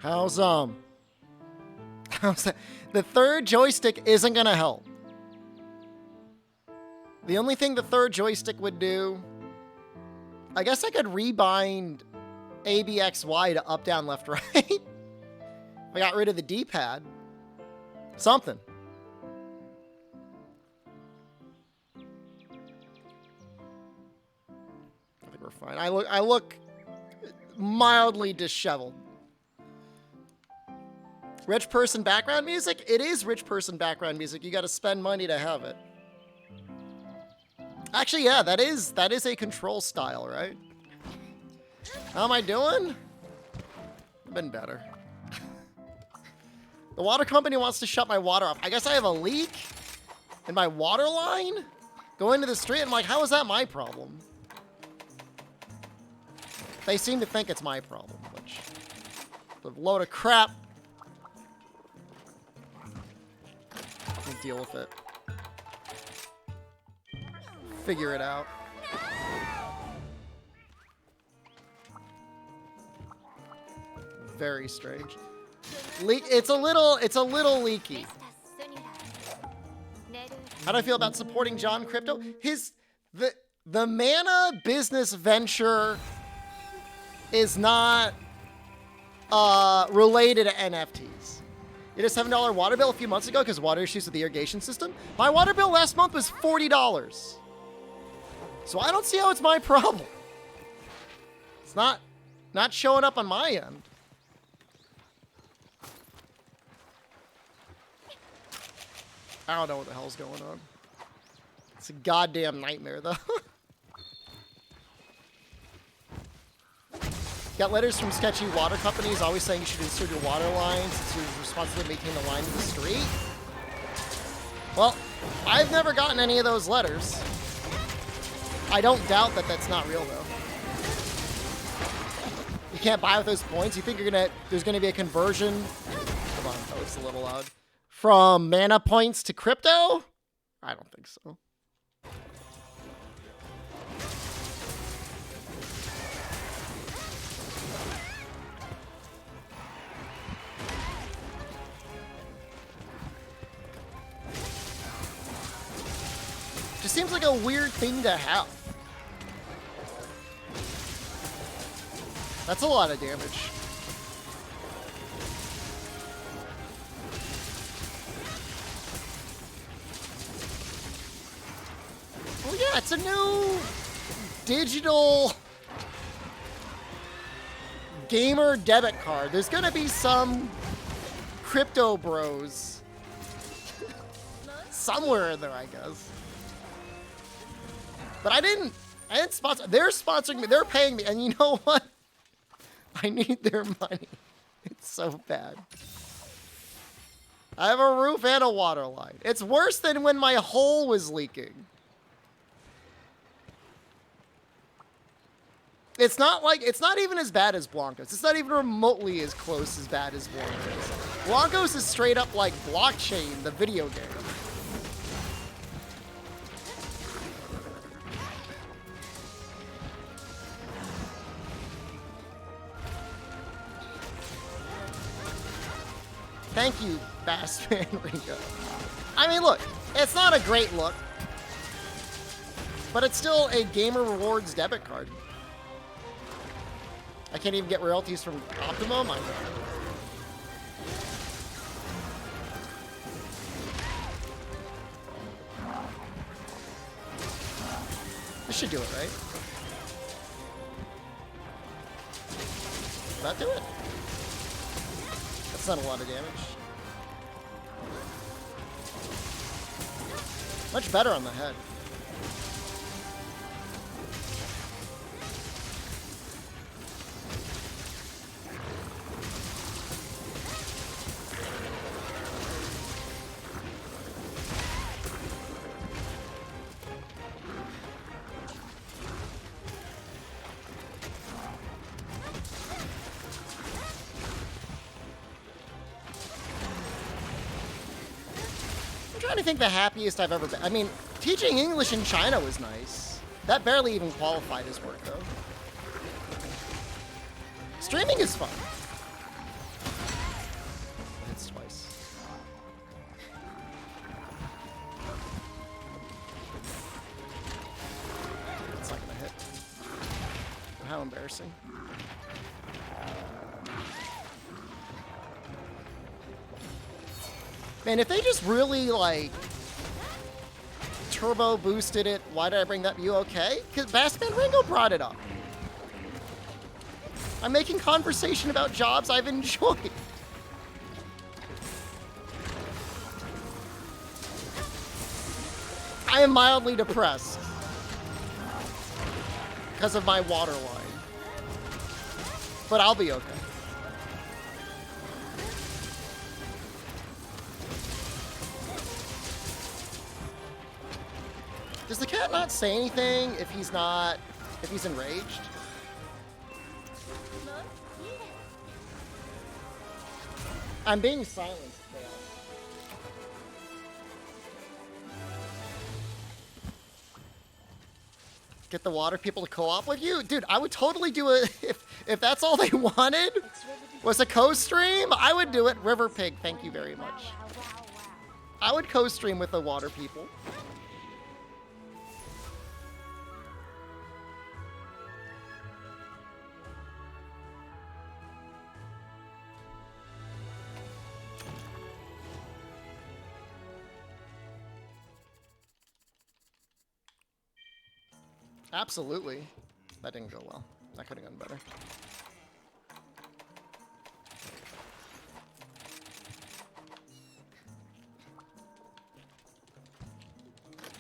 How's that? The third joystick isn't gonna help. The only thing the third joystick would do, I guess I could rebind A, B, X, Y to up, down, left, right. I got rid of the D-pad. Something. I think we're fine. I look mildly disheveled. Rich person background music? It is rich person background music. You got to spend money to have it. Actually, yeah, that is a control style, right? How am I doing? I've been better. The water company wants to shut my water off. I guess I have a leak in my water line? Go into the street. I'm like, how is that my problem? They seem to think it's my problem, which is a load of crap. I'll deal with it. Figure it out. Very strange. It's a little leaky. How do I feel about supporting John Crypto? The Mana business venture is not related to NFTs. You had a $7 water bill a few months ago because water issues with the irrigation system. My water bill last month was $40. So I don't see how it's my problem. It's not showing up on my end. I don't know what the hell's going on. It's a goddamn nightmare, though. Got letters from sketchy water companies always saying you should insert your water lines. It's your responsibility to maintain the line to the street. Well, I've never gotten any of those letters. I don't doubt that that's not real, though. You can't buy with those points. You think there's gonna be a conversion? Hold on, that looks a little loud. From mana points to crypto? I don't think so. Just seems like a weird thing to have. That's a lot of damage. Oh yeah, it's a new digital gamer debit card. There's gonna be some crypto bros somewhere in there, I guess. But I didn't sponsor. They're sponsoring me. They're paying me. And you know what? I need their money. It's so bad. I have a roof and a water line. It's worse than when my hole was leaking. It's not even as bad as Blancos. It's not even remotely as close as bad as Blancos. Blancos is straight up like Blockchain, the video game. Thank you, Fastman Ringo. I mean, look, it's not a great look, but it's still a Gamer Rewards debit card. I can't even get royalties from Optimum. This should do it, right? Does that do it? That's not a lot of damage. Much better on the head. I think the happiest I've ever been. I mean, teaching English in China was nice. That barely even qualified as work, though. Streaming is fun. mercy. Man, if they just really, like, turbo boosted it, why did I bring that? You okay? Because Bassman Ringo brought it up. I'm making conversation about jobs I've enjoyed. I am mildly depressed because of my water line, but I'll be okay. Does the cat not say anything if he's enraged? I'm being silenced, Kale. Get the water people to co-op with you? Dude, I would totally do it if that's all they wanted was a co-stream. I would do it. River Pig, thank you very much. I would co-stream with the water people. Absolutely. That didn't go well. That could have gone better.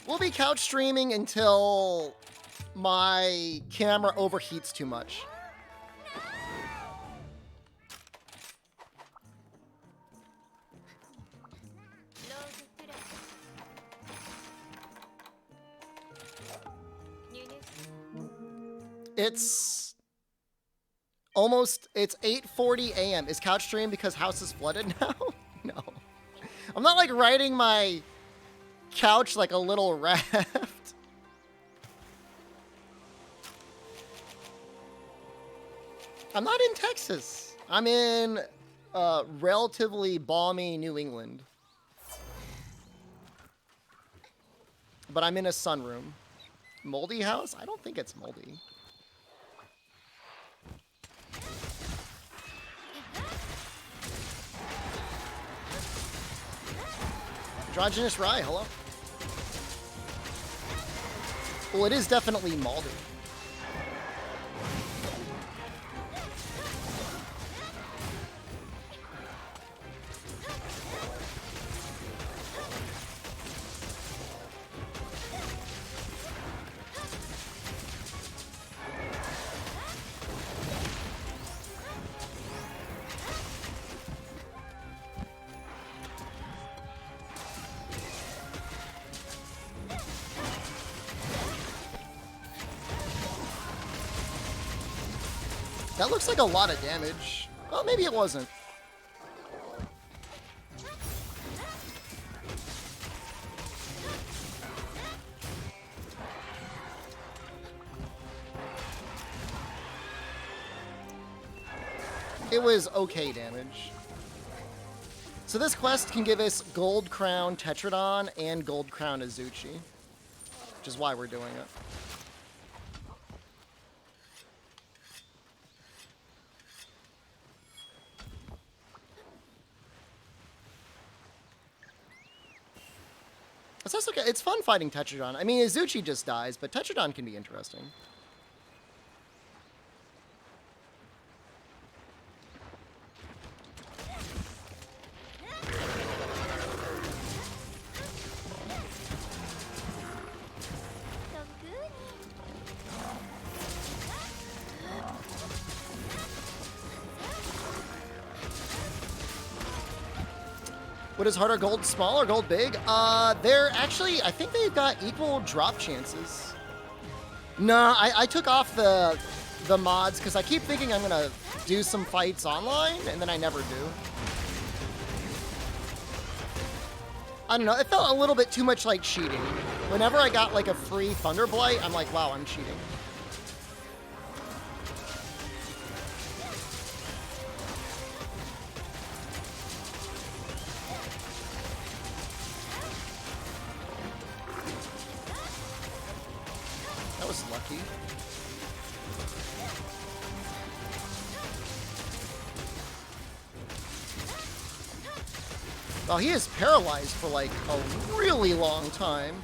We'll be couch streaming until my camera overheats too much. It's 8:40 a.m. Is couch stream because house is flooded now? No. I'm not like riding my couch like a little raft. I'm not in Texas. I'm in relatively balmy New England. But I'm in a sunroom. Moldy house? I don't think it's moldy. Androgynous Rye, hello. Well, it is definitely moldy. That looks like a lot of damage. Well, maybe it wasn't. It was okay damage. So this quest can give us Gold Crown Tetradon and Gold Crown Azuchi, which is why we're doing it. That's okay. It's fun fighting Tetradon. I mean, Azuchi just dies, but Tetradon can be interesting. What is harder, gold small or gold big? They're actually, I think they've got equal drop chances. No, I took off the mods because I keep thinking I'm gonna do some fights online and then I never do. I don't know, it felt a little bit too much like cheating. Whenever I got like a free Thunderblight, I'm like, wow, I'm cheating. Well, he is paralyzed for like a really long time.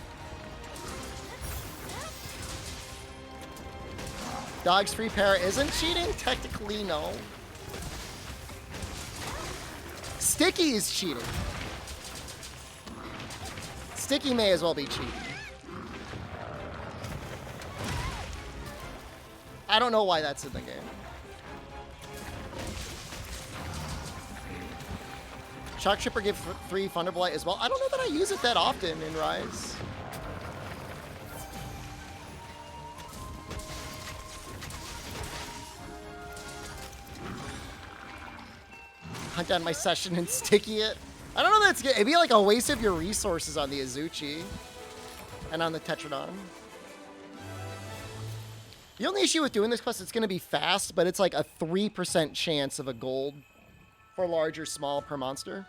Dog's free para isn't cheating? Technically, no. Sticky is cheating. Sticky may as well be cheating. I don't know why that's in the game. Shock Tripper give 3 Thunderblight as well. I don't know that I use it that often in Rise. Hunt down my session and sticky it. I don't know that's good. It'd be like a waste of your resources on the Azuchi and on the Tetradon. The only issue with doing this quest, it's going to be fast, but it's like a 3% chance of a gold for large or small per monster.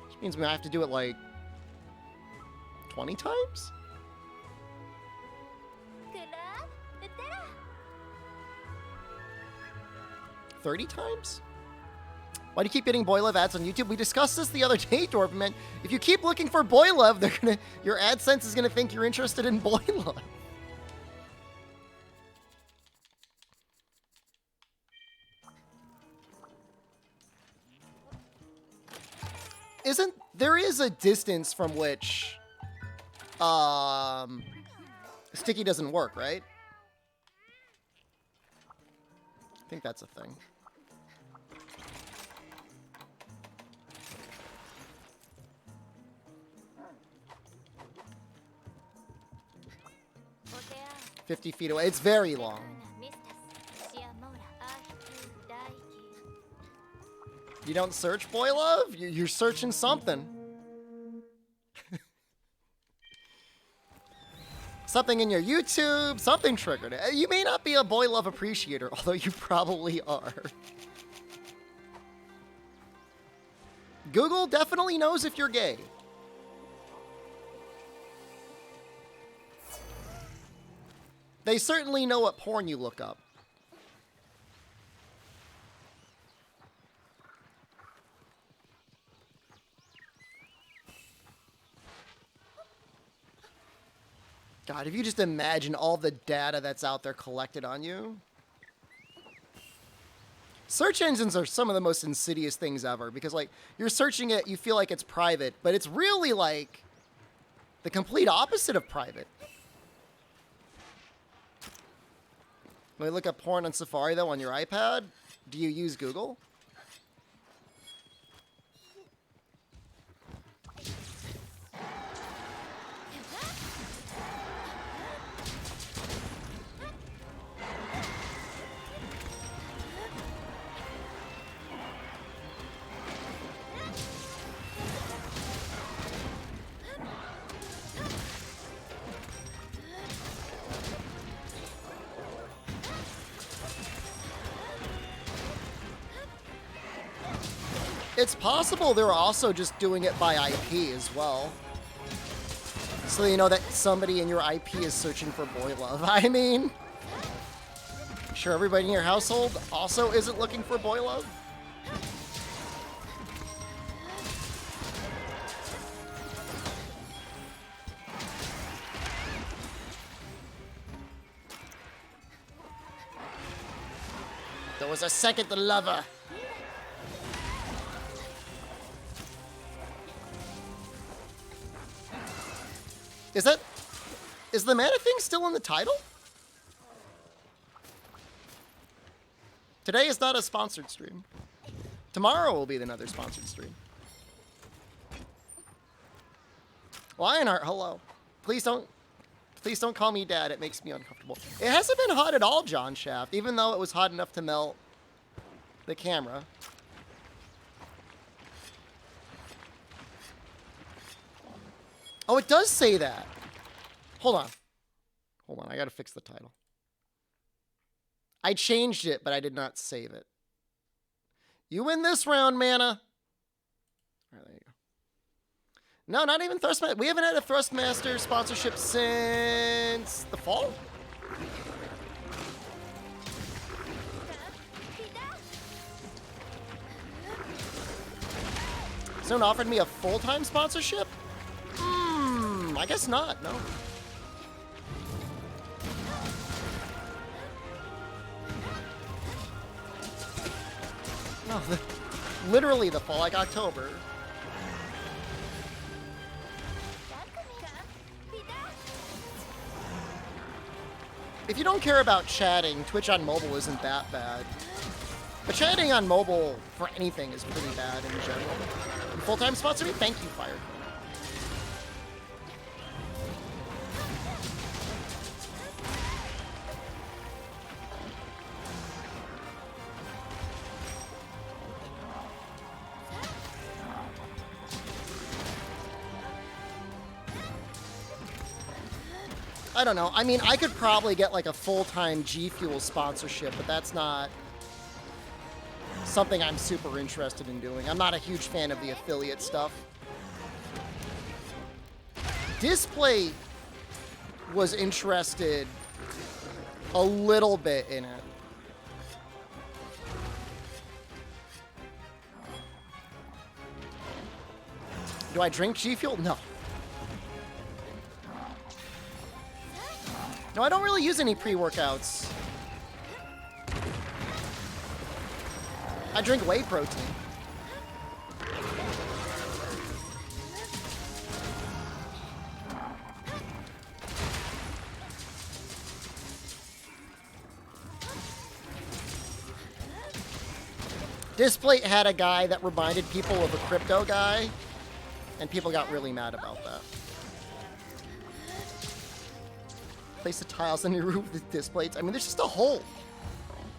Which means we have to do it like 20 times? 30 times? Why do you keep getting Boy Love ads on YouTube? We discussed this the other day, Dorfman. If you keep looking for Boy Love, your AdSense is gonna think you're interested in Boy Love. There is a distance from which sticky doesn't work, right? I think that's a thing. "50 feet away." It's very long. You don't search Boy Love? You're searching something. Something in your YouTube, something triggered it. You may not be a Boy Love appreciator, although you probably are. Google definitely knows if you're gay. They certainly know what porn you look up. God, if you just imagine all the data that's out there collected on you. Search engines are some of the most insidious things ever because, like, you're searching it, you feel like it's private, but it's really, like, the complete opposite of private. When you look up porn on Safari, though, on your iPad, do you use Google? It's possible they're also just doing it by IP as well. So you know that somebody in your IP is searching for Boy Love. I mean, sure everybody in your household also isn't looking for Boy Love? There was a second lover. Is the mana thing still in the title? Today is not a sponsored stream. Tomorrow will be another sponsored stream. Lionheart, hello. Please don't call me dad. It makes me uncomfortable. It hasn't been hot at all, John Shaft, even though it was hot enough to melt the camera. Oh, it does say that. Hold on. I gotta fix the title. I changed it, but I did not save it. You win this round, Mana. All right, there you go. No, not even Thrustmaster. We haven't had a Thrustmaster sponsorship since the fall. Someone offered me a full-time sponsorship? I guess not, no. No, literally the fall, like October. If you don't care about chatting, Twitch on mobile isn't that bad. But chatting on mobile for anything is pretty bad in general. And full-time sponsor me? Thank you, Fire. I don't know. I mean, I could probably get like a full-time G Fuel sponsorship, but that's not something I'm super interested in doing. I'm not a huge fan of the affiliate stuff. Display was interested a little bit in it. Do I drink G Fuel? No. No, I don't really use any pre-workouts. I drink whey protein. Displate had a guy that reminded people of a crypto guy, and people got really mad about that. Place the tiles on your roof with displays. I mean, there's just a hole.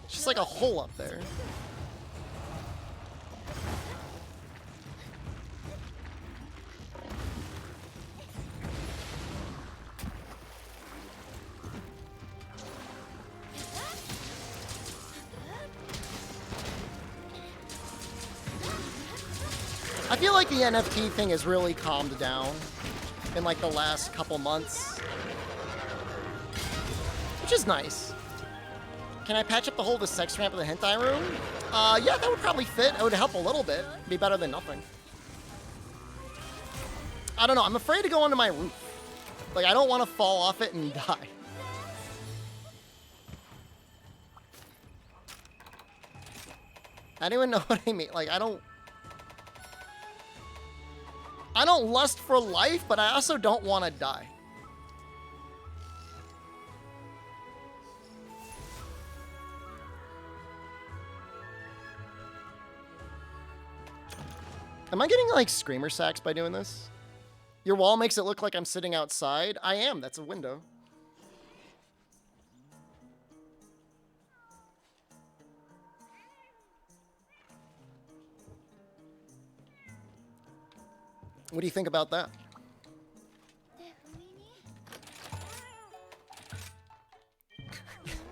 It's just like a hole up there. I feel like the NFT thing has really calmed down in like the last couple months. Which is nice. Can I patch up the hole of the sex ramp in the hentai room? Yeah, that would probably fit. It would help a little bit. Be better than nothing. I don't know. I'm afraid to go onto my roof. Like, I don't want to fall off it and die. Anyone know what I mean? Like, I don't lust for life, but I also don't want to die. Am I getting, like, screamer sacks by doing this? Your wall makes it look like I'm sitting outside. I am. That's a window. What do you think about that?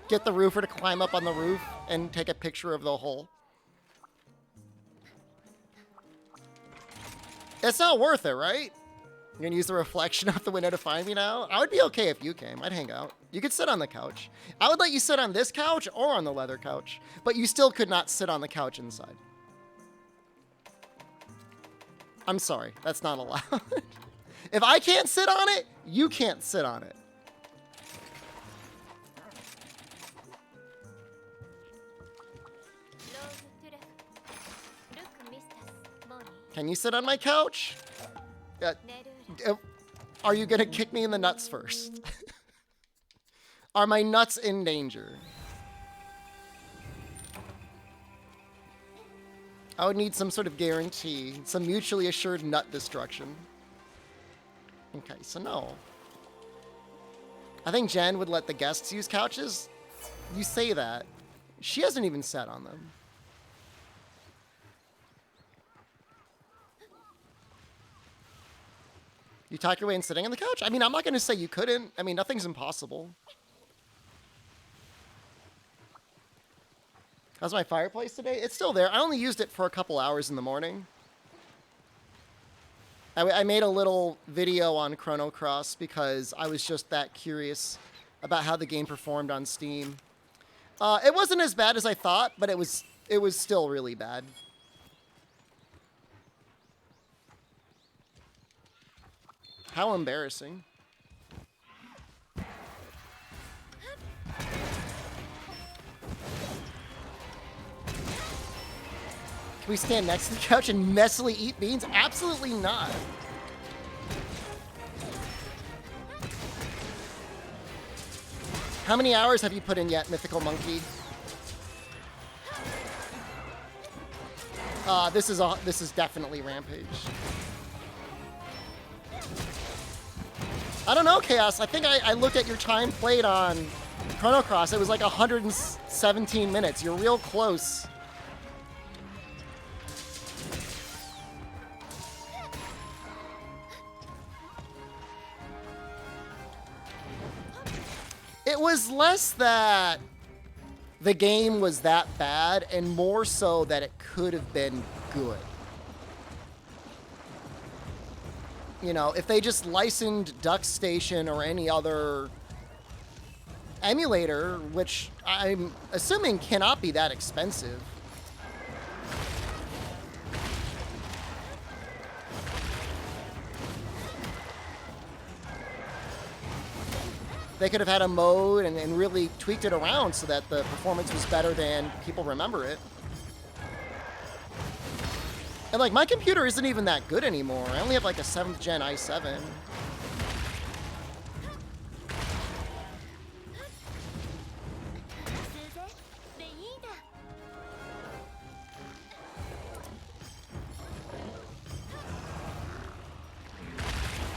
Get the roofer to climb up on the roof and take a picture of the hole. It's not worth it, right? You're gonna use the reflection out the window to find me now? I would be okay if you came. I'd hang out. You could sit on the couch. I would let you sit on this couch or on the leather couch, but you still could not sit on the couch inside. I'm sorry, that's not allowed. If I can't sit on it, you can't sit on it. Can you sit on my couch? Are you gonna kick me in the nuts first? Are my nuts in danger? I would need some sort of guarantee, some mutually assured nut destruction. Okay, so no. I think Jen would let the guests use couches. You say that. She hasn't even sat on them. You talk your way in sitting on the couch? I mean, I'm not going to say you couldn't. I mean, nothing's impossible. How's my fireplace today? It's still there. I only used it for a couple hours in the morning. I made a little video on Chrono Cross because I was just that curious about how the game performed on Steam. It wasn't as bad as I thought, but it was still really bad. How embarrassing. Can we stand next to the couch and messily eat beans? Absolutely not. How many hours have you put in yet, Mythical Monkey? This is definitely Rampage. I don't know, Chaos. I think I looked at your time played on Chrono Cross. It was like 117 minutes. You're real close. It was less that the game was that bad and more so that it could have been good. You know, if they just licensed Duck Station or any other emulator, which I'm assuming cannot be that expensive. They could have had a mode and really tweaked it around so that the performance was better than people remember it. And like, my computer isn't even that good anymore. I only have like a 7th gen i7.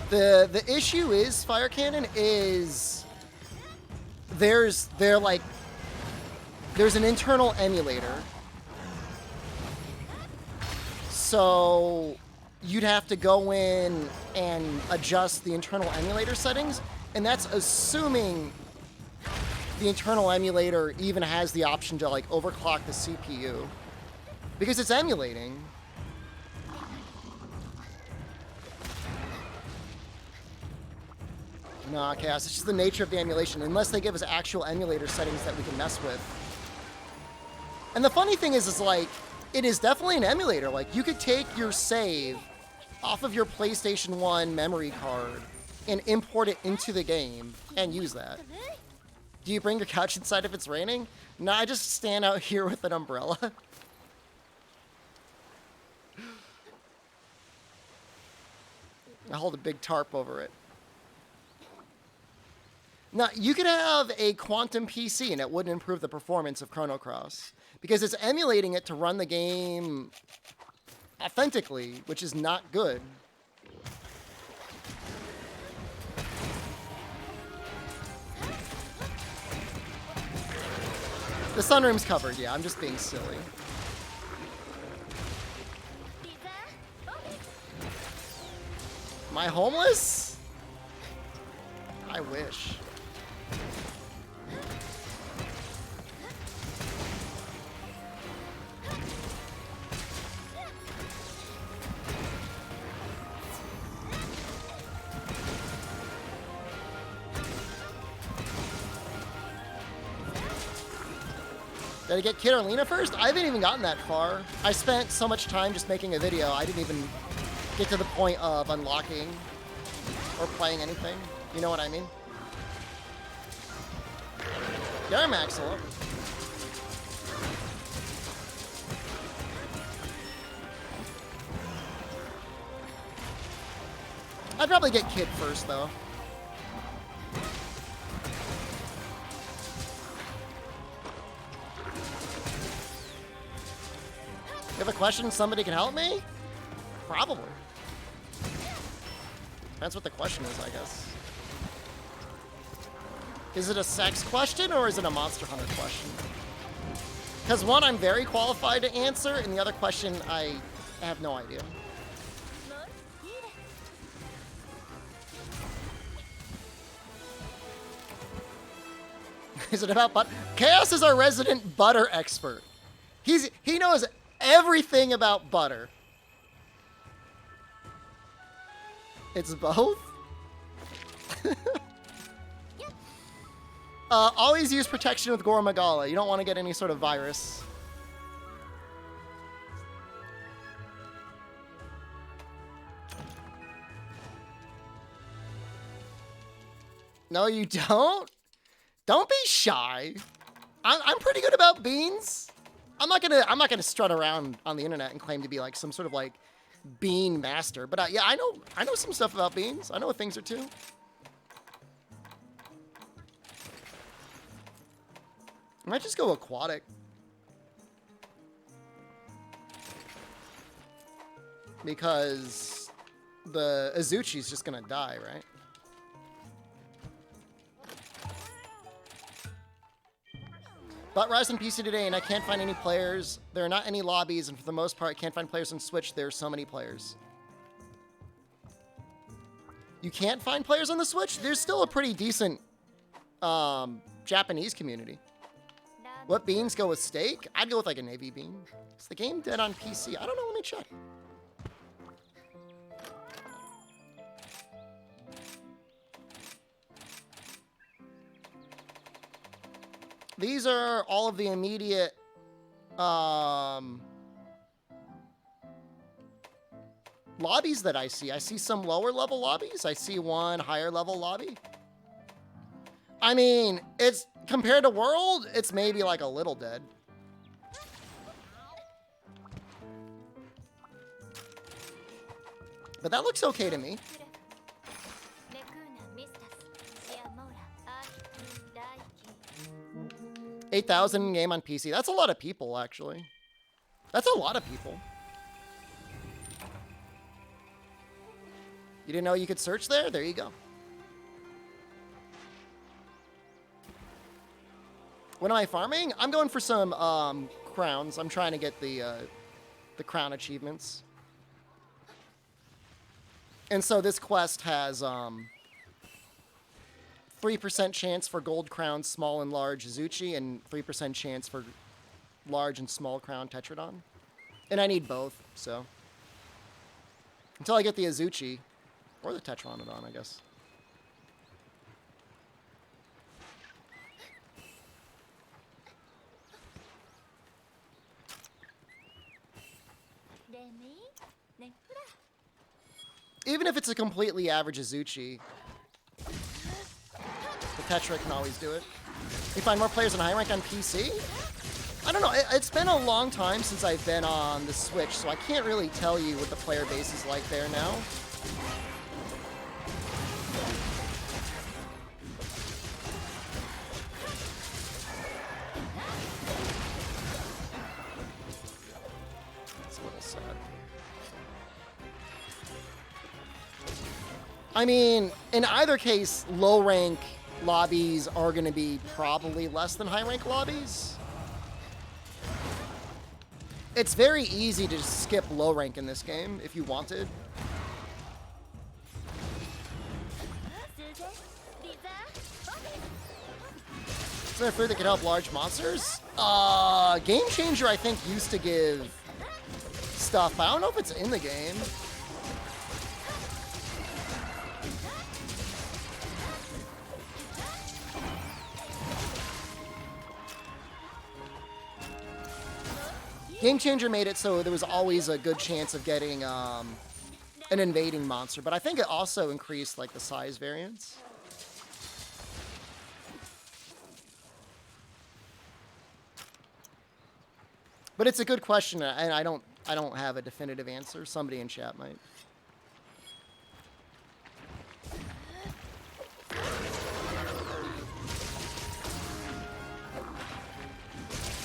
The issue is, Fire Cannon, is there's an internal emulator. So you'd have to go in and adjust the internal emulator settings, and that's assuming the internal emulator even has the option to like overclock the CPU, because it's emulating. Nah, Chaos, it's just the nature of the emulation, unless they give us actual emulator settings that we can mess with. And the funny thing is like, it is definitely an emulator. Like, you could take your save off of your PlayStation 1 memory card and import it into the game and use that. Do you bring your couch inside if it's raining? No, I just stand out here with an umbrella. I hold a big tarp over it. Now, you could have a quantum PC and it wouldn't improve the performance of Chrono Cross, because it's emulating it to run the game authentically, which is not good. The sunroom's covered, yeah, I'm just being silly. Am I homeless? I wish. Did I get Kid Arlena first? I haven't even gotten that far. I spent so much time just making a video, I didn't even get to the point of unlocking or playing anything. You know what I mean? Yeah, Max, hello. I'd probably get Kid first, though. You have a question? Somebody can help me? Probably. That's what the question is, I guess. Is it a sex question or is it a Monster Hunter question? Because one, I'm very qualified to answer, and the other question, I have no idea. Is it about butter? Chaos is our resident butter expert. He knows everything about butter. It's both? Always use protection with Goro Magala. You don't want to get any sort of virus. No, you don't? Don't be shy. I'm pretty good about beans. I'm not gonna strut around on the internet and claim to be like some sort of like bean master. But yeah, I know some stuff about beans. I know a things or two. I might just go aquatic. Because the Azuchi's just gonna die, right? Bought Rise on PC today and I can't find any players. There are not any lobbies, and for the most part, I can't find players on Switch. There are so many players. You can't find players on the Switch? There's still a pretty decent Japanese community. What beans go with steak? I'd go with like a navy bean. Is the game dead on PC? I don't know, let me check. These are all of the immediate lobbies that I see. I see some lower level lobbies. I see one higher level lobby. I mean, it's compared to World, it's maybe like a little dead. But that looks okay to me. 8,000 game on PC. That's a lot of people, actually. That's a lot of people. You didn't know you could search there? There you go. What am I farming? I'm going for some crowns. I'm trying to get the crown achievements. And so this quest has 3% chance for gold crown, small and large Azuchi, and 3% chance for large and small crown Tetradon. And I need both, so. Until I get the Azuchi, or the Tetranodon, I guess. Even if it's a completely average Azuchi, the Tetra can always do it. You find more players in high rank on PC? I don't know. It's been a long time since I've been on the Switch, so I can't really tell you what the player base is like there now. It's a little sad. I mean, in either case, low rank lobbies are going to be probably less than high rank lobbies. It's very easy to just skip low rank in this game if you wanted. Is there food that can help large monsters? Game Changer, I think, used to give stuff, but I don't know if it's in the game. Game Changer made it so there was always a good chance of getting an invading monster, but I think it also increased like the size variance. But it's a good question, and I don't have a definitive answer. Somebody in chat might.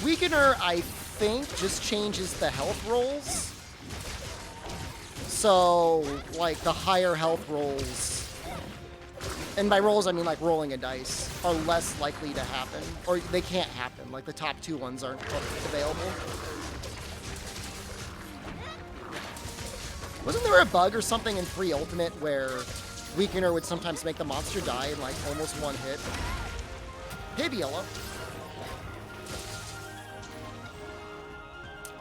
Weakener, I think, just changes the health rolls. So, like, the higher health rolls, and by rolls I mean like rolling a dice, are less likely to happen. Or they can't happen. Like, the top two ones aren't available. Wasn't there a bug or something in Free Ultimate where Weakener would sometimes make the monster die in like almost one hit? Hey, Yellow.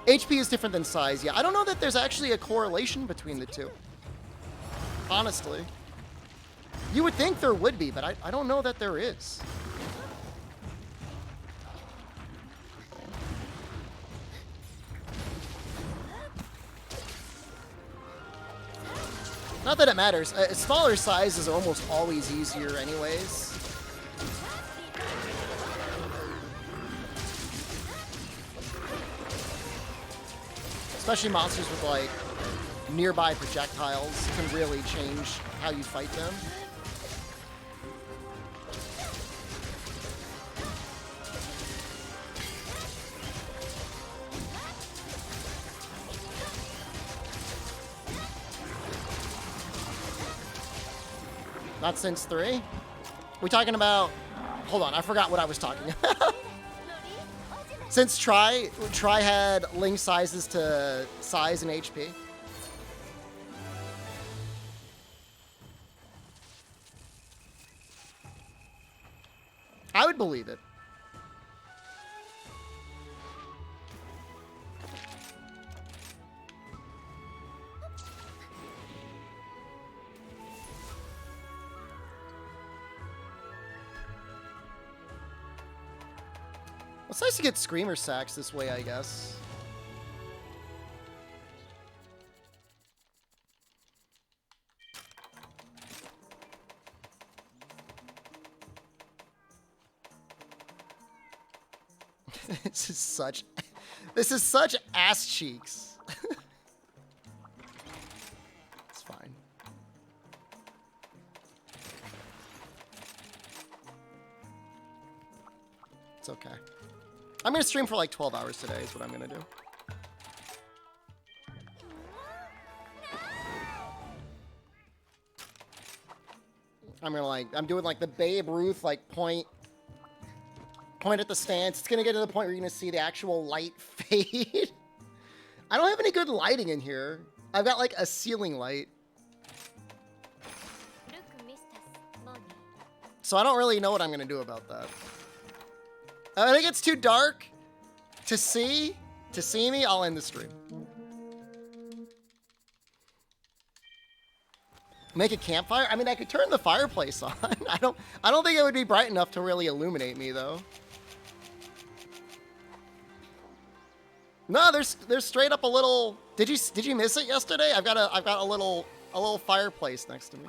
HP is different than size. Yeah, I don't know that there's actually a correlation between the two. Honestly. You would think there would be, but I don't know that there is. Not that it matters. Smaller sizes are almost always easier anyways. Especially monsters with, like, nearby projectiles can really change how you fight them. Not since 3? We talking about... Hold on, I forgot what I was talking about. Since Tri had linked sizes to size and HP. I would believe it. It's nice to get Screamer sacks this way, I guess. This is such ass cheeks. It's fine. It's okay. I'm gonna stream for like 12 hours today is what I'm gonna do. I'm doing like the Babe Ruth like point at the stance. It's gonna get to the point where you're gonna see the actual light fade. I don't have any good lighting in here. I've got like a ceiling light. So I don't really know what I'm gonna do about that. I think it's too dark to see me. I'll end the stream. Make a campfire? I mean, I could turn the fireplace on. I don't think it would be bright enough to really illuminate me though. No, there's straight up a little. Did you miss it yesterday? I've got a little fireplace next to me.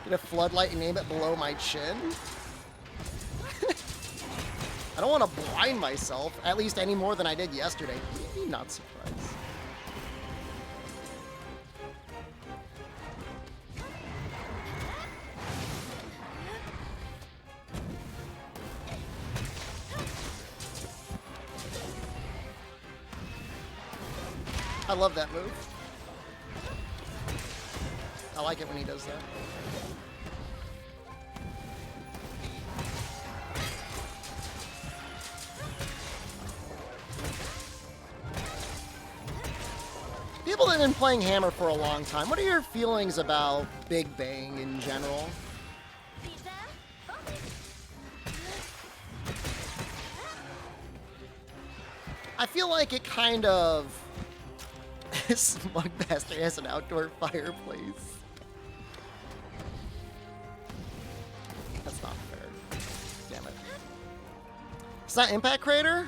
Get a floodlight and aim it below my chin? I don't want to blind myself, at least any more than I did yesterday. Not surprised. I love that move. I like it when he does that. People that have been playing Hammer for a long time, what are your feelings about Big Bang in general? I feel like it kind of... Smug Bastard has an outdoor fireplace. That's not fair. Damn it. It's not Impact Crater?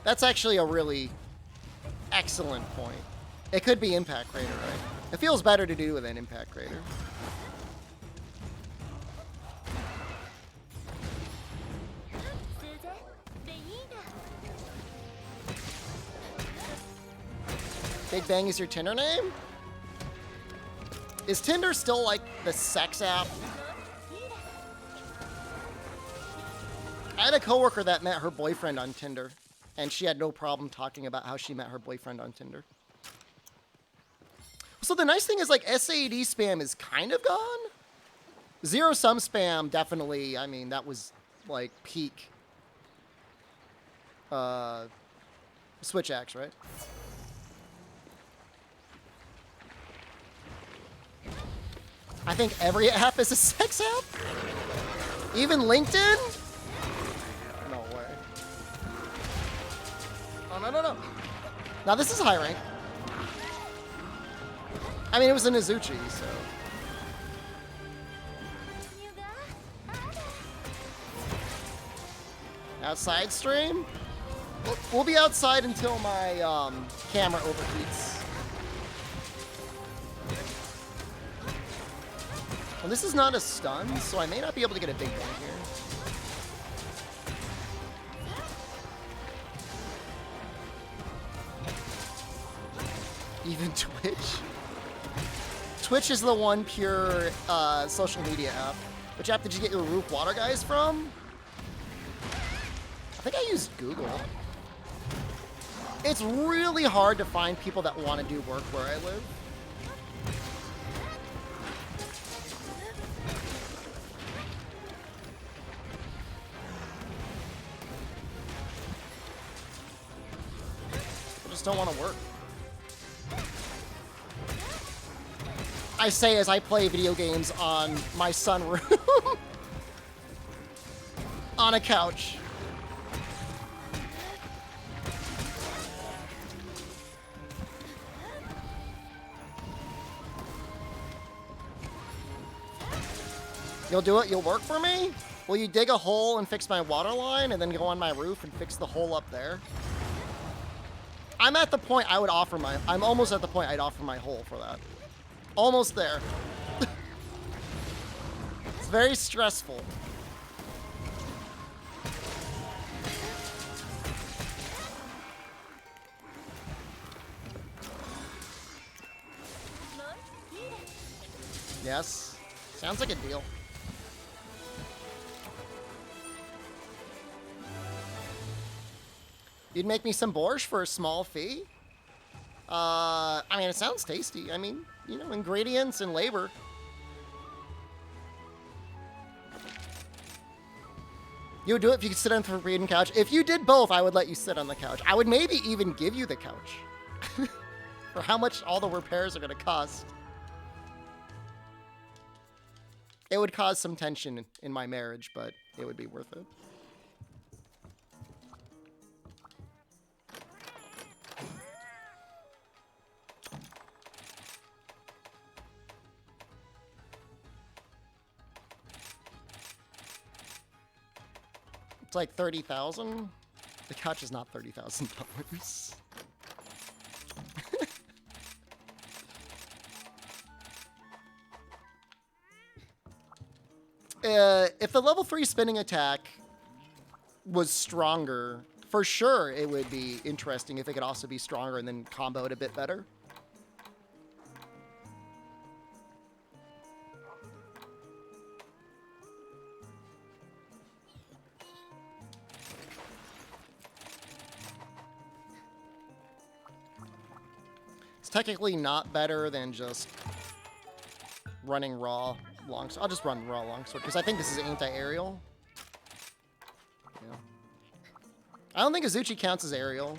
That's actually a really excellent point. It could be Impact Crater, right? It feels better to do with an Impact Crater. Big Bang is your Tinder name? Is Tinder still like the sex app? I had a coworker that met her boyfriend on Tinder, and she had no problem talking about how she met her boyfriend on Tinder. So the nice thing is, like, SAD spam is kind of gone. Zero-sum spam, definitely, I mean, that was, like, peak Switch Axe, right? I think every app is a sex app? Even LinkedIn? No way. Oh, no. Now, this is high rank. I mean, it was an Azuchi, so. Outside stream? We'll be outside until my camera overheats. Well, this is not a stun, so I may not be able to get a big one here. Even Twitch? Twitch is the one pure social media app. Which app did you get your roof water guys from? I think I used Google. It's really hard to find people that want to do work where I live. I just don't want to work. I say as I play video games on my sunroom. On a couch. You'll do it? You'll work for me? Will you dig a hole and fix my water line and then go on my roof and fix the hole up there? I'm at the point I would offer my... I'm almost at the point I'd offer my hole for that. Almost there. It's very stressful. Yes. Sounds like a deal. You'd make me some borscht for a small fee? I mean, it sounds tasty. I mean, you know, ingredients and labor. You would do it if you could sit on the forbidden couch. If you did both, I would let you sit on the couch. I would maybe even give you the couch. For how much all the repairs are going to cost. It would cause some tension in my marriage, but it would be worth it. It's like 30,000. The couch is not $30,000. If the level 3 spinning attack was stronger, for sure it would be interesting if it could also be stronger and then combo it a bit better. It's technically not better than just running raw longsword. I'll just run raw longsword because I think this is anti-aerial. Yeah. I don't think Azuchi counts as aerial.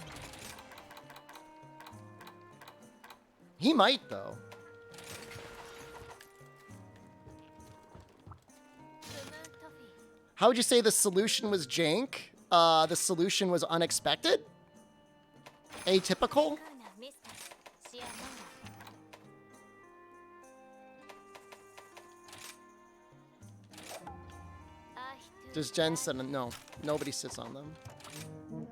He might though. How would you say the solution was jank? The solution was unexpected? Atypical? Does Jen said no, nobody sits on them. I'm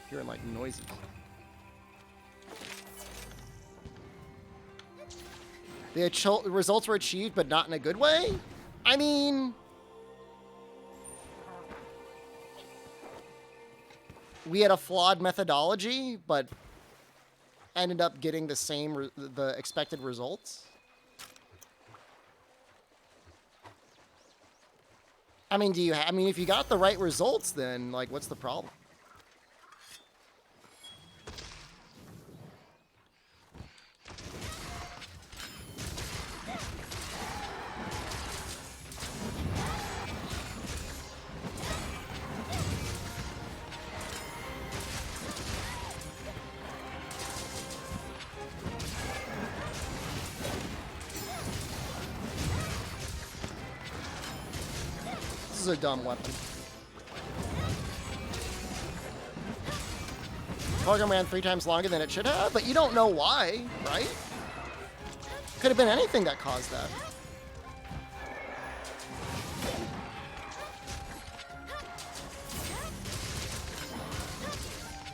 hearing like noises. The results were achieved, but not in a good way? I mean... we had a flawed methodology, but ended up getting the same, the expected results. I mean, I mean, if you got the right results, then, like, what's the problem? This is a dumb weapon. Program ran 3 times longer than it should have, but you don't know why, right? Could have been anything that caused that.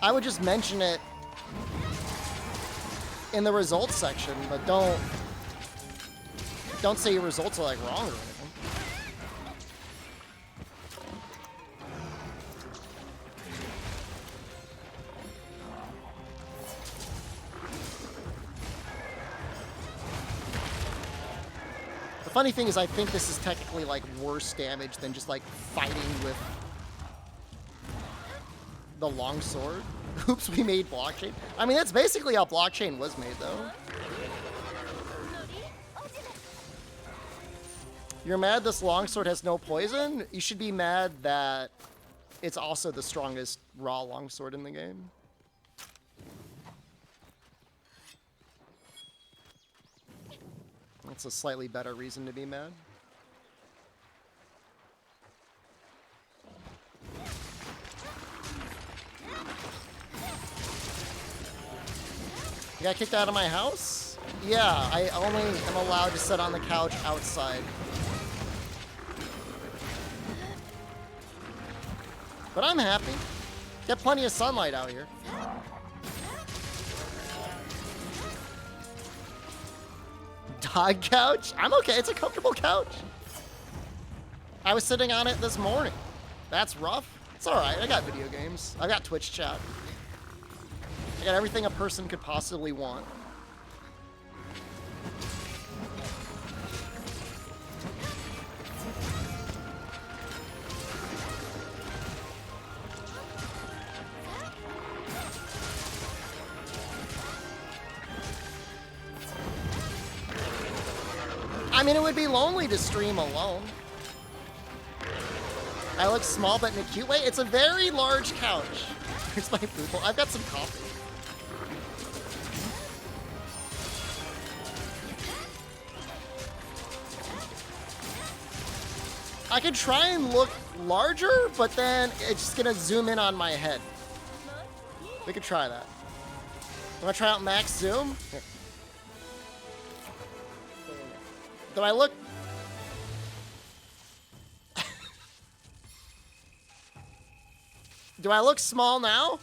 I would just mention it in the results section, but don't say your results are like wrong or anything. The funny thing is I think this is technically like worse damage than just like fighting with the longsword. Oops, we made blockchain. I mean, that's basically how blockchain was made, though. You're mad this longsword has no poison? You should be mad that it's also the strongest raw longsword in the game. That's a slightly better reason to be mad. You got kicked out of my house? Yeah, I only am allowed to sit on the couch outside. But I'm happy. Get plenty of sunlight out here. Dog couch? I'm okay, it's a comfortable couch. I was sitting on it this morning. That's rough. It's alright, I got video games. I got Twitch chat. I got everything a person could possibly want. I mean, it would be lonely to stream alone. I look small, but in a cute way. It's a very large couch. Here's my food bowl. I've got some coffee. I could try and look larger, but then it's just gonna zoom in on my head. We could try that. Want to try out max zoom? Here. Do I look? Do I look small now?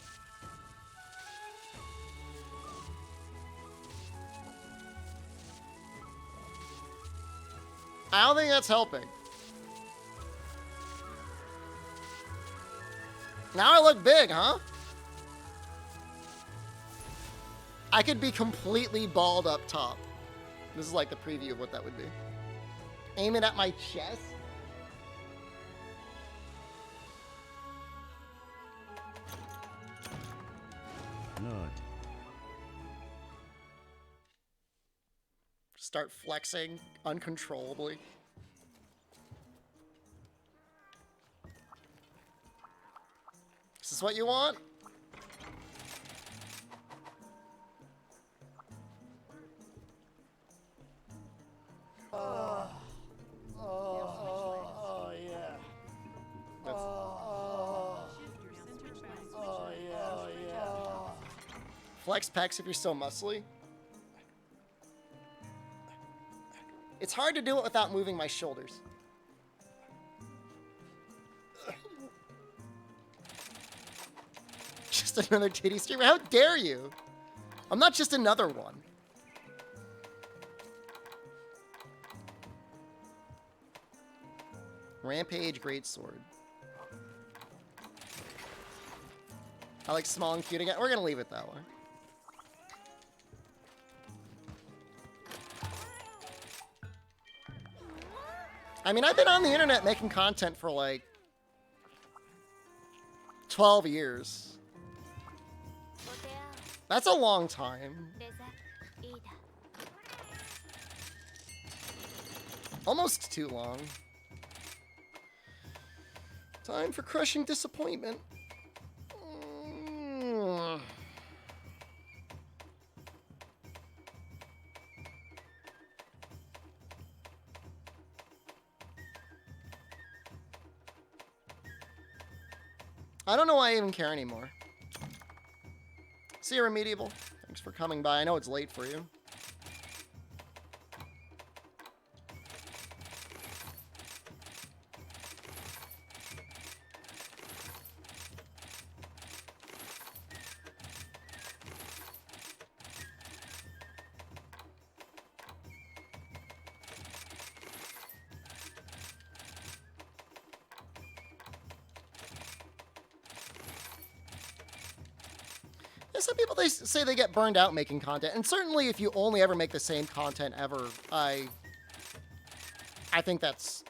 I don't think that's helping. Now I look big, huh? I could be completely bald up top. This is like the preview of what that would be. Aim it at my chest. Not. Start flexing uncontrollably. Is this what you want? Yeah. Flex pecs if you're so muscly. It's hard to do it without moving my shoulders. Just another titty streamer? How dare you? I'm not just another one. Rampage Greatsword. I like small and cute again. We're gonna leave it that way. I mean, I've been on the internet making content for like 12 years. That's a long time. Almost too long. Time for crushing disappointment. I don't know why I even care anymore. See you, Remediable. Thanks for coming by. I know it's late for you. Some people, they say they get burned out making content, and certainly if you only ever make the same content ever, I think that's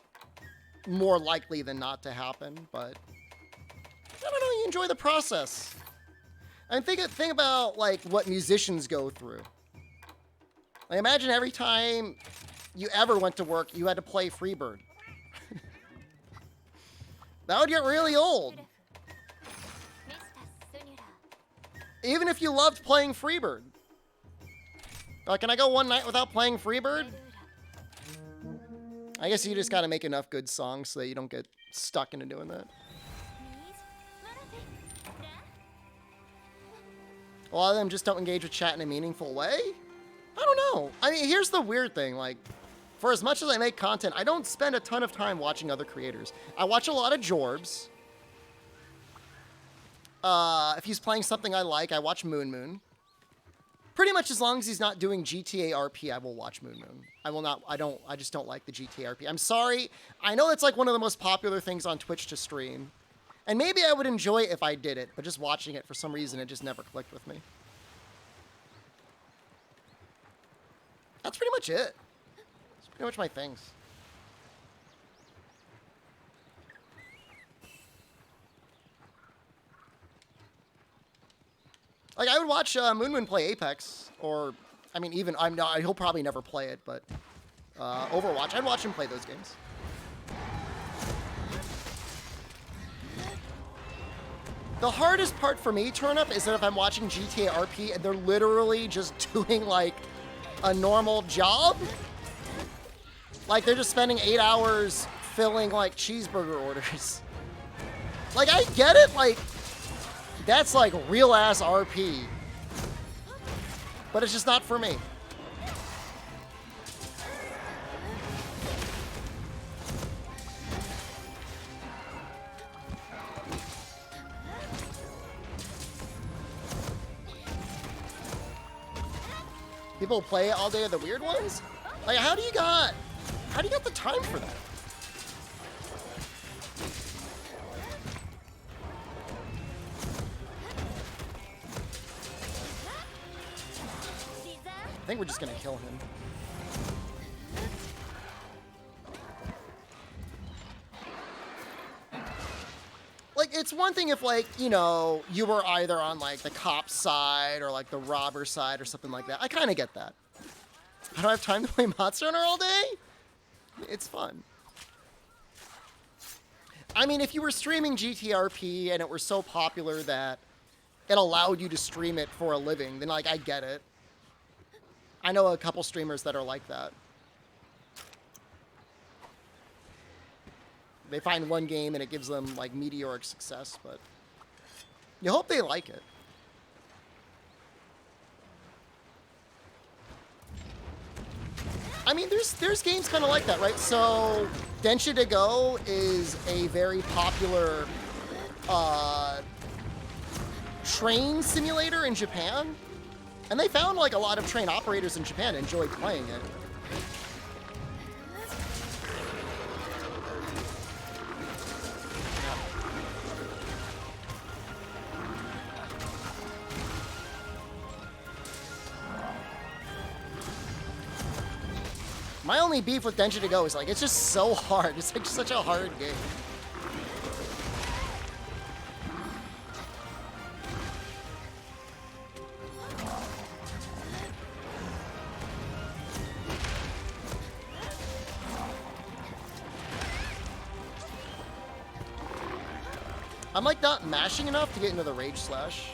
more likely than not to happen, but I don't know, you enjoy the process. And think about, like, what musicians go through. Like, imagine every time you ever went to work, you had to play Freebird. That would get really old. Even if you loved playing Freebird. Can I go one night without playing Freebird? I guess you just gotta make enough good songs so that you don't get stuck into doing that. A lot of them just don't engage with chat in a meaningful way? I don't know. I mean, here's the weird thing. Like, for as much as I make content, I don't spend a ton of time watching other creators. I watch a lot of Jorbs. If he's playing something I like, I watch Moon. Pretty much as long as he's not doing GTA RP, I will watch Moon. I will not, I just don't like the GTA RP. I'm sorry. I know it's like one of the most popular things on Twitch to stream. And maybe I would enjoy it if I did it, but just watching it for some reason, it just never clicked with me. That's pretty much it. That's pretty much my things. Like, I would watch Moon play Apex, or, I mean, even, he'll probably never play it, but Overwatch, I'd watch him play those games. The hardest part for me, Turnup, is that if I'm watching GTA RP and they're literally just doing, like, a normal job, like, they're just spending 8 hours filling, like, cheeseburger orders. Like, I get it, like, that's like real-ass RP. But it's just not for me. People play all day of the weird ones? Like, how do you got the time for that? I think we're just gonna kill him. Like, it's one thing if, like, you know, you were either on, like, the cop side or, like, the robber side or something like that. I kind of get that. I don't have time to play Monster Hunter all day? It's fun. I mean, if you were streaming GTRP and it were so popular that it allowed you to stream it for a living, then, like, I get it. I know a couple streamers that are like that. They find one game and it gives them, like, meteoric success, but you hope they like it. I mean, there's games kind of like that, right? So, Densha to Go is a very popular train simulator in Japan. And they found, like, a lot of train operators in Japan enjoyed playing it. My only beef with Densha to Go is, like, it's just so hard. It's, like, such a hard game. I'm, like, not mashing enough to get into the Rage Slash.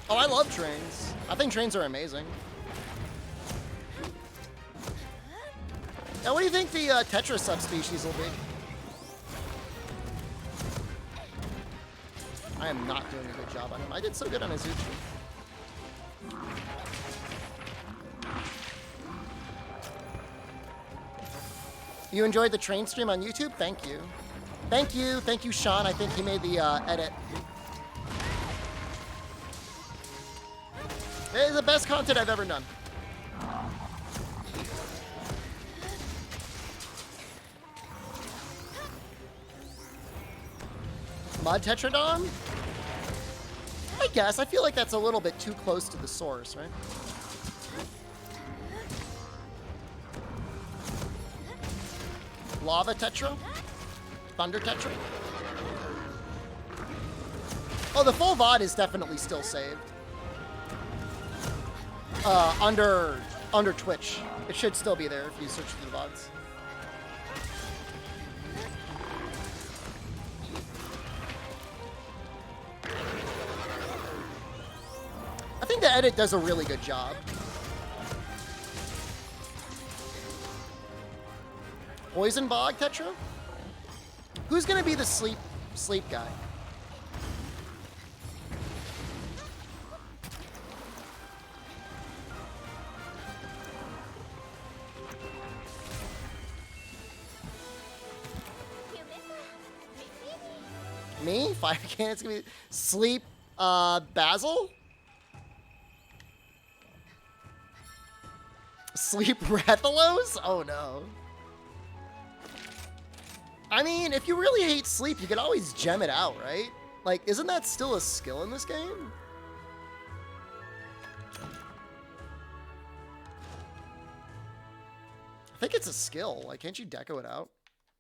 Oh, I love trains. I think trains are amazing. Now, what do you think the Tetra subspecies will be? I am not doing a good job on him. I did so good on Azuchi. You enjoyed the train stream on YouTube? Thank you. Thank you. Thank you, Sean. I think he made the edit. It is the best content I've ever done. Mud Tetradon? I guess. I feel like that's a little bit too close to the source, right? Lava Tetra? Thunder Tetra? Oh, the full VOD is definitely still saved. Under Twitch. It should still be there if you search for the VODs. I think the edit does a really good job. Poison Bog Tetra? Who's gonna be the sleep guy? Me? 5 can. It's gonna be Sleep Basil? Sleep Rathalos? Oh no. I mean, if you really hate sleep, you could always gem it out, right? Like, isn't that still a skill in this game? I think it's a skill. Like, can't you deco it out?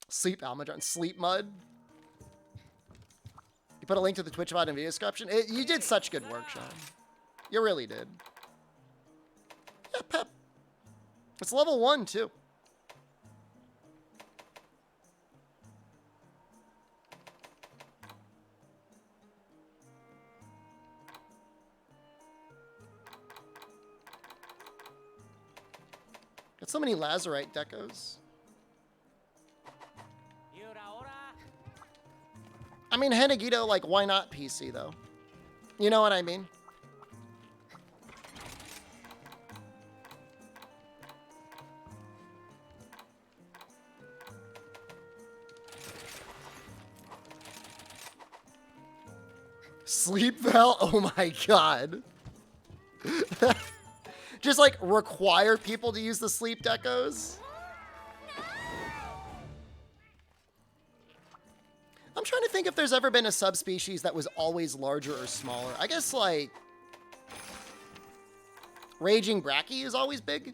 Sleep Almadron. Sleep Mud. You put a link to the Twitch VOD in video description. You did such good work, Sean. You really did. Yeah, Pep. It's level 1, too. Got so many Lazarite decos. I mean, Henagito, like, why not PC, though? You know what I mean? Sleep Val? Oh my god. Just, like, require people to use the sleep decos? I'm trying to think if there's ever been a subspecies that was always larger or smaller. I guess, like, Raging Bracky is always big.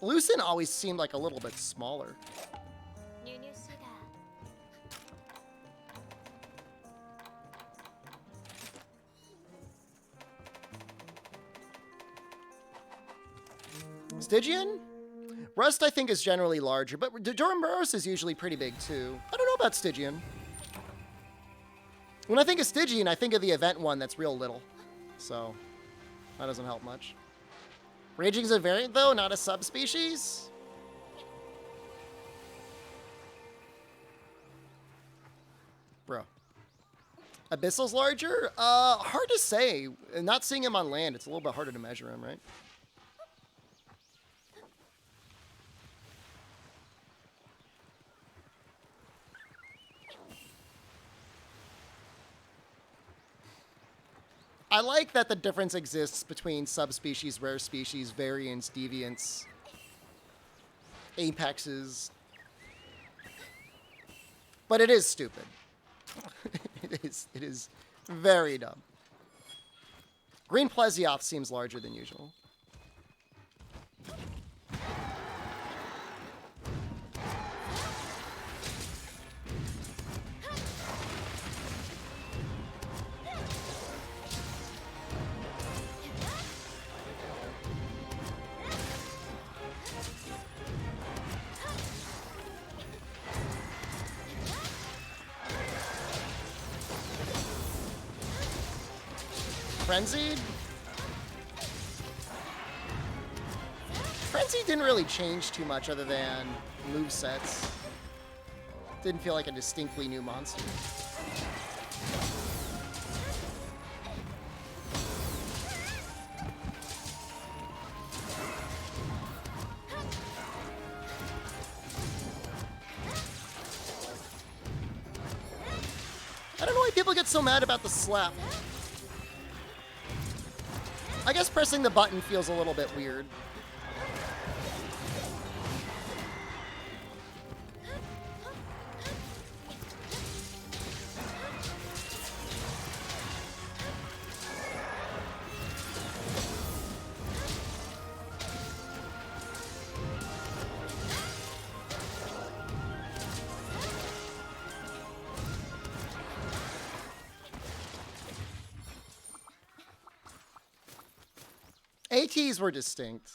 Lucin always seemed like a little bit smaller. Stygian? Rust, I think, is generally larger, but Duramboros is usually pretty big, too. I don't know about Stygian. When I think of Stygian, I think of the event one that's real little. So, that doesn't help much. Raging's a variant, though, not a subspecies? Bro. Abyssal's larger? Hard to say. Not seeing him on land, it's a little bit harder to measure him, right? I like that the difference exists between subspecies, rare species, variants, deviants, apexes. But it is stupid. It is very dumb. Green Plesioth seems larger than usual. Frenzied? Frenzied didn't really change too much other than movesets. Didn't feel like a distinctly new monster. I don't know why people get so mad about the slap. I guess pressing the button feels a little bit weird. ATs were distinct.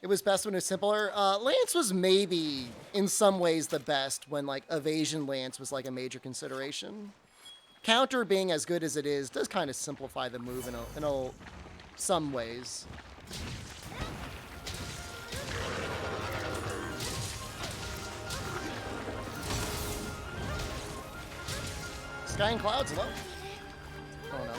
It was best when it was simpler. Lance was maybe, in some ways, the best when, like, evasion Lance was, like, a major consideration. Counter being as good as it is does kind of simplify the move in some ways. Sky and Clouds, low. Oh no.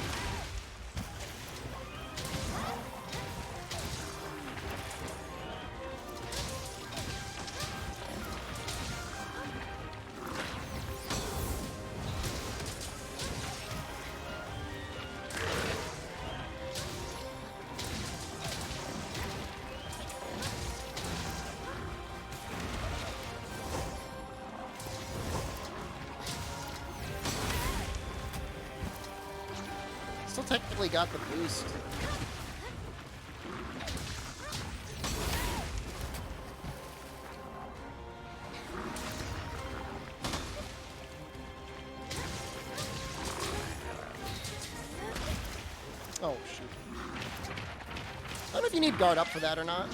Still technically got the boost. Oh, shoot. I don't know if you need guard up for that or not.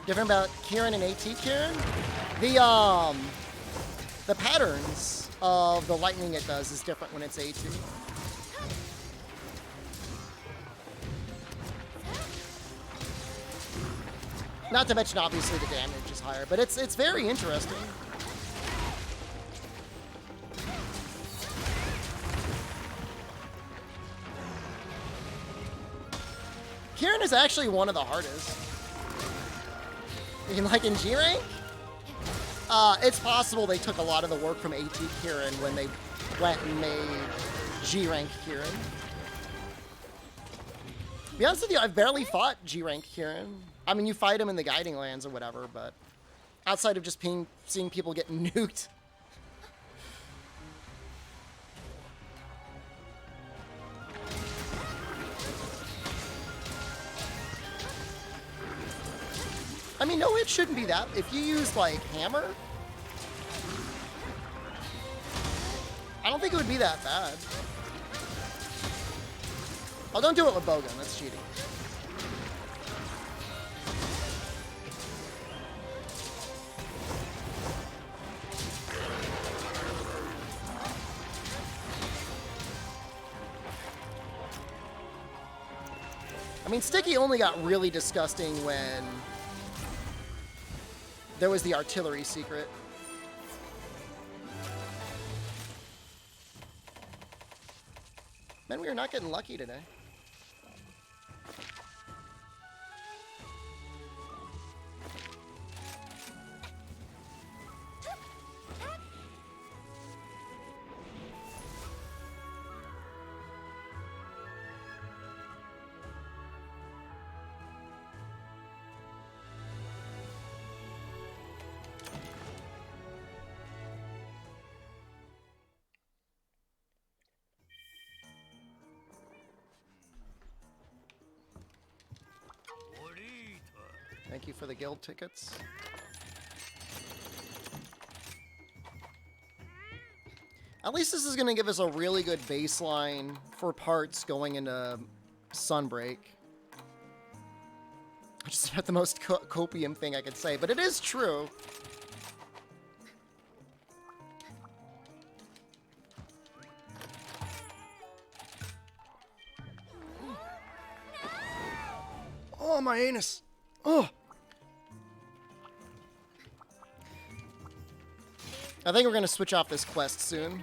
Different about Kieran and AT Kieran? The patterns of the lightning it does is different when it's AT. Not to mention, obviously, the damage is higher, but it's very interesting. Kieran is actually one of the hardest. Like in G rank, it's possible they took a lot of the work from AT Kieran when they went and made G rank Kieran. To be honest with you, I've barely fought G rank Kieran. I mean, you fight him in the Guiding Lands or whatever, but outside of just seeing people get nuked. I mean, no, it shouldn't be that. If you use, like, Hammer, I don't think it would be that bad. Oh, don't do it with Bowgun. That's cheating. I mean, Sticky only got really disgusting when there was the artillery secret. Man, we are not getting lucky today. Thank you for the guild tickets. At least this is going to give us a really good baseline for parts going into Sunbreak. Just about the most copium thing I could say, but it is true. Oh, my anus. Oh. I think we're going to switch off this quest soon,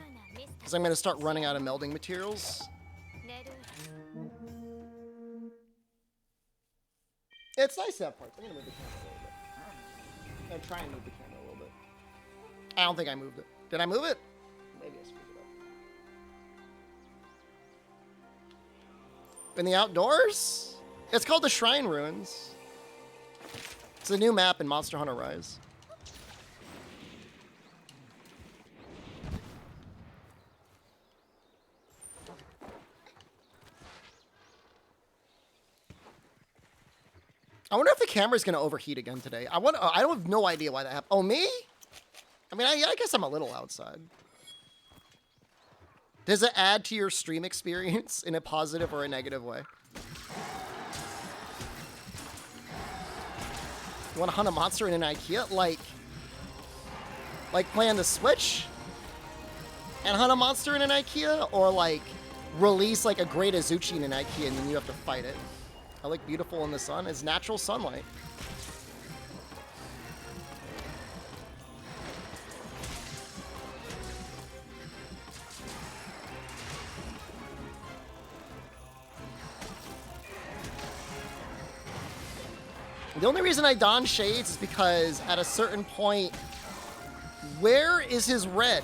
because I'm going to start running out of melding materials. It's nice to have parts. I'm going to move the camera a little bit. I'm going to try and move the camera a little bit. I don't think I moved it. Did I move it? Maybe I screwed it up. In the outdoors? It's called the Shrine Ruins. It's a new map in Monster Hunter Rise. I wonder if the camera's gonna overheat again today. I don't have no idea why that happened. Oh, me? I mean, I guess I'm a little outside. Does it add to your stream experience in a positive or a negative way? You want to hunt a monster in an IKEA? Like play on the Switch and hunt a monster in an IKEA? Or like release like a great Azuchi in an IKEA and then you have to fight it? I like beautiful in the sun. It's natural sunlight. The only reason I don shades is because at a certain point, where is his red?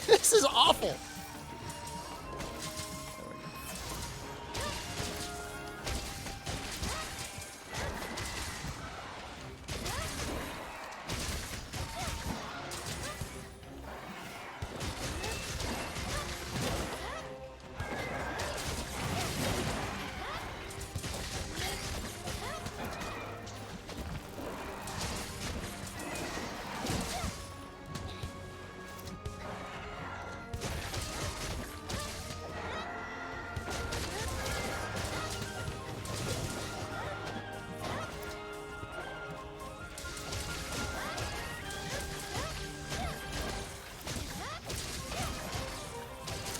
This is awful.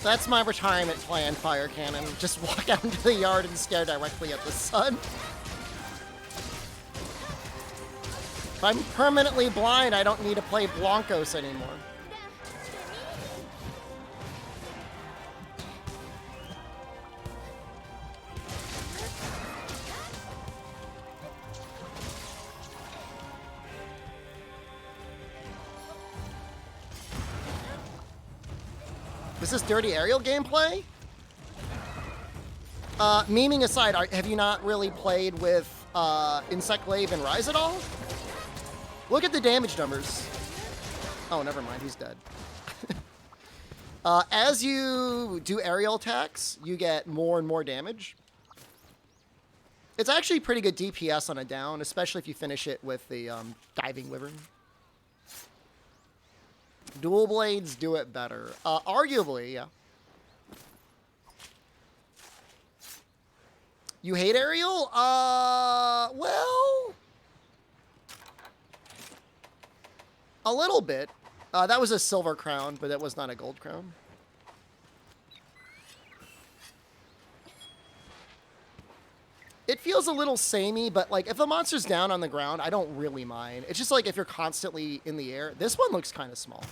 That's my retirement plan, Fire Cannon. Just walk out into the yard and stare directly at the sun. If I'm permanently blind, I don't need to play Blancos anymore. Is this dirty aerial gameplay? Memeing aside, have you not really played with Insect Glaive and Rise at all? Look at the damage numbers. Oh, never mind, he's dead. As you do aerial attacks, you get more and more damage. It's actually pretty good DPS on a down, especially if you finish it with the Diving Wyvern. Dual blades do it better. Arguably, yeah. You hate aerial? Well, a little bit. That was a silver crown, but that was not a gold crown. It feels a little samey, but like if a monster's down on the ground, I don't really mind. It's just like if you're constantly in the air. This one looks kind of small.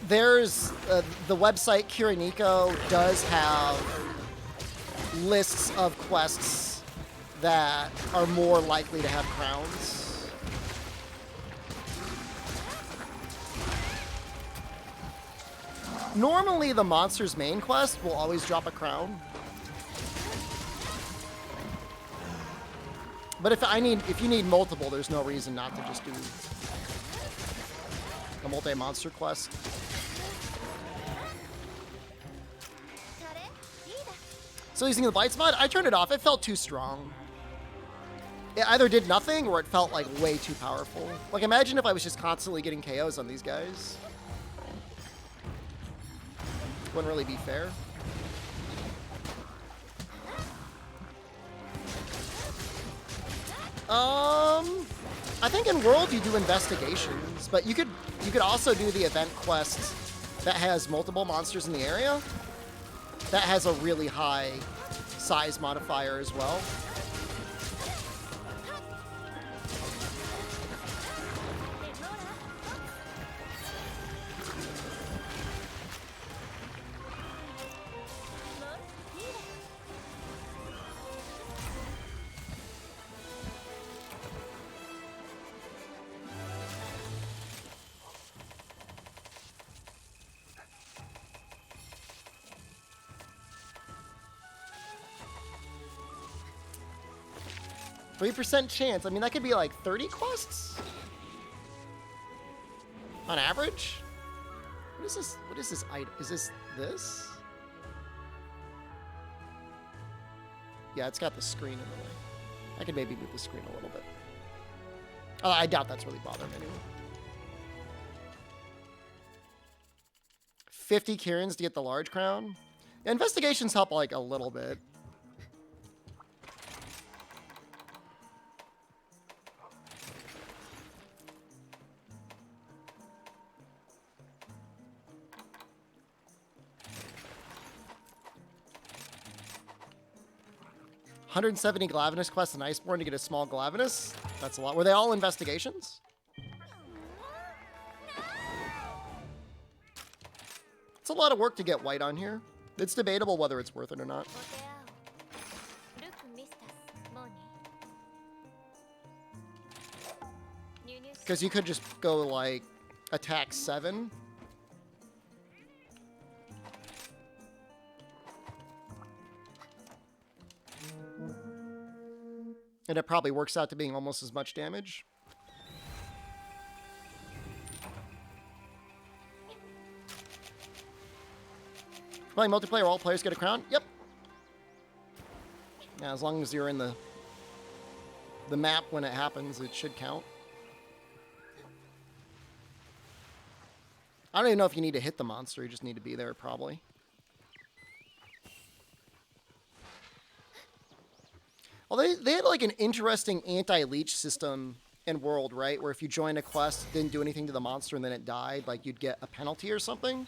There's the website Kiriniko does have lists of quests that are more likely to have crowns. Normally, the monster's main quest will always drop a crown. But if you need multiple, there's no reason not to just do a multi-monster quest. So using the Bites mod, I turned it off. It felt too strong. It either did nothing or it felt like way too powerful. Like imagine if I was just constantly getting KOs on these guys. Wouldn't really be fair. I think in World you do investigations, but you could also do the event quest that has multiple monsters in the area. That has a really high size modifier as well. %3 chance. I mean, that could be like 30 quests on average. What is this? What is this item? Is this? Yeah, it's got the screen in the way. I could maybe move the screen a little bit. I doubt that's really bothering anyone. 50 Kirins to get the large crown. Investigations help like a little bit. $170 Glavenus quests in Iceborne to get a small Glavenus. That's a lot. Were they all investigations? It's a lot of work to get white on here. It's debatable whether it's worth it or not. Because you could just go like attack 7. And it probably works out to being almost as much damage. Playing multiplayer, all players get a crown? Yep. Yeah, as long as you're in the map when it happens, it should count. I don't even know if you need to hit the monster, you just need to be there, probably. Well, they had like an interesting anti-leech system in World, right? Where if you joined a quest, didn't do anything to the monster, and then it died, like you'd get a penalty or something.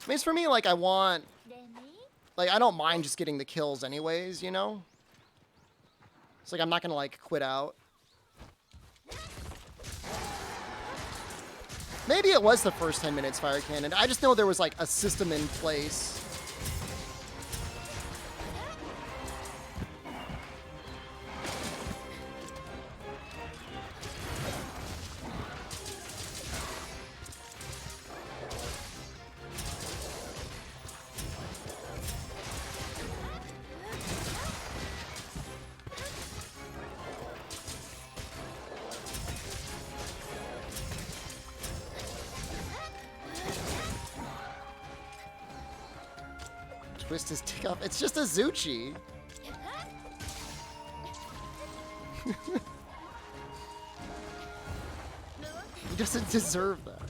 I mean, it's for me, like, I don't mind just getting the kills anyways, you know? It's like, I'm not gonna, like, quit out. Maybe it was the first 10 minutes fire cannon. I just know there was, like, a system in place. Twist his dick up. It's just a Zuchi. He doesn't deserve that.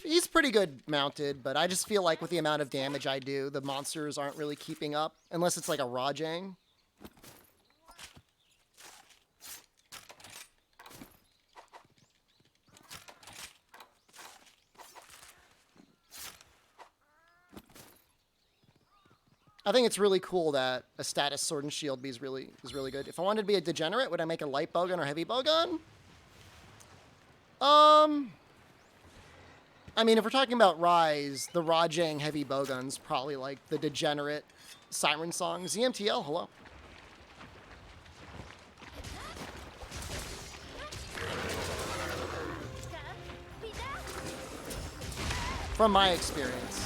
He's pretty good mounted, but I just feel like with the amount of damage I do, the monsters aren't really keeping up, unless it's like a Rajang. I think it's really cool that a status Sword and Shield is really good. If I wanted to be a degenerate, would I make a light bowgun or heavy bowgun? I mean, if we're talking about Rise, the Rajang heavy bowgun's probably like the degenerate siren song. ZMTL, hello. From my experience.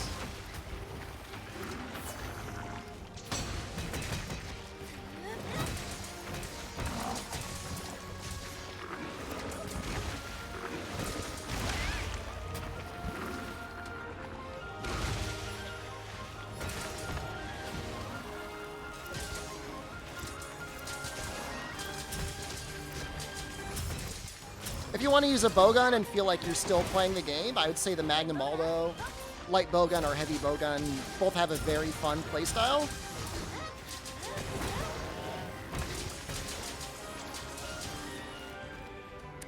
If you want to use a bowgun and feel like you're still playing the game, I would say the Magnum Aldo, light bowgun or heavy bowgun, both have a very fun playstyle.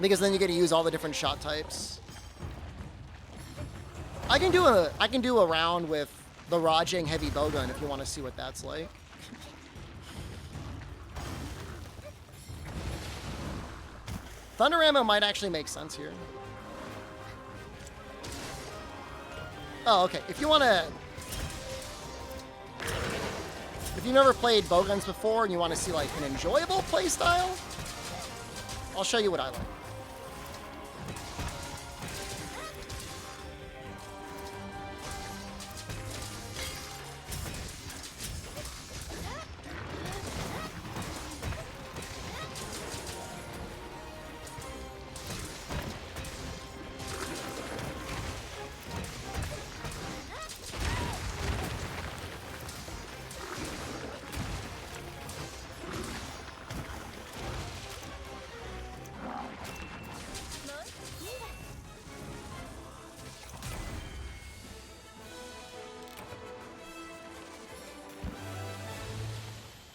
Because then you get to use all the different shot types. I can do a round with the Rajang heavy bowgun if you want to see what that's like. Thunder ammo might actually make sense here. Oh, okay. If you've never played bowguns before and you want to see like an enjoyable playstyle, I'll show you what I like.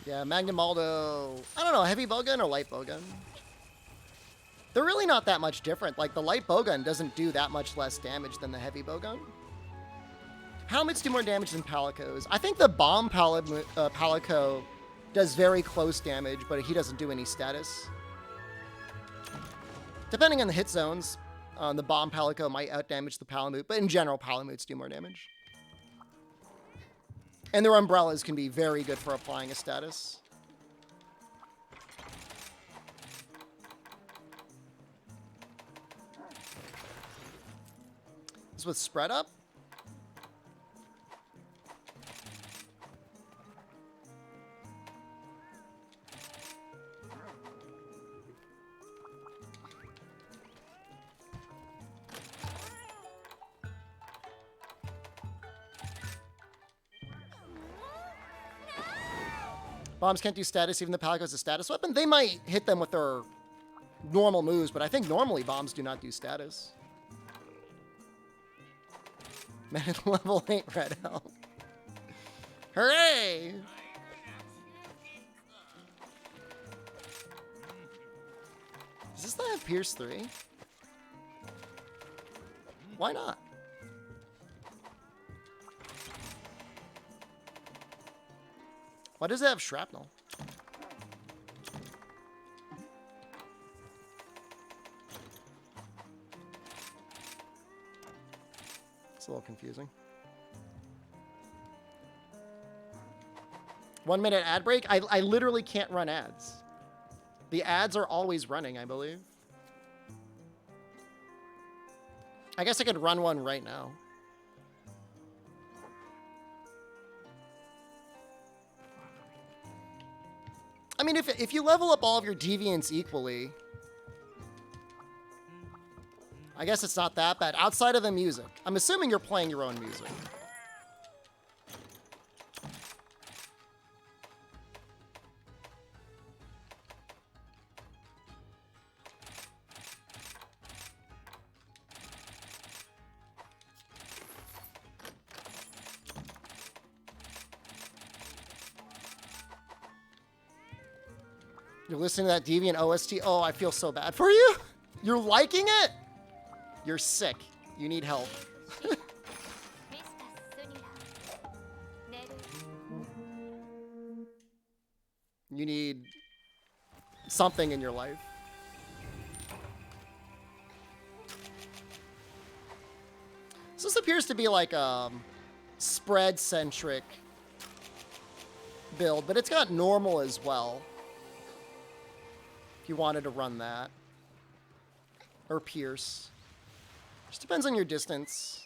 Yeah, Magnum Aldo, I don't know, heavy bowgun or light bowgun? They're really not that much different. Like, the light bowgun doesn't do that much less damage than the heavy bowgun. Palamutes do more damage than Palicos. I think the bomb Palico does very close damage, but he doesn't do any status. Depending on the hit zones, the bomb Palico might outdamage the Palamute, but in general, Palamutes do more damage. And their umbrellas can be very good for applying a status. This with spread up? Bombs can't do status, even the Palico is a status weapon. They might hit them with their normal moves, but I think normally bombs do not do status. Man, level 8 red hell. Hooray! Does this not have Pierce 3? Why not? Why does it have shrapnel? It's a little confusing. 1 minute ad break? I literally can't run ads. The ads are always running, I believe. I guess I could run one right now. I mean, if you level up all of your deviants equally, I guess it's not that bad. Outside of the music. I'm assuming you're playing your own music. You're listening to that Deviant OST? Oh, I feel so bad for you. You're liking it? You're sick. You need help. You need something in your life. So this appears to be like a spread-centric build, but it's got normal as well. If you wanted to run that. Or Pierce. Just depends on your distance.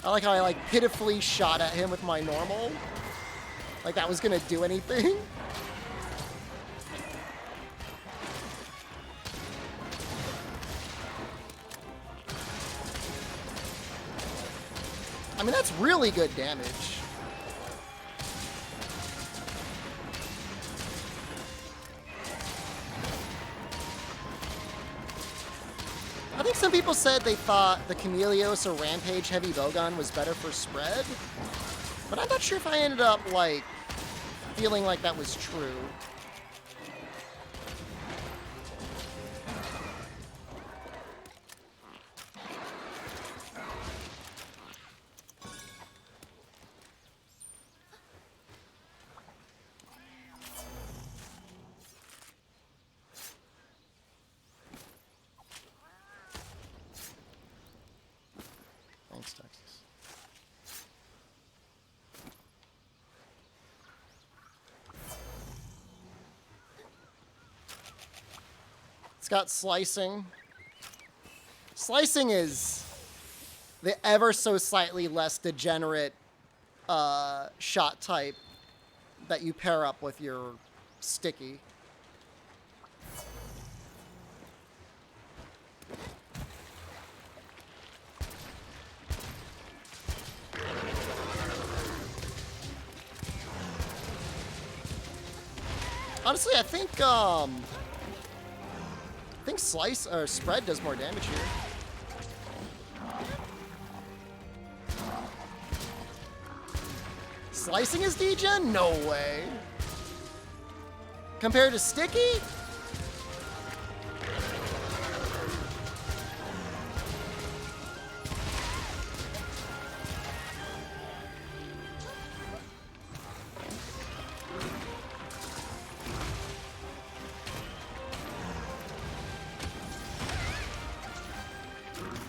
I like how I like pitifully shot at him with my normal. Like that was gonna do anything. I mean, that's really good damage. I think some people said they thought the Chameleos or Rampage heavy bowgun was better for spread, but I'm not sure if I ended up like feeling like that was true. Thanks, Texas. It's got slicing. Slicing is the ever so slightly less degenerate shot type that you pair up with your sticky. Honestly, I think slice or spread does more damage here. Slicing is degen? No way. Compared to sticky?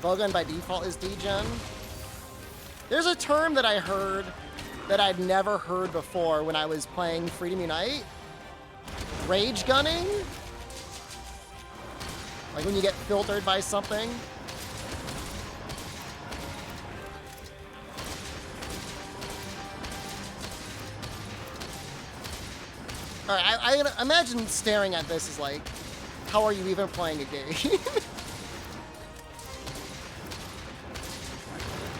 Bowgun by default is degen. There's a term that I heard that I'd never heard before when I was playing Freedom Unite. Rage gunning. Like when you get filtered by something. Alright, I imagine staring at this is like, how are you even playing a game?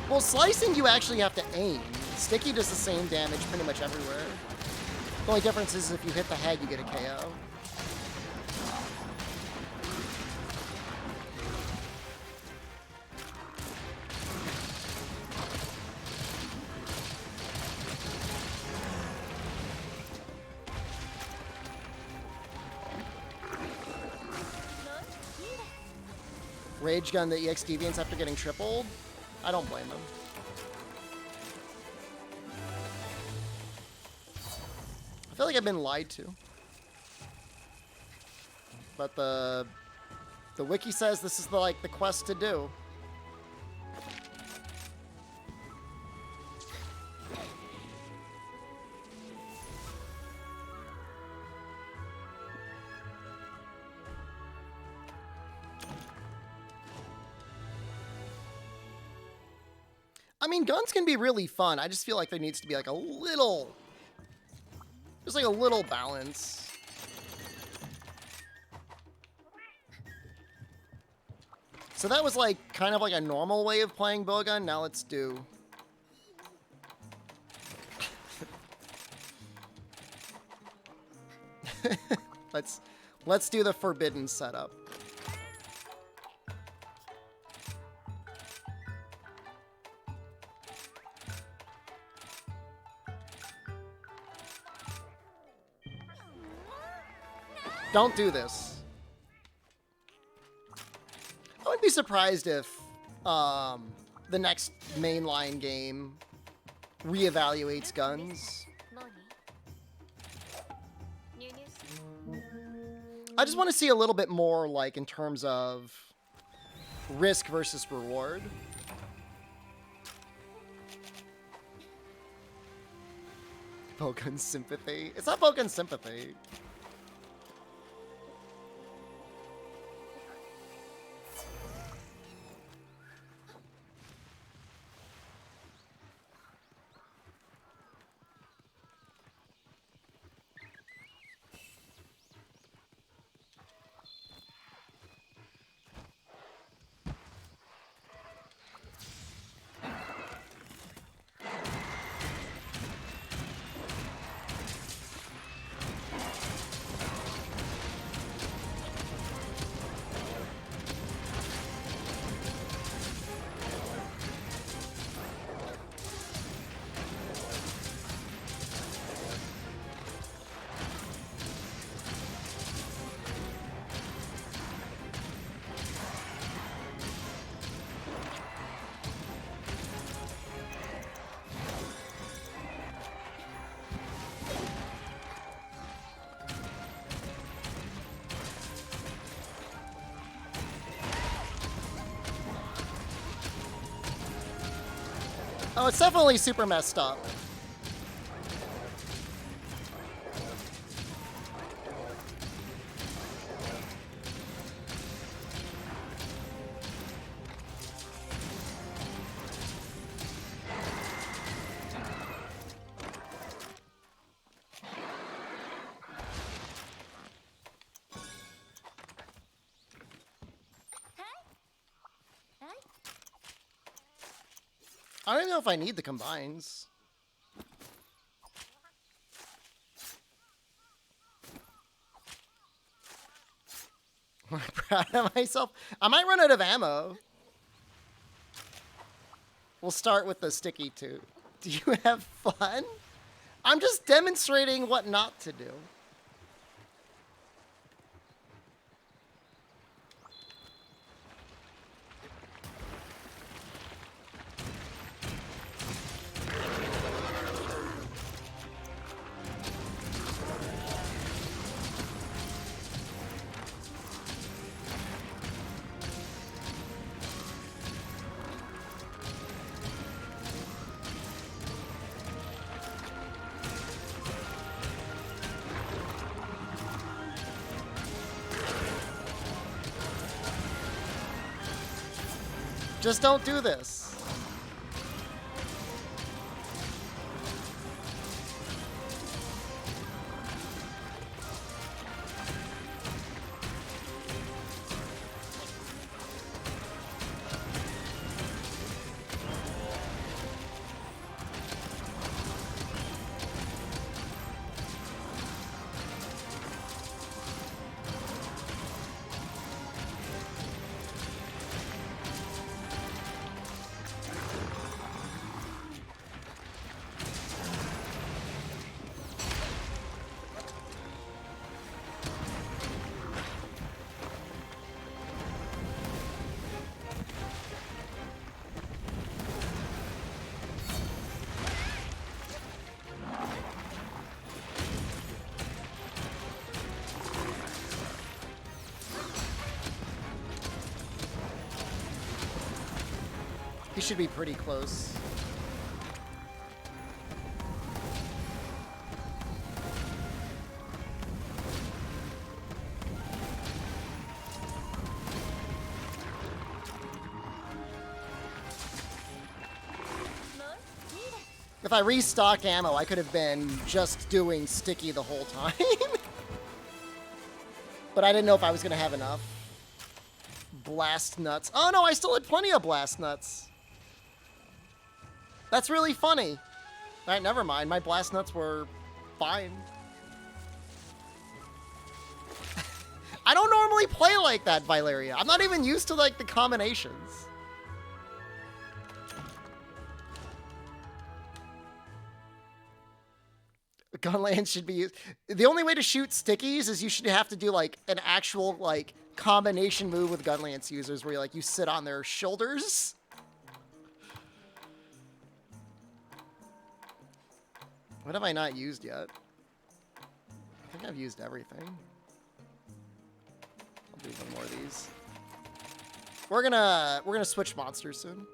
Well, slicing you actually have to aim. Sticky does the same damage pretty much everywhere. The only difference is if you hit the head, you get a KO. Rage gun the EX Deviants after getting tripled? I don't blame them. I feel like I've been lied to. But the wiki says this is the quest to do. I mean, guns can be really fun. I just feel like there needs to be like a little, just like a little balance. So that was like kind of like a normal way of playing bowgun. Now let's do... let's do the forbidden setup. Don't do this. I wouldn't be surprised if the next mainline game reevaluates guns. I just want to see a little bit more, like, in terms of risk versus reward. Bowgun sympathy. It's not bowgun sympathy. Oh, it's definitely super messed up. I don't even know if I need the combines. I'm proud of myself. I might run out of ammo. We'll start with the sticky too. Do you have fun? I'm just demonstrating what not to do. Just don't do this. He should be pretty close. If I restock ammo, I could have been just doing sticky the whole time. But I didn't know if I was going to have enough. Blast nuts. Oh no, I still had plenty of blast nuts. That's really funny. All right, never mind. My blast nuts were fine. I don't normally play like that, Vyleria. I'm not even used to like the combinations. Gunland should be used. The only way to shoot stickies is you should have to do like an actual like combination move with Gunlance users where you sit on their shoulders. What have I not used yet? I think I've used everything. I'll do one more of these. We're gonna switch monsters soon.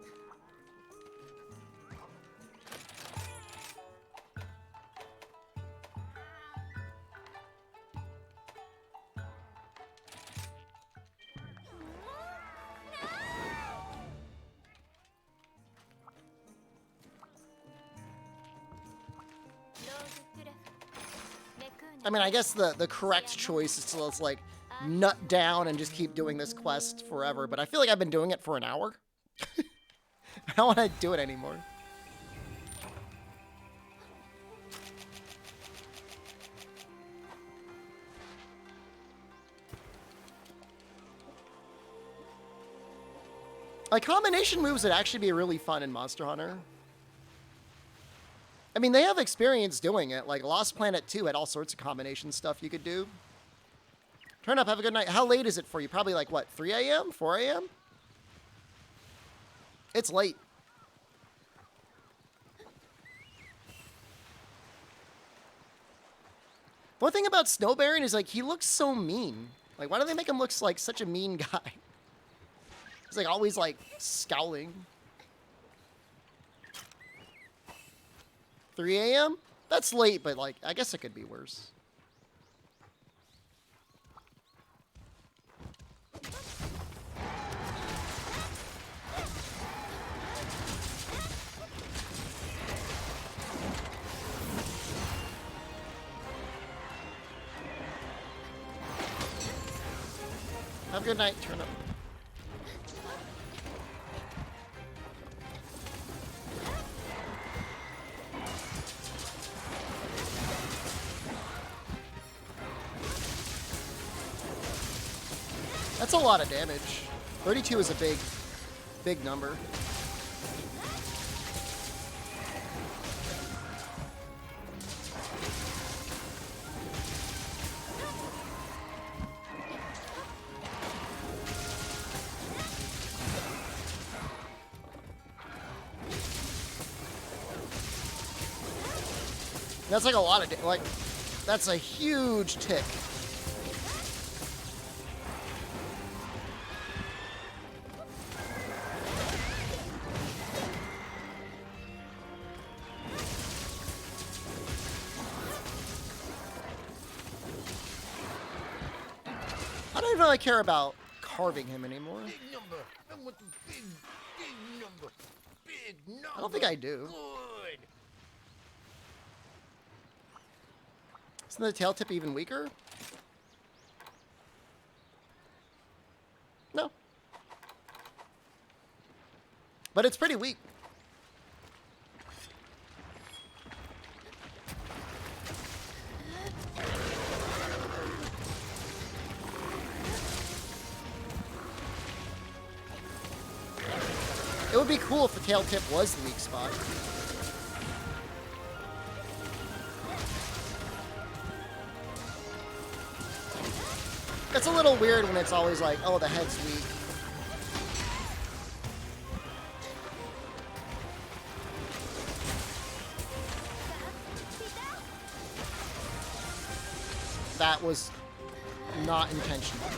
I mean, I guess the correct choice is to let's like nut down and just keep doing this quest forever, but I feel like I've been doing it for an hour. I don't want to do it anymore. Like, combination moves would actually be really fun in Monster Hunter. I mean, they have experience doing it. Like, Lost Planet 2 had all sorts of combination stuff you could do. Turn up, have a good night. How late is it for you? Probably like, what, 3 a.m., 4 a.m.? It's late. One thing about Snow Baron is, like, he looks so mean. Like, why do they make him look like such a mean guy? He's, like, always, like, scowling. 3 a.m.? That's late, but, like, I guess it could be worse. Have a good night. Turn up. That's a lot of damage. 32 is a big number. That's like a lot of, like, that's a huge tick. I don't even really care about carving him anymore. Big number. I want the big number. Big number. I don't think I do. Good. Isn't the tail tip even weaker? No. But it's pretty weak. It would be cool if the tail tip was the weak spot. It's a little weird when it's always like, oh, the head's weak. That was not intentional.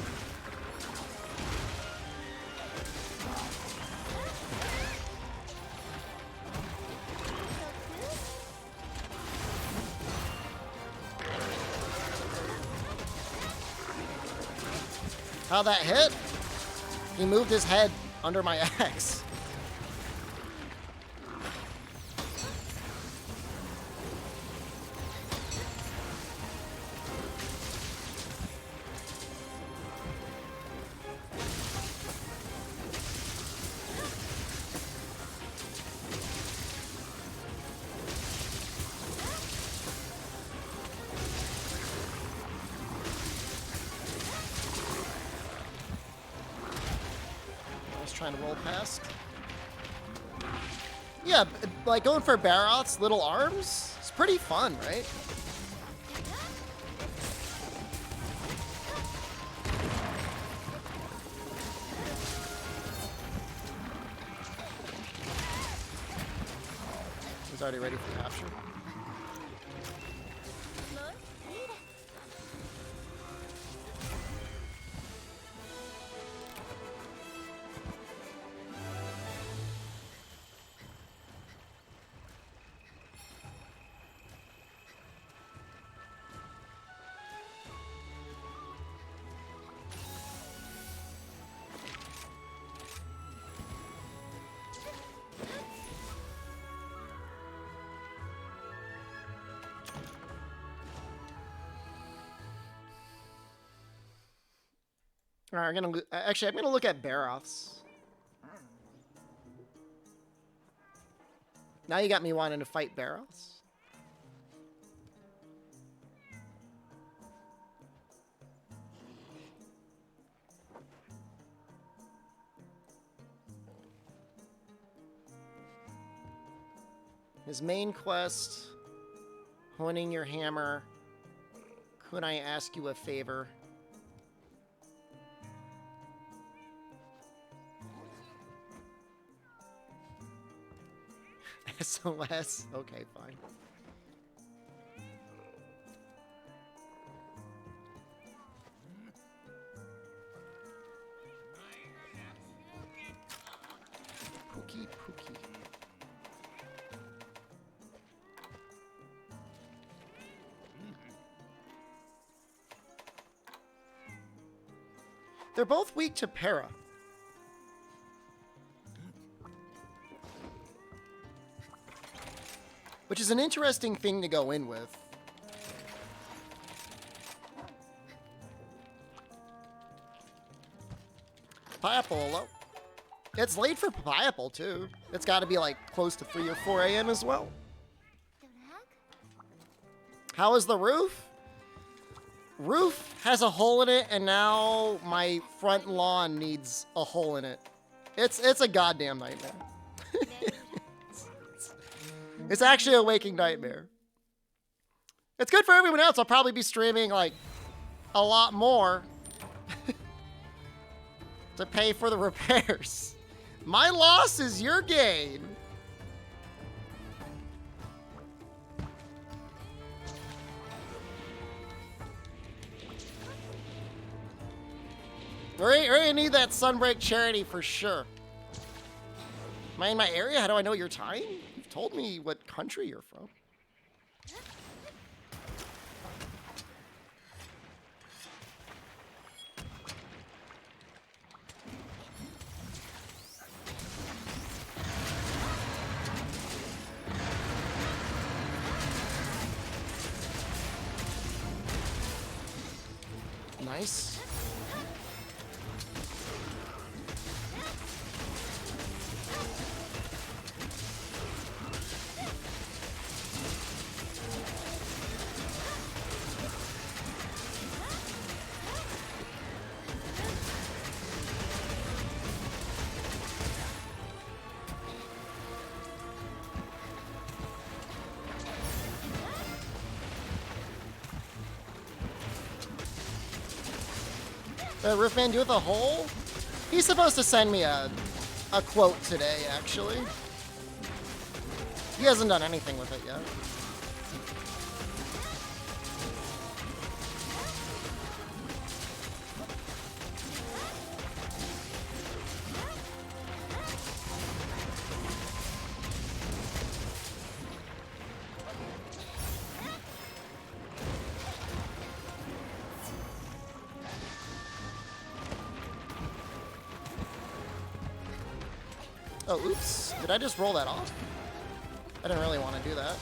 How that hit? He moved his head under my axe. just trying to roll past. Yeah, like going for Baroth's little arms, it's pretty fun, right? He's already ready for capture. All right, I'm gonna look at Baroth's. Now you got me wanting to fight Baroth's. His main quest, honing your hammer. Could I ask you a favor? SOS? Okay, fine. Pookie, pookie. They're both weak to para. Which is an interesting thing to go in with. Papayapolo. It's late for Papayapol, too. It's got to be like close to 3 or 4 a.m. as well. How is the roof? Roof has a hole in it, and now my front lawn needs a hole in it. It's a goddamn nightmare. It's actually a waking nightmare. It's good for everyone else. I'll probably be streaming like a lot more to pay for the repairs. My loss is your gain. I need that Sunbreak charity for sure. Am I in my area? How do I know your time? You've told me what country you're from. Nice. The Roofman do with a hole? He's supposed to send me a quote today, actually. He hasn't done anything with it yet. Oh, oops. Did I just roll that off? I didn't really want to do that.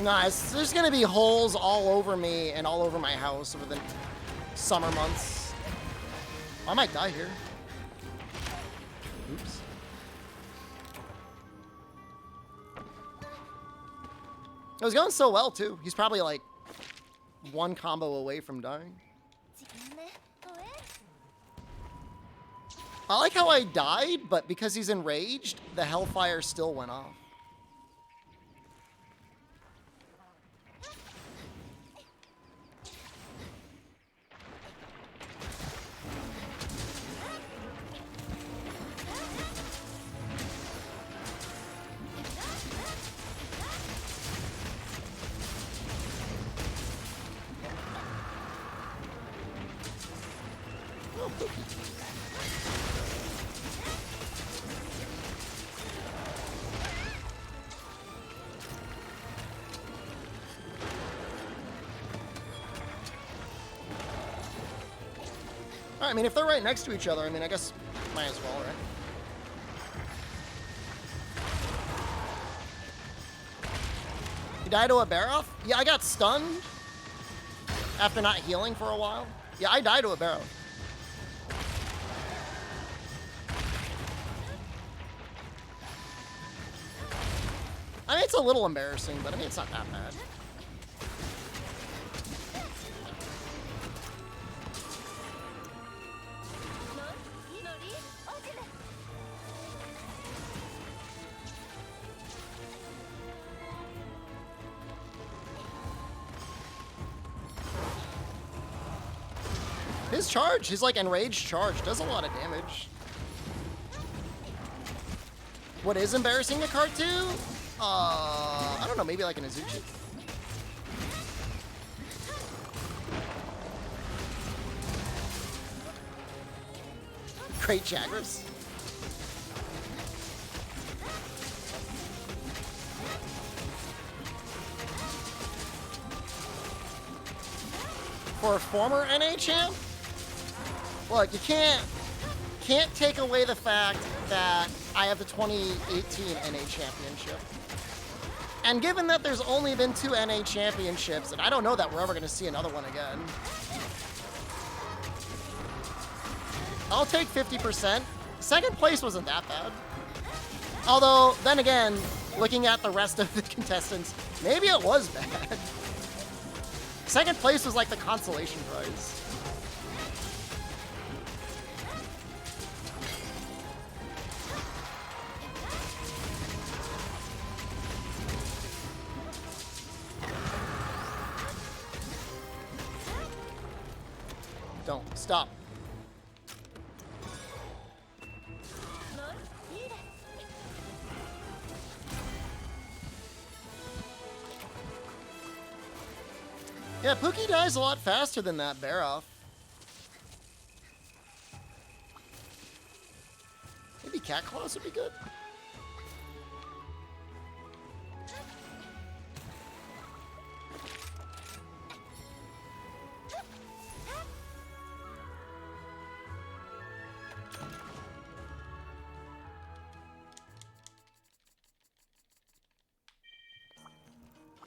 Nice. There's going to be holes all over me and all over my house over the summer months. I might die here. Oops. It was going so well, too. He's probably, like, one combo away from dying. I like how I died, but because he's enraged, the Hellfire still went off. I mean, if they're right next to each other, I mean, I guess might as well, right? You died to a Baroth? Yeah, I got stunned after not healing for a while. Yeah, I died to a Baroth. I mean, it's a little embarrassing, but I mean, it's not that bad. His charge, his like enraged charge, does a lot of damage. What is embarrassing to cart 2? I don't know, maybe like an Azuchi. Great Jagras. For a former NA champ? Look, you can't take away the fact that I have the 2018 NA championship. And given that there's only been 2 NA championships, and I don't know that we're ever going to see another one again, I'll take 50%. Second place wasn't that bad. Although, then again, looking at the rest of the contestants, maybe it was bad. Second place was like the consolation prize. Don't. Stop. Yeah, Pookie dies a lot faster than that Baroth. Maybe Cat Claws would be good.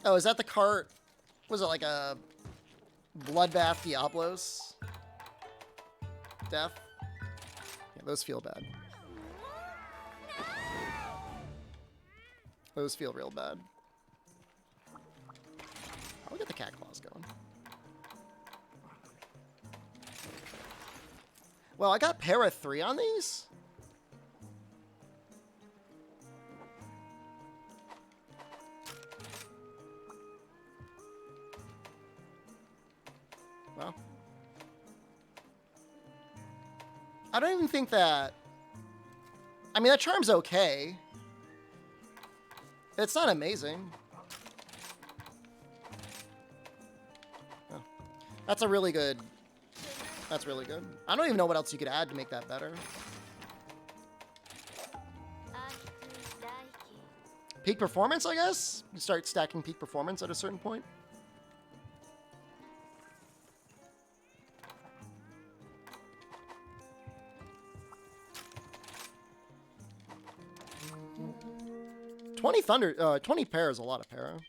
Oh, is that the cart? Was it like a Bloodbath Diablos death? Yeah, those feel bad. Those feel real bad. I'll get the Cat Claws going. Well, I got Para 3 on these? Well, I don't even think that... I mean, that charm's okay. It's not amazing. Oh. That's a really good... That's really good. I don't even know what else you could add to make that better. Peak performance, I guess? You start stacking peak performance at a certain point. $20 20 para is a lot of para.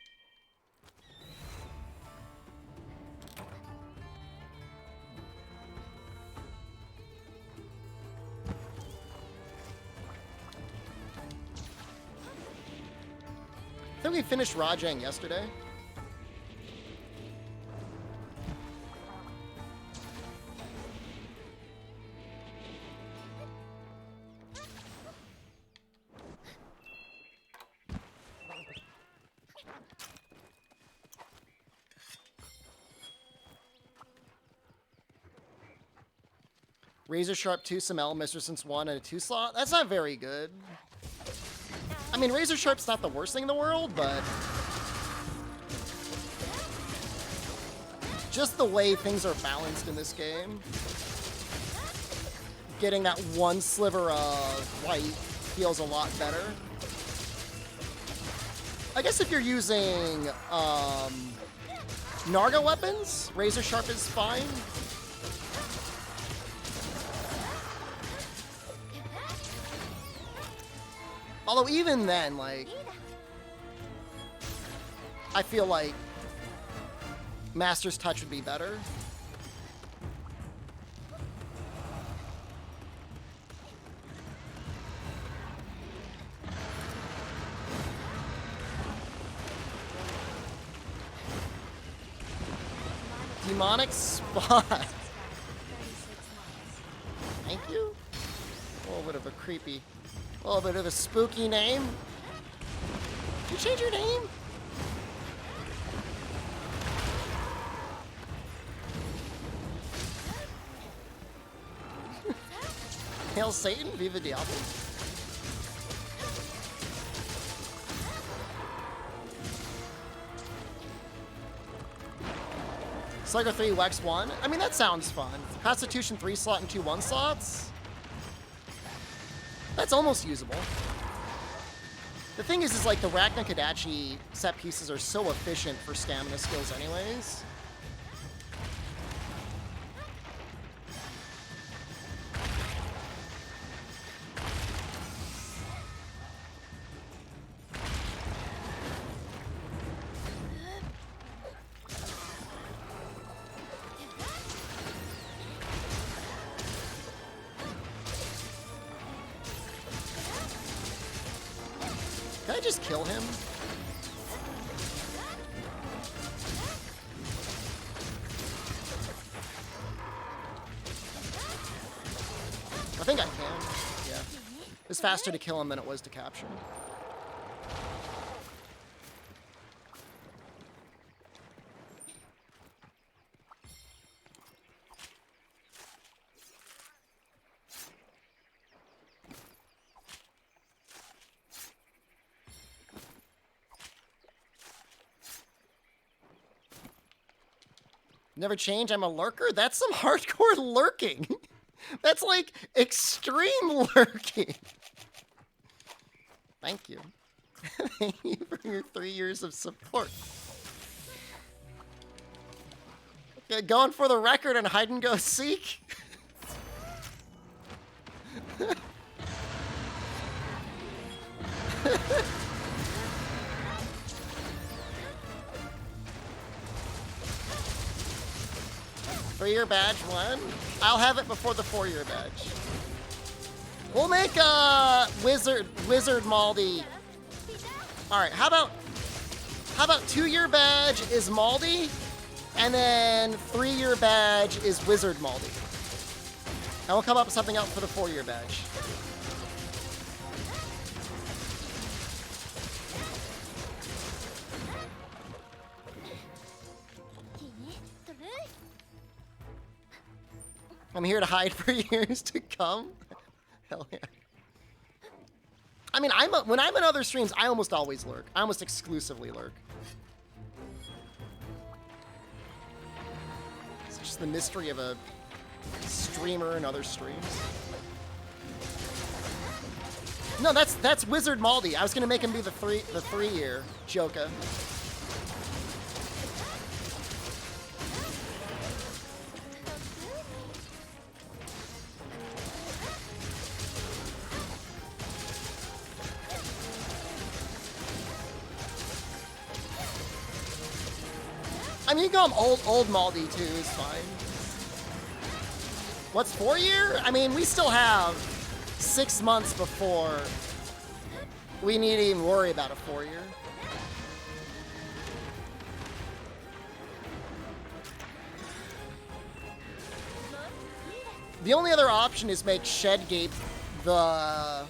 think we finished Rajang yesterday. Razor Sharp 2, some L, Mr. Sense 1, and a 2 slot. That's not very good. I mean, Razor Sharp's not the worst thing in the world, but just the way things are balanced in this game, getting that one sliver of white feels a lot better. I guess if you're using Narga weapons, Razor Sharp is fine. Although even then, like, I feel like Master's Touch would be better. Demonic Spot. Thank you. A little bit of a creepy, a little bit of a spooky name. Did you change your name? Hail Satan, Viva Diablo. Slugger 3, Wex 1. I mean, that sounds fun. Constitution 3 slot and 2 1 slots. That's almost usable. The thing is like the Ragna Kadachi set pieces are so efficient for stamina skills anyways. Can I just kill him? I think I can. Yeah. It's faster to kill him than it was to capture him. Never change, I'm a lurker? That's some hardcore lurking. That's like extreme lurking. Thank you. Thank you for your 3 years of support. Okay, going for the record and hide and go seek. Three-year badge 1. I'll have it before the 4-year badge. We'll make a wizard Maldi. All right, how about 2-year badge is Maldi, and then 3-year badge is wizard Maldi. And we'll come up with something else for the 4-year badge. I'm here to hide for years to come. Hell yeah. I mean, when I'm in other streams, I almost always lurk. I almost exclusively lurk. It's just the mystery of a streamer in other streams. No, that's Wizard Maldi. I was gonna make him be the 3-year Joka. I mean, you can call him old Maldi too, is fine. What's 4-year? I mean, we still have 6 months before we need to even worry about a 4-year. The only other option is make Shedgate the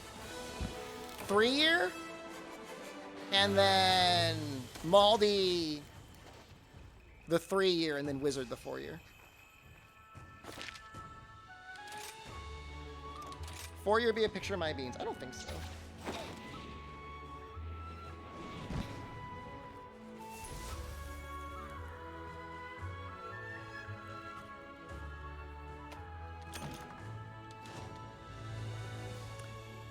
3-year, and then Maldi the 3-year, and then Wizard the 4-year. 4-year be a picture of my beans? I don't think so.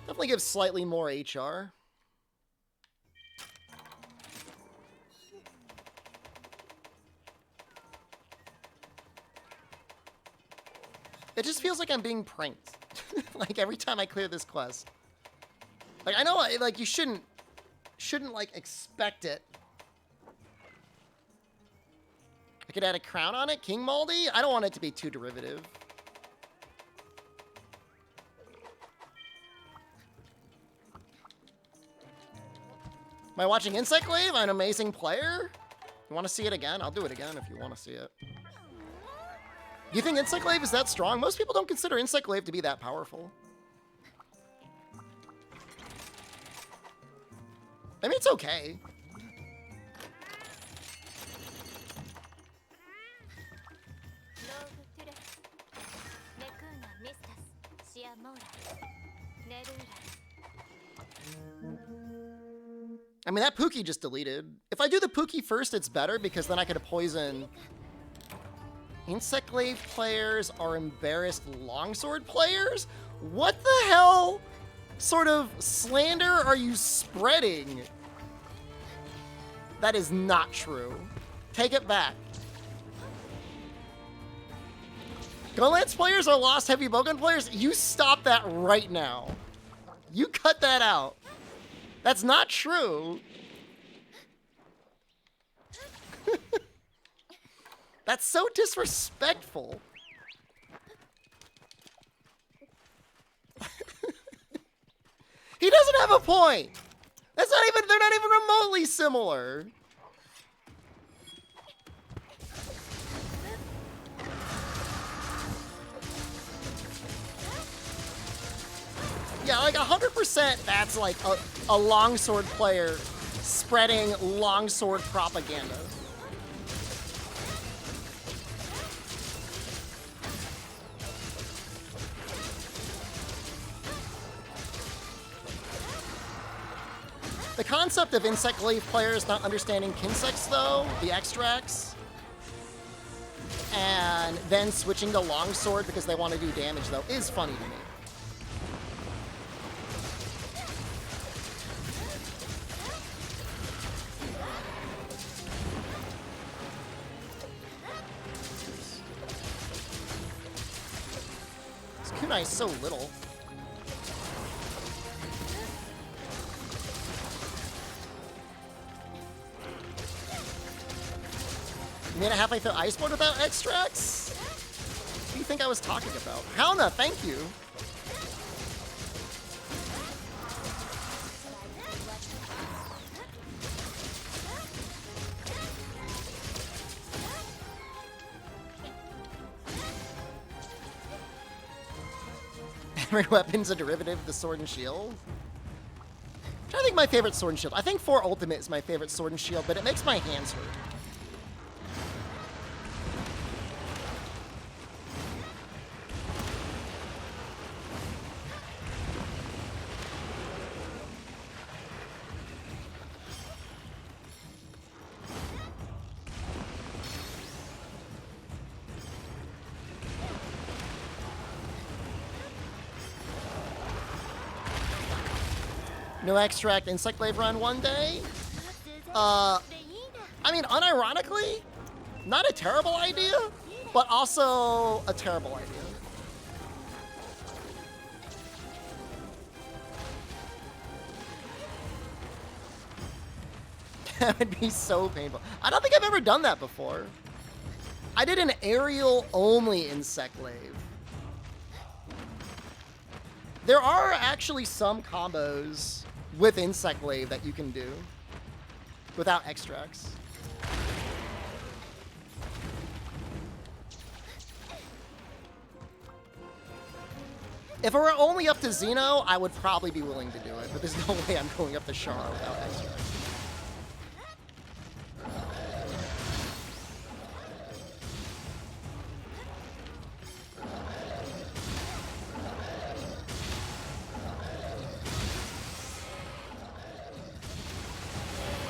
Definitely gives slightly more HR. It just feels like I'm being pranked. Like every time I clear this quest. Like I know like you shouldn't like expect it. I could add a crown on it, King Maldi? I don't want it to be too derivative. Am I watching Insect Glaive? I'm an amazing player. You want to see it again? I'll do it again if you want to see it. You think Insect Glaive is that strong? Most people don't consider Insect Glaive to be that powerful. I mean, it's okay. I mean, that Pookie just deleted. If I do the Pookie first, it's better because then I could poison. Insect Glaive players are embarrassed longsword players? What the hell sort of slander are you spreading? That is not true. Take it back. Gunlance players are lost heavy bowgun players? You stop that right now. You cut that out. That's not true. That's so disrespectful. He doesn't have a point. That's not even, they're not even remotely similar. Yeah, like 100% that's like a longsword player spreading longsword propaganda. The concept of Insect Glaive players not understanding Kinsects, though, the extracts, and then switching to Longsword because they want to do damage, though, is funny to me. This kunai is so little. You made a halfway through Ice Board without extracts? What do you think I was talking about? Halna, thank you. Every weapon's a derivative of the sword and shield. I think my favorite sword and shield. I think 4 Ultimate is my favorite sword and shield, but it makes my hands hurt. No extract Insect Glaive run one day? I mean, unironically, not a terrible idea, but also a terrible idea. That would be so painful. I don't think I've ever done that before. I did an aerial only Insect Glaive. There are actually some combos with Insect Glaive that you can do without extracts. If it were only up to Xeno, I would probably be willing to do it, but there's no way I'm going up to Char without extra.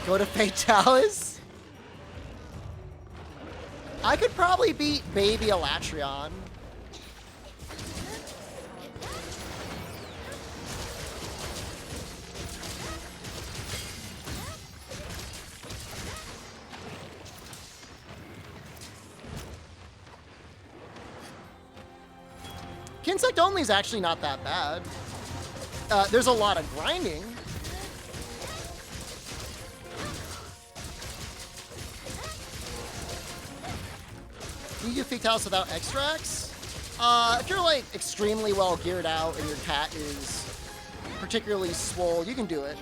Go to Fatalis? I could probably beat Baby Elatrion. Kinsect only is actually not that bad. There's a lot of grinding. You do Fatalis without extracts? If you're like extremely well geared out and your cat is particularly swole, you can do it.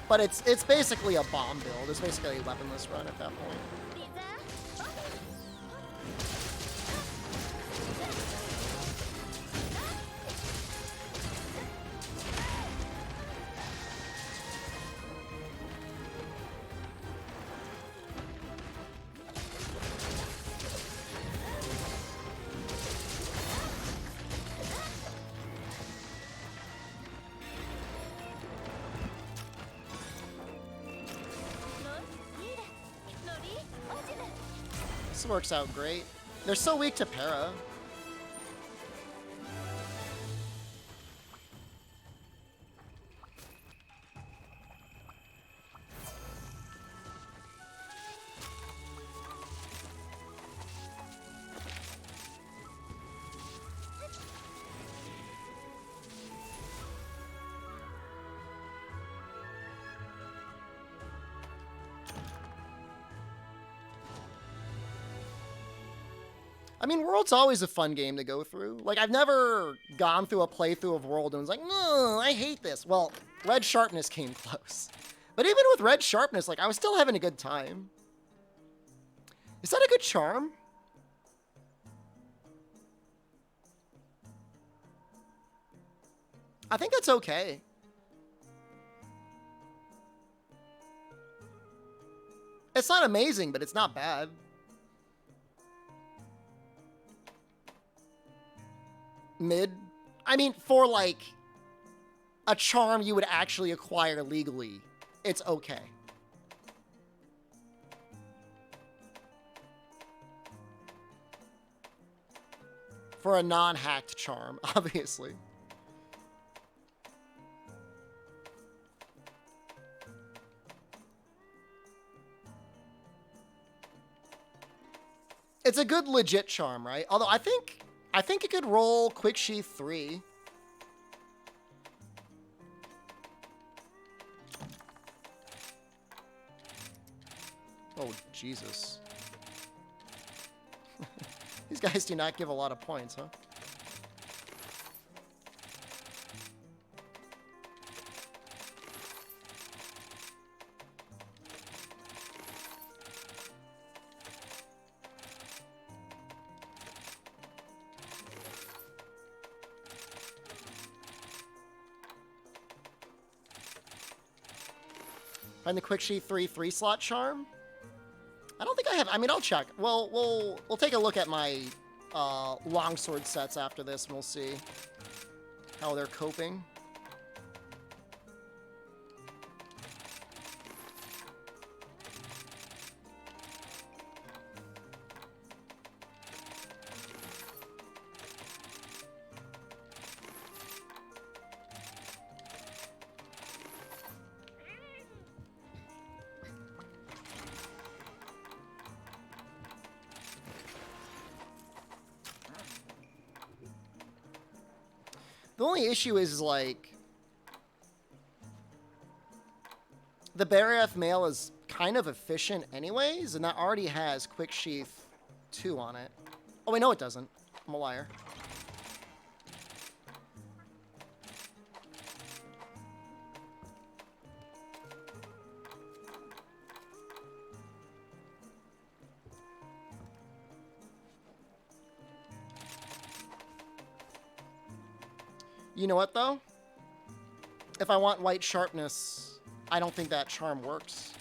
But it's basically a bomb build. It's basically a weaponless run at that point. This works out great. They're so weak to para. I mean, World's always a fun game to go through. Like, I've never gone through a playthrough of World and was like, no, I hate this. Well, Red Sharpness came close. But even with Red Sharpness, like, I was still having a good time. Is that a good charm? I think that's okay. It's not amazing, but it's not bad. Mid. I mean, for like a charm you would actually acquire legally, it's okay. For a non-hacked charm, obviously. It's a good legit charm, right? Although I think it could roll Quick Sheath 3. Oh, Jesus. These guys do not give a lot of points, huh? Find the Quick Sheath 3 slot charm. I don't think I have. I mean, I'll check. We'll take a look at my longsword sets after this, and we'll see how they're coping. The only issue is, like, the Barath mail is kind of efficient anyways, and that already has Quick Sheath 2 on it. Oh, wait, no, it doesn't. I'm a liar. You know what, though? If I want white sharpness, I don't think that charm works.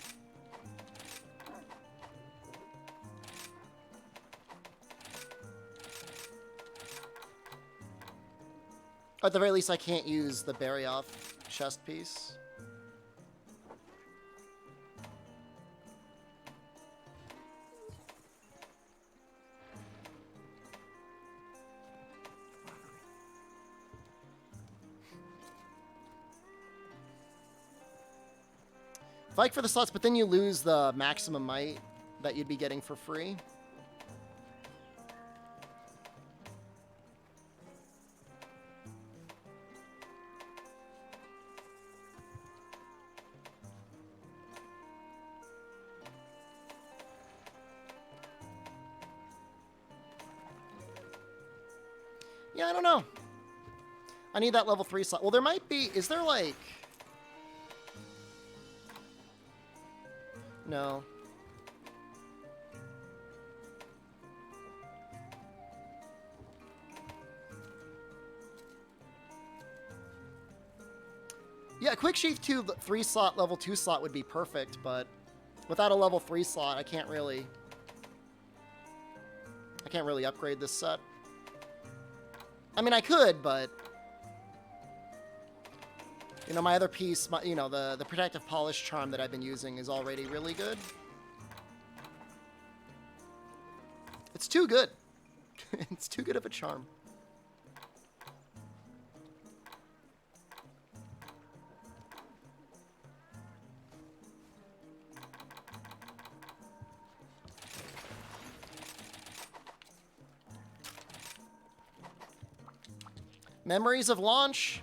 At the very least, I can't use the berry off chest piece. Fight for the slots, but then you lose the maximum might that you'd be getting for free. Yeah, I don't know. I need that level 3 slot. Well, there might be... Is there, like... No. Yeah, quick sheath 2, 3 slot, level 2 slot would be perfect, but without a level 3 slot, I can't really upgrade this set. I mean, I could, but you know, my other piece, you know, the protective polish charm that I've been using is already really good. It's too good. It's too good of a charm. Memories of launch.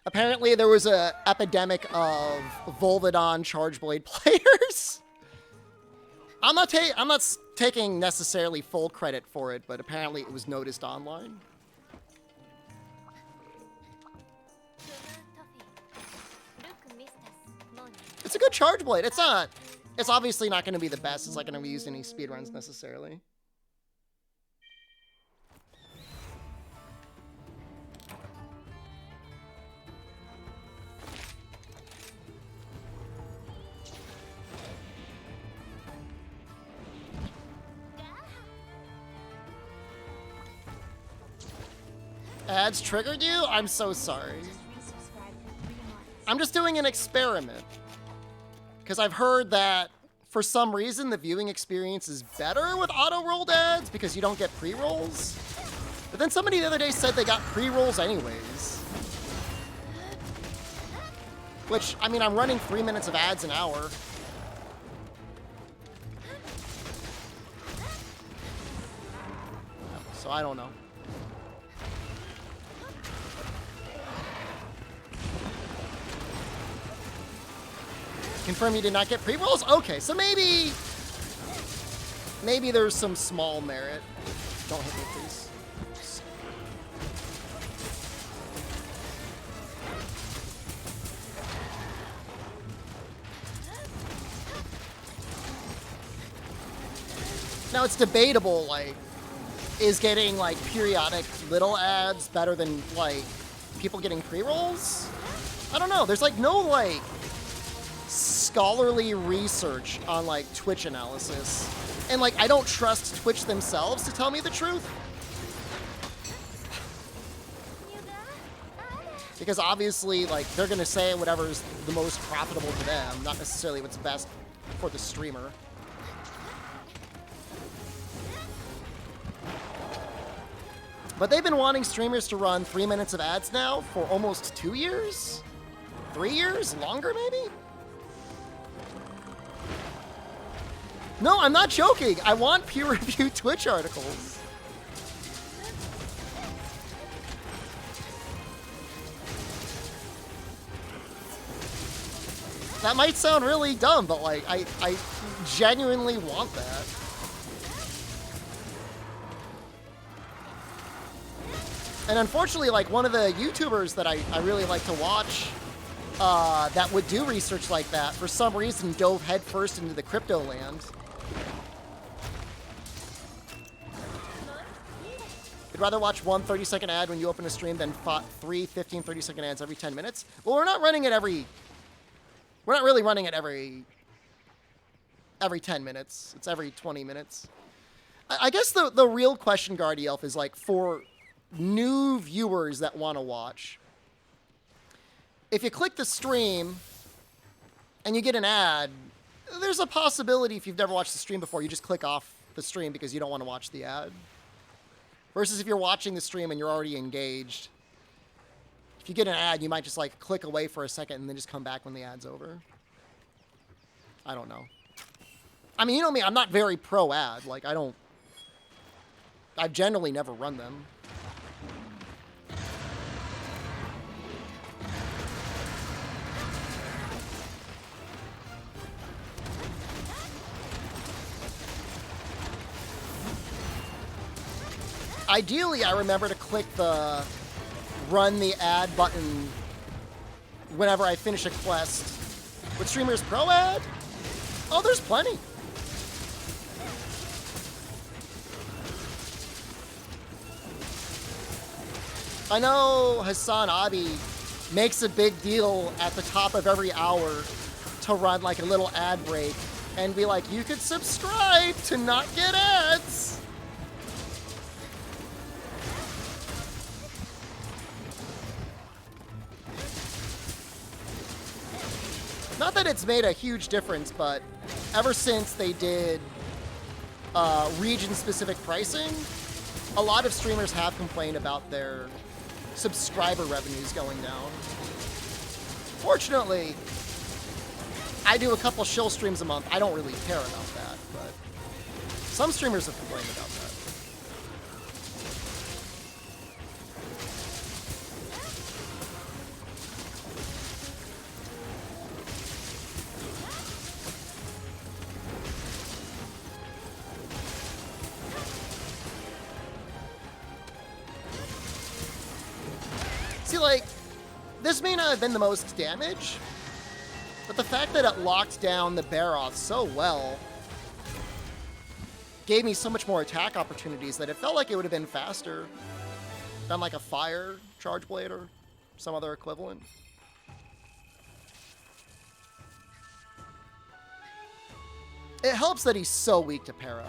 Apparently there was an epidemic of Volvidon Chargeblade players. I'm not taking necessarily full credit for it, but apparently it was noticed online. It's a good Chargeblade. It's obviously not going to be the best. It's not going to be used in any speedruns necessarily. Ads triggered you? I'm so sorry. I'm just doing an experiment. Because I've heard that, for some reason, the viewing experience is better with auto-rolled ads because you don't get pre-rolls. But then somebody the other day said they got pre-rolls anyways. Which, I mean, I'm running 3 minutes of ads an hour. So I don't know. Confirm you did not get pre-rolls? Okay, so maybe there's some small merit. Don't hit me, please. Now it's debatable, like, is getting, like, periodic little ads better than, like, people getting pre-rolls? I don't know. There's, like, no, like, scholarly research on, like, Twitch analysis. And, like, I don't trust Twitch themselves to tell me the truth. Because obviously, like, they're gonna say whatever's the most profitable to them, not necessarily what's best for the streamer. But they've been wanting streamers to run 3 minutes of ads now for almost 2 years? 3 years? Longer, maybe? No, I'm not joking. I want peer-reviewed Twitch articles. That might sound really dumb, but, like, I genuinely want that. And unfortunately, like, one of the YouTubers that I really like to watch that would do research like that, for some reason dove headfirst into the crypto land. You'd rather watch one 30-second ad when you open a stream than 3 15, 30-second ads every 10 minutes? Well, we're not running it every... We're not really running it every 10 minutes. It's every 20 minutes. I guess the real question, Guardy Elf, is like for new viewers that want to watch. If you click the stream and you get an ad, there's a possibility if you've never watched the stream before, you just click off the stream because you don't want to watch the ad. Versus if you're watching the stream and you're already engaged, if you get an ad, you might just like click away for a second and then just come back when the ad's over. I don't know. I mean, you know me, I'm not very pro ad. Like, I've generally never run them. Ideally, I remember to click the run the ad button whenever I finish a quest. With Streamers Pro ad? Oh, there's plenty. I know Hassan Abi makes a big deal at the top of every hour to run like a little ad break and be like, you could subscribe to not get ads. Not that it's made a huge difference, but ever since they did region-specific pricing, a lot of streamers have complained about their subscriber revenues going down. Fortunately, I do a couple shill streams a month. I don't really care about that, but some streamers have complained about that. See, like, this may not have been the most damage, but the fact that it locked down the Baroth so well gave me so much more attack opportunities that it felt like it would have been faster than like a fire charge blade or some other equivalent. It helps that he's so weak to para.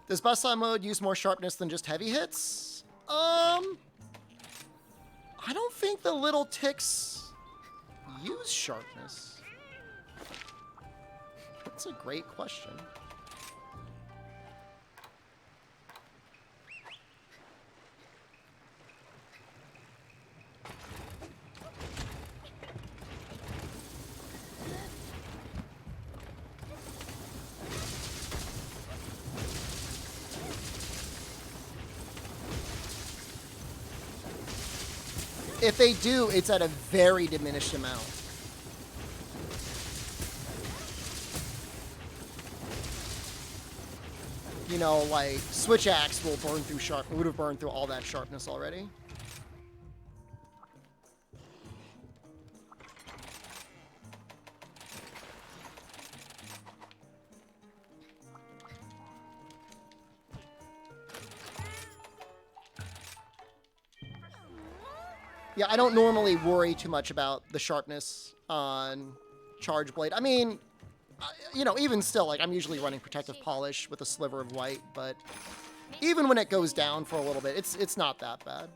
Does Buzzsaw mode use more sharpness than just heavy hits? I don't think the little ticks use sharpness. That's a great question. If they do, it's at a very diminished amount. You know, like, Switch Axe will burn through would have burned through all that sharpness already. Yeah, I don't normally worry too much about the sharpness on Charge Blade. I mean, you know, even still, like, I'm usually running Protective Polish with a sliver of white, but even when it goes down for a little bit, it's not that bad.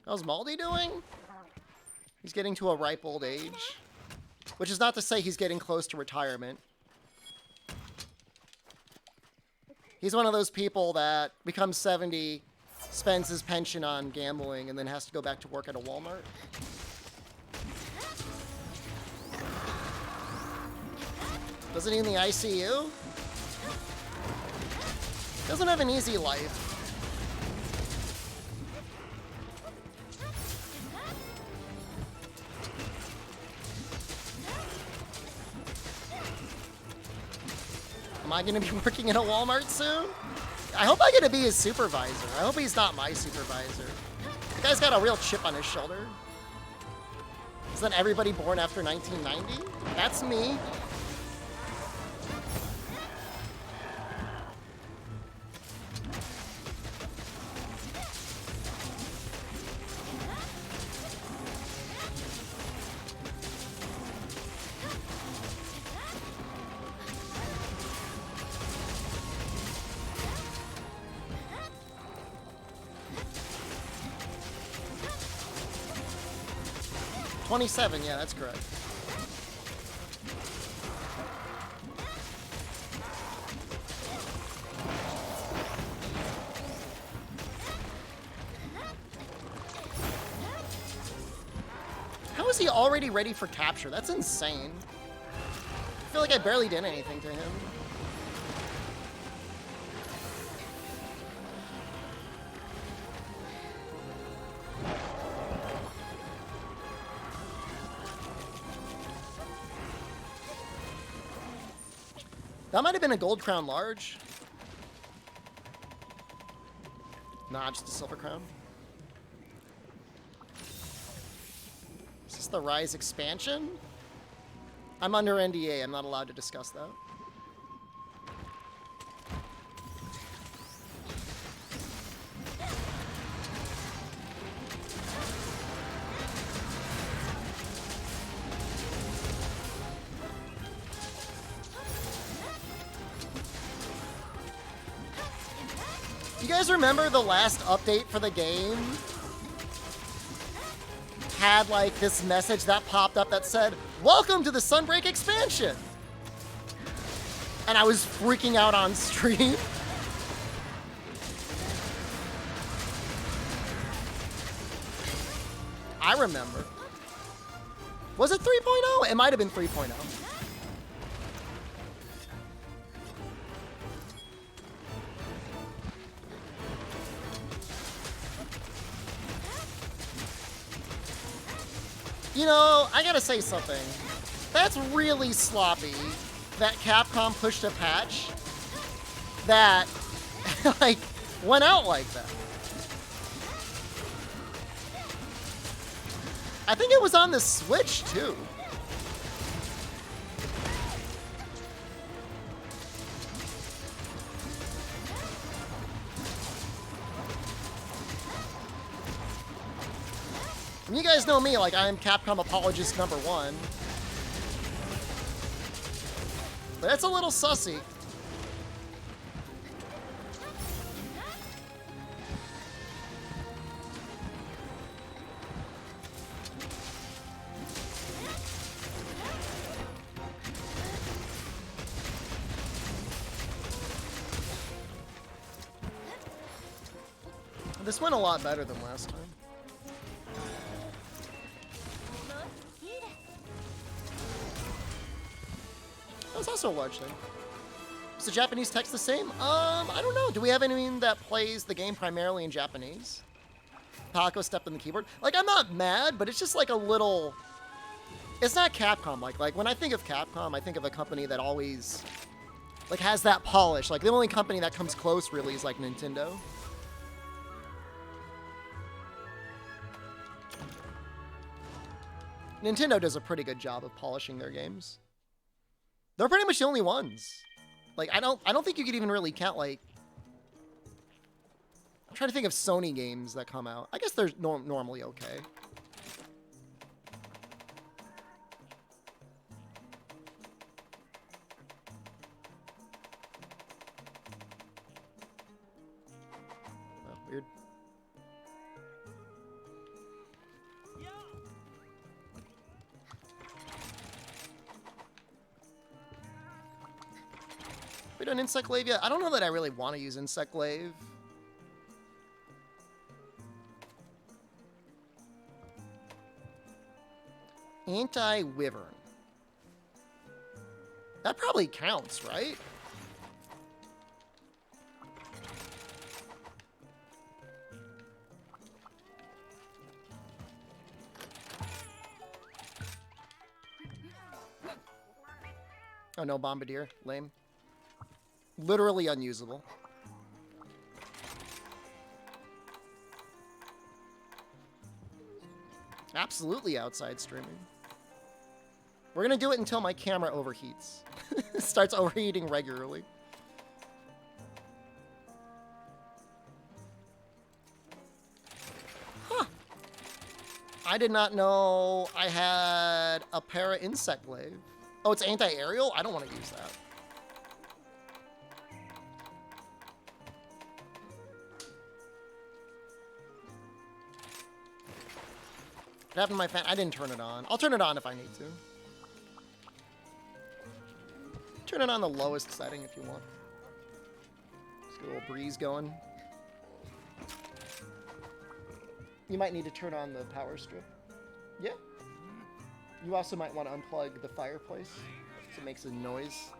How's Maldi doing? He's getting to a ripe old age. Which is not to say he's getting close to retirement. He's one of those people that becomes 70, spends his pension on gambling, and then has to go back to work at a Walmart. Doesn't he in the ICU? Doesn't have an easy life. Am I going to be working at a Walmart soon? I hope I get to be his supervisor. I hope he's not my supervisor. The guy's got a real chip on his shoulder. Isn't everybody born after 1990? That's me. $27, yeah, that's correct. How is he already ready for capture? That's insane. I feel like I barely did anything to him. That might have been a gold crown large. Nah, just a silver crown. Is this the Rise expansion? I'm under NDA. I'm not allowed to discuss that. You guys remember the last update for the game had like this message that popped up that said, "Welcome to the Sunbreak expansion." And I was freaking out on stream. I remember. Was it 3.0? It might have been 3.0. You know, I gotta say something. That's really sloppy that Capcom pushed a patch that, like, went out like that. I think it was on the Switch, too. And you guys know me, like, I am Capcom apologist #1. But it's a little sussy. This went a lot better than last time. That's also a large thing. Is the Japanese text the same? I don't know. Do we have anyone that plays the game primarily in Japanese? Paco stepped on the keyboard. Like, I'm not mad, but it's just like a little... It's not Capcom. Like when I think of Capcom, I think of a company that always, like, has that polish. Like, the only company that comes close, really, is, like, Nintendo. Nintendo does a pretty good job of polishing their games. They're pretty much the only ones. Like, I don't think you could even really count, like... I'm trying to think of Sony games that come out. I guess they're normally okay. Oh, weird. done Insect Glaive yet? I don't know that I really want to use Insect Glaive. Anti-Wyvern. That probably counts, right? Oh, no Bombardier. Lame. Literally unusable. Absolutely outside streaming. We're gonna do it until my camera overheats. Starts overheating regularly. Huh. I did not know I had a para insect glaive. Oh, it's anti-aerial? I don't want to use that. What happened to my fan? I didn't turn it on. I'll turn it on if I need to. Turn it on the lowest setting if you want. Just get a little breeze going. You might need to turn on the power strip. Yeah. You also might want to unplug the fireplace so it makes a noise.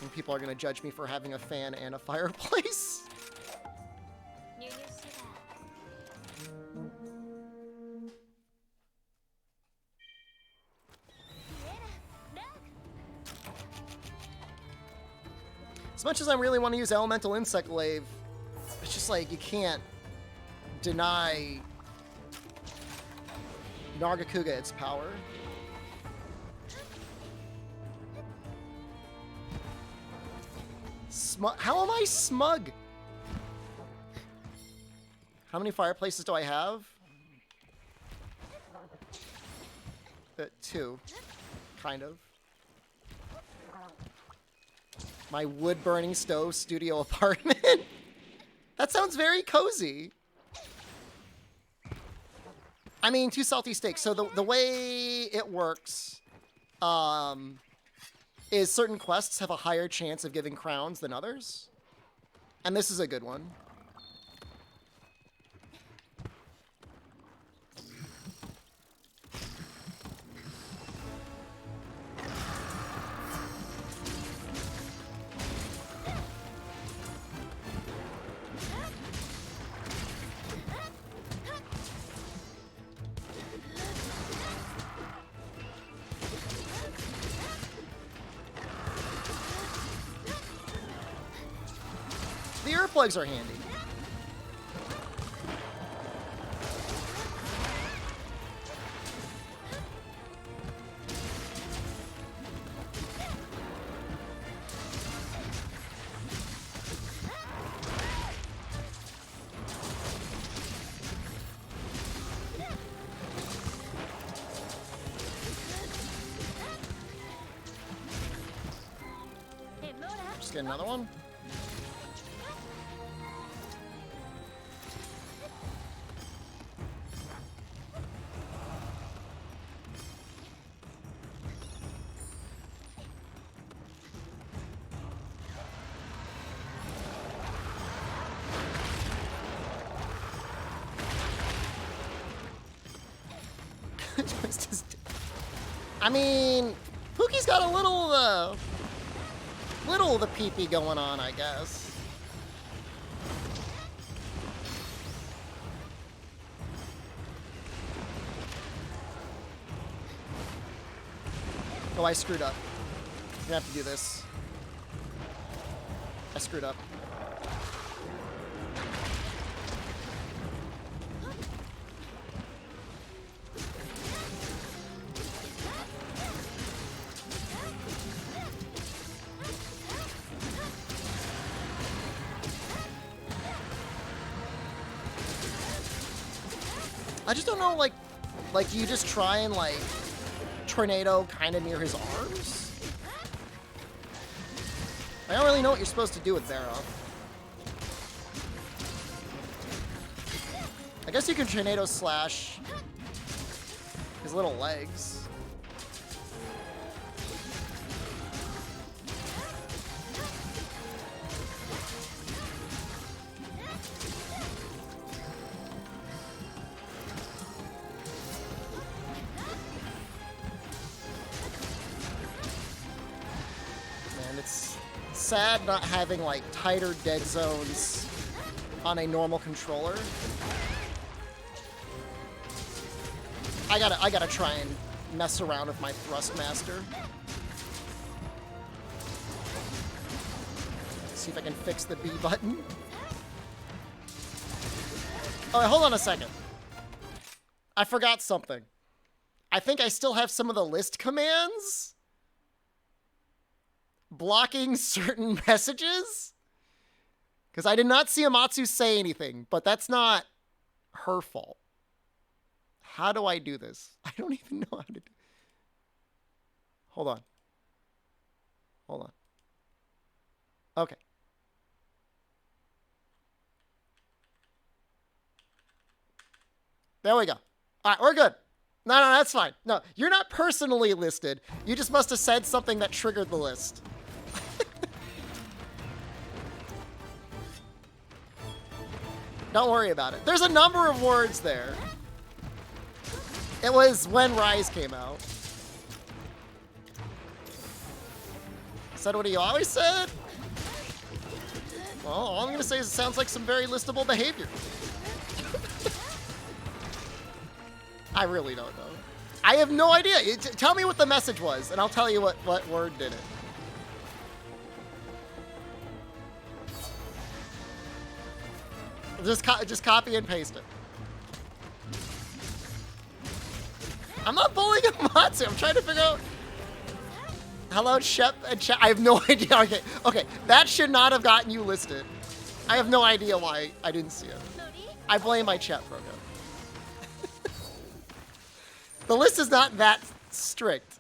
And people are going to judge me for having a fan and a fireplace. As much as I really want to use Elemental Insect Glaive, it's just like you can't deny Nargacuga its power. How am I smug? How many fireplaces do I have? 2. Kind of. My wood-burning stove studio apartment. That sounds very cozy. I mean, 2 salty steaks. So the way it works is certain quests have a higher chance of giving crowns than others. And this is a good one. The earplugs are handy. Just get another one. I mean, Pookie's got a little of the pee-pee going on, I guess. Oh, I screwed up. I'm gonna have to do this. I screwed up. I just don't know, like, do you just try and, like, tornado kind of near his arms? I don't really know what you're supposed to do with Barrow. I guess you can tornado slash his little legs. sad not having like tighter dead zones on a normal controller. I gotta try and mess around with my Thrustmaster. See if I can fix the B button. Oh, wait, hold on a second. I forgot something. I think I still have some of the list commands blocking certain messages. Because I did not see Amatsu say anything, but that's not her fault. How do I do this? I don't even know how to do it. Hold on. Hold on. Okay. There we go. All right, we're good. No, that's fine. No, you're not personally listed. You just must have said something that triggered the list. Don't worry about it. There's a number of words there. It was when Rise came out. Said what he always said? Well, all I'm going to say is it sounds like some very listable behavior. I really don't know. I have no idea. Tell me what the message was, and I'll tell you what word did it. Just copy and paste it. I'm not bullying Amatsu. I'm trying to figure out. Hello, Shep and Chat. I have no idea. Okay. That should not have gotten you listed. I have no idea why I didn't see it. I blame my chat program. The list is not that strict.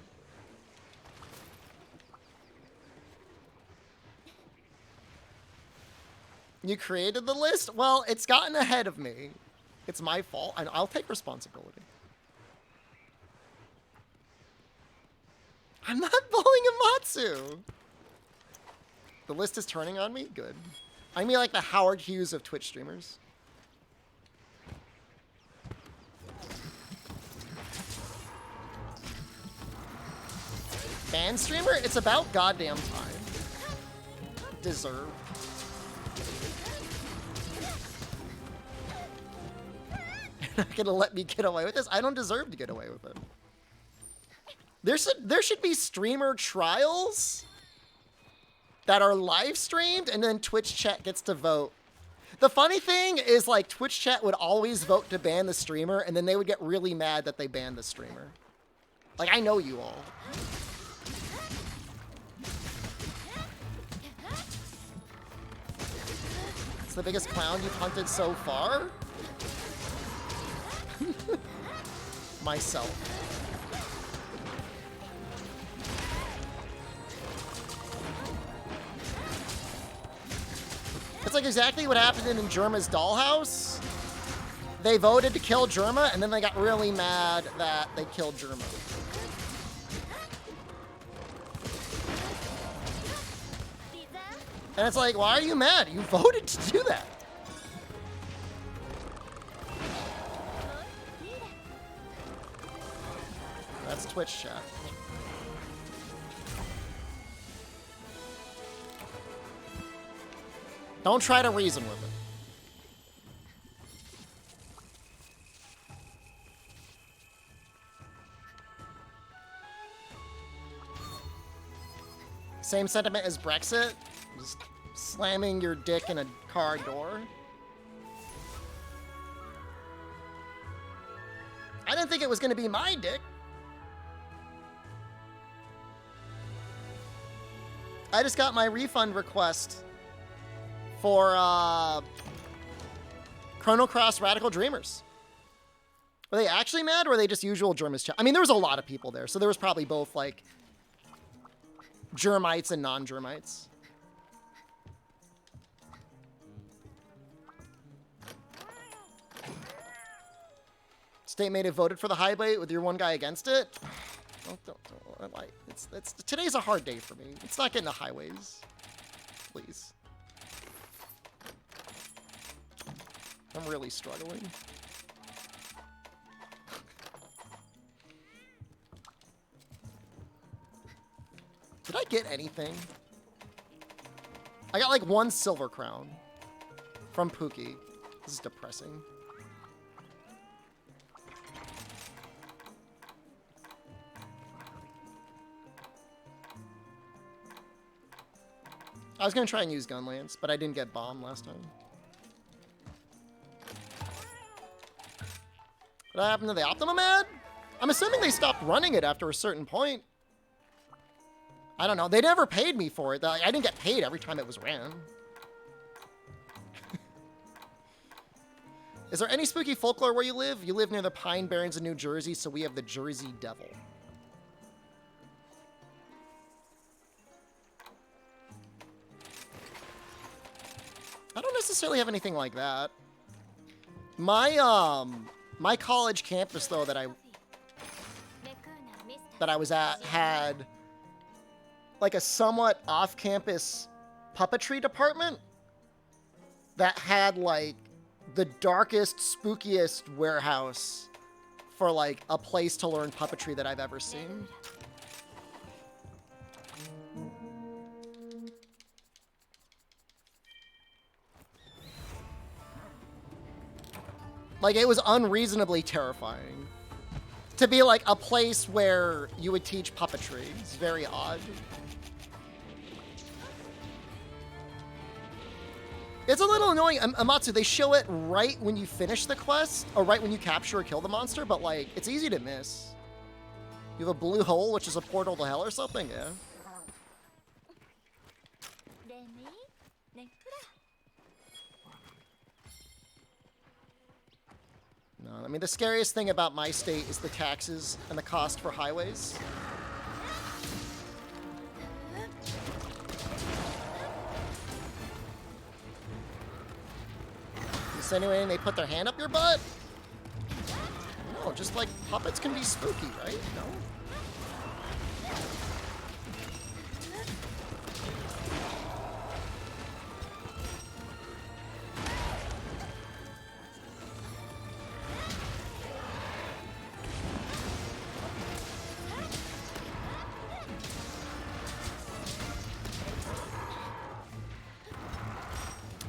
You created the list? Well, it's gotten ahead of me. It's my fault, and I'll take responsibility. I'm not bullying Amatsu. The list is turning on me? Good. I mean like the Howard Hughes of Twitch streamers. Fan streamer? It's about goddamn time. Deserved. You're not gonna let me get away with this? I don't deserve to get away with it. There should be streamer trials that are live streamed, and then Twitch chat gets to vote. The funny thing is, like, Twitch chat would always vote to ban the streamer, and then they would get really mad that they banned the streamer. Like, I know you all. It's the biggest clown you've hunted so far? Myself. It's like exactly what happened in Germa's dollhouse. They voted to kill Germa, and then they got really mad that they killed Germa. And it's like, why are you mad? You voted to do that. That's Twitch chat. Don't try to reason with it. Same sentiment as Brexit? Just slamming your dick in a car door? I didn't think it was going to be my dick. I just got my refund request for Chrono Cross Radical Dreamers. Were they actually mad, or were they just usual Germans chat? I mean, there was a lot of people there, so there was probably both, like, Germites and non-Germites. Statemate have voted for the highway with your one guy against it. Don't like. Today's a hard day for me. It's not getting the highways. Please. I'm really struggling. Did I get anything? I got like 1 silver crown from Pookie. This is depressing. I was gonna try and use Gunlance, but I didn't get bombed last time. What happened to the Optimum ad? I'm assuming they stopped running it after a certain point. I don't know. They never paid me for it. I didn't get paid every time it was ran. Is there any spooky folklore where you live? You live near the Pine Barrens in New Jersey, so we have the Jersey Devil. I don't necessarily have anything like that. My college campus though that I was at had like a somewhat off-campus puppetry department that had like the darkest, spookiest warehouse for like a place to learn puppetry that I've ever seen. Like, it was unreasonably terrifying. To be, like, a place where you would teach puppetry. It's very odd. It's a little annoying. Amatsu, they show it right when you finish the quest, or right when you capture or kill the monster, but, like, it's easy to miss. You have a blue hole, which is a portal to hell or something? Yeah. No, I mean, the scariest thing about my state is the taxes and the cost for highways. Insinuating they put their hand up your butt? No, just like puppets can be spooky, right? No?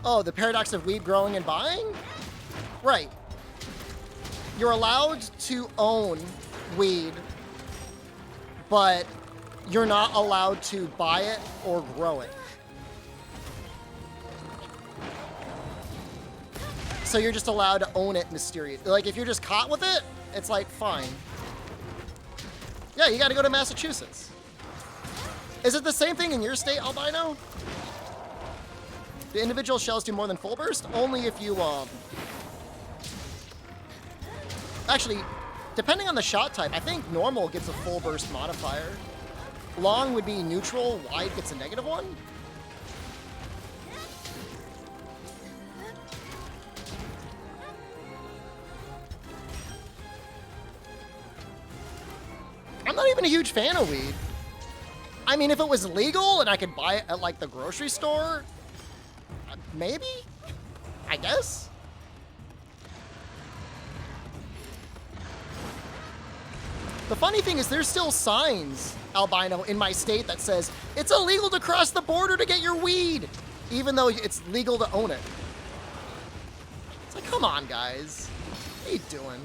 Oh, the paradox of weed growing and buying? Right. You're allowed to own weed, but you're not allowed to buy it or grow it. So you're just allowed to own it mysteriously. Like, if you're just caught with it, it's like, fine. Yeah, you gotta go to Massachusetts. Is it the same thing in your state, Albino? The individual shells do more than full burst? Only if you, Actually, depending on the shot type, I think normal gets a full burst modifier. Long would be neutral, wide gets a -1. I'm not even a huge fan of weed. I mean, if it was legal and I could buy it at, like, the grocery store, maybe? I guess? The funny thing is there's still signs, Albino, in my state that says, it's illegal to cross the border to get your weed, even though it's legal to own it. It's like, come on, guys. What are you doing?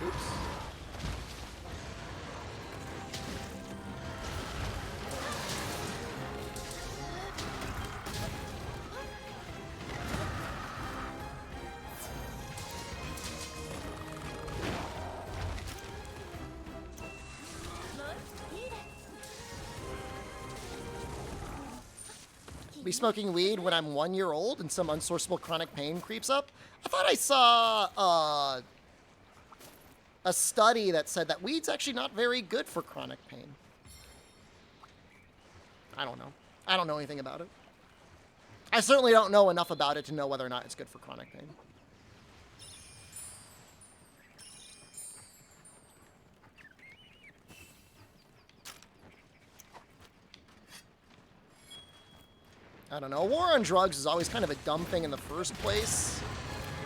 Oops. Be smoking weed when I'm 1 year old and some unsourceable chronic pain creeps up? I thought I saw a study that said that weed's actually not very good for chronic pain. I don't know. I don't know anything about it. I certainly don't know enough about it to know whether or not it's good for chronic pain. I don't know. War on drugs is always kind of a dumb thing in the first place,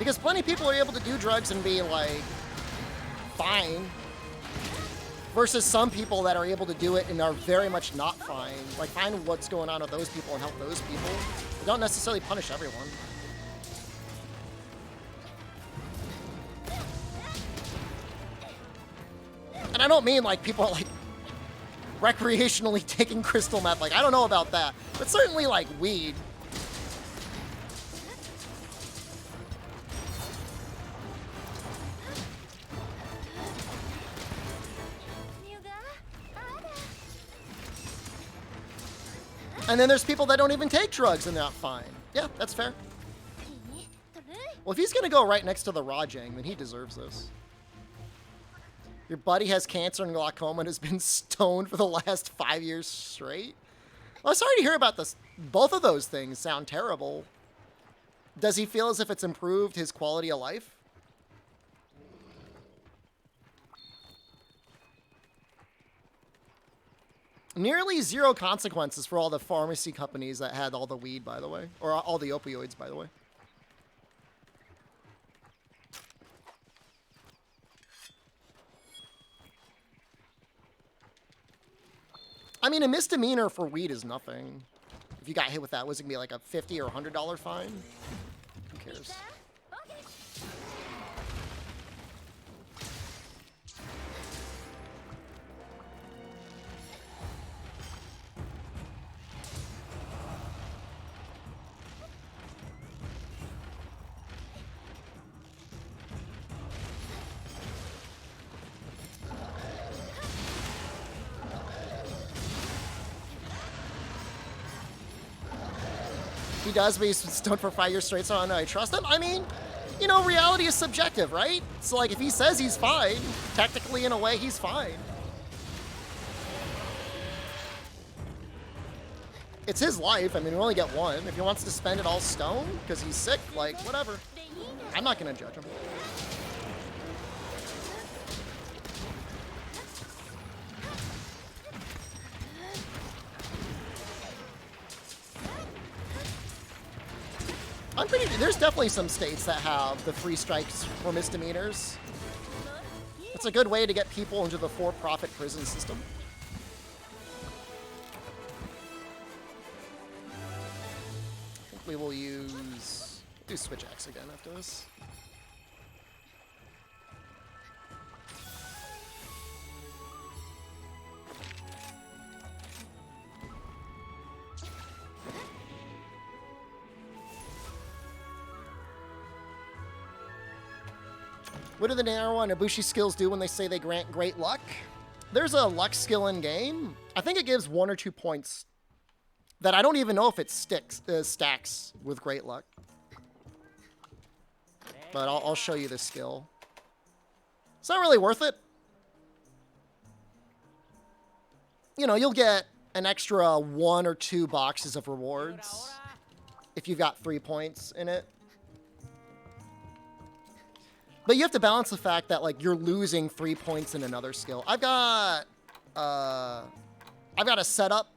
Because plenty of people are able to do drugs and be, like, fine. Versus some people that are able to do it and are very much not fine. Like, find what's going on with those people and help those people. They don't necessarily punish everyone. And I don't mean, like, people are, like, recreationally taking crystal meth. Like, I don't know about that. But certainly, like, weed. And then there's people that don't even take drugs and they're not fine. Yeah, that's fair. Well, if he's going to go right next to the Rajang, then he deserves this. Your buddy has cancer and glaucoma and has been stoned for the last 5 years straight? Well, sorry to hear about this. Both of those things sound terrible. Does he feel as if it's improved his quality of life? Nearly zero consequences for all the pharmacy companies that had all the weed, by the way. Or all the opioids, by the way. I mean, a misdemeanor for weed is nothing. If you got hit with that, was it going to be like a $50 or $100 fine? Who cares? He does, but he's stoned for 5 years straight, so I don't know I trust him. I mean, you know, reality is subjective, right? So, like, if he says he's fine, technically, in a way, he's fine. It's his life. I mean, we only get one. If he wants to spend it all stoned because he's sick, like, whatever. I'm not going to judge him. There's definitely some states that have the 3 strikes for misdemeanors. It's a good way to get people into the for-profit prison system. I think we will do Switch Axe again after this. What do the Naruto and Ibushi skills do when they say they grant great luck? There's a luck skill in game. I think it gives 1 or 2 points that I don't even know if it stacks with great luck. But I'll show you this skill. It's not really worth it. You know, you'll get an extra 1 or 2 boxes of rewards if you've got 3 points in it. But you have to balance the fact that, like, you're losing 3 points in another skill. I've got a setup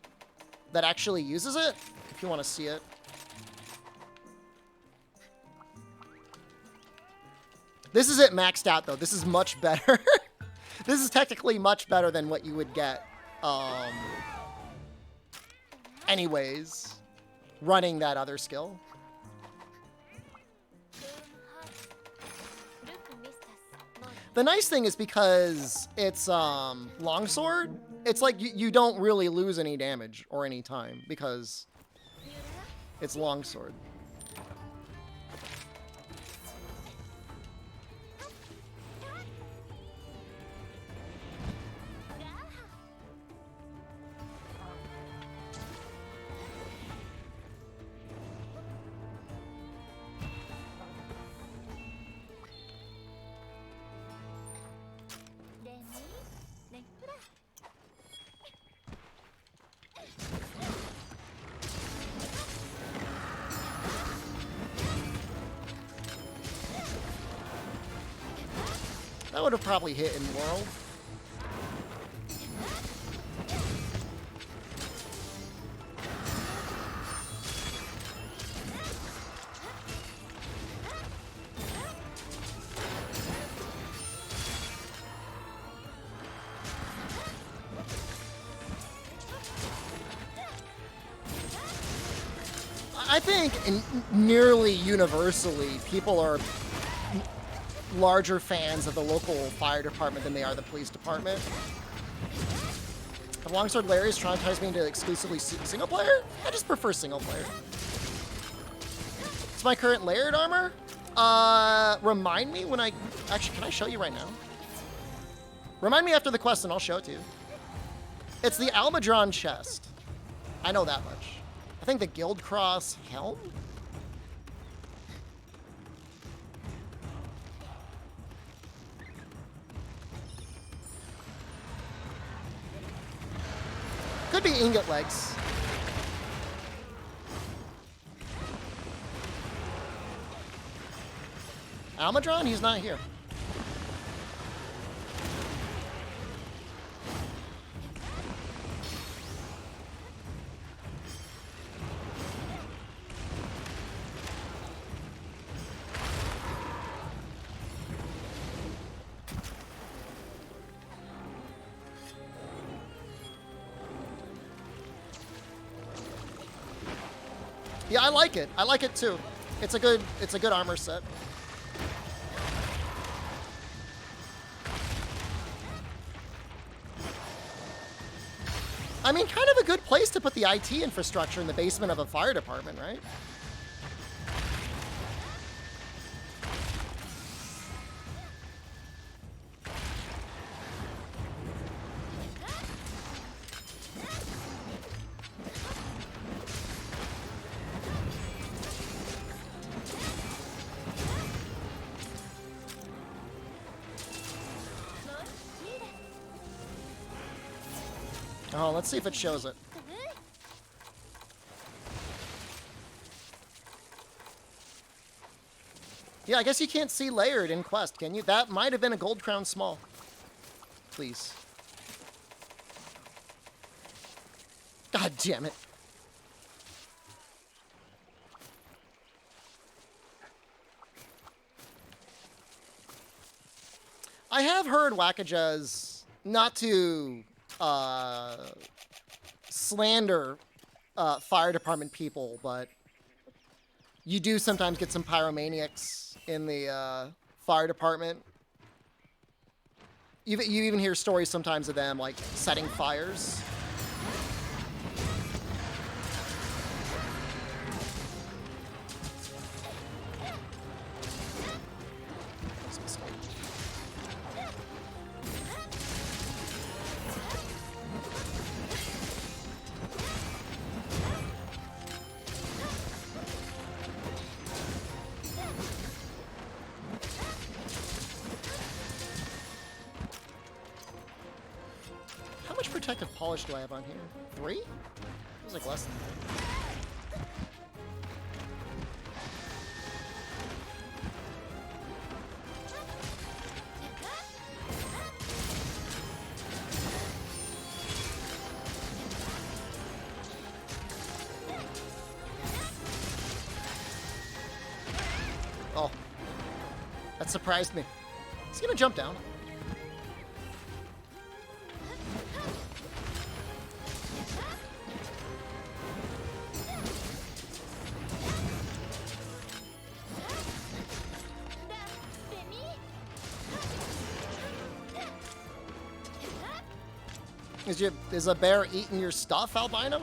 that actually uses it, if you want to see it. This is it maxed out, though. This is much better. This is technically much better than what you would get, anyways, running that other skill. The nice thing is because it's longsword, it's like you don't really lose any damage or any time because it's longsword. That would have probably hit in World. I think nearly universally, people are larger fans of the local fire department than they are the police department. If Longsword Larry's traumatized me into exclusively single player, I just prefer single player. It's my current layered armor. Remind me when I... Actually, can I show you right now? Remind me after the quest and I'll show it to you. It's the Almadron chest. I know that much. I think the Guild Cross helm? Could be ingot legs. Almadron? He's not here. Yeah, I like it. I like it too. It's a good armor set. I mean, kind of a good place to put the IT infrastructure in the basement of a fire department, right? Oh, let's see if it shows it. Yeah, I guess you can't see layered in Quest, can you? That might have been a gold crown small. Please. God damn it. I have heard Wackajas not to slander fire department people, but you do sometimes get some pyromaniacs in the fire department. You even hear stories sometimes of them like setting fires. Protective polish do I have on here? 3? It was like less than 3. Oh. That surprised me. He's gonna jump down. Is a bear eating your stuff, albino?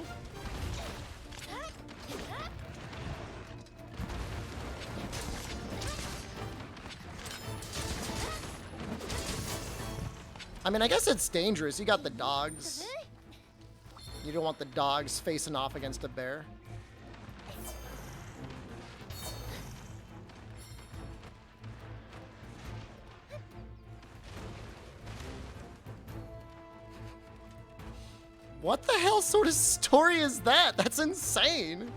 I mean, I guess it's dangerous. You got the dogs. You don't want the dogs facing off against a bear. What the hell sort of story is that? That's insane.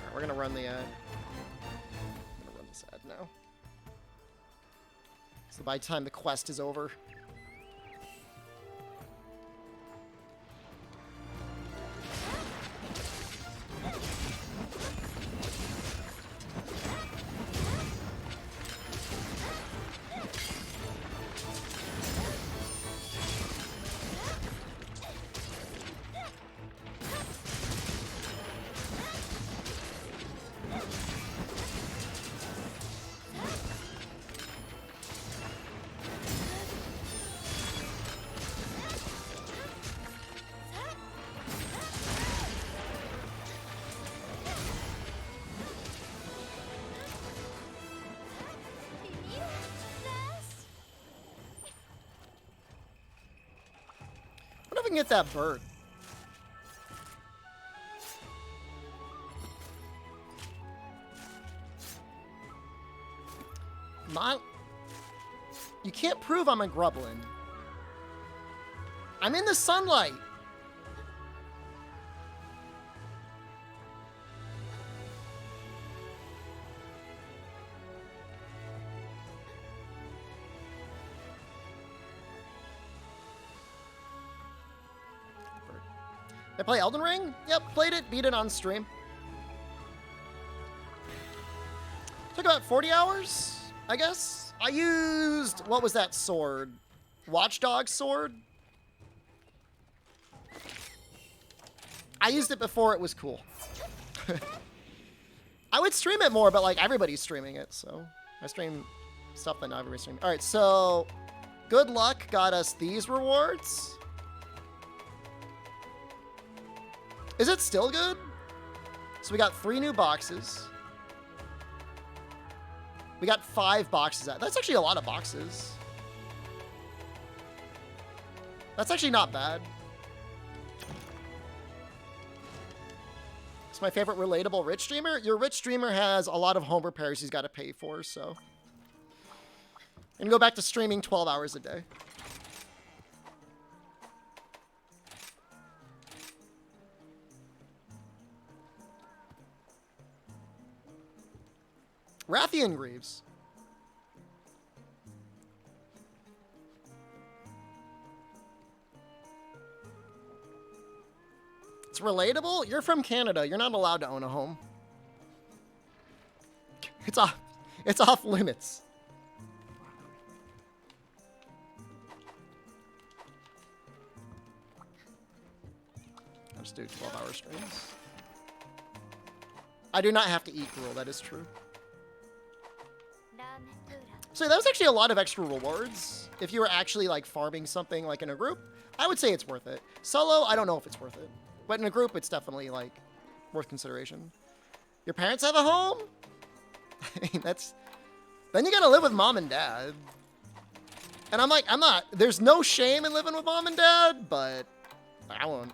Right, we're gonna run the ad. I'm gonna run this ad now. So by the time the quest is over. get that bird. Not... You can't prove I'm a grublin. I'm in the sunlight. I play Elden Ring? Yep, played it, beat it on stream. Took about 40 hours, I guess. I used, what was that sword? Watchdog sword? I used it before it was cool. I would stream it more, but like everybody's streaming it, so I stream stuff that not everybody's streaming. All right, so good luck got us these rewards. Is it still good? So we got 3 new boxes. We got 5 boxes out. That's actually a lot of boxes. That's actually not bad. It's my favorite relatable rich streamer. Your rich streamer has a lot of home repairs he's got to pay for, so. And go back to streaming 12 hours a day. Rathian Greaves. It's relatable? You're from Canada. You're not allowed to own a home. It's off limits. I'll just do 12-hour streams. I do not have to eat gruel, that is true. So that was actually a lot of extra rewards. If you were actually like farming something like in a group, I would say it's worth it. Solo, I don't know if it's worth it. But in a group, it's definitely like worth consideration. Your parents have a home? I mean, that's... Then you gotta live with mom and dad. And I'm like, there's no shame in living with mom and dad, but I wouldn't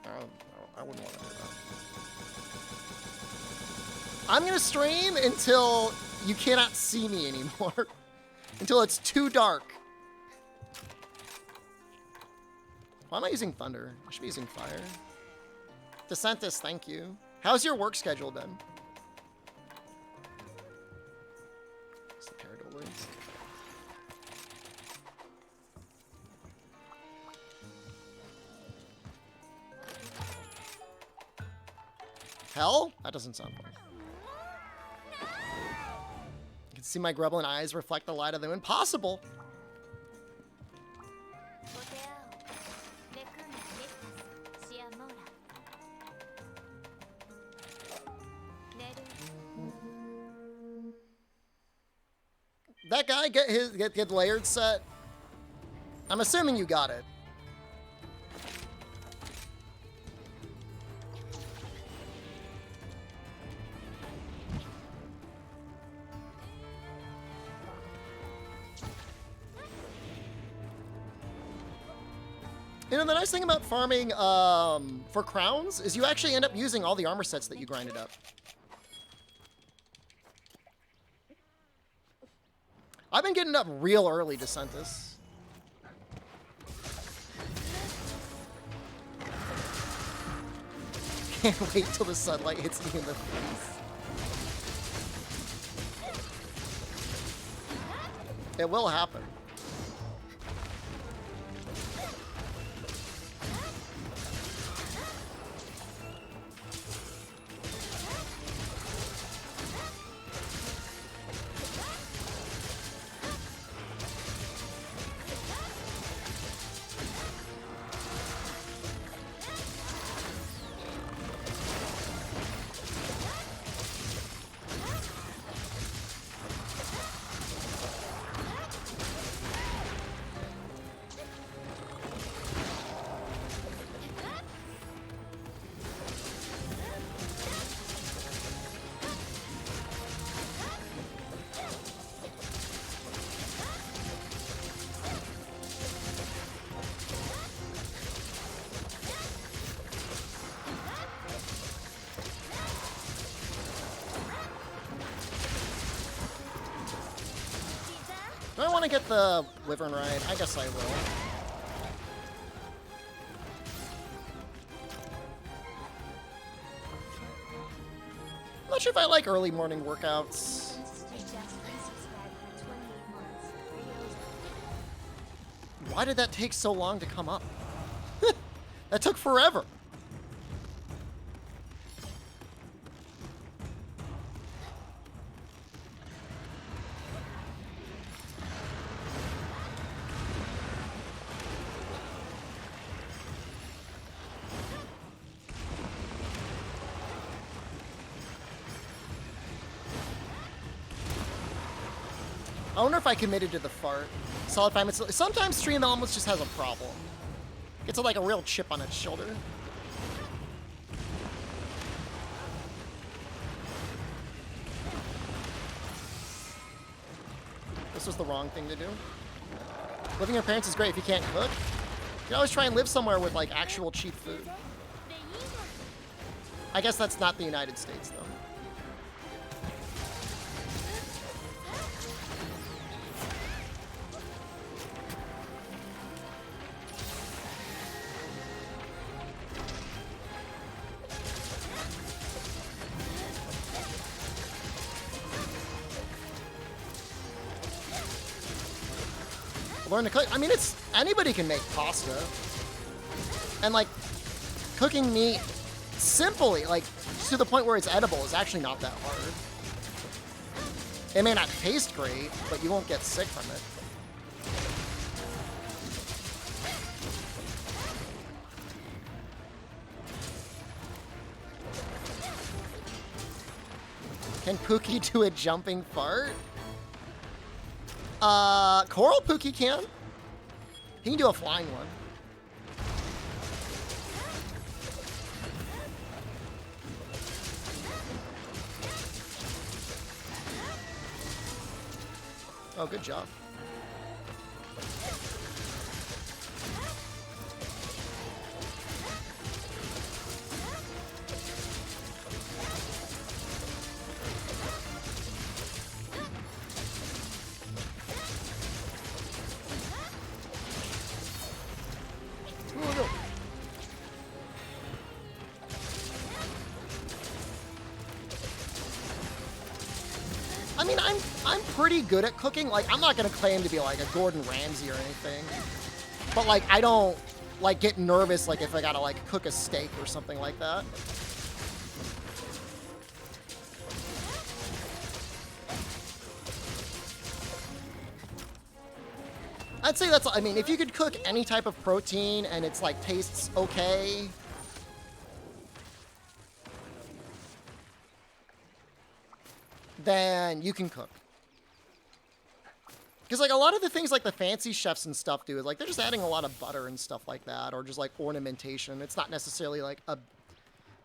want to do that. I'm gonna stream until you cannot see me anymore. Until it's too dark. Why am I using thunder? I should be using fire. DeSantis, thank you. How's your work schedule been? What's the paradolars? Hell? That doesn't sound fun. You can see my grublin eyes reflect the light of the moon. Possible. That guy get layered set? I'm assuming you got it. You know, the nice thing about farming for crowns is you actually end up using all the armor sets that you grinded up. I've been getting up real early to Sentis. Can't wait till the sunlight hits me in the face. It will happen. want to get the Wyvern ride? I guess I will. I'm not sure if I like early morning workouts. Why did that take so long to come up? That took forever. I wonder if I committed to the fart. Solid 5 minutes. Sometimes Stream Elements just has a problem. Gets like a real chip on its shoulder. This was the wrong thing to do. Living with your parents is great if you can't cook. You can always try and live somewhere with like actual cheap food. I guess that's not the United States though. Learn to cook. I mean, it's anybody can make pasta, and like cooking meat simply, like to the point where it's edible, is actually not that hard. It may not taste great, but you won't get sick from it. Can Pookie do a jumping fart? Coral Pookie can. He can do a flying one. Oh, good job. I mean, I'm pretty good at cooking. Like, I'm not gonna claim to be like a Gordon Ramsay or anything, but like, I don't like get nervous like if I gotta like cook a steak or something like that. I'd say that's, I mean, if you could cook any type of protein and it's like tastes okay, then you can cook. Because like a lot of the things like the fancy chefs and stuff do is like they're just adding a lot of butter and stuff like that, or just like ornamentation. It's not necessarily like a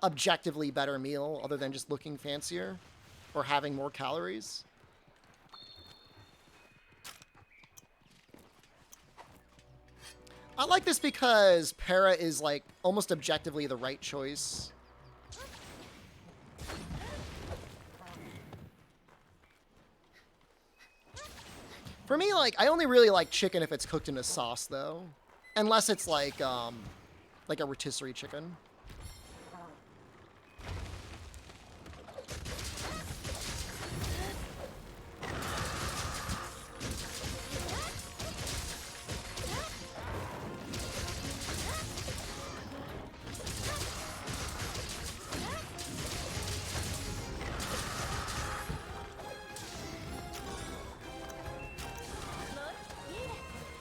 objectively better meal other than just looking fancier or having more calories. I like this because Para is like almost objectively the right choice. For me, like, I only really like chicken if it's cooked in a sauce, though. Unless it's like a rotisserie chicken.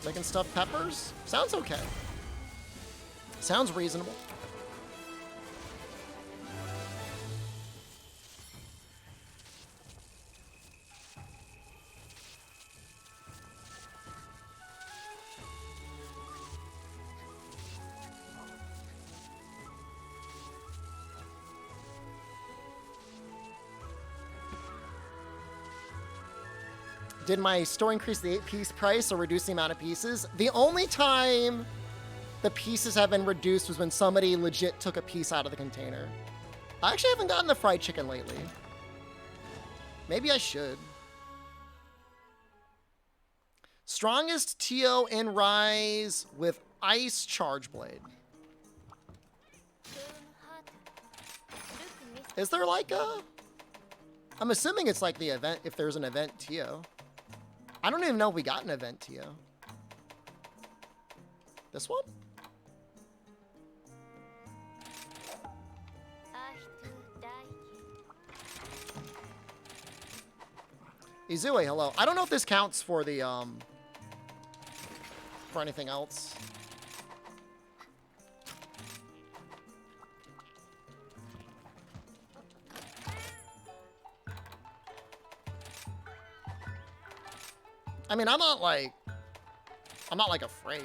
Making stuffed peppers? Sounds okay. Sounds reasonable. Did my store increase the 8-piece price or reduce the amount of pieces? The only time the pieces have been reduced was when somebody legit took a piece out of the container. I actually haven't gotten the fried chicken lately. Maybe I should. Strongest TO in Rise with Ice Charge Blade. Is there like a... I'm assuming it's like the event, if there's an event TO. I don't even know if we got an event TO. This one? Izue, hello. I don't know if this counts for the, for anything else. I mean, I'm not like afraid.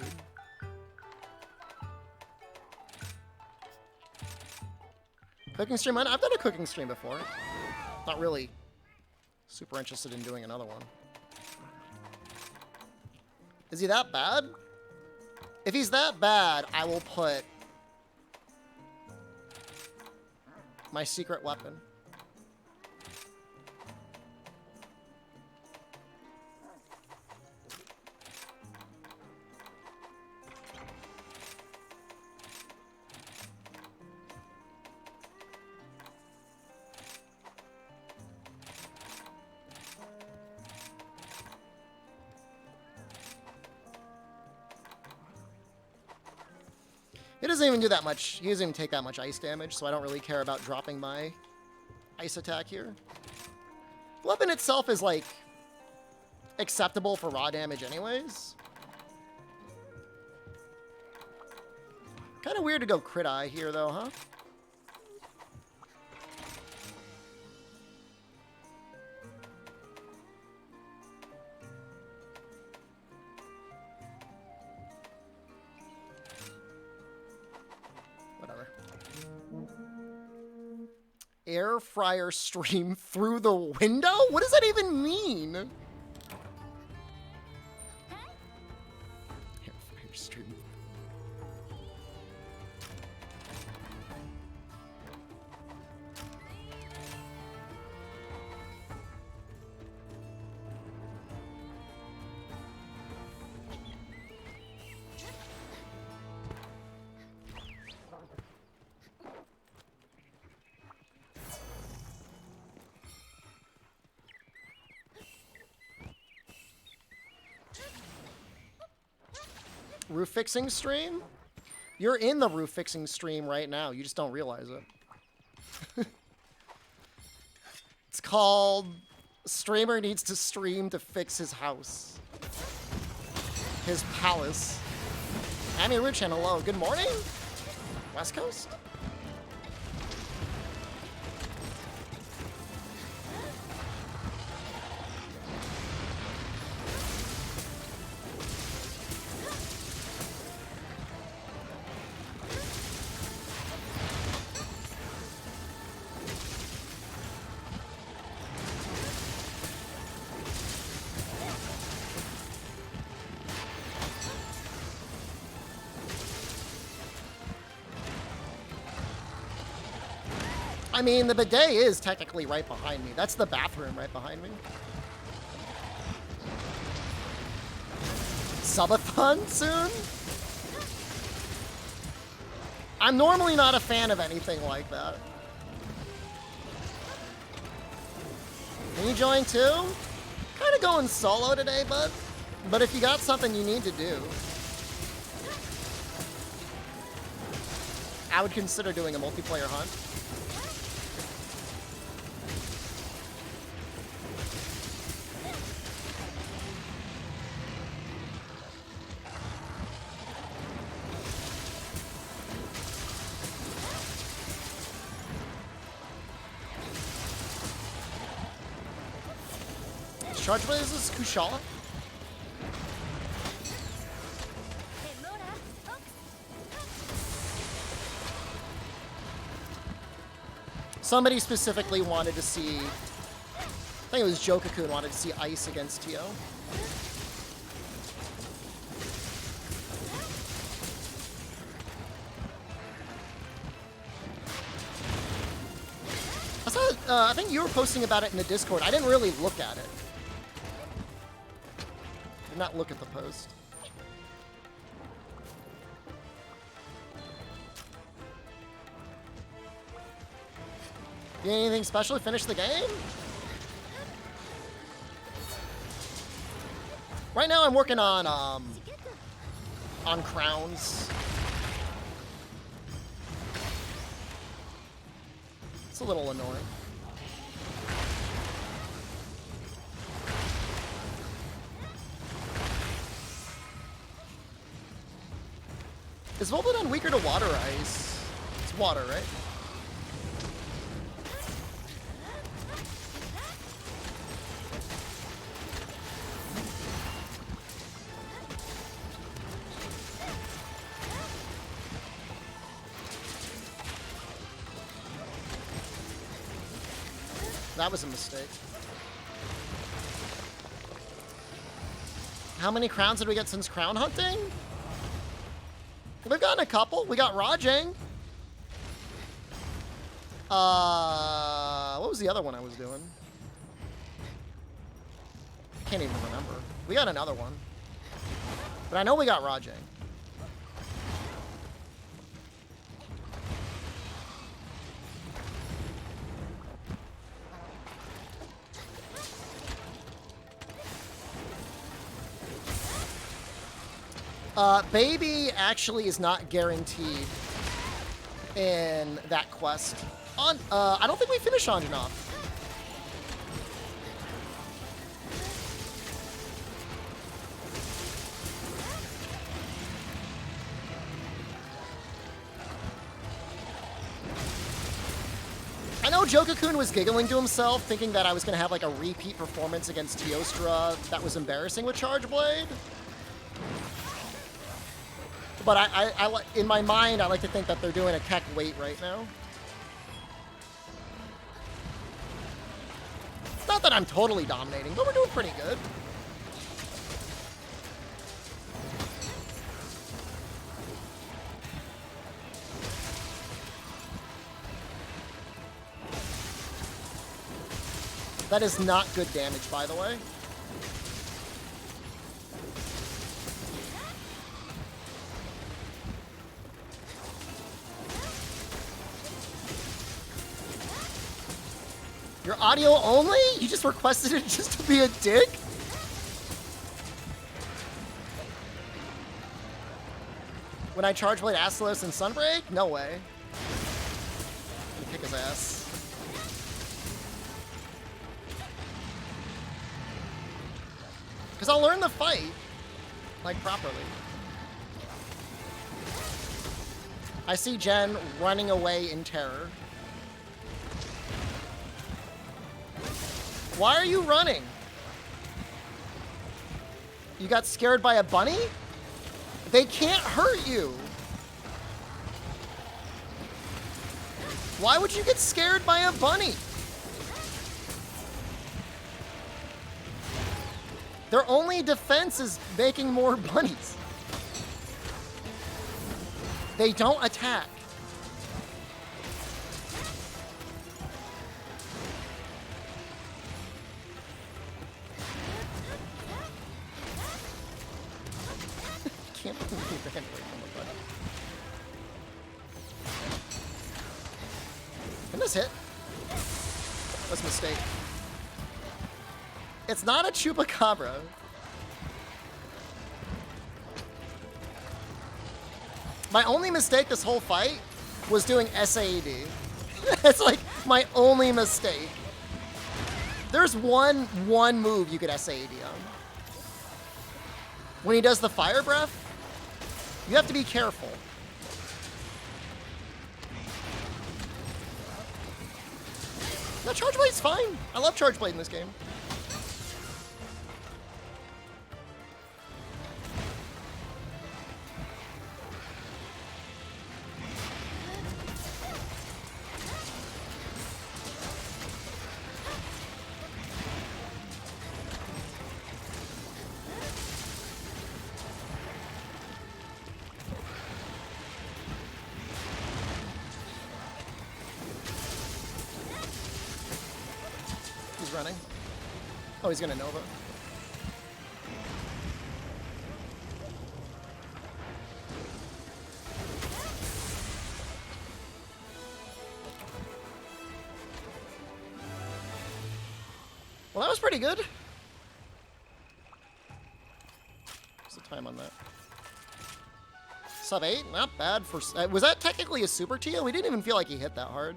Cooking stream? I've done a cooking stream before. Not really super interested in doing another one. Is he that bad? If he's that bad, I will put my secret weapon. It doesn't even do that much. He doesn't even take that much ice damage, so I don't really care about dropping my ice attack here. The weapon itself is, like, acceptable for raw damage anyways. Kind of weird to go crit eye here, though, huh? Air fryer stream through the window? What does that even mean? Air fryer stream. Roof fixing stream? You're in the roof fixing stream right now. You just don't realize it. It's called Streamer Needs to Stream to Fix His House. His palace. Amy Ruchan, hello. Good morning. West Coast? I mean, the bidet is technically right behind me. That's the bathroom right behind me. Subathon soon? I'm normally not a fan of anything like that. Can you join too? Kind of going solo today, bud. But if you got something you need to do, I would consider doing a multiplayer hunt. Charge Blade, is this Kushala? Somebody specifically wanted to see, I think it was Jokakun wanted to see Ice against Tio. I think you were posting about it in the Discord. I didn't really look at it. Did not look at the post. Anything special to finish the game? Right now I'm working on crowns. It's a little annoying. Is Volbidon weaker to water or ice? It's water, right? That was a mistake. How many crowns did we get since crown hunting? We've gotten a couple. We got Rajang. What was the other one I was doing? I can't even remember. We got another one. But I know we got Rajang. Baby actually is not guaranteed in that quest. I don't think we finished on enough. I know Jokakun was giggling to himself, thinking that I was going to have like a repeat performance against Teostra that was embarrassing with Charge Blade. But I in my mind, I like to think that they're doing a Keck wait right now. Not that I'm totally dominating, but we're doing pretty good. That is not good damage, by the way. Your audio only? You just requested it just to be a dick? When I Charge Blade Astalos and Sunbreak? No way. I'm gonna kick his ass. Because I'll learn the fight, like, properly. I see Jen running away in terror. Why are you running? You got scared by a bunny? They can't hurt you. Why would you get scared by a bunny? Their only defense is making more bunnies. They don't attack. Can't believe he ran away from the bunny. Can this hit? That's a mistake. It's not a chupacabra. My only mistake this whole fight was doing SAED. It's like my only mistake. There's one move you could SAED on. When he does the fire breath, you have to be careful. No, Charge Blade's fine. I love Charge Blade in this game. Running. Oh, he's gonna Nova. that was pretty good. What's the time on that? Sub 8, not bad for... was that technically a super Tia? We didn't even feel like he hit that hard.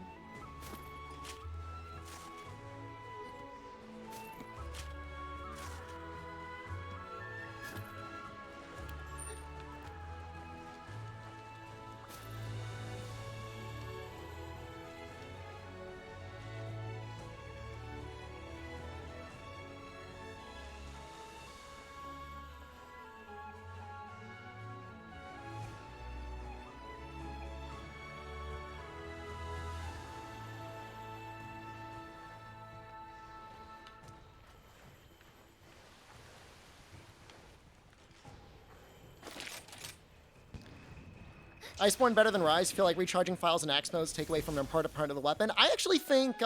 Iceborne better than Rise. Feel like recharging files and axe modes take away from an important part of the weapon. I actually think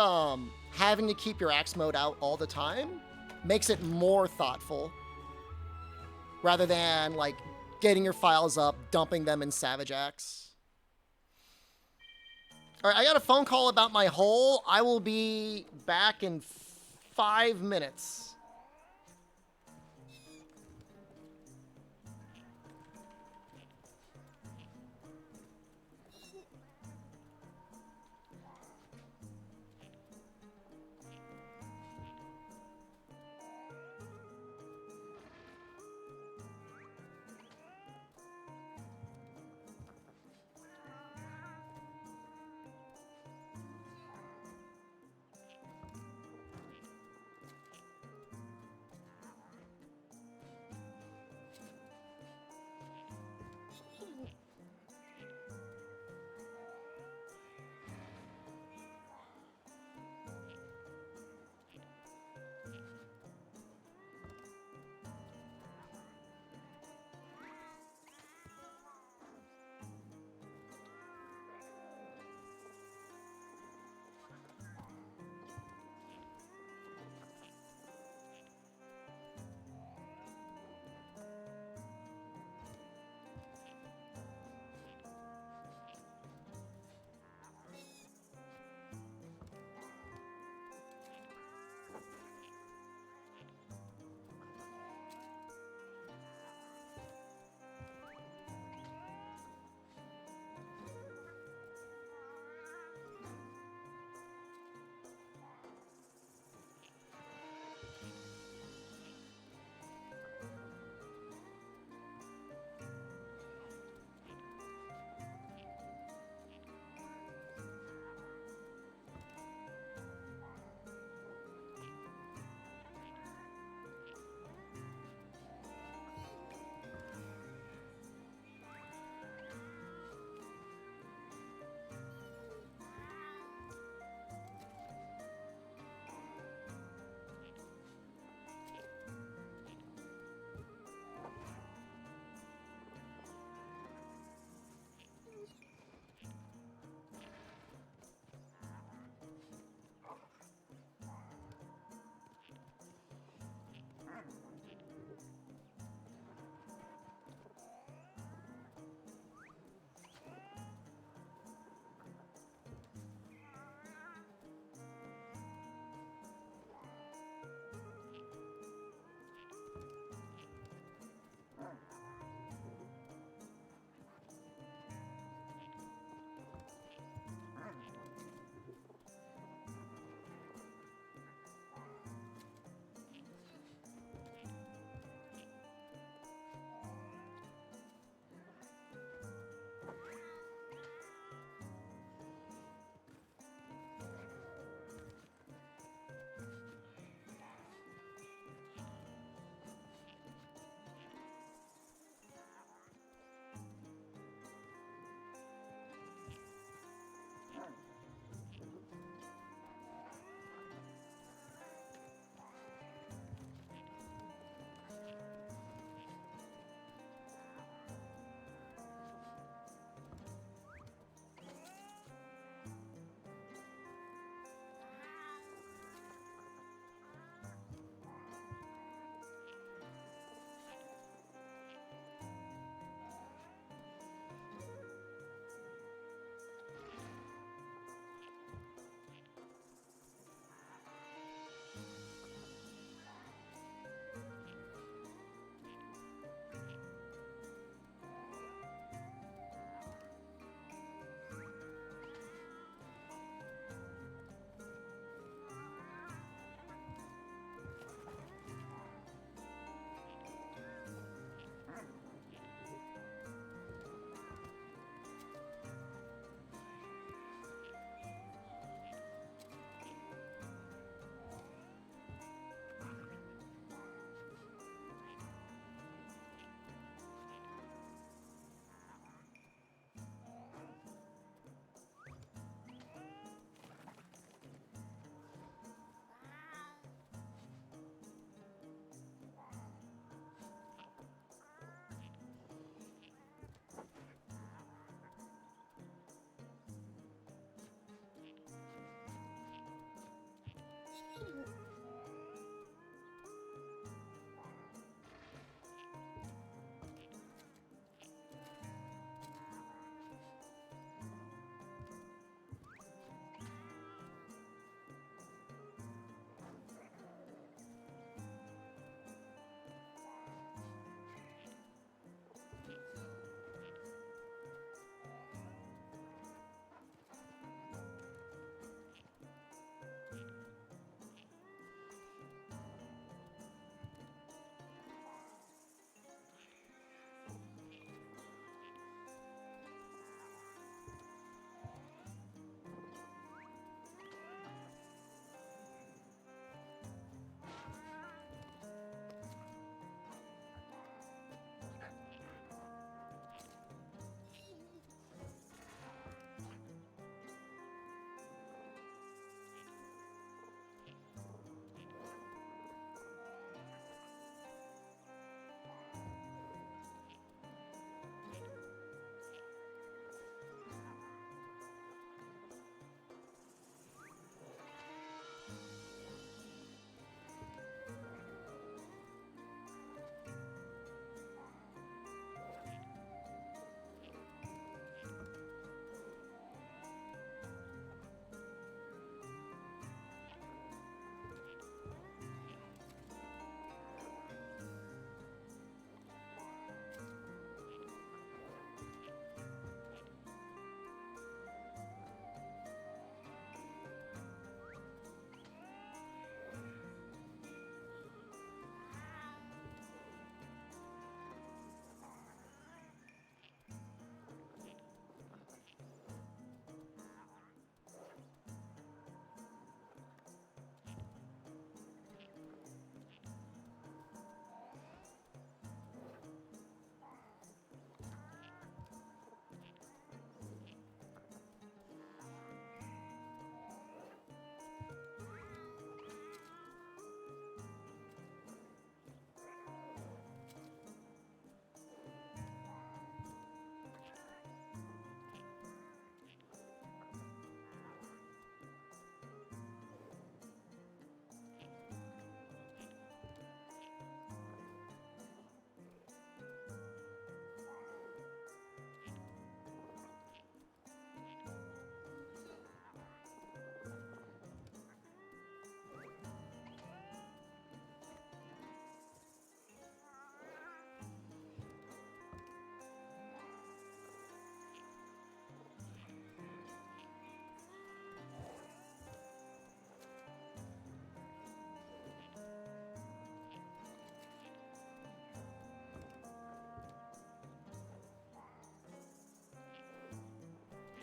having to keep your axe mode out all the time makes it more thoughtful rather than like getting your files up, dumping them in Savage Axe. All right, I got a phone call about my hole. I will be back in 5 minutes.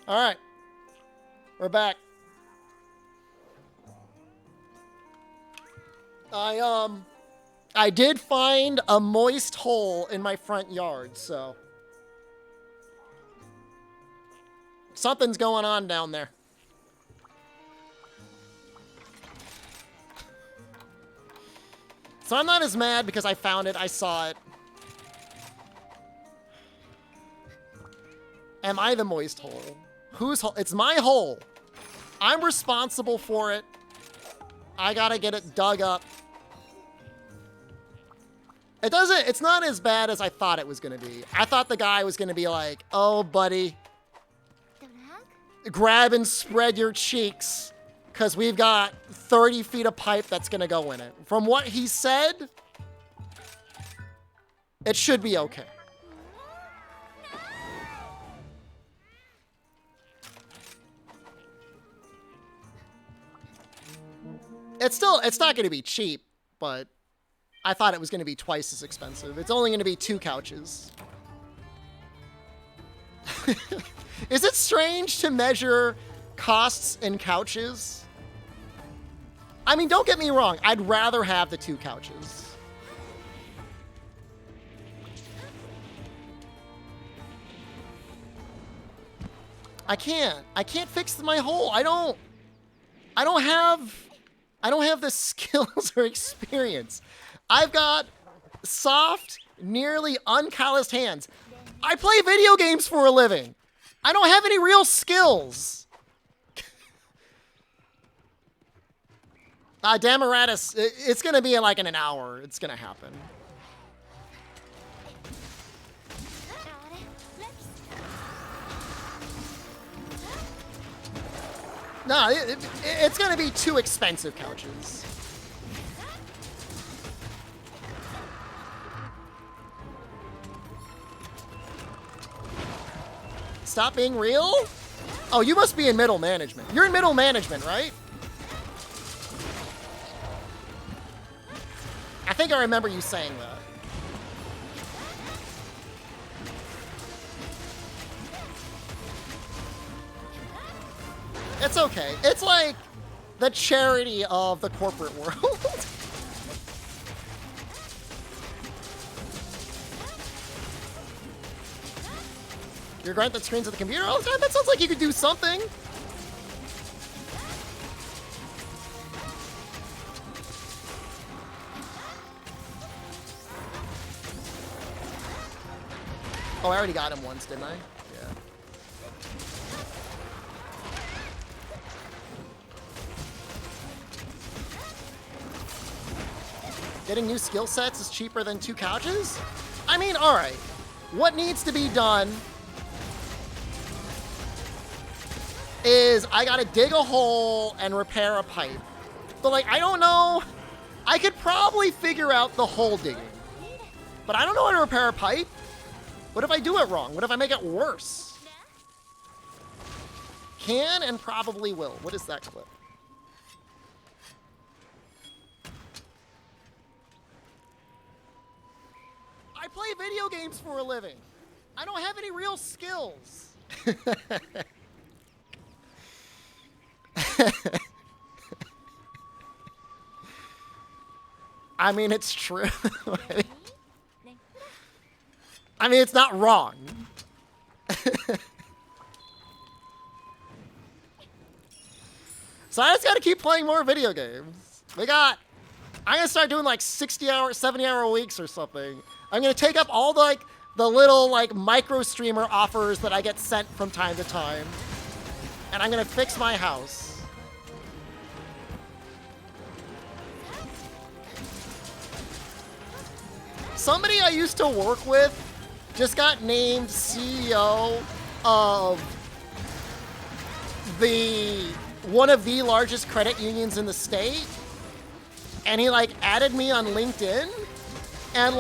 All right. We're back. I did find a moist hole in my front yard, so something's going on down there. So I'm not as mad because I found it, I saw it. Am I the moist hole? Whose hole? It's my hole. I'm responsible for it. I gotta get it dug up. It's not as bad as I thought it was gonna be. I thought the guy was gonna be like, oh, buddy, grab and spread your cheeks, because we've got 30 feet of pipe that's gonna go in it. From what he said, it should be okay. It's not gonna be cheap, but I thought it was gonna be twice as expensive. It's only gonna be 2 couches. Is it strange to measure costs in couches? I mean, don't get me wrong. I'd rather have the 2 couches. I can't fix my hole. I don't have the skills or experience. I've got soft, nearly uncalloused hands. I play video games for a living. I don't have any real skills. Damaratus, it's gonna be like in an hour. It's gonna happen. No, it's gonna be 2 expensive couches. Stop being real? Oh, you must be in middle management. You're in middle management, right? I think I remember you saying that. It's okay. It's like the charity of the corporate world. You grunt that screens at the computer all the time? That sounds like you could do something. Oh, I already got him once, didn't I? Yeah. Getting new skill sets is cheaper than 2 couches? I mean, all right. What needs to be done is I gotta dig a hole and repair a pipe. But like, I don't know. I could probably figure out the hole digging, but I don't know how to repair a pipe. What if I do it wrong? What if I make it worse? Can and probably will. What is that clip? I play video games for a living. I don't have any real skills. I mean, it's true. I mean, it's not wrong. So I just gotta keep playing more video games. I'm gonna start doing like 60-hour, 70-hour weeks or something. I'm gonna take up all the little micro streamer offers that I get sent from time to time. And I'm gonna fix my house. Somebody I used to work with just got named CEO of one of the largest credit unions in the state. And he added me on LinkedIn, and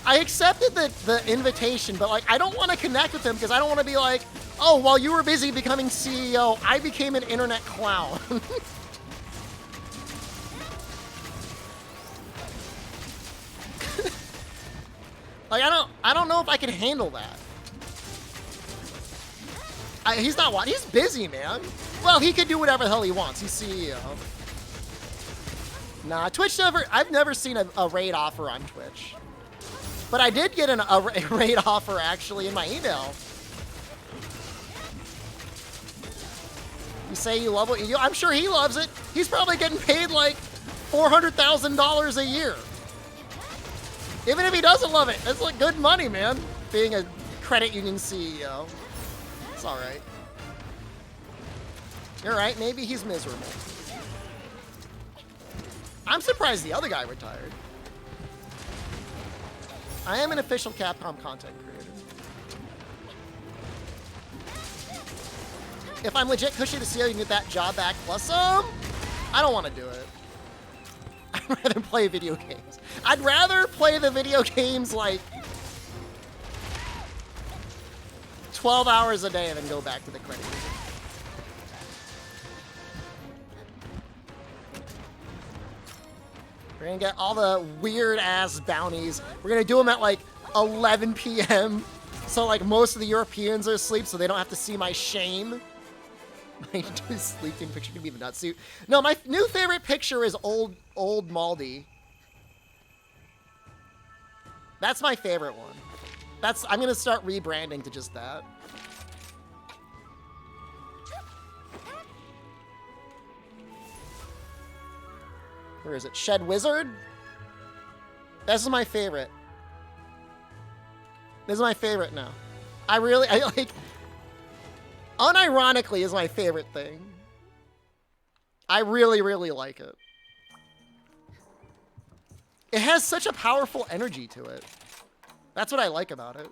I accepted the invitation, but I don't want to connect with him because I don't want to be like, oh, while you were busy becoming CEO, I became an internet clown. I don't know if I can handle that. He's not watching. He's busy, man. Well, he could do whatever the hell he wants. He's CEO. Nah, Twitch never... I've never seen a raid offer on Twitch. But I did get a raid offer, actually, in my email. You say you love what you do? I'm sure he loves it. He's probably getting paid, like, $400,000 a year. Even if he doesn't love it, it's like good money, man. Being a credit union CEO. It's all right. You're right, maybe he's miserable. I'm surprised the other guy retired. I am an official Capcom content creator. If I'm legit cushy to CEO, you can get that job back plus some. I don't want to do it. I'd rather play video games. I'd rather play the video games like 12 hours a day and then go back to the credit union. We're gonna get all the weird ass bounties. We're gonna do them at like 11 p.m. So like most of the Europeans are asleep, so they don't have to see my shame. My new sleeping picture could be the nutsuit. No, my new favorite picture is old Maldi. That's my favorite one. I'm gonna start rebranding to just that. Where is it? Shed Wizard? This is my favorite. This is my favorite now. I like... Unironically is my favorite thing. I really, really like it. It has such a powerful energy to it. That's what I like about it.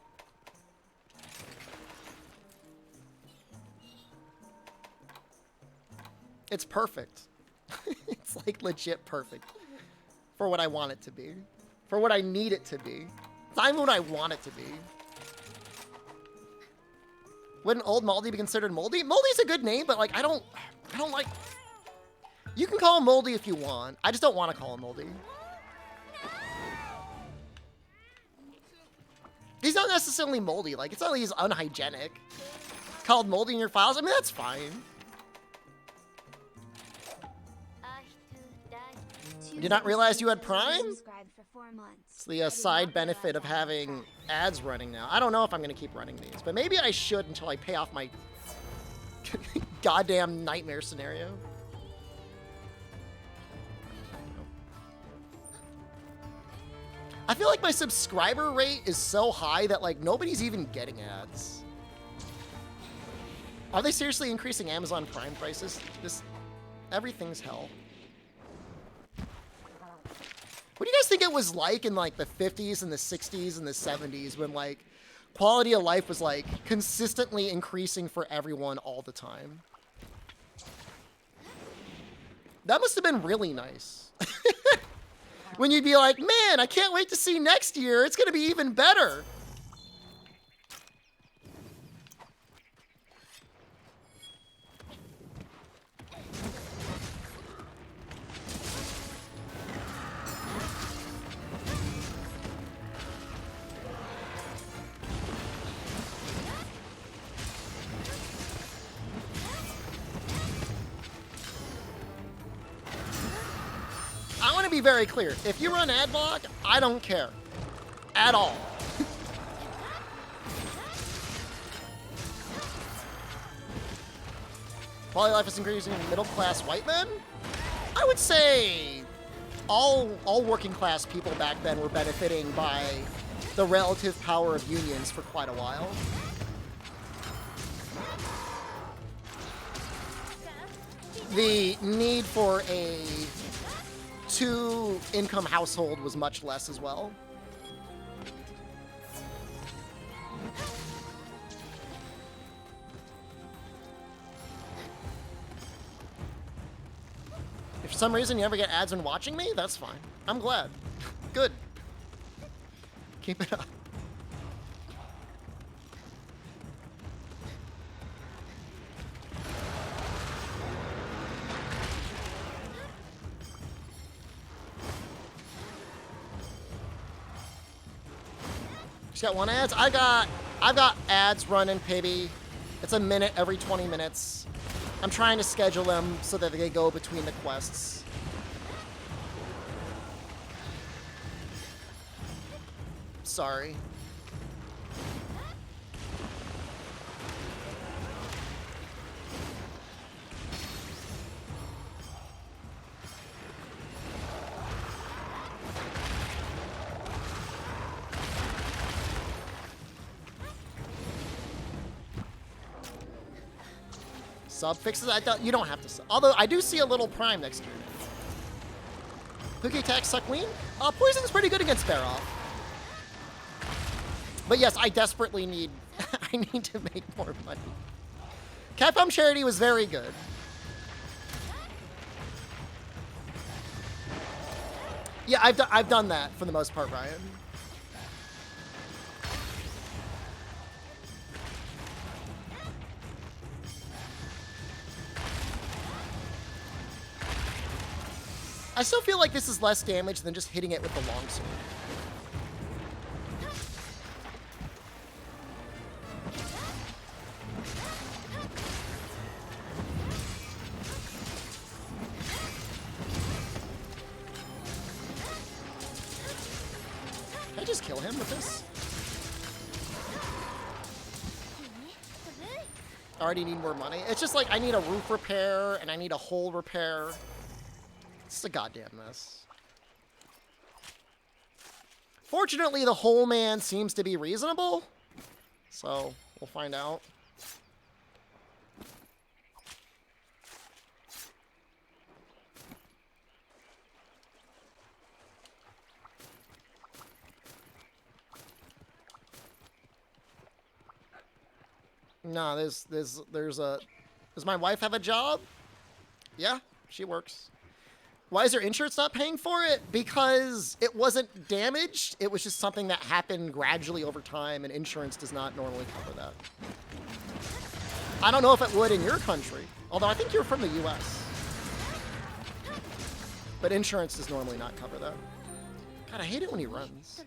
It's perfect. It's like legit perfect for what I want it to be, for what I need it to be. It's not even what I want it to be. Wouldn't old Moldy be considered moldy? Moldy's a good name, but like I don't like. You can call him moldy if you want. I just don't want to call him moldy. He's not necessarily moldy. Like it's not like he's unhygienic. It's called moldy in your files. I mean that's fine. You did not realize you had Prime? It's the side benefit of having ads running now. I don't know if I'm going to keep running these, but maybe I should until I pay off my goddamn nightmare scenario. I feel like my subscriber rate is so high that like nobody's even getting ads. Are they seriously increasing Amazon Prime prices? Everything's hell. What do you guys think it was like in like the 50s and the 60s and the 70s when like quality of life was like consistently increasing for everyone all the time? That must have been really nice. When you'd be like, man, I can't wait to see next year. It's going to be even better. I want to be very clear. If you run ad block, I don't care. At all. Quality of life is increasing in middle-class white men? I would say all working-class people back then were benefiting by the relative power of unions for quite a while. The need for a two-income household was much less as well. If for some reason you never get ads when watching me, that's fine. I'm glad. Good. Keep it up. Just got one ads. I've got ads running, Pibby. It's a minute every 20 minutes. I'm trying to schedule them so that they go between the quests. Sorry. Sub fixes. You don't have to sub. Although I do see a little prime next to you. Cookie attack suck queen. Poison's pretty good against Barrow. But yes, I desperately need. I need to make more money. Capcom Charity was very good. Yeah, I've done that for the most part, Ryan. I still feel like this is less damage than just hitting it with the longsword. Can I just kill him with this? I already need more money. It's just like I need a roof repair and I need a hole repair. It's a goddamn mess. Fortunately, the whole man seems to be reasonable. So, we'll find out. No, does my wife have a job? Yeah, she works. Why is her insurance not paying for it? Because it wasn't damaged. It was just something that happened gradually over time, and insurance does not normally cover that. I don't know if it would in your country, although I think you're from the US. But insurance does normally not cover that. God, I hate it when he runs.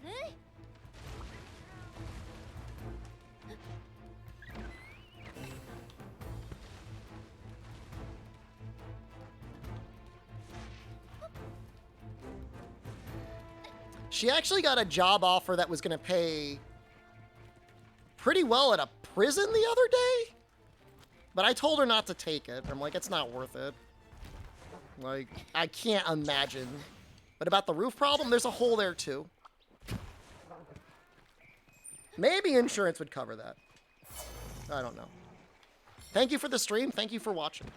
She actually got a job offer that was going to pay pretty well at a prison the other day. But I told her not to take it. I'm like, it's not worth it. Like, I can't imagine. But about the roof problem, there's a hole there too. Maybe insurance would cover that. I don't know. Thank you for the stream. Thank you for watching.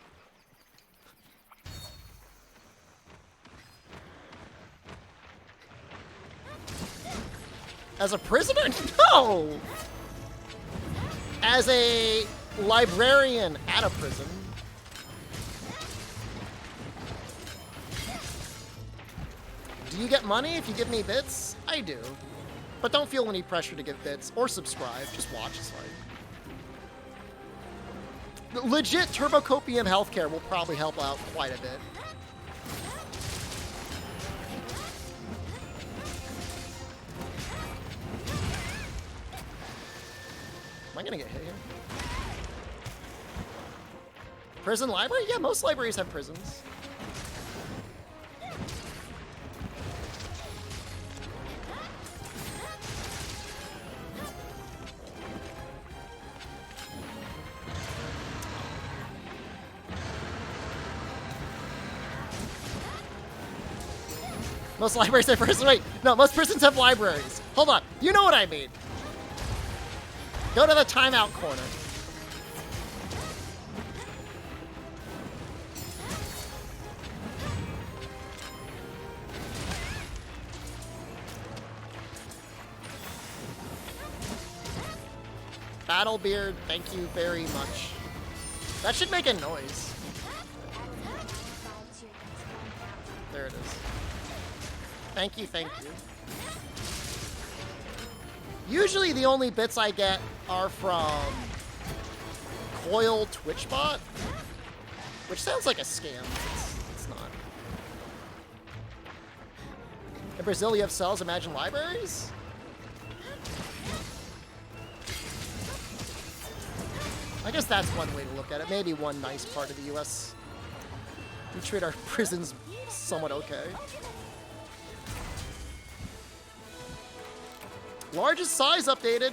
As a prisoner? No! As a librarian at a prison. Do you get money if you give me bits? I do. But don't feel any pressure to give bits or subscribe. Just watch, it's fine. Legit Turbocopium healthcare will probably help out quite a bit. Am I gonna get hit here? Prison library? Yeah, most libraries have prisons. Most libraries have prisons. Wait, no, most prisons have libraries. Hold on. You know what I mean. Go to the timeout corner. Battlebeard, thank you very much. That should make a noise. There it is. Thank you, thank you. Usually the only bits I get are from Coil Twitchbot, which sounds like a scam. It's not. In Brazil, you have cells, imagine libraries? I guess that's one way to look at it. Maybe one nice part of the U.S. We treat our prisons somewhat okay. Largest size updated.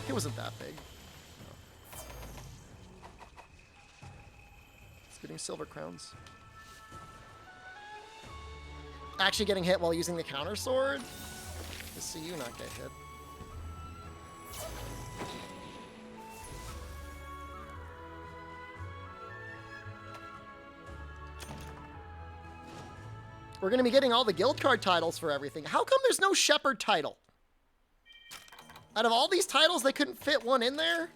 It wasn't that big. No. It's getting silver crowns. Actually getting hit while using the counter sword? To see you not get hit. We're going to be getting all the guild card titles for everything. How come there's no Shepherd title? Out of all these titles, they couldn't fit one in there?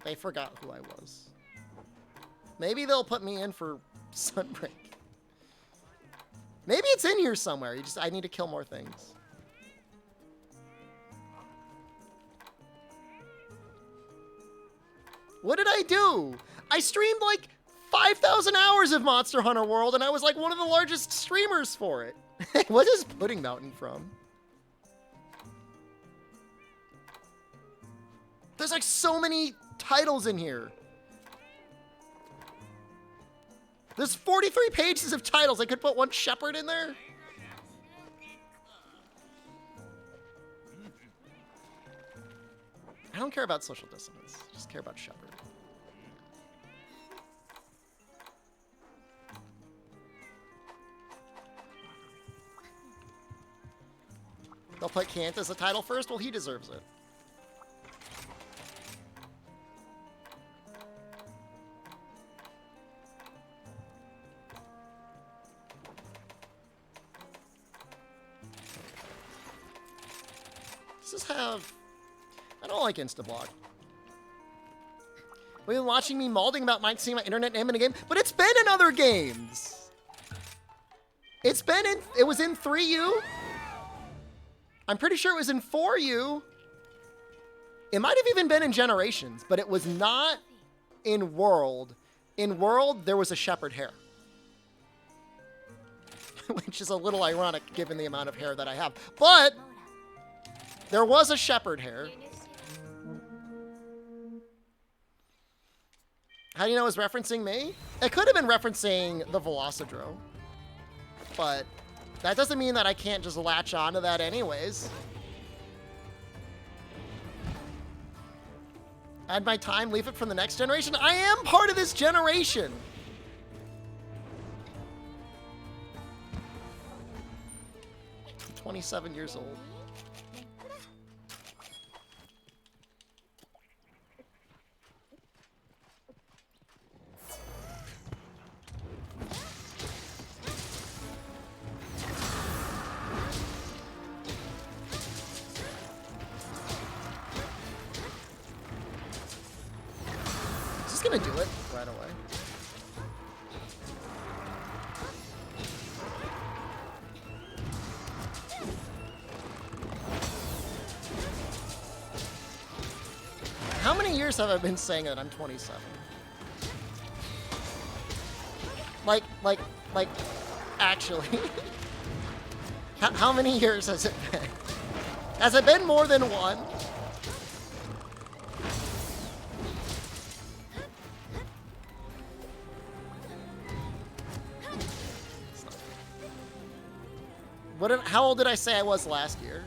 They forgot who I was. Maybe they'll put me in for Sunbreak. Maybe it's in here somewhere. I need to kill more things. What did I do? I streamed like 5,000 hours of Monster Hunter World, and I was like one of the largest streamers for it. What is Pudding Mountain from? There's like so many titles in here. There's 43 pages of titles. I could put one Shepherd in there. I don't care about social dissonance. I just care about Shepherd. They'll put Kant as a title first? Well, he deserves it. Does this have... I don't like Instablock. We've been watching me malding about Mike seeing my internet name in a game, but it's been in other games. It's been in... It was in 3U. I'm pretty sure it was in 4U. It might have even been in Generations, but it was not in World. In World, there was a Shepherd hair. Which is a little ironic given the amount of hair that I have. But there was a Shepherd hair. How do you know it was referencing me? It could have been referencing the Velocidro. But that doesn't mean that I can't just latch onto that anyways. Add my time, leave it for the next generation. I am part of this generation. I'm 27 years old. Gonna do it right away. How many years have I been saying that I'm 27? Like, actually. How many years has it been? Has it been more than one? How old did I say I was last year?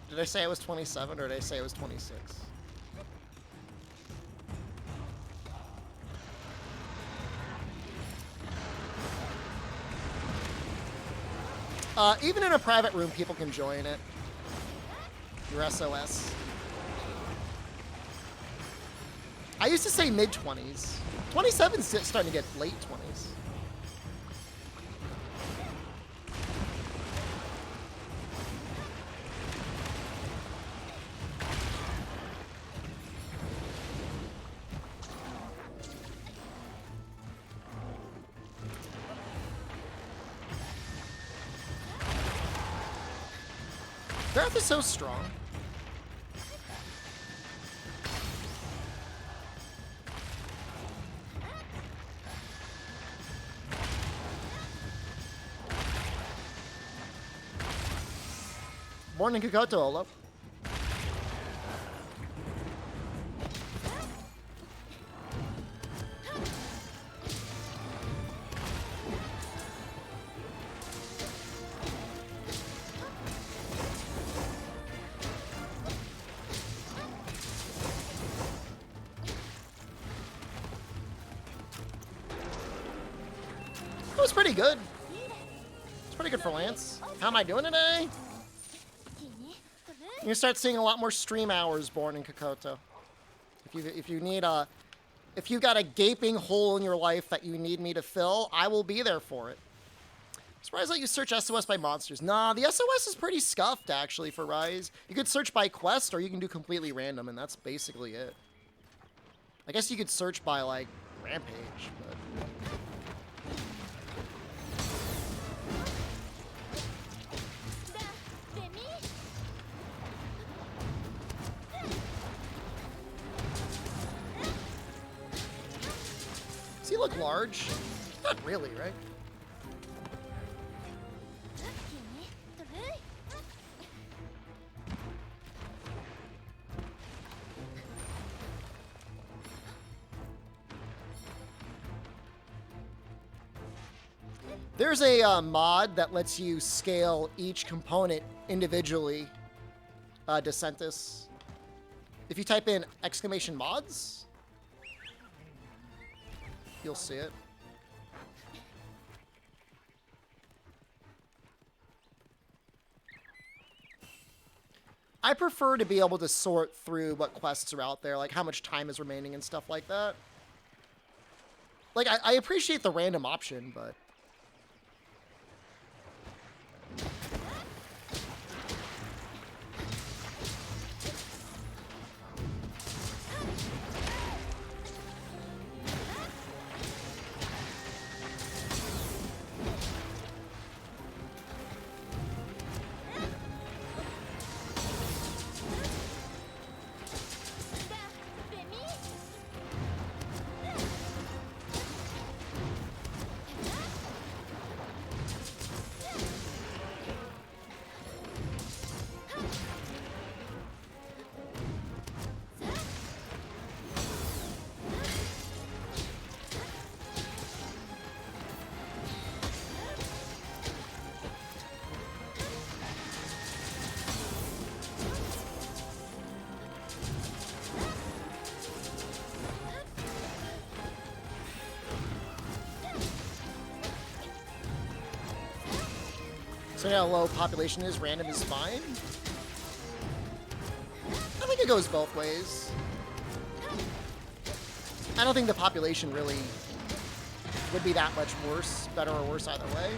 Did I say I was 27 or did I say I was 26? Even in a private room, people can join it. Your SOS. I used to say mid-20s. 27's starting to get late 20s. Earth is so strong. Born in Kokoto, hello. It was pretty good. It's pretty good for Lance. How am I doing today? You're gonna start seeing a lot more stream hours Born in Kokoto. If you got a gaping hole in your life that you need me to fill, I will be there for it. Surprised that you search SOS by monsters. Nah, the SOS is pretty scuffed actually for Rise. You could search by quest or you can do completely random, and that's basically it. I guess you could search by like Rampage, but does he look large? Not really, right? There's a mod that lets you scale each component individually, Decentus. If you type in !mods, you'll see it. I prefer to be able to sort through what quests are out there, like how much time is remaining and stuff like that. Like, I appreciate the random option, but... So how low population is, random is fine. I think it goes both ways. I don't think the population really would be that much worse, better or worse either way.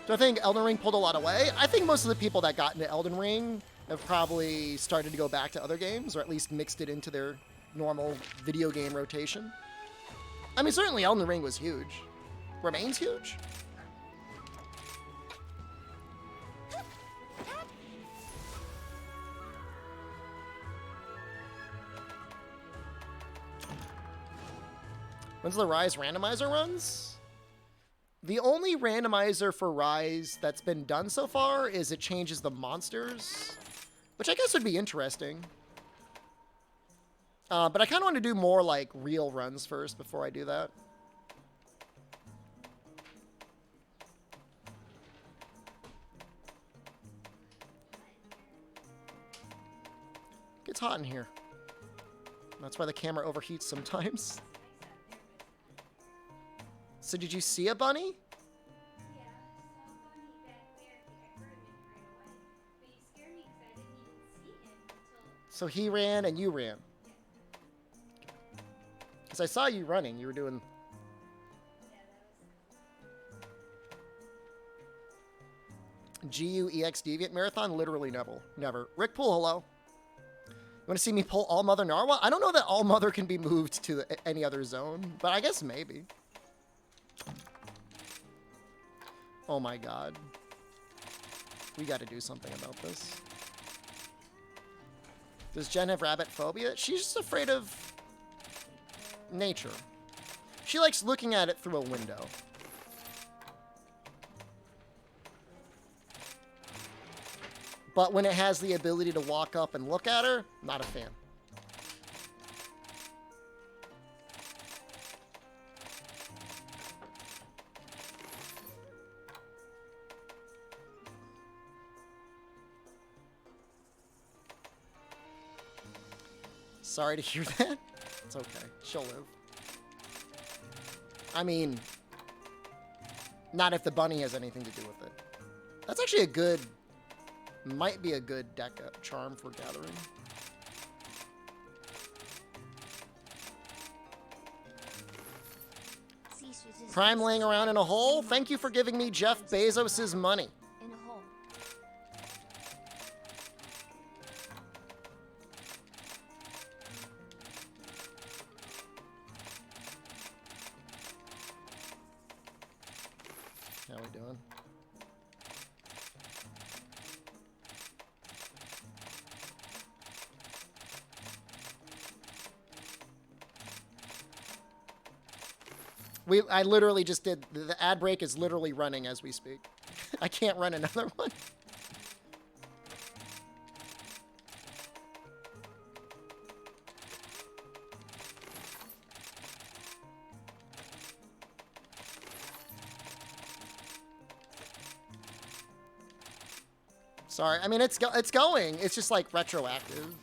Do I think Elden Ring pulled a lot away? I think most of the people that got into Elden Ring have probably started to go back to other games, or at least mixed it into their normal video game rotation. I mean, certainly Elden Ring was huge. Remains huge. When's the Rise randomizer runs? The only randomizer for Rise that's been done so far is it changes the monsters, which I guess would be interesting. But I kind of want to do more like real runs first before I do that. It gets hot in here. That's why the camera overheats sometimes. So did you see a bunny? Yeah, I saw a bunny back there. I heard him right away. But he scared me because I didn't even see him until... So he ran and you ran? Because I saw you running. You were doing... Yeah, that was... GUEX Deviant Marathon? Literally never. Never. Rick Poole, hello. Want to see me pull All Mother Narwhal? I don't know that All Mother can be moved to any other zone, but I guess maybe. Oh my god. We got to do something about this. Does Jen have rabbit phobia? She's just afraid of nature. She likes looking at it through a window. But when it has the ability to walk up and look at her, not a fan. Sorry to hear that. It's okay. She'll live. I mean, not if the bunny has anything to do with it. That's actually a good... Might be a good deck charm for gathering. Prime laying around in a hole? Thank you for giving me Jeff Bezos' money. In a hole. How we doing? I literally just did, the ad break is literally running as we speak. I can't run another one. Sorry, I mean, it's going. It's just like retroactive.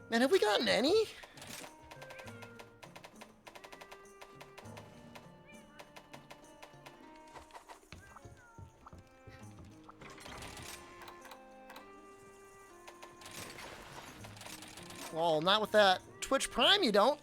Man, have we gotten any? Well, not with that Twitch Prime, you don't.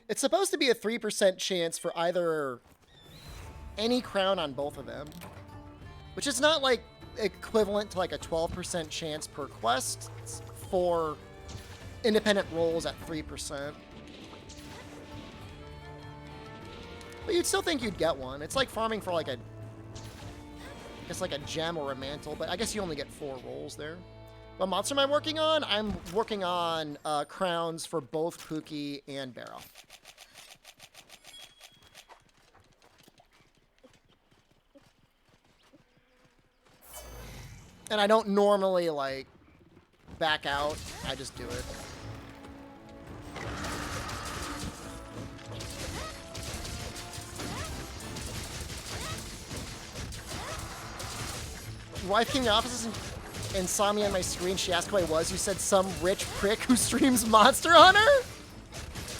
It's supposed to be a 3% chance for either any crown on both of them, which is not like equivalent to like a 12% chance per quest. It's for independent rolls at 3%. But you'd still think you'd get one. It's like farming for like a, I guess like a gem or a mantle, but I guess you only get 4 rolls there. What monster am I working on? I'm working on crowns for both Pookie and Barrow. And I don't normally, like, back out. I just do it. Your wife came to the office and saw me on my screen. She asked who I was. You said some rich prick who streams Monster Hunter?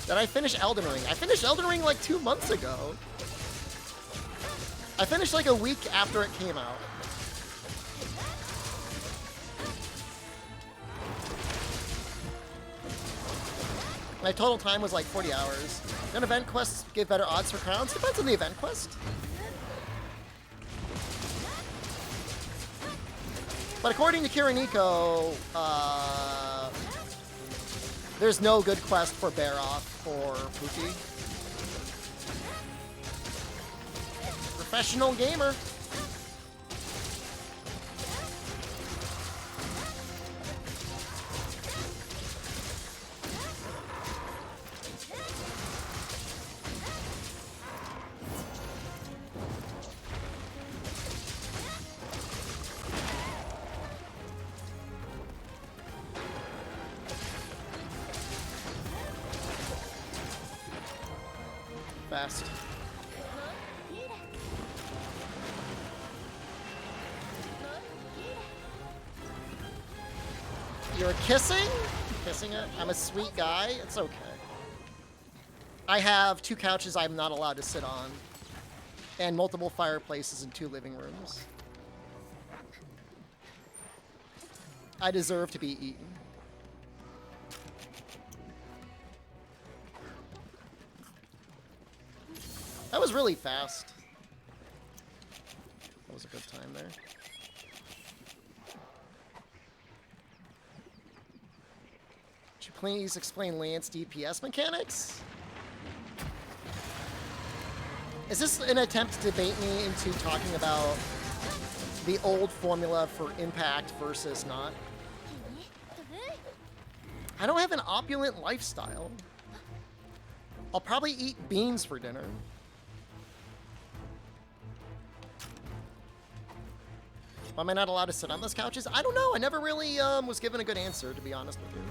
Then I finished Elden Ring. I finished Elden Ring like 2 months ago. I finished like a week after it came out. My total time was like 40 hours. Don't event quests give better odds for crowns? Depends on the event quest. But according to Kiriniko, there's no good quest for Baroth or Pookie. Professional gamer. Fast. You're kissing? Kissing it? I'm a sweet guy? It's okay. I have 2 couches I'm not allowed to sit on, and multiple fireplaces and 2 living rooms. I deserve to be eaten. That was really fast. That was a good time there. Would you please explain Lance DPS mechanics? Is this an attempt to bait me into talking about the old formula for impact versus not? I don't have an opulent lifestyle. I'll probably eat beans for dinner. Why am I not allowed to sit on those couches? I don't know. I never really was given a good answer, to be honest with you.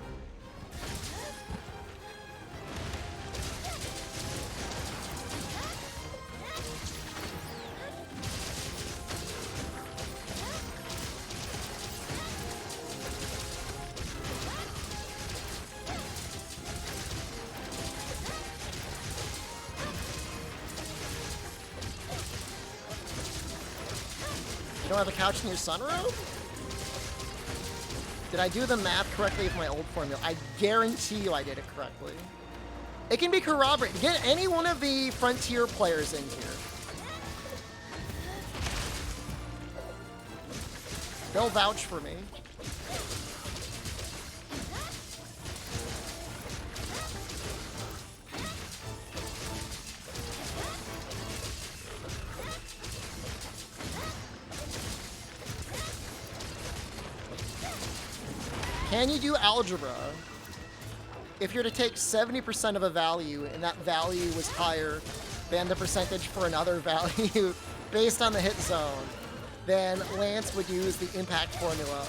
You don't have a couch in your sunroom? Did I do the math correctly with my old formula? I guarantee you I did it correctly. It can be corroborated. Get any one of the Frontier players in here. They'll vouch for me. Can you do algebra if you're to take 70% of a value and that value was higher than the percentage for another value based on the hit zone? Then Lance would use the impact formula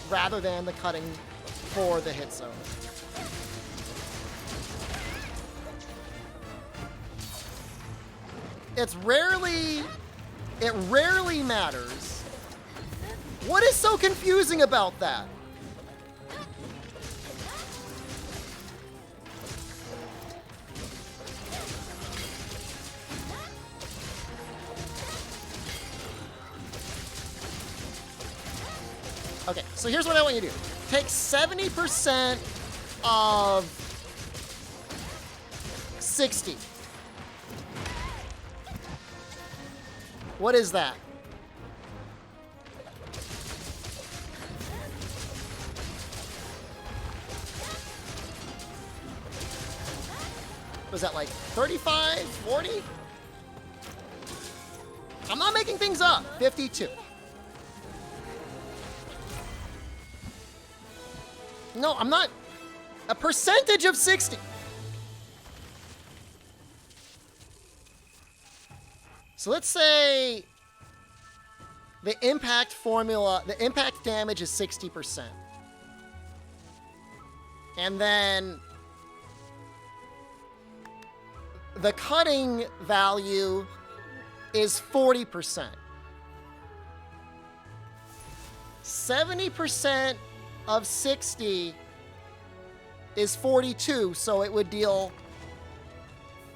rather than the cutting for the hit zone. It rarely matters. What is so confusing about that? Okay, so here's what I want you to do. Take 70% of 60. What is that? Was that like 35, 40? I'm not making things up. 52. No, I'm not. A percentage of 60. So let's say the impact formula, the impact damage is 60%. And then the cutting value is 40%. 70% of 60 is 42, so it would deal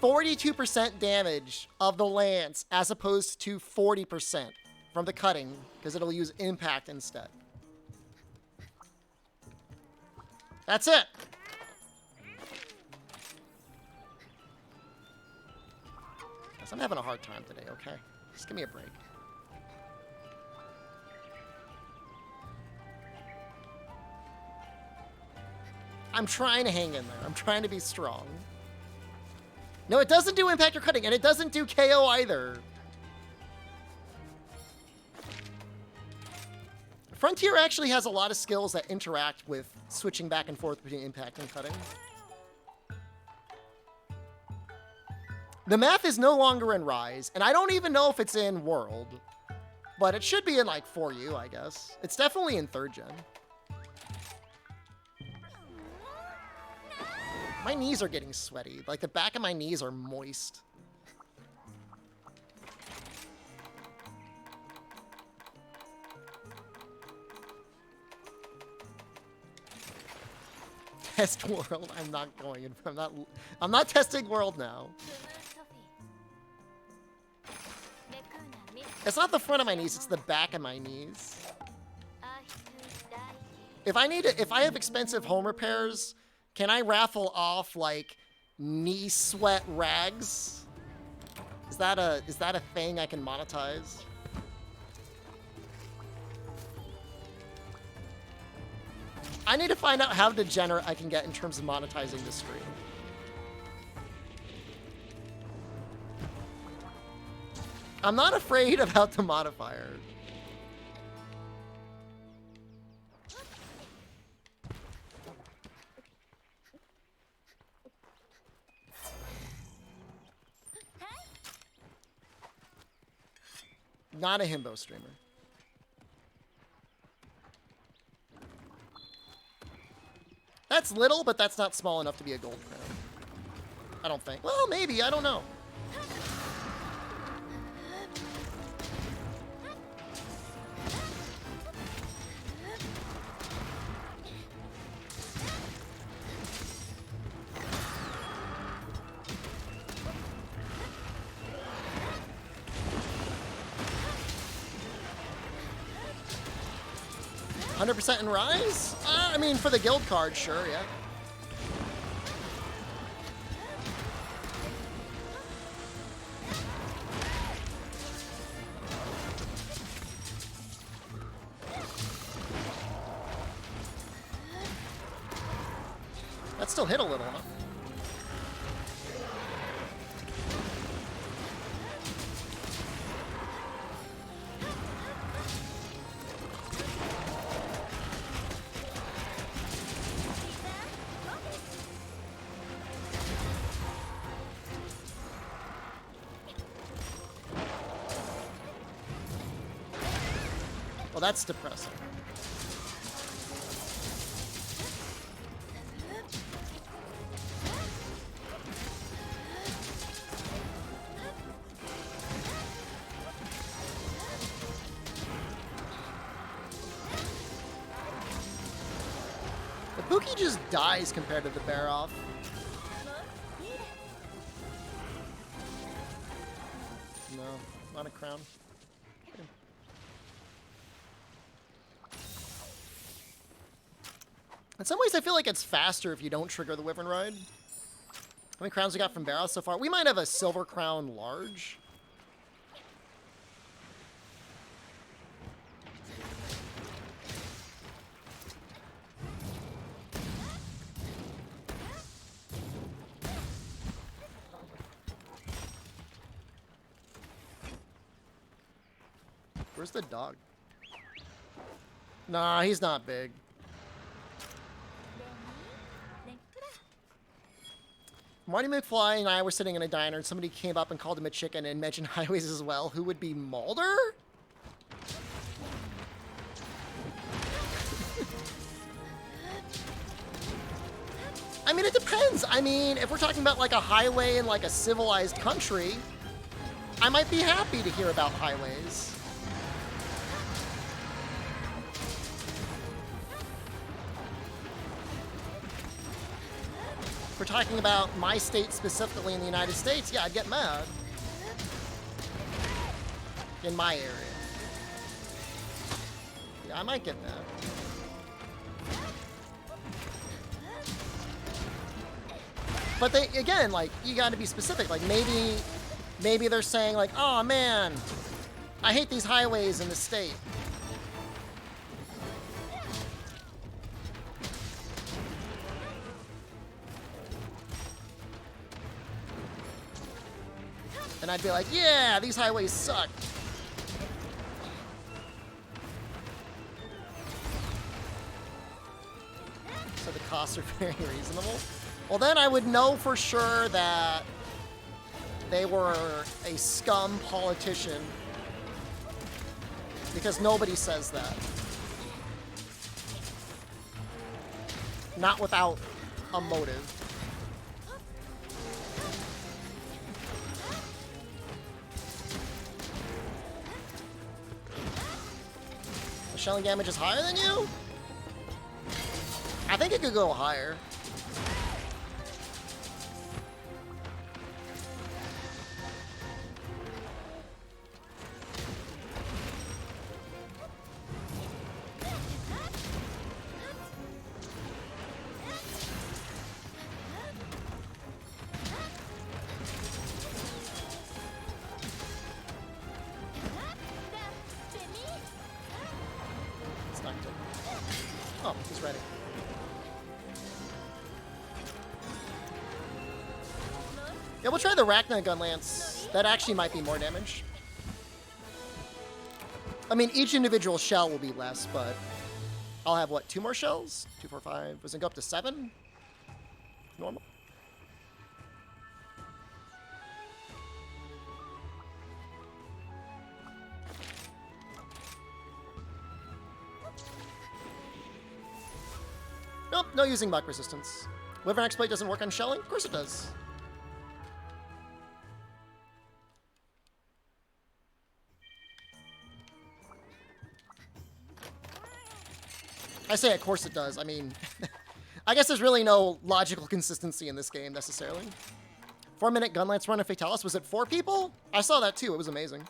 42% damage of the lance as opposed to 40% from the cutting, because it'll use impact instead. That's it. Guess I'm having a hard time today, okay? Just give me a break. I'm trying to hang in there. I'm trying to be strong. No, it doesn't do impact or cutting, and it doesn't do KO either. Frontier actually has a lot of skills that interact with switching back and forth between impact and cutting. The math is no longer in Rise, and I don't even know if it's in World, but it should be in, like, 4U, I guess. It's definitely in 3rd gen. My knees are getting sweaty. Like, the back of my knees are moist. Test world. I'm not going. I'm not testing world now. It's not the front of my knees. It's the back of my knees. If I have expensive home repairs, can I raffle off like knee sweat rags? Is that a thing I can monetize? I need to find out how degenerate I can get in terms of monetizing this stream. I'm not afraid about the modifier. Not a himbo streamer. That's little, but that's not small enough to be a gold crown. I don't think. Well, maybe. I don't know. %, in Rise? I mean, for the guild card, sure, yeah. That still hit a little, huh? Well, that's depressing. The Pookie just dies compared to the bear off. No, not a crown. In some ways, I feel like it's faster if you don't trigger the Wyvern Ride. How many crowns we got from Barrows so far? We might have a silver crown large. Where's the dog? Nah, he's not big. Marty McFly and I were sitting in a diner and somebody came up and called him a chicken and mentioned highways as well. Who would be Mulder? I mean, it depends. I mean, if we're talking about like a highway in like a civilized country, I might be happy to hear about highways. If we're talking about my state specifically in the United States, yeah, I'd get mad. In my area. Yeah, I might get mad. But they, again, like, you gotta be specific. Like, maybe they're saying, like, oh man, I hate these highways in the state. And I'd be like, yeah, these highways suck. So the costs are very reasonable. Well, then I would know for sure that they were a scum politician. Because nobody says that. Not without a motive. The shelling damage is higher than you? I think it could go higher. Oh, he's ready. Yeah, we'll try the Rachna Gun Lance. That actually might be more damage. I mean, each individual shell will be less, but I'll have, what, 2 more shells? 2, 4, 5. Does it go up to 7? Normal. Nope, no using buck resistance. Wyvern Exploit doesn't work on shelling? Of course it does. I say, of course it does. I mean, I guess there's really no logical consistency in this game, necessarily. 4-minute gun lance run of Fatalis. Was it 4 people? I saw that, too. It was amazing.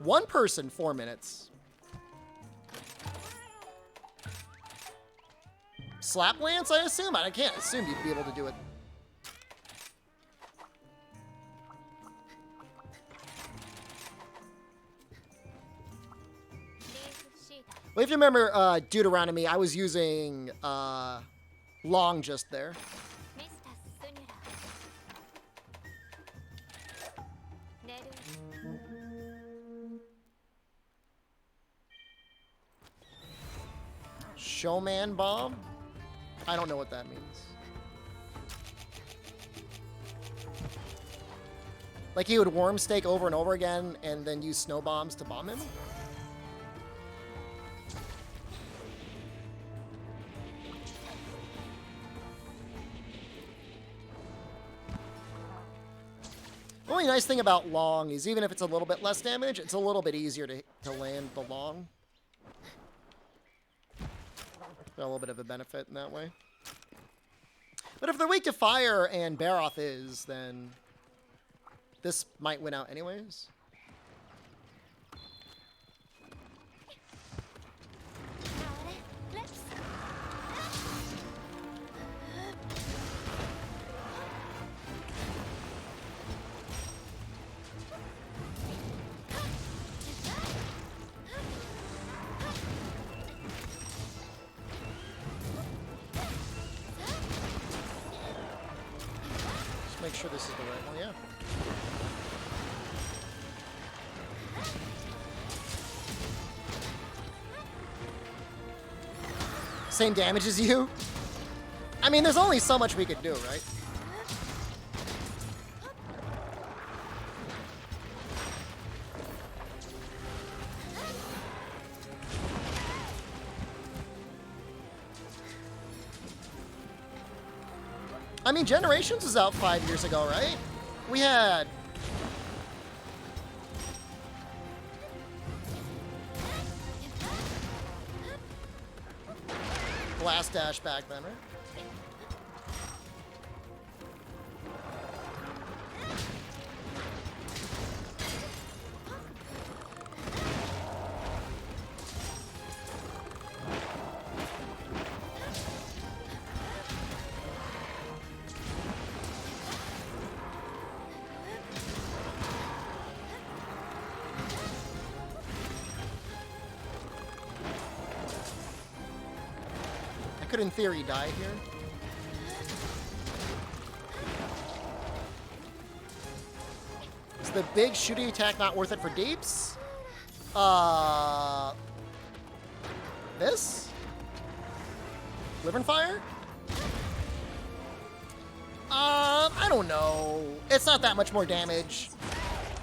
One person, 4 minutes. Slap lance, I assume? I can't assume you'd be able to do it. Well, if you remember Deuteronomy, I was using long just there. Showman bomb? I don't know what that means. Like he would worm stake over and over again and then use snow bombs to bomb him? The only nice thing about long is even if it's a little bit less damage, it's a little bit easier to land the long. Got a little bit of a benefit in that way. But if they're weak to fire and Baroth is, then this might win out anyways. Make sure this is the right one, yeah. Same damage as you? I mean, there's only so much we could do, right? I mean, Generations was out 5 years ago, right? We had... Blast Dash back then, right? Could in theory die here. Is the big shooting attack not worth it for deeps? This? Liver and fire? I don't know. It's not that much more damage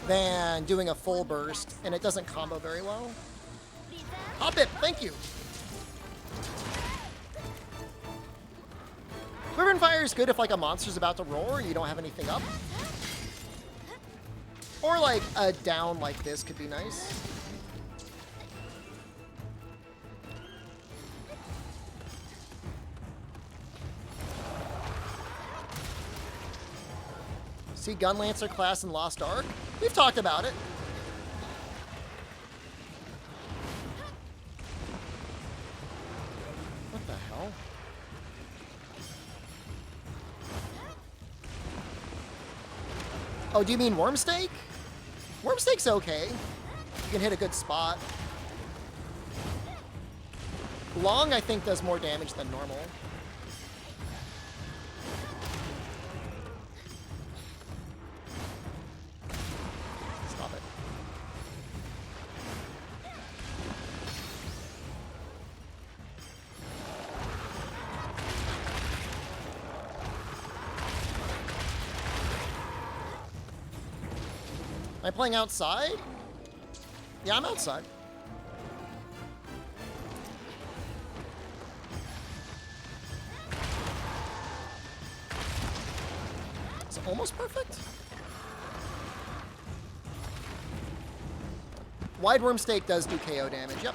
than doing a full burst, and it doesn't combo very well. Hop it, thank you. Liver and fire is good if like a monster's about to roar and you don't have anything up. Or like a down like this could be nice. See Gunlancer class in Lost Ark? We've talked about it. What the hell? Oh, do you mean Wormstake? Wormstake's okay. You can hit a good spot. Long, I think, does more damage than normal. Stop it. Am I playing outside? Yeah, I'm outside. It's almost perfect. Wide Wormstake does do KO damage, yep.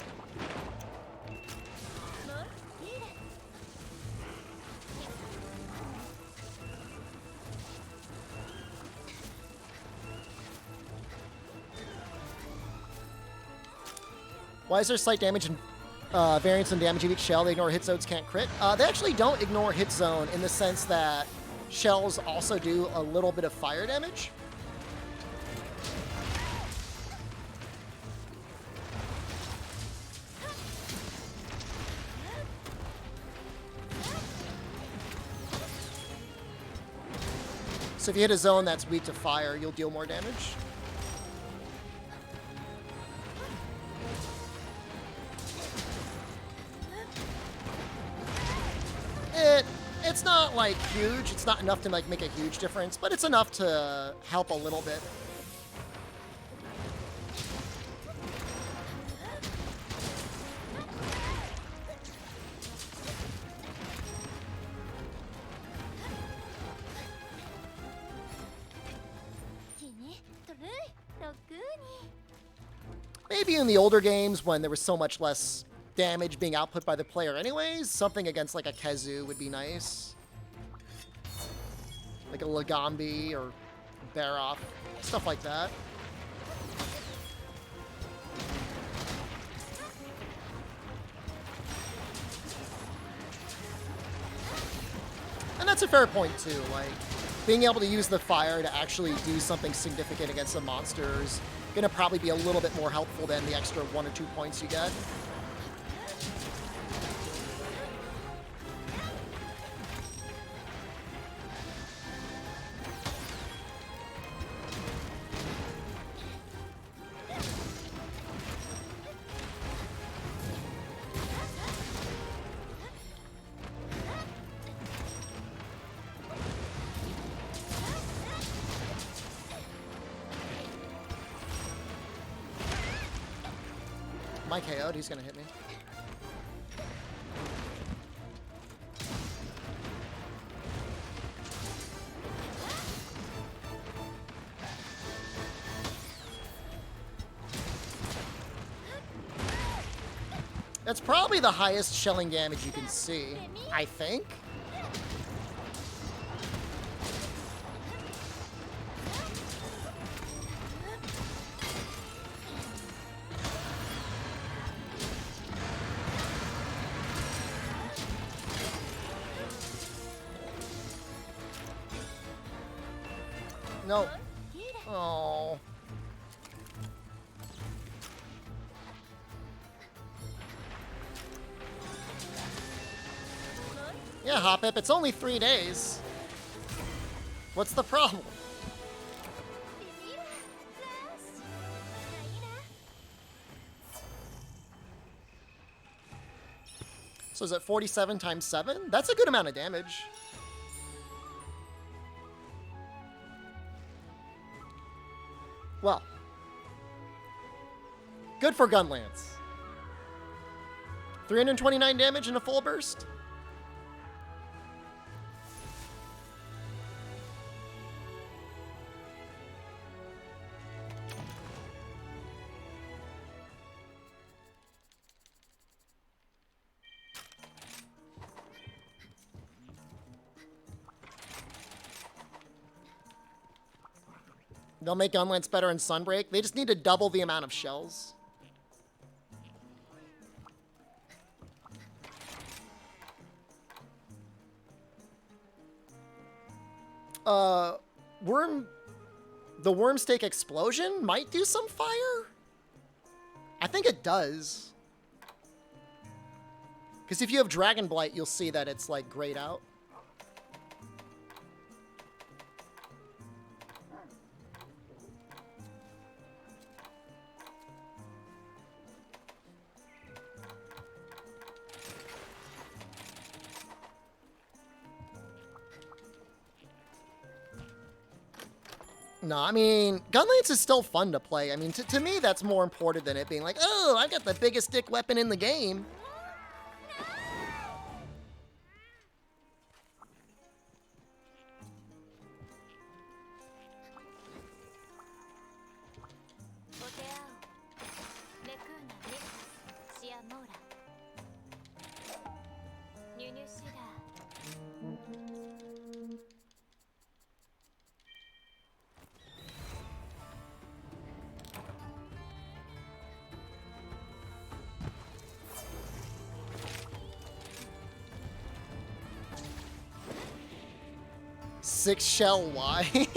Why is there slight damage and variance in damage of each shell? They ignore hit zones, can't crit. They actually don't ignore hit zone in the sense that shells also do a little bit of fire damage. So if you hit a zone that's weak to fire, you'll deal more damage. It's not like huge. It's not enough to like make a huge difference, but it's enough to help a little bit. Maybe in the older games when there was so much less damage being output by the player anyways, something against like a Kezu would be nice. Like a Lagambi or Baroff, stuff like that. And that's a fair point too, like being able to use the fire to actually do something significant against the monsters gonna probably be a little bit more helpful than the extra 1 or 2 points you get. Am I KO'd? He's gonna hit me. That's probably the highest shelling damage you can see, I think. No. Oh. Yeah, Hopip, it's only 3 days. What's the problem? So is it 47 times 7? That's a good amount of damage. Well, good for Gunlance. 329 damage in a full burst. They'll make Gunlance better in Sunbreak. They just need to double the amount of shells. Worm The Wormstake Explosion might do some fire? I think it does. Because if you have Dragon Blight, you'll see that it's, like, grayed out. No, I mean, Gunlance is still fun to play. I mean, to me, that's more important than it being like, oh, I got the biggest dick weapon in the game. Six shell wide.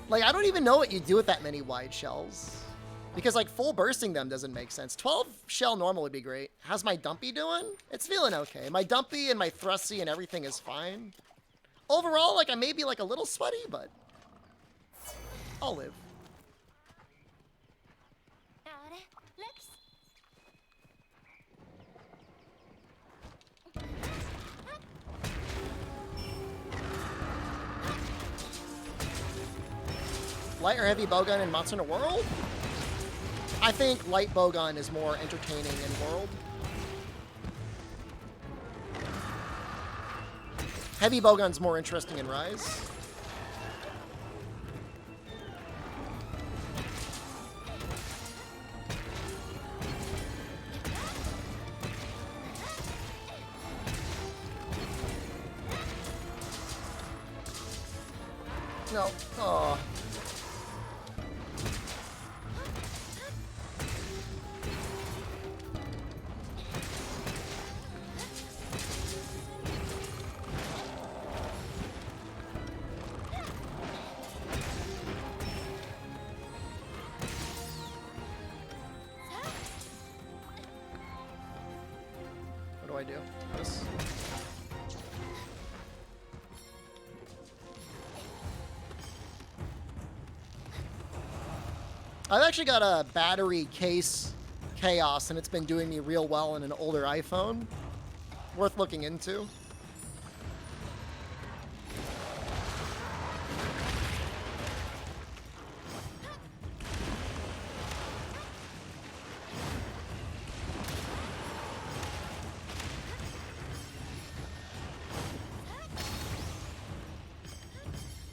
Like, I don't even know what you do with that many wide shells. Because, like, full bursting them doesn't make sense. 12 shell normal would be great. How's my dumpy doing? It's feeling okay. My dumpy and my thrusty and everything is fine. Overall, like, I may be, like, a little sweaty, but I'll live. Light or heavy bowgun in Monster Hunter World? I think light bowgun is more entertaining in World. Heavy bowgun's more interesting in Rise. No. Oh. What do I do? This? I've actually got a battery case chaos, and it's been doing me real well in an older iPhone. Worth looking into.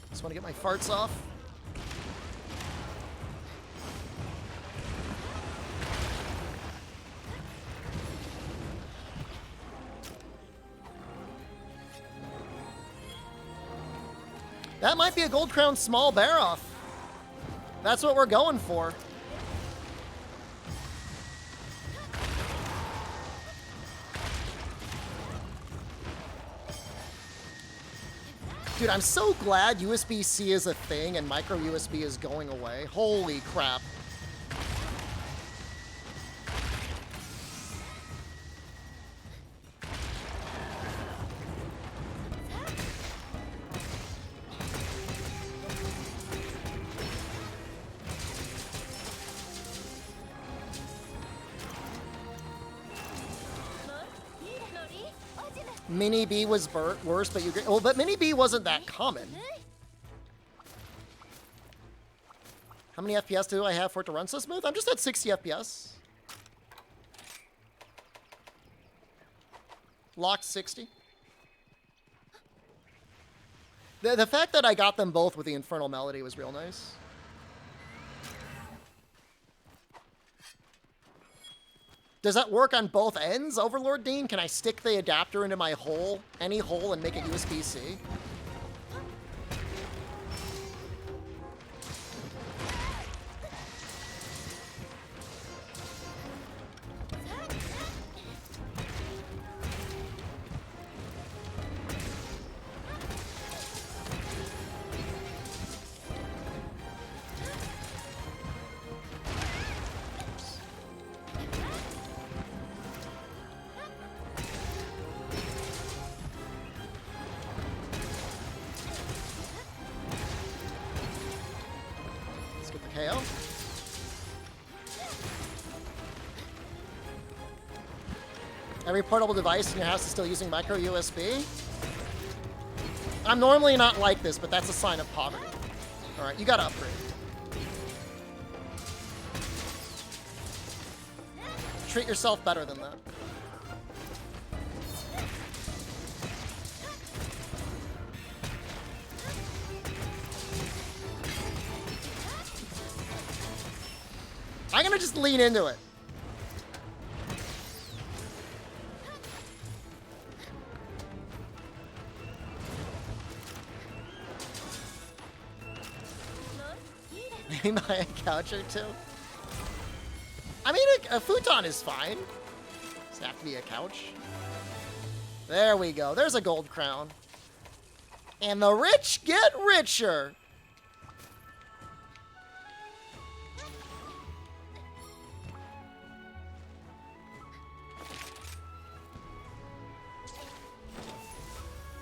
Just want to get my farts off. That might be a Gold Crown small bear off. That's what we're going for. Dude, I'm so glad USB-C is a thing and micro USB is going away. Holy crap. Mini B was worse, but you agree. Well, but Mini B wasn't that common. How many FPS do I have for it to run so smooth? I'm just at 60 FPS. Locked 60. The fact that I got them both with the Infernal Melody was real nice. Does that work on both ends, Overlord Dean? Can I stick the adapter into my hole, any hole, and make it USB-C? KO. Every portable device in your house is still using micro USB. I'm normally not like this, but that's a sign of poverty. All right, you gotta upgrade. Treat yourself better than that. I'm gonna just lean into it. Maybe buy a couch or two. I mean, a futon is fine. Doesn't have to be a couch. There we go. There's a gold crown. And the rich get richer.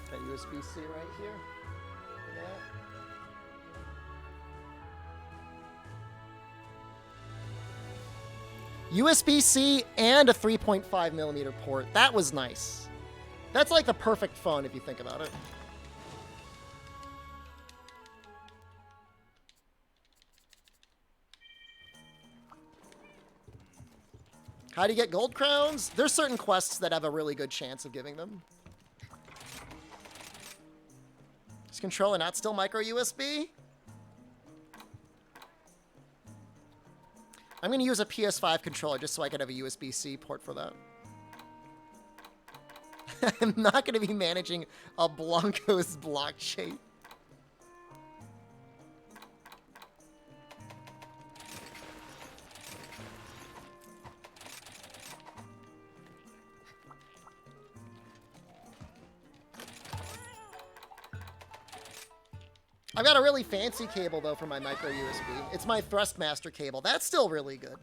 Got USB-C right here. Look at that. USB-C and a 3.5 millimeter port. That was nice. That's like the perfect phone if you think about it. How do you get gold crowns? There's certain quests that have a really good chance of giving them. Is controller not still micro USB? I'm going to use a PS5 controller just so I can have a USB-C port for that. I'm not going to be managing a Blanco's blockchain. I've got a really fancy cable, though, for my micro USB. It's my Thrustmaster cable. That's still really good.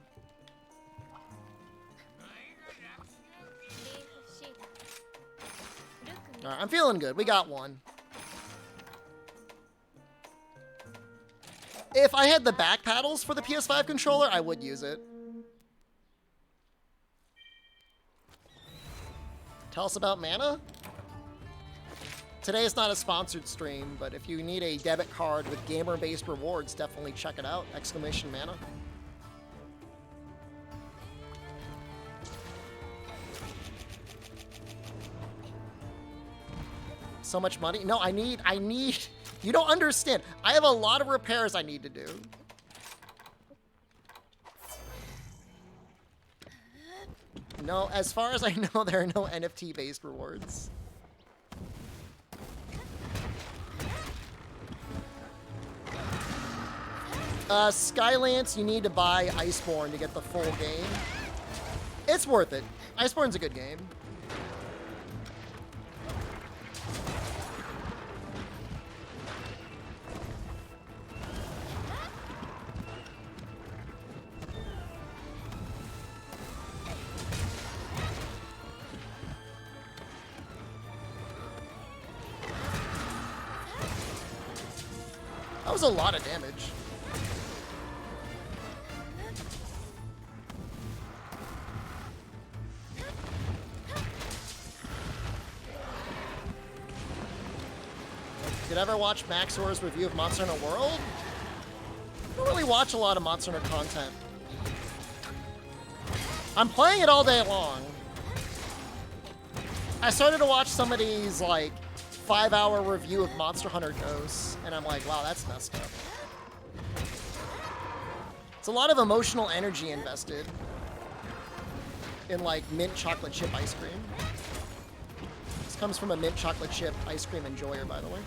All right, I'm feeling good. We got one. If I had the back paddles for the PS5 controller, I would use it. Tell us about mana? Today is not a sponsored stream, but if you need a debit card with gamer-based rewards, definitely check it out. Exclamation mana. So much money? No, I need, you don't understand. I have a lot of repairs I need to do. No, as far as I know, there are no NFT-based rewards. Skylance, you need to buy Iceborne to get the full game. It's worth it. Iceborne's a good game. That was a lot of damage. Did you ever watch Maxor's review of Monster Hunter World? I don't really watch a lot of Monster Hunter content. I'm playing it all day long. I started to watch somebody's like 5-hour review of Monster Hunter Ghosts, and I'm like, wow, that's messed up. It's a lot of emotional energy invested in like mint chocolate chip ice cream. This comes from a mint chocolate chip ice cream enjoyer, by the way.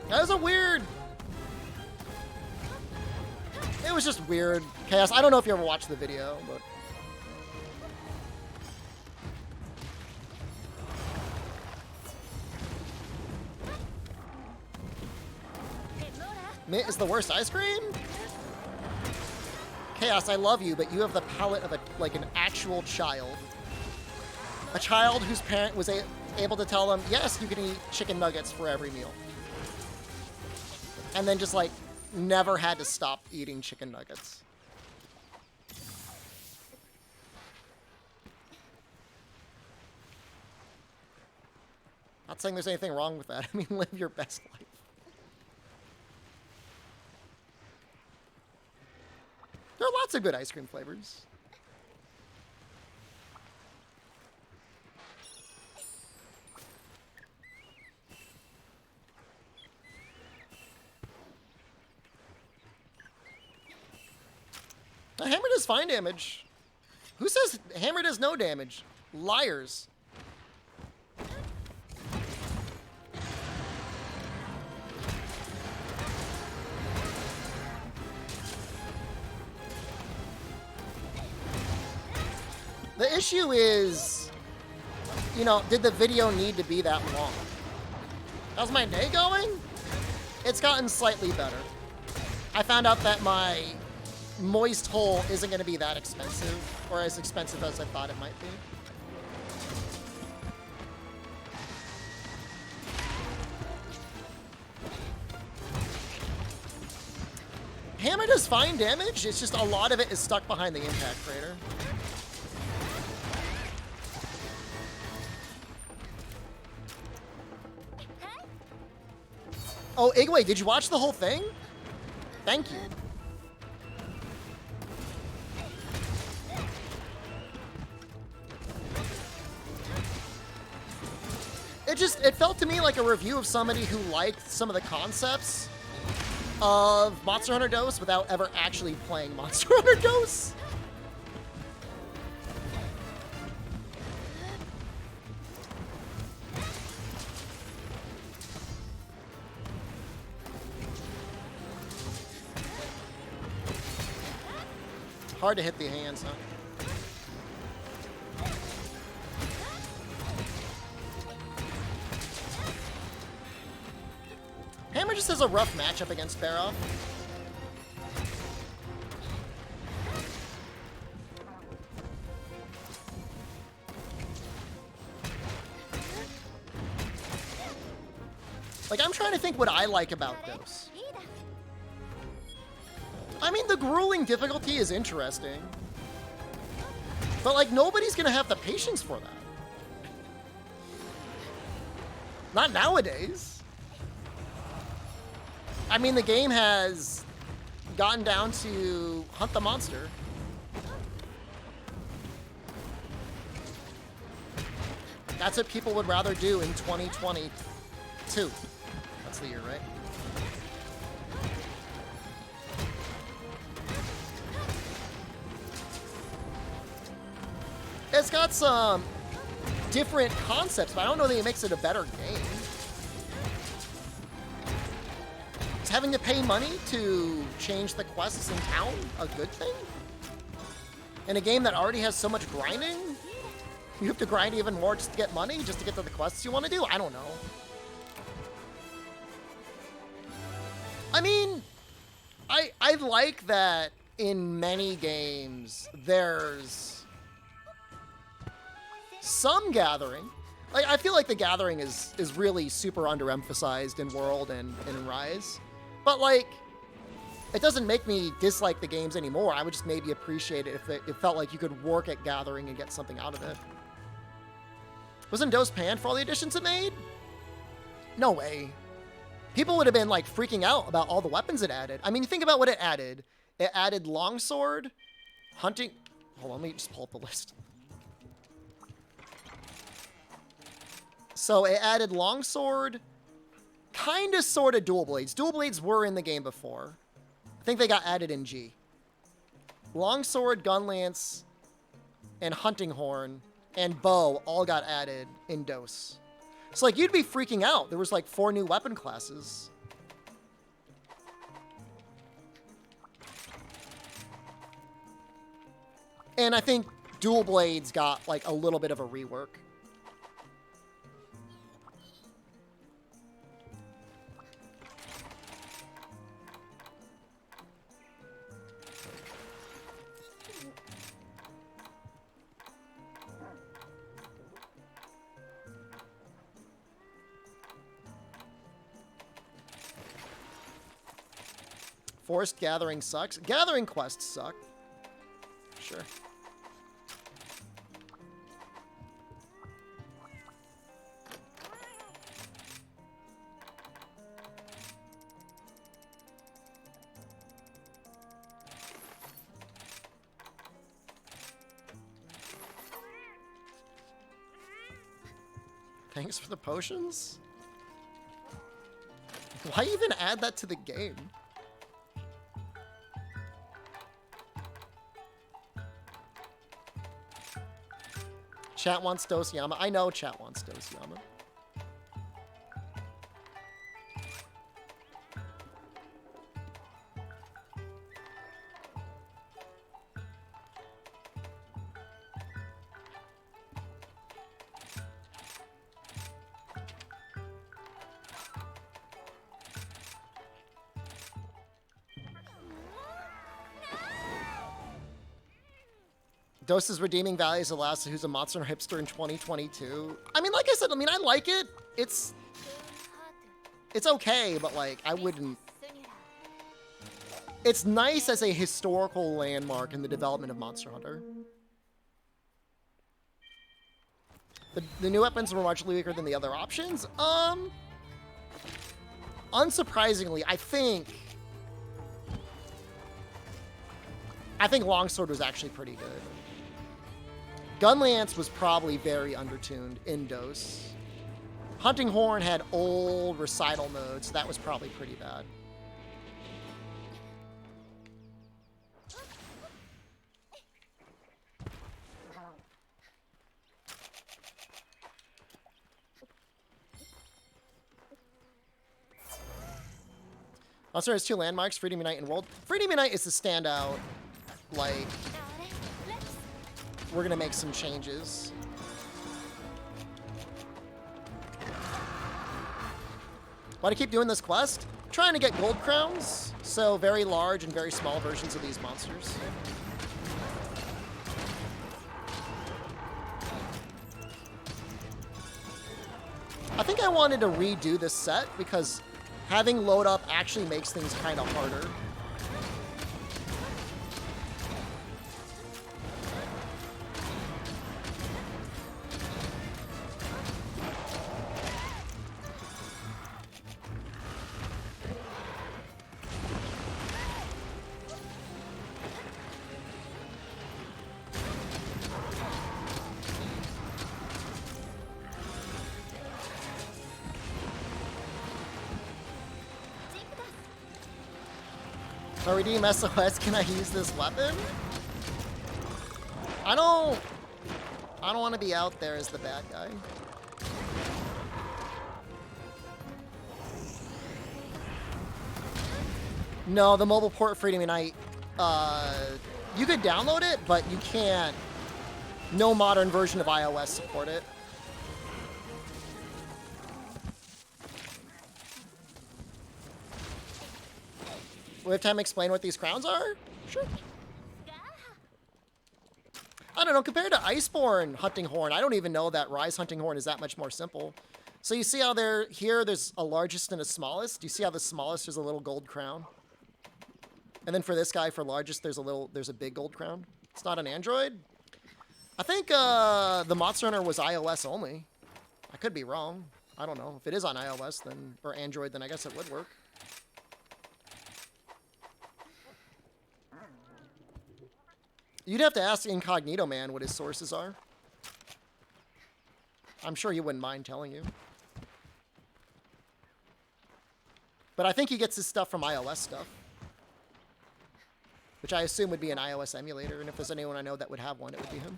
That was a weird... It was just weird. Chaos, I don't know if you ever watched the video, but... Mint is the worst ice cream? Chaos, I love you, but you have the palate of like an actual child. A child whose parent was able to tell them, yes, you can eat chicken nuggets for every meal. And then just like never had to stop eating chicken nuggets. Not saying there's anything wrong with that. I mean, live your best life. There are lots of good ice cream flavors. The hammer does fine damage. Who says hammer does no damage? Liars. The issue is, you know, did the video need to be that long? How's my day going? It's gotten slightly better. I found out that my moist hole isn't going to be that expensive, or as expensive as I thought it might be. Hammer does fine damage, it's just a lot of it is stuck behind the impact crater. Oh, Igwe, did you watch the whole thing? Thank you. It felt to me like a review of somebody who liked some of the concepts of Monster Hunter DOS without ever actually playing Monster Hunter DOS. Hard to hit the hands, huh? Hammer just has a rough matchup against Barrow. Like, I'm trying to think what I like about DOS. I mean, the grueling difficulty is interesting. But, like, nobody's gonna have the patience for that. Not nowadays. I mean, the game has gotten down to hunt the monster. That's what people would rather do in 2022. That's the year, right? It's got some different concepts, but I don't know that it makes it a better game. Is having to pay money to change the quests in town a good thing? In a game that already has so much grinding? You have to grind even more just to get money, just to get to the quests you want to do? I don't know. I mean, I like that in many games there's some gathering. Like, I feel like the gathering is really super underemphasized in World and in Rise. But, like, it doesn't make me dislike the games anymore. I would just maybe appreciate it if it felt like you could work at gathering and get something out of it. Wasn't DOS panned for all the additions it made? No way. People would have been, like, freaking out about all the weapons it added. I mean, think about what it added. It added longsword, hunting... Hold on, let me just pull up the list. So it added longsword, kind of, sort of dual blades. Dual blades were in the game before. I think they got added in G. Longsword, gun lance, and hunting horn, and bow all got added in DOS. So, like, you'd be freaking out. There was, like, 4 new weapon classes. And I think dual blades got, like, a little bit of a rework. Forced gathering sucks. Gathering quests suck. Sure. Thanks for the potions? Why even add that to the game? Chat wants Dosiyama. I know chat wants Dosiyama. Dose's redeeming value is allows who's a monster hipster in 2022. I mean, like I said, I like it. It's okay, but like I wouldn't. It's nice as a historical landmark in the development of Monster Hunter. The new weapons were much weaker than the other options. Unsurprisingly, I think Longsword was actually pretty good. Gunlance was probably very undertuned in Dose. Hunting Horn had old recital mode, so that was probably pretty bad. Also, there's two landmarks, Freedom Unite and World. Freedom Unite is the standout, like, we're gonna make some changes. Why do I keep doing this quest? Trying to get gold crowns, so very large and very small versions of these monsters. I think I wanted to redo this set because having load up actually makes things kind of harder. If I redeem SOS, can I use this weapon? I don't want to be out there as the bad guy. No, the mobile port Freedom Unite, you could download it, but you can't. No modern version of iOS support it. We have time to explain what these crowns are? Sure. I don't know, compared to Iceborne Hunting Horn, I don't even know that Rise Hunting Horn is that much more simple. So you see how there's a largest and a smallest? Do you see how the smallest there's a little gold crown? And then for this guy, for largest, there's a big gold crown. It's not an Android. I think the Monster Hunter was iOS only. I could be wrong. I don't know. If it is on iOS then or Android, then I guess it would work. You'd have to ask Incognito Man what his sources are. I'm sure he wouldn't mind telling you. But I think he gets his stuff from iOS stuff. Which I assume would be an iOS emulator, and if there's anyone I know that would have one, it would be him.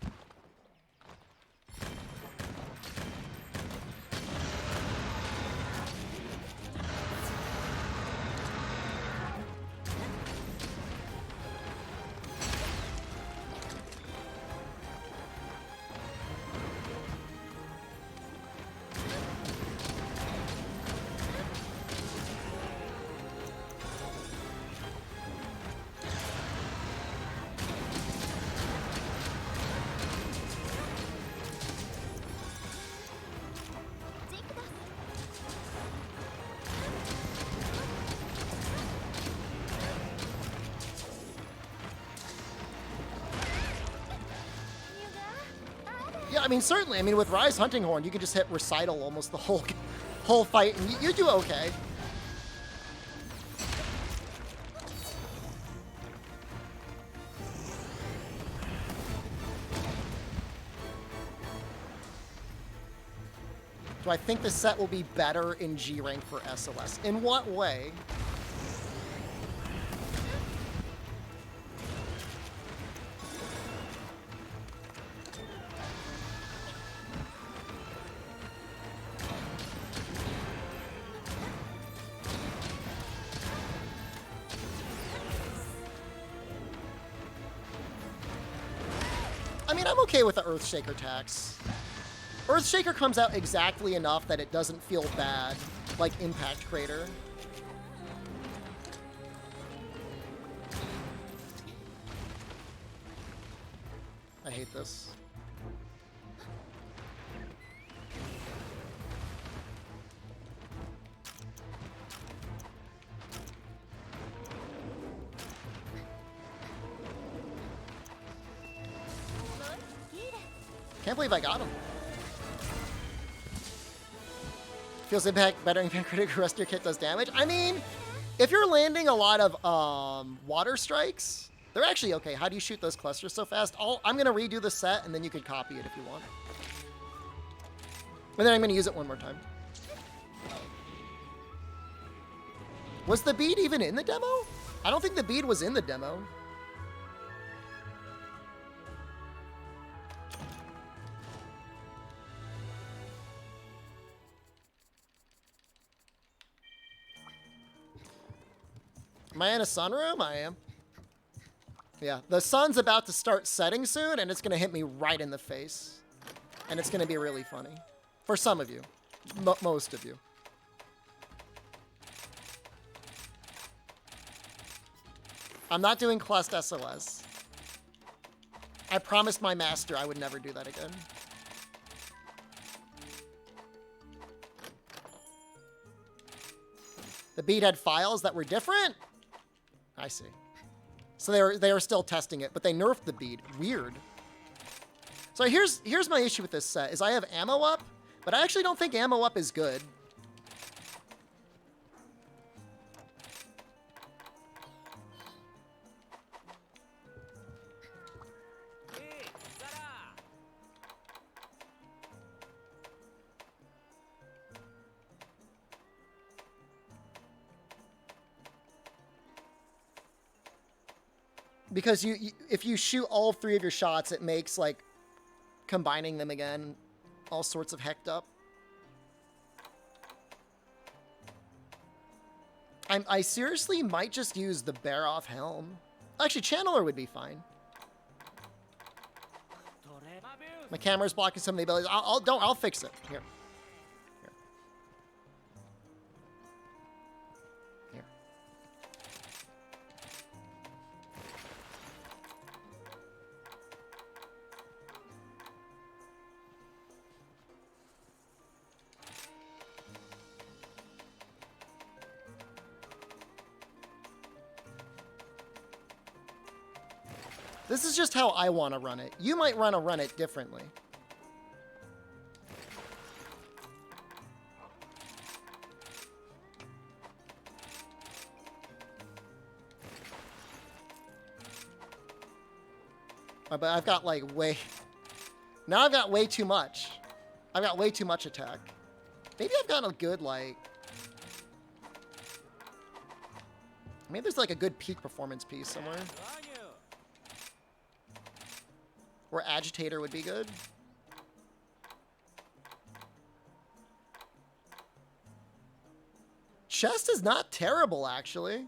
I mean, certainly. I mean, with Rise Hunting Horn, you can just hit Recital almost the whole fight, and you do okay. Do I think the set will be better in G rank for SOS? In what way? I mean, I'm okay with the Earthshaker tax. Earthshaker comes out exactly enough that it doesn't feel bad, like Impact Crater. I hate this. Can't believe I got him. Feels impact better impact critical rest of your kit does damage. I mean, if you're landing a lot of water strikes, they're actually okay. How do you shoot those clusters so fast? I'm gonna redo the set and then you could copy it if you want. And then I'm gonna use it one more time. Was the bead even in the demo? I don't think the bead was in the demo. Am I in a sunroom? I am. Yeah, the sun's about to start setting soon, and it's going to hit me right in the face. And it's going to be really funny. For some of you. Most of you. I'm not doing Quest SOS. I promised my master I would never do that again. The bead had files that were different? I see. So they were still testing it, but they nerfed the bead. Weird. So here's my issue with this set, is I have ammo up, but I actually don't think ammo up is good. Because if you shoot all three of your shots, it makes, like, combining them again all sorts of hecked up. I seriously might just use the Bear Off Helm. Actually, Channeler would be fine. My camera's blocking some of the abilities. I'll fix it. Here. This is just how I want to run it. You might want to run it differently. But I've got like now I've got way too much. I've got way too much attack. Maybe I've got a good maybe there's like a good peak performance piece somewhere. Or Agitator would be good. Chest is not terrible, actually.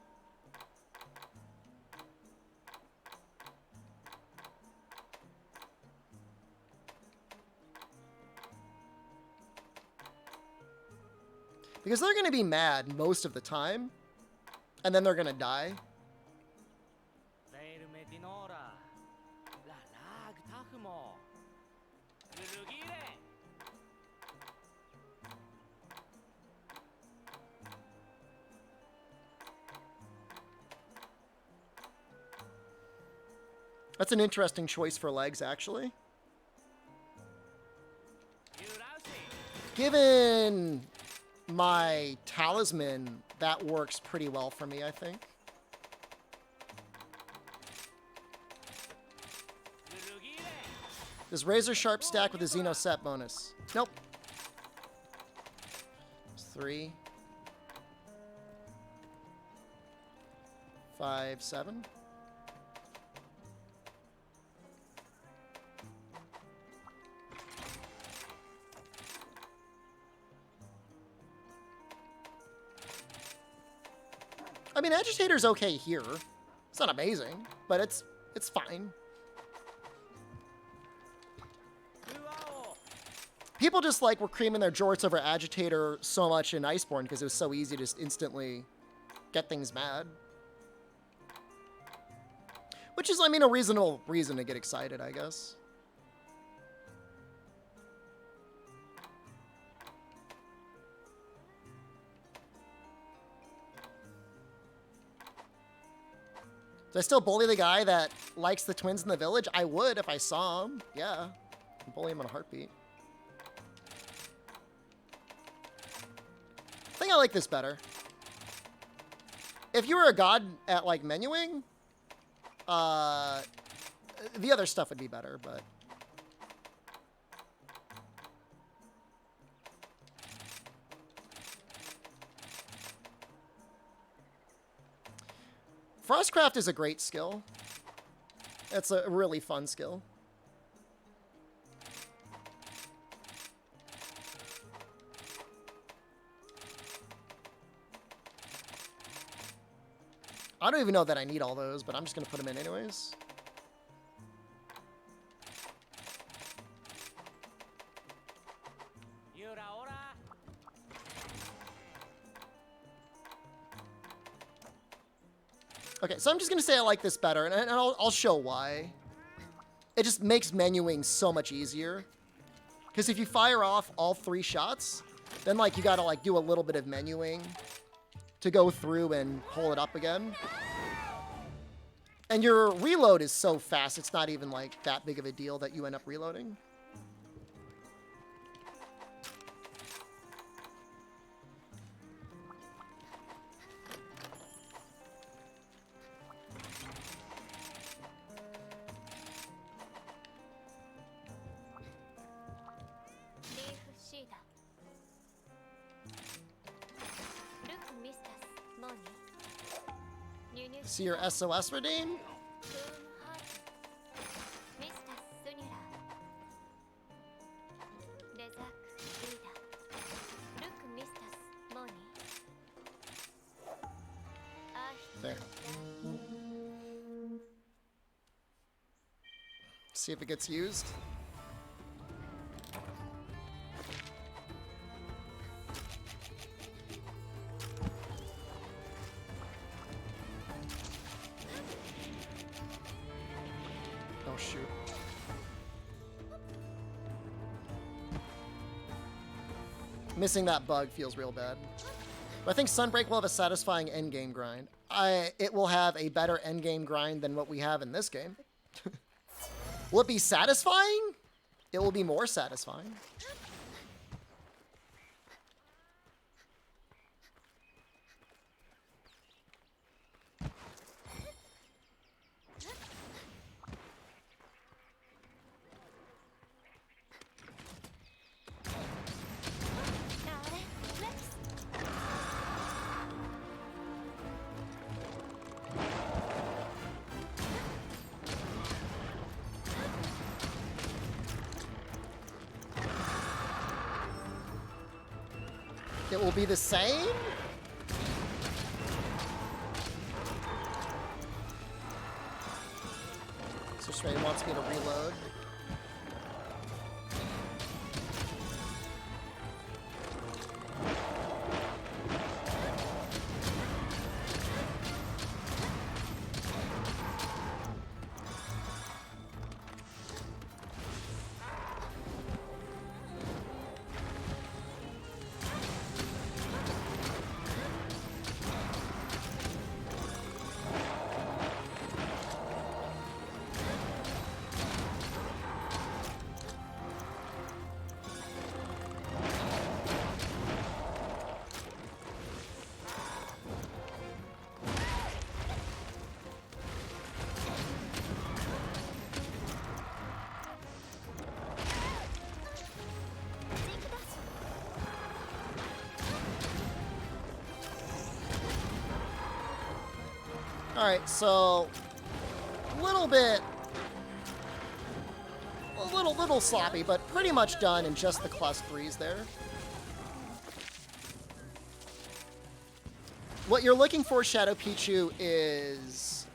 Because they're going to be mad most of the time, and then they're going to die. That's an interesting choice for legs, actually. Given my talisman, that works pretty well for me, I think. Does Razor Sharp stack with a Xeno set bonus? Nope. 3, 5, 7. I mean, Agitator's okay here. It's not amazing, but it's fine. People just like were creaming their jorts over Agitator so much in Iceborne because it was so easy to just instantly get things mad. Which is, I mean, a reasonable reason to get excited, I guess. Do I still bully the guy that likes the twins in the village? I would if I saw him. Yeah. I'd bully him in a heartbeat. I think I like this better. If you were a god at, like, menuing, the other stuff would be better, but... Frostcraft is a great skill. It's a really fun skill. I don't even know that I need all those, but I'm just going to put them in anyways. Okay, so I'm just going to say I like this better, and I'll show why. It just makes menuing so much easier. Because if you fire off all 3 shots, then, like, you got to, like, do a little bit of menuing to go through and pull it up again. And your reload is so fast, it's not even, like, that big of a deal that you end up reloading. See your SOS redeem? There. See if it gets used. Oh, shoot. Missing that bug feels real bad. But I think Sunbreak will have a satisfying endgame grind. It will have a better endgame grind than what we have in this game. Will it be satisfying? It will be more satisfying. It will be the same? So Stray wants me to reload. Alright, so little sloppy, but pretty much done in just the Clust 3s there. What you're looking for, Shadow Pichu, is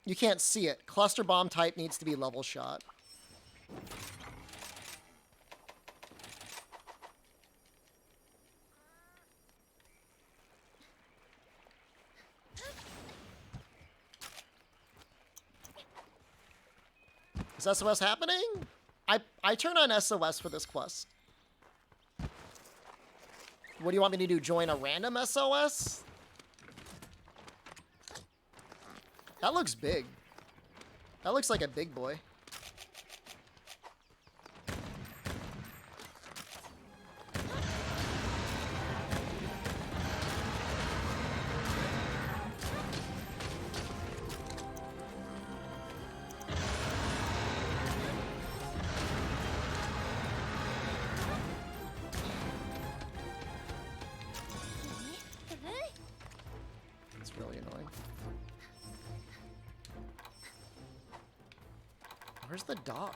you can't see it. Cluster bomb type needs to be level shot. Is SOS happening? I turn on SOS for this quest. What do you want me to do? Join a random SOS? That looks big. That looks like a big boy. It's really annoying. Where's the dog?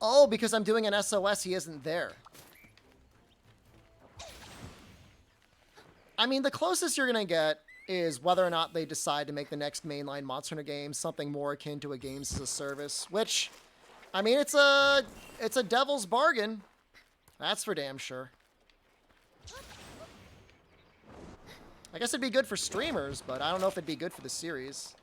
Oh, because I'm doing an SOS, he isn't there. I mean, the closest you're gonna get is whether or not they decide to make the next mainline Monster Hunter game something more akin to a games as a service, which, I mean, it's a devil's bargain. That's for damn sure. I guess it'd be good for streamers, but I don't know if it'd be good for the series.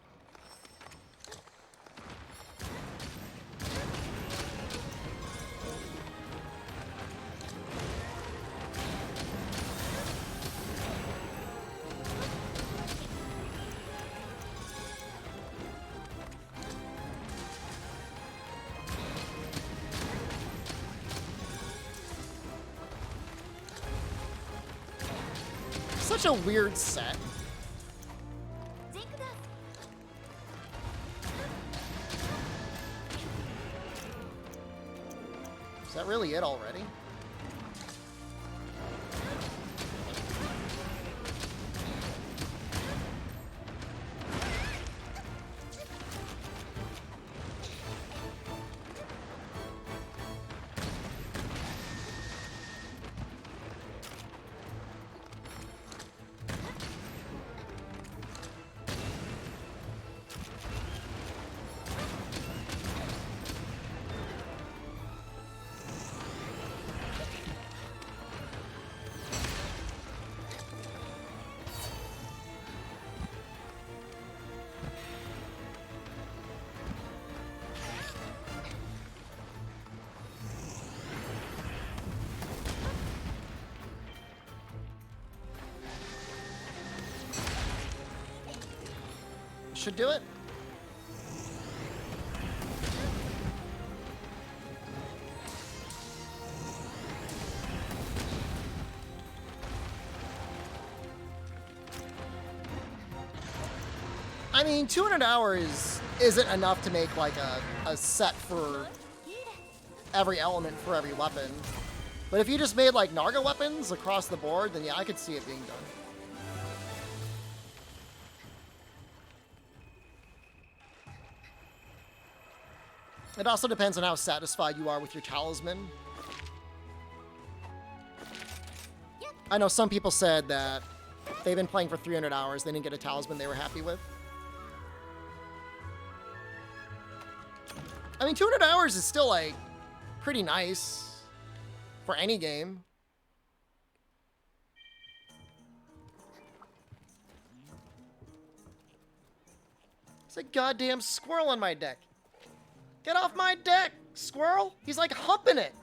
Such a weird set. Is that really it already? Should do it. I mean, 200 hours isn't enough to make like a set for every element for every weapon. But if you just made like Narga weapons across the board, then yeah, I could see it being done. It also depends on how satisfied you are with your talisman. I know some people said that they've been playing for 300 hours, they didn't get a talisman they were happy with. I mean, 200 hours is still, like, pretty nice for any game. It's a goddamn squirrel on my deck. Get off my deck, squirrel! He's like humping it.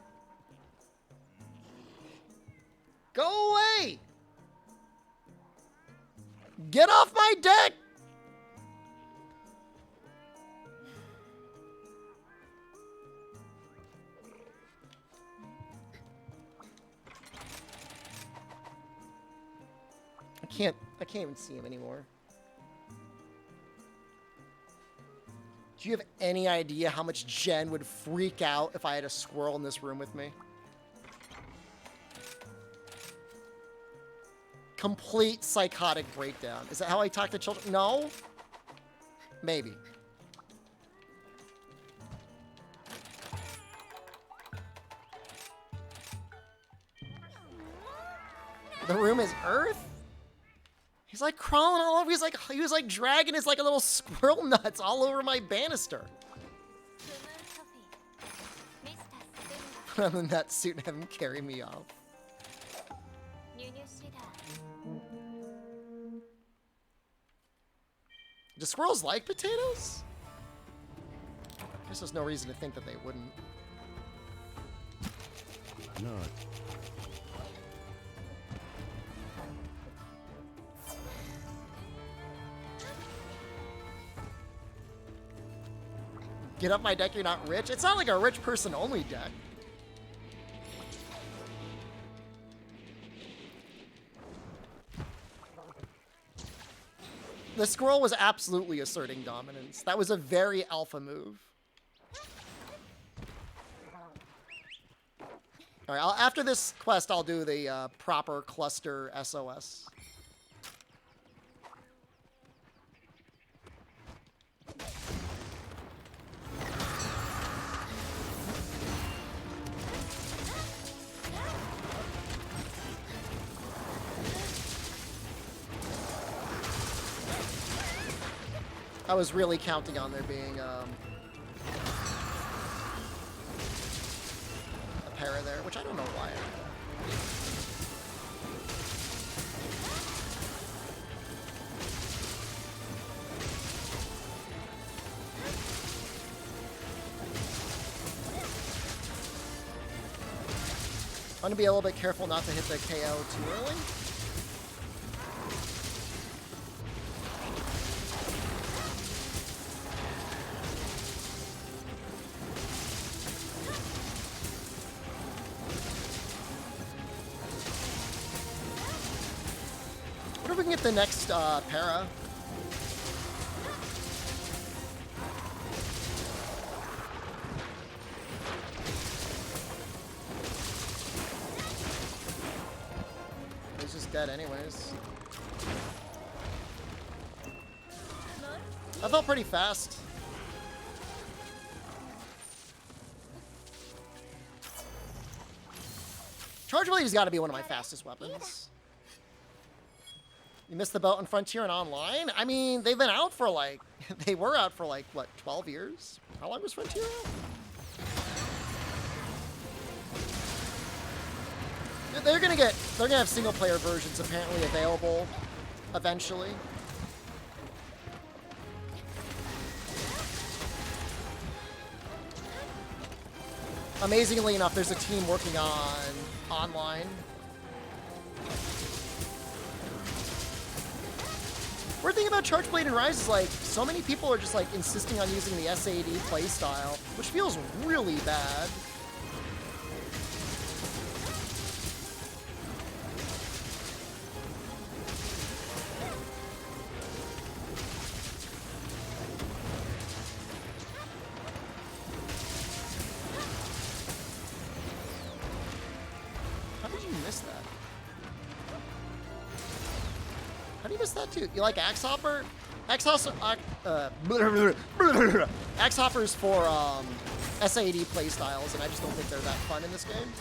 Go away! Get off my deck! I can't even see him anymore. Do you have any idea how much Jen would freak out if I had a squirrel in this room with me? complete psychotic breakdown. Is that how I talk to children? No? Maybe. The room is Earth? He's like crawling all over. He was like dragging his like a little squirrel nuts all over my banister. Put on the nut suit and have him carry me off. Do squirrels like potatoes? I guess there's no reason to think that they wouldn't. No. Get up my deck, you're not rich. It's not like a rich person only deck. The squirrel was absolutely asserting dominance. That was a very alpha move. All right, after this quest, I'll do the proper cluster SOS. I was really counting on there being a para there, which I don't know why. I'm gonna be a little bit careful not to hit the KO too early. What if we can get the next para? He's just dead anyways. I felt pretty fast. Charge Blade has got to be one of my fastest weapons. You missed the boat on Frontier and Online? I mean, they've been out for like, they were out for like, what, 12 years? How long was Frontier out? They're gonna have single player versions apparently available eventually. Amazingly enough, there's a team working on online. Weird thing about Charge Blade and Rise is like so many people are just like insisting on using the SAD playstyle, which feels really bad. How did you miss that? How do you miss that too? You like Axe Hopper? Axe Hopper's for SAD playstyles, and I just don't think they're that fun in this game.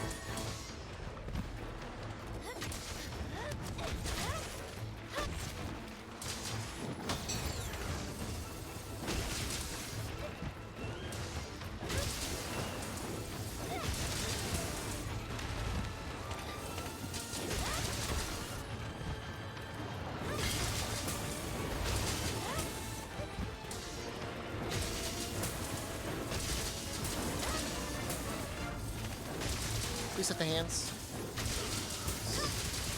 Reset the hands.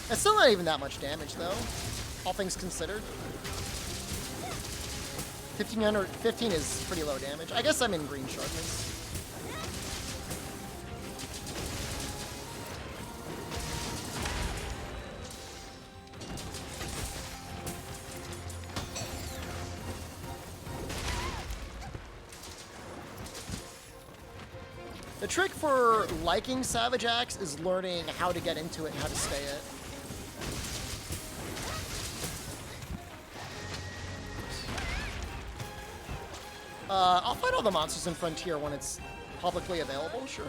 It's still not even that much damage, though, all things considered. 15 is pretty low damage. I guess I'm in green sharpness. The trick for liking Savage Axe is learning how to get into it and how to stay it. I'll fight all the monsters in Frontier when it's publicly available, sure.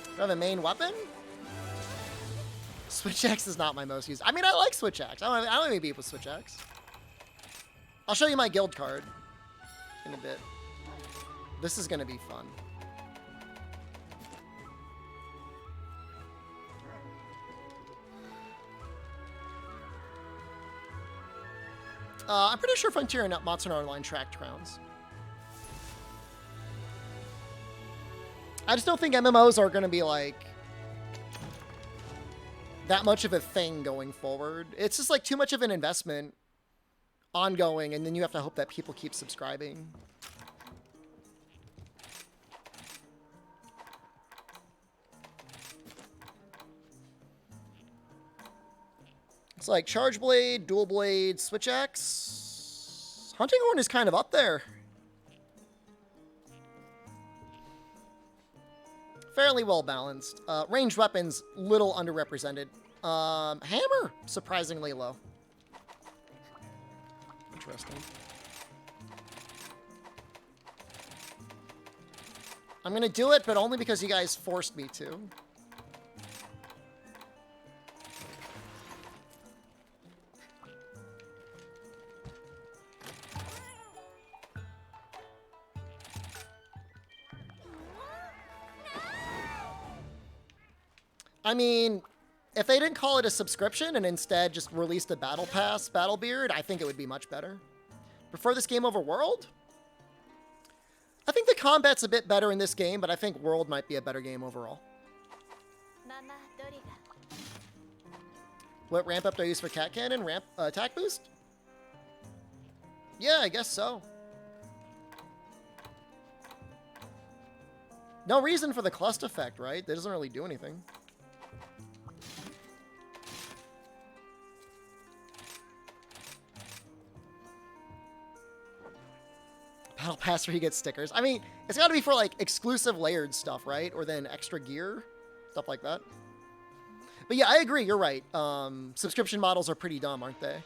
Do I have a main weapon? Switch Axe is not my most used. I mean, I like Switch Axe. I don't have any beef with Switch Axe. I'll show you my guild card in a bit. This is going to be fun. I'm pretty sure Frontier and Monster Hunter Online tracked crowns. I just don't think MMOs are going to be like that much of a thing going forward. It's just like too much of an investment ongoing, and then you have to hope that people keep subscribing. It's like Charge Blade, Dual Blade, Switch Axe. Hunting Horn is kind of up there. Fairly well balanced. Ranged weapons, little underrepresented. Hammer, surprisingly low. Interesting. I'm going to do it, but only because you guys forced me to. I mean, if they didn't call it a subscription and instead just released a Battle Pass, Battlebeard, I think it would be much better. Prefer this game over World? I think the combat's a bit better in this game, but I think World might be a better game overall. What ramp up do I use for Cat Cannon? Ramp attack boost? Yeah, I guess so. No reason for the cluster effect, right? That doesn't really do anything. Battle Pass where you get stickers. I mean, it's got to be for, like, exclusive layered stuff, right? Or then extra gear, stuff like that. But yeah, I agree. You're right. Subscription models are pretty dumb, aren't they?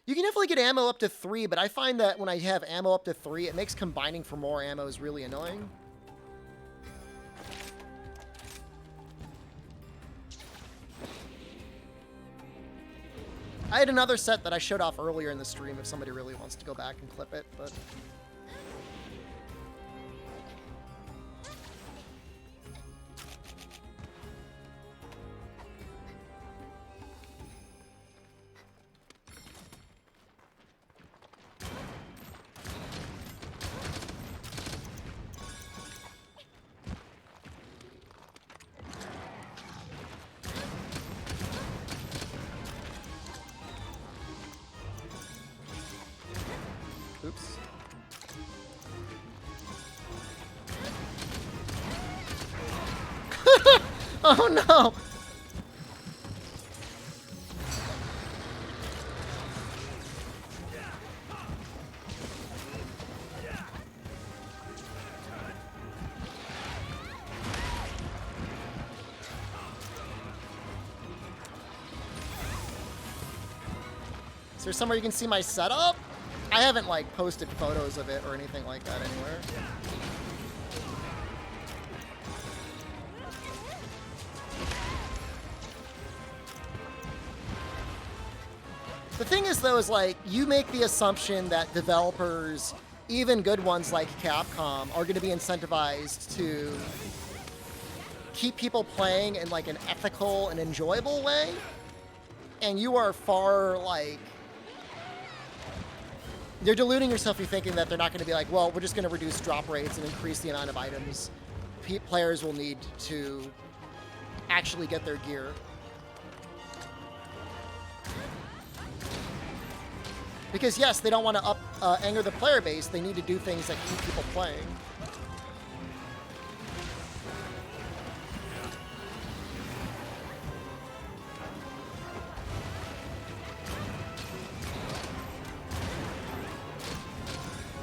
You can definitely get ammo up to 3, but I find that when I have ammo up to 3, it makes combining for more ammo is really annoying. I had another set that I showed off earlier in the stream if somebody really wants to go back and clip it, but... Oops. Oh no! Is there somewhere you can see my setup? I haven't, like, posted photos of it or anything like that anywhere. The thing is, though, is, like, you make the assumption that developers, even good ones like Capcom, are going to be incentivized to keep people playing in, like, an ethical and enjoyable way. And you are far, like... You're deluding yourself. You're thinking that they're not going to be like, well, we're just going to reduce drop rates and increase the amount of items players will need to actually get their gear. Because, yes, they don't want to anger the player base. They need to do things that keep people playing.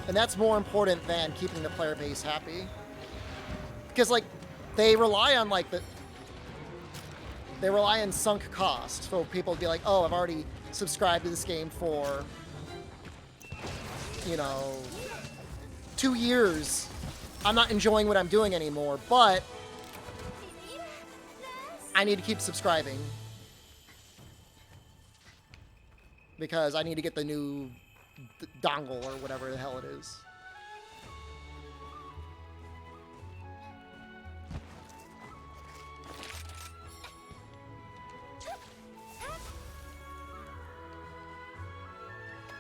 And that's more important than keeping the player base happy. Because, like, they rely on like they rely on sunk cost. So people would be like, oh, I've already subscribed to this game for, you know, 2 years. I'm not enjoying what I'm doing anymore, but I need to keep subscribing because I need to get the new dongle or whatever the hell it is.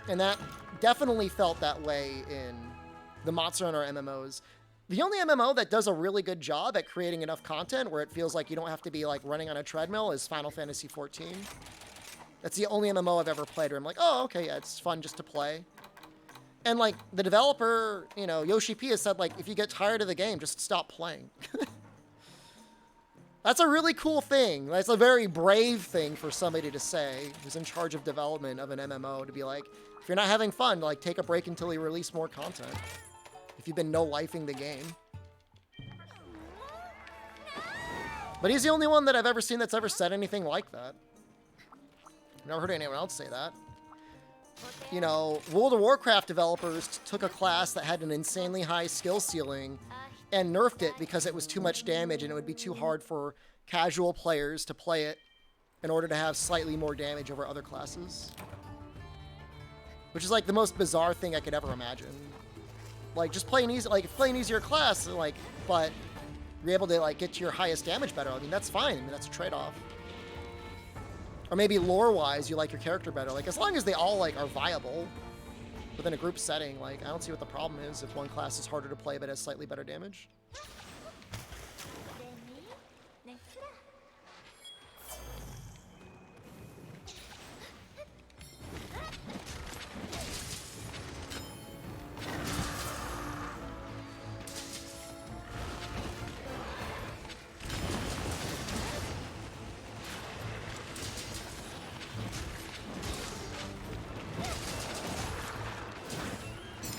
And that definitely felt that way in the Monster Hunter MMOs. The only MMO that does a really good job at creating enough content where it feels like you don't have to be like running on a treadmill is Final Fantasy XIV. That's the only MMO I've ever played where I'm like, oh, okay, yeah, it's fun just to play. And like the developer, you know, Yoshi P has said like, if you get tired of the game, just stop playing. That's a really cool thing. That's a very brave thing for somebody to say who's in charge of development of an MMO, to be like, if you're not having fun, like take a break until you release more content. If you've been no-lifing the game. But he's the only one that I've ever seen that's ever said anything like that. I've never heard anyone else say that. You know, World of Warcraft developers took a class that had an insanely high skill ceiling and nerfed it because it was too much damage and it would be too hard for casual players to play it in order to have slightly more damage over other classes. Which is like the most bizarre thing I could ever imagine. Like just play an easy, like play an easier class, like, but you're able to like get to your highest damage better. I mean, that's fine. I mean, that's a trade-off. Or maybe lore-wise, you like your character better. Like as long as they all like are viable within a group setting, like I don't see what the problem is if one class is harder to play but has slightly better damage.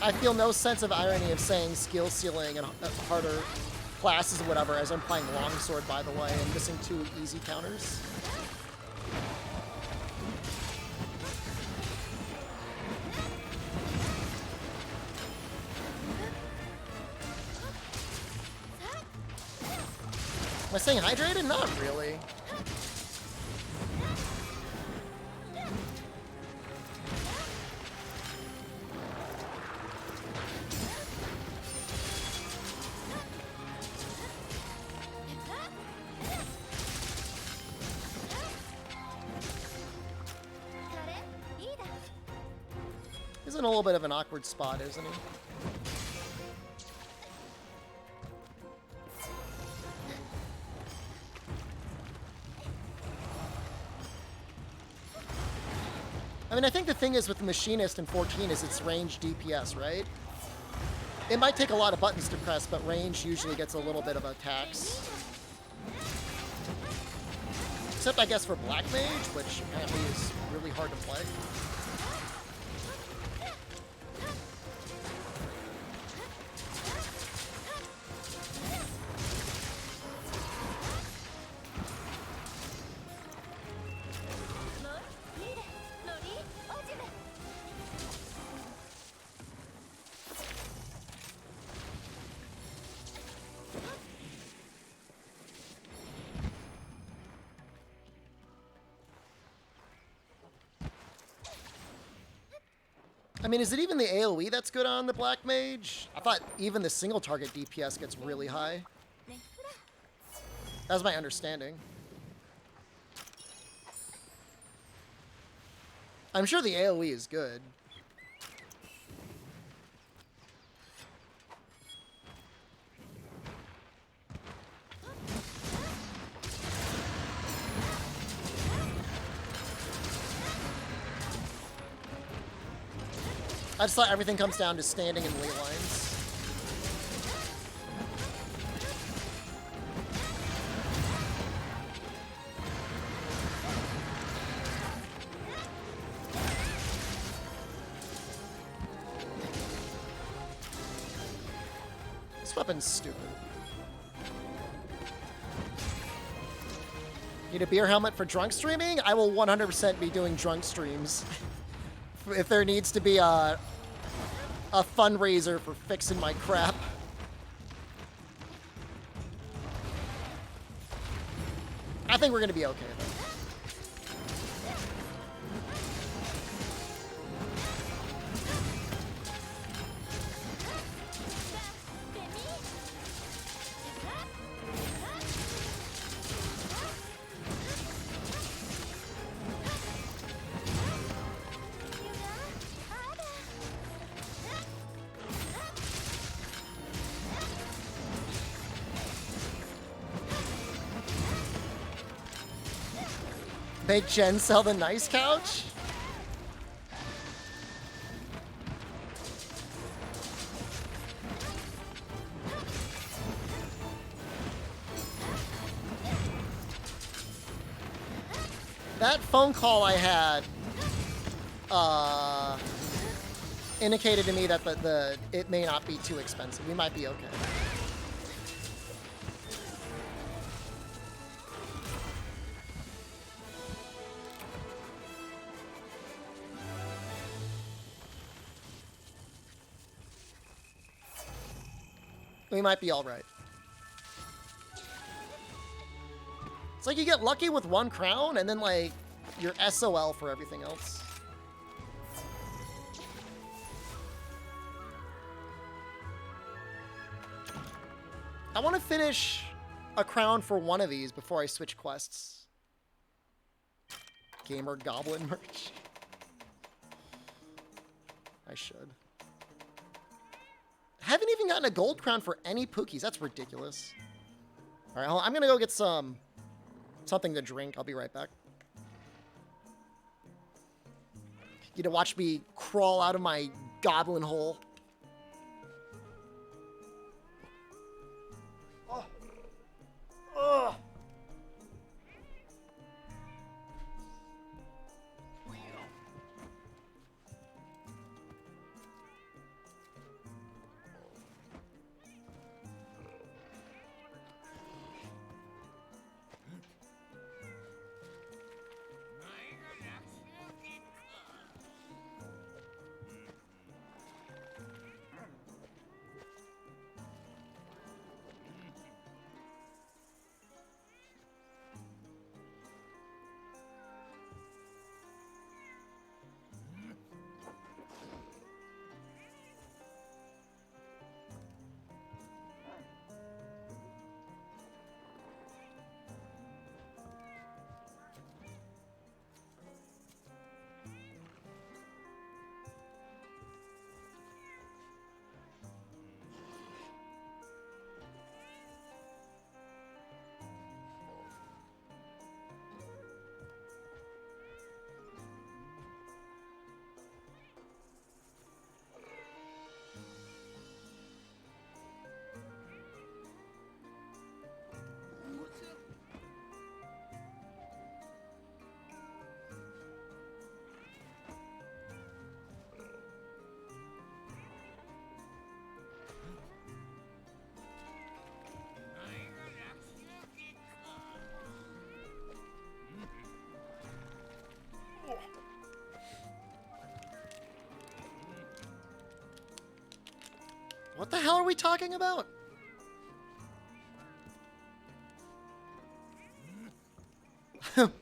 I feel no sense of irony of saying skill ceiling and harder classes or whatever as I'm playing Longsword, by the way, and missing 2 easy counters. Am I saying hydrated? Not really. He's in a little bit of an awkward spot, isn't he? I mean, I think the thing is with the Machinist in 14 is it's range DPS, right? It might take a lot of buttons to press, but range usually gets a little bit of a tax. Except, I guess, for Black Mage, which apparently is really hard to play. I mean, is it even the AoE that's good on the Black Mage? I thought even the single target DPS gets really high. That's my understanding. I'm sure the AoE is good. I just thought everything comes down to standing in ley lines. This weapon's stupid. Need a beer helmet for drunk streaming? I will 100% be doing drunk streams. If there needs to be a fundraiser for fixing my crap. I think we're gonna be okay though. Make Jen sell the nice couch? That phone call I had indicated to me that it may not be too expensive. We might be okay. We might be all right. It's like you get lucky with one crown and then like you're SOL for everything else. I want to finish a crown for one of these before I switch quests. Gamer Goblin merch. I should. Haven't even gotten a gold crown for any Pookies. That's ridiculous. All right, I'm gonna go get something to drink. I'll be right back. You to watch me crawl out of my goblin hole. Oh. Oh. What the hell are we talking about?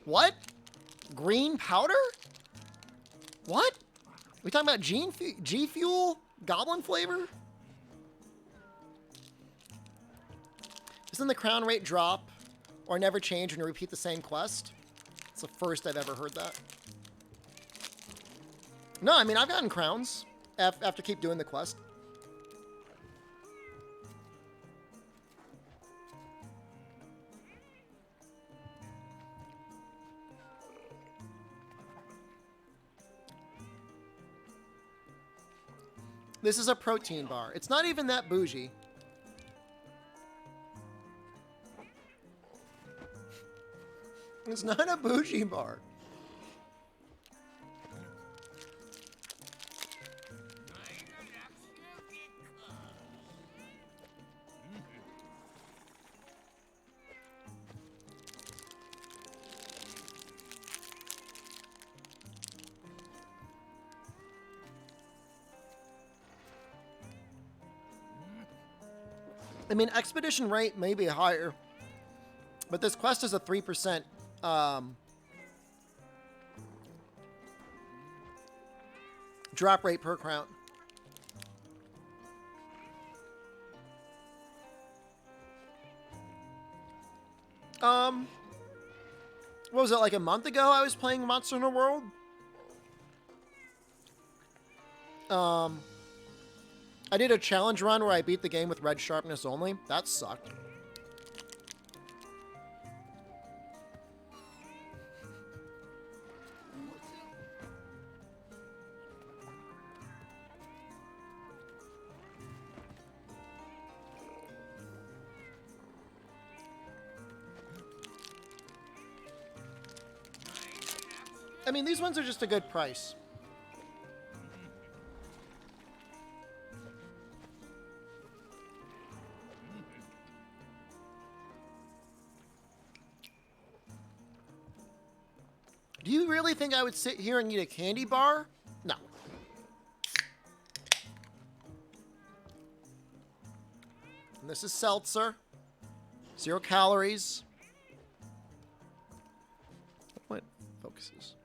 What? Green powder? What? We talking about G Fuel goblin flavor? Doesn't the crown rate drop or never change when you repeat the same quest? It's the first I've ever heard that. No, I mean, I've gotten crowns after keep doing the quest. This is a protein bar. It's not even that bougie. It's not a bougie bar. I mean, expedition rate may be higher, but this quest is a 3% drop rate per crown. What was it, like a month ago I was playing Monster Hunter World? I did a challenge run where I beat the game with red sharpness only. That sucked. I mean, these ones are just a good price. Do you really think I would sit here and eat a candy bar? No. And this is seltzer. 0 calories. What focuses?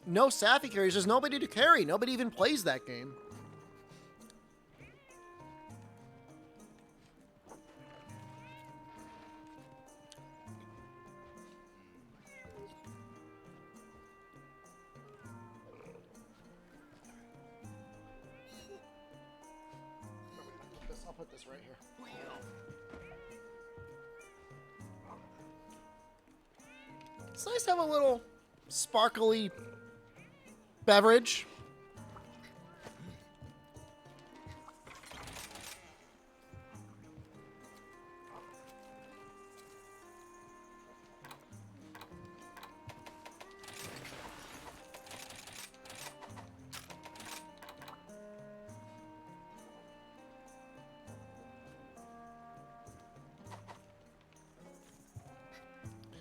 No Safi carries. There's nobody to carry. Nobody even plays that game. I'll put this right here. It's nice to have a little sparkly beverage.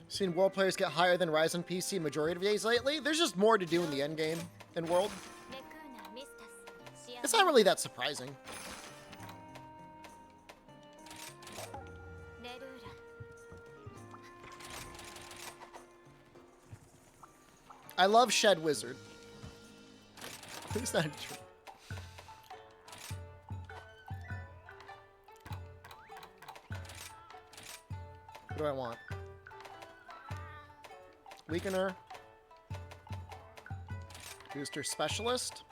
Seen World players get higher than Rise on PC majority of days lately. There's just more to do in the end game in World. It's not really that surprising. I love Shed Wizard. Who's not true? What do I want? Weakener. Booster Specialist.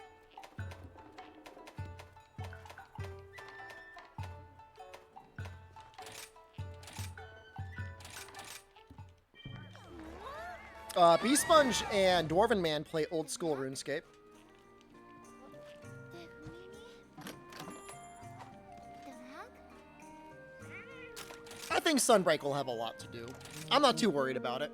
Bee Sponge and Dwarven Man play old school RuneScape. I think Sunbreak will have a lot to do. I'm not too worried about it.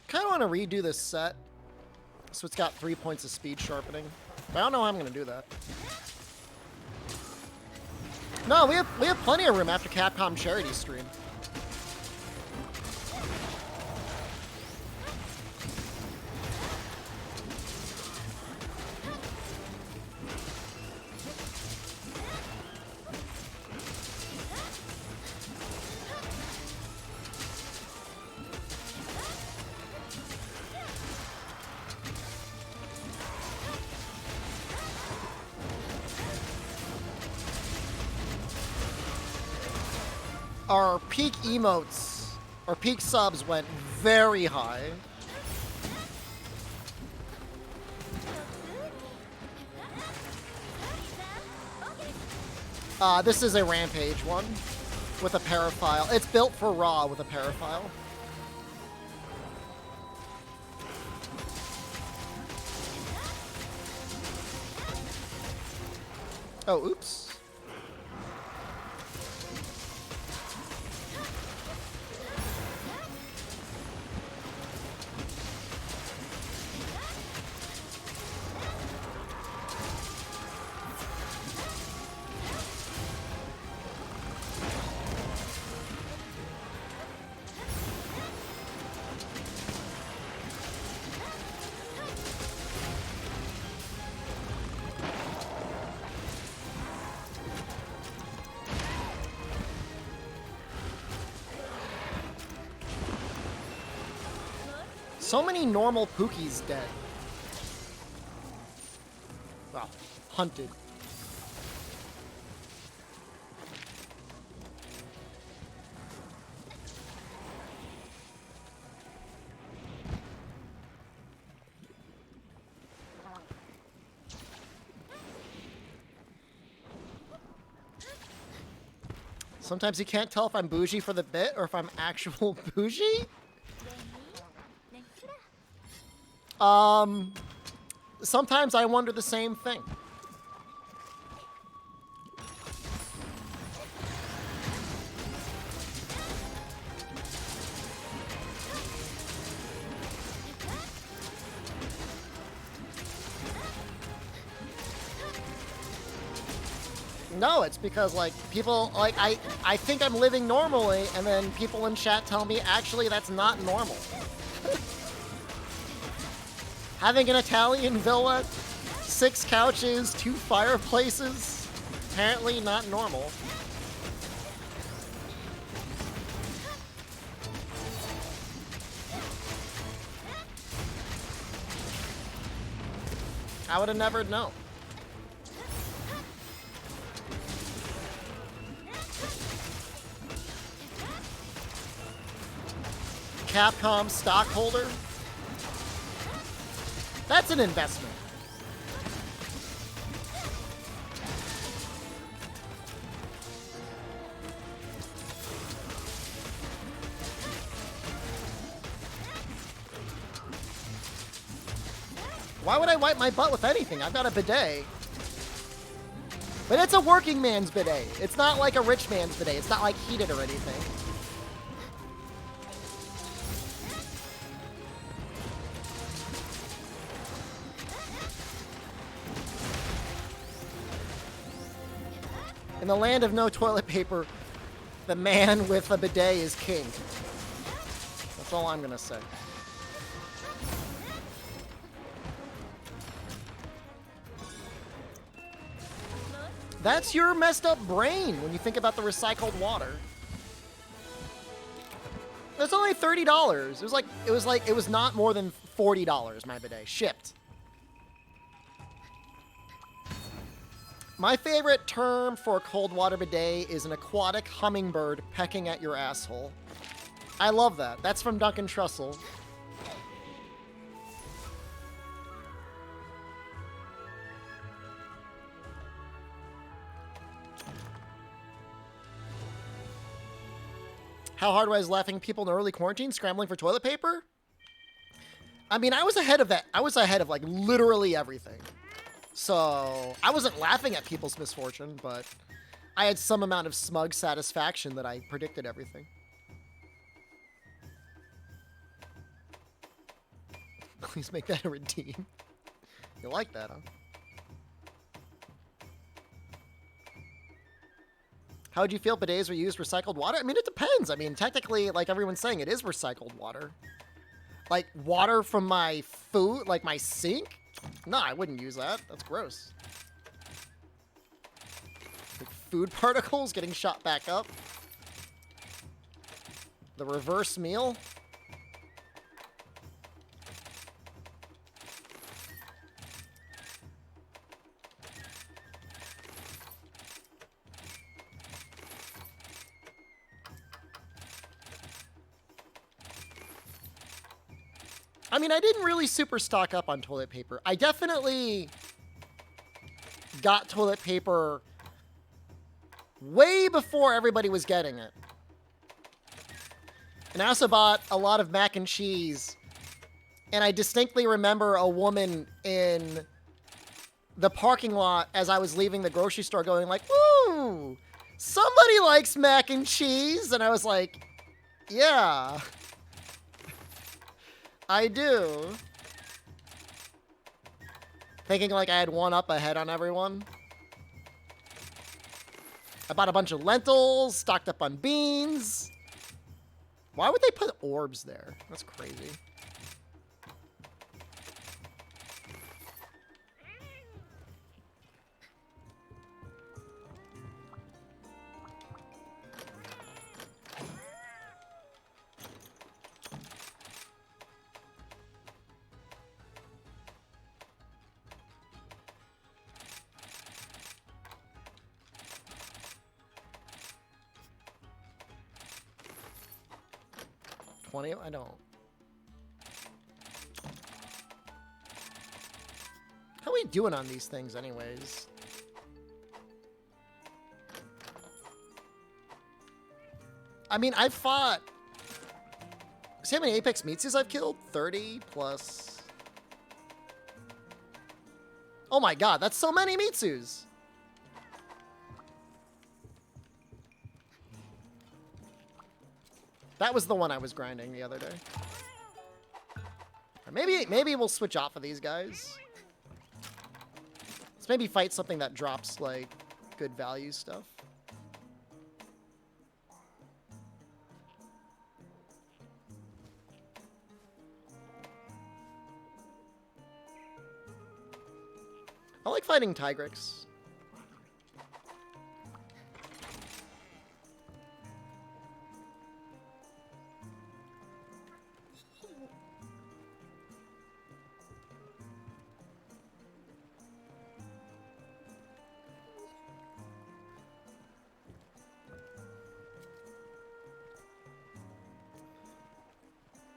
Kind of want to redo this set, so it's got 3 points of speed sharpening. But I don't know how I'm going to do that. No, we have plenty of room after Capcom charity stream. Our peak emotes, our peak subs went very high. This is a Rampage one with a paraphile. It's built for Raw with a paraphile. Oh, oops. So many normal Pookie's dead. Well, hunted. Sometimes you can't tell if I'm bougie for the bit or if I'm actual bougie. Sometimes I wonder the same thing. No, it's because, like, people, like, I think I'm living normally, and then people in chat tell me, actually, that's not normal. Having an Italian villa, 6 couches, 2 fireplaces, apparently not normal. I would have never known. Capcom stockholder? That's an investment. Why would I wipe my butt with anything? I've got a bidet. But it's a working man's bidet. It's not like a rich man's bidet. It's not like heated or anything. In the land of no toilet paper, the man with a bidet is king. That's all I'm gonna say. That's your messed up brain when you think about the recycled water. It's only $30. It was not more than $40, my bidet, shipped. My favorite term for a cold water bidet is an aquatic hummingbird pecking at your asshole. I love that. That's from Duncan Trussell. How hard was laughing people in early quarantine scrambling for toilet paper? I mean, I was ahead of that. I was ahead of, like, literally everything. So, I wasn't laughing at people's misfortune, but I had some amount of smug satisfaction that I predicted everything. Please make that a redeem. You like that, huh? How would you feel if bidets were used recycled water? I mean, it depends. I mean, technically, like everyone's saying, it is recycled water. Like, water from my food, like my sink? No, I wouldn't use that. That's gross. Like food particles getting shot back up. The reverse meal. I mean, I didn't really super stock up on toilet paper. I definitely got toilet paper way before everybody was getting it. And I also bought a lot of mac and cheese. And I distinctly remember a woman in the parking lot as I was leaving the grocery store going like, ooh, somebody likes mac and cheese. And I was like, yeah, I do. Thinking like I had one up ahead on everyone. I bought a bunch of lentils, stocked up on beans. Why would they put orbs there? That's crazy. I don't. How are we doing on these things anyways? I mean, I've fought... See how many Apex Mitsus I've killed? 30 plus... Oh my god, that's so many Mitsus! That was the one I was grinding the other day. Or maybe we'll switch off of these guys. Let's maybe fight something that drops, like, good value stuff. I like fighting Tigrex.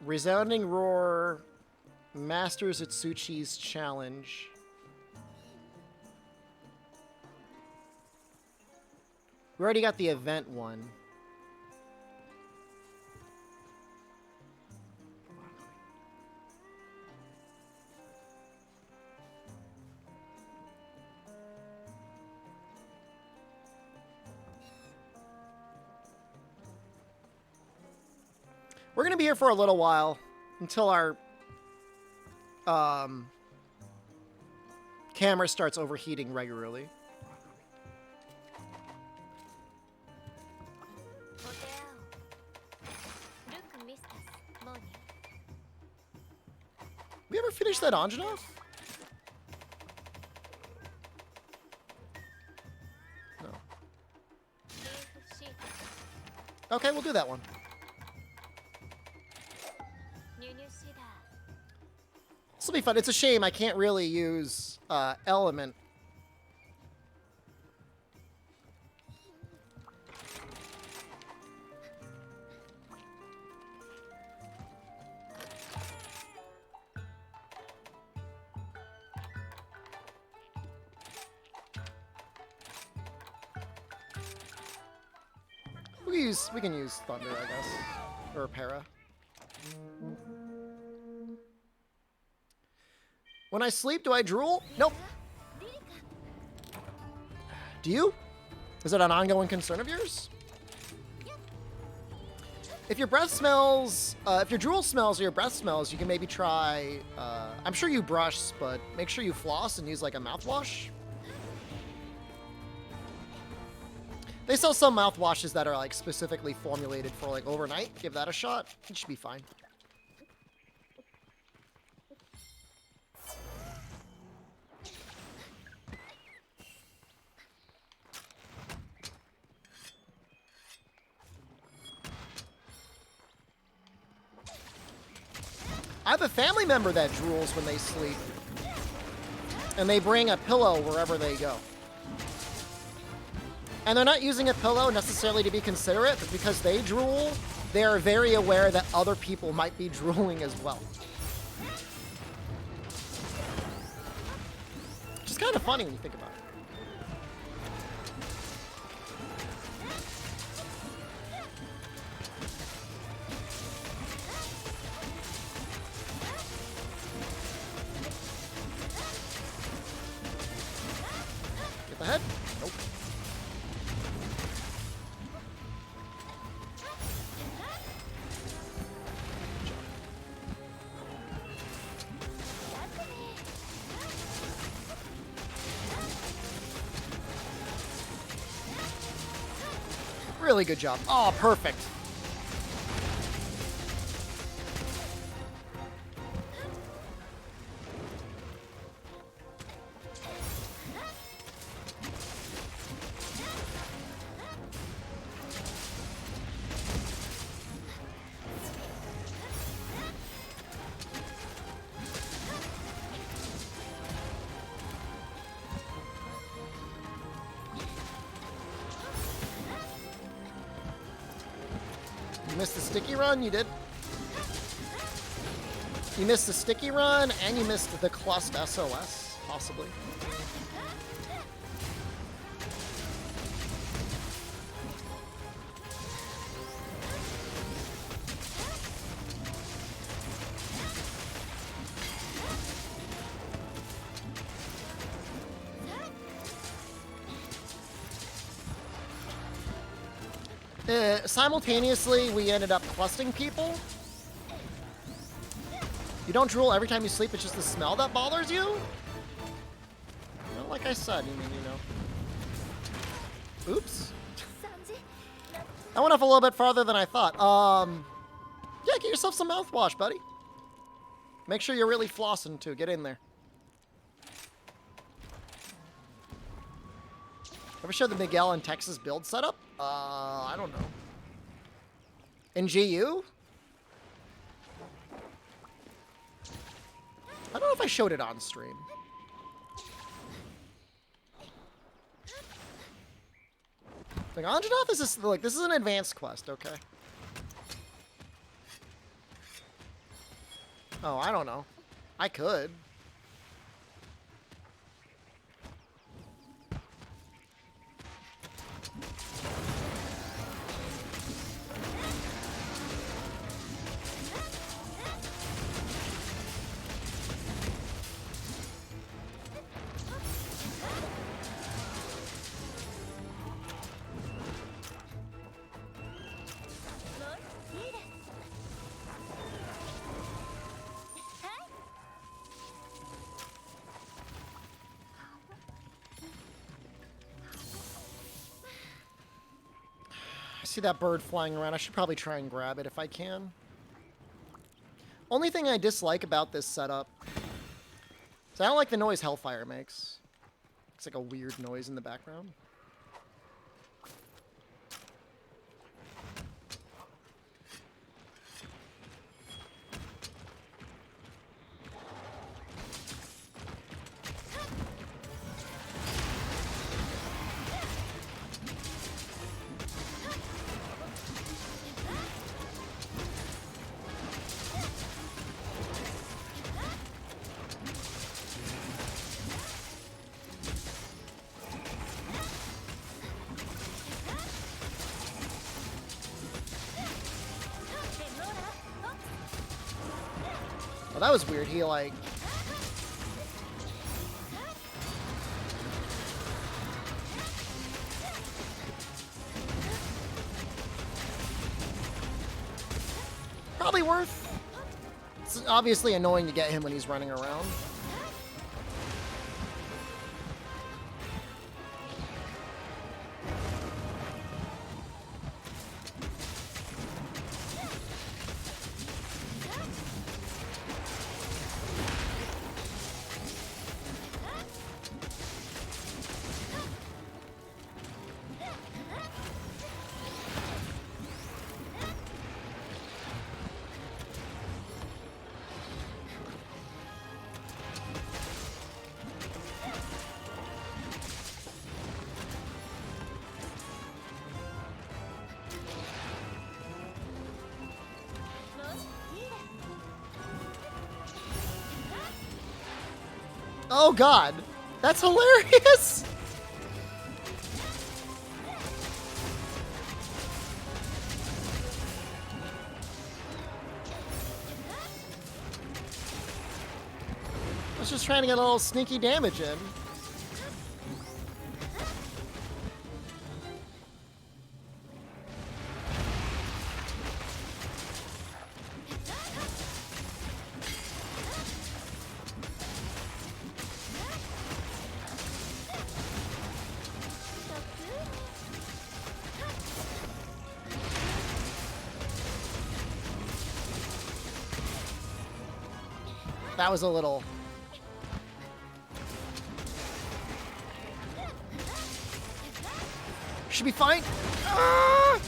Resounding Roar, Masters Itsuchi's challenge. We already got the event one. We're going to be here for a little while until our camera starts overheating regularly. We ever finish that Anjanov? No. Okay, we'll do that one. This will be fun. It's a shame I can't really use Element. We can use Thunder, I guess, or Para. When I sleep, do I drool? Nope. Do you? Is it an ongoing concern of yours? If your breath smells, if your drool smells or your breath smells, you can maybe try, I'm sure you brush, but make sure you floss and use like a mouthwash. They sell some mouthwashes that are like specifically formulated for like overnight. Give that a shot. It should be fine. I have a family member that drools when they sleep. And they bring a pillow wherever they go. And they're not using a pillow necessarily to be considerate, but because they drool, they are very aware that other people might be drooling as well. Which is kind of funny when you think about it. Really good job. Oh, perfect. You missed the sticky run? You did? You missed the sticky run, and you missed the clust SOS, possibly. Simultaneously, we ended up clustering people. You don't drool every time you sleep, it's just the smell that bothers you? Well, like I said, you know. Oops. I went off a little bit farther than I thought. Yeah, get yourself some mouthwash, buddy. Make sure you're really flossing, too. Get in there. Ever showed the Miguel in Texas build setup? I don't know. In GU? I don't know if I showed it on stream. Like, Anjanath is this, like, this is an advanced quest, okay? Oh, I don't know. I could. I see that bird flying around. I should probably try and grab it if I can. Only thing I dislike about this setup is I don't like the noise Hellfire makes. It's like a weird noise in the background. Oh, that was weird. He like... Probably worth. It's obviously annoying to get him when he's running around. Oh god, that's hilarious! I was just trying to get a little sneaky damage in. That was a little... Should be fine. Ah!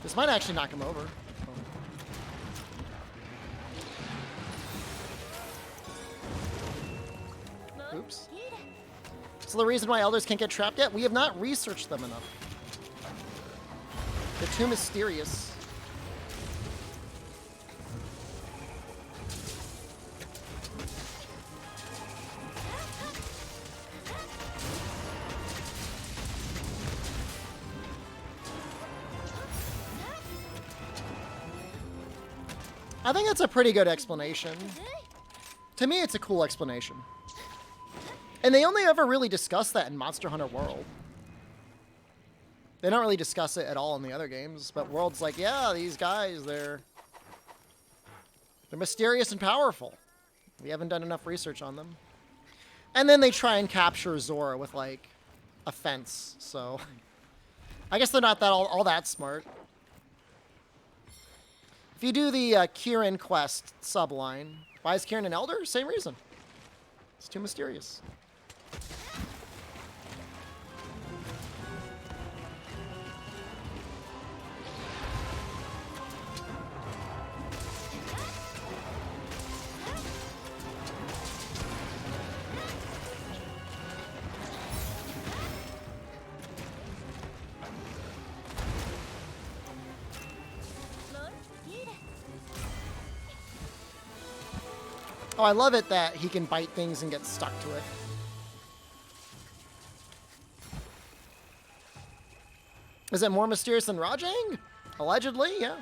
This might actually knock him over. Oops. So the reason why elders can't get trapped yet? We have not researched them enough. They're too mysterious. I think that's a pretty good explanation. To me, it's a cool explanation. And they only ever really discuss that in Monster Hunter World. They don't really discuss it at all in the other games, but World's like, yeah, these guys, they're mysterious and powerful. We haven't done enough research on them. And then they try and capture Zora with, like, a fence, so... I guess they're not that all that smart. If you do the Kieran quest subline, why is Kieran an elder? Same reason. It's too mysterious. Oh, I love it that he can bite things and get stuck to it. Is it more mysterious than Rajang? Allegedly, yeah.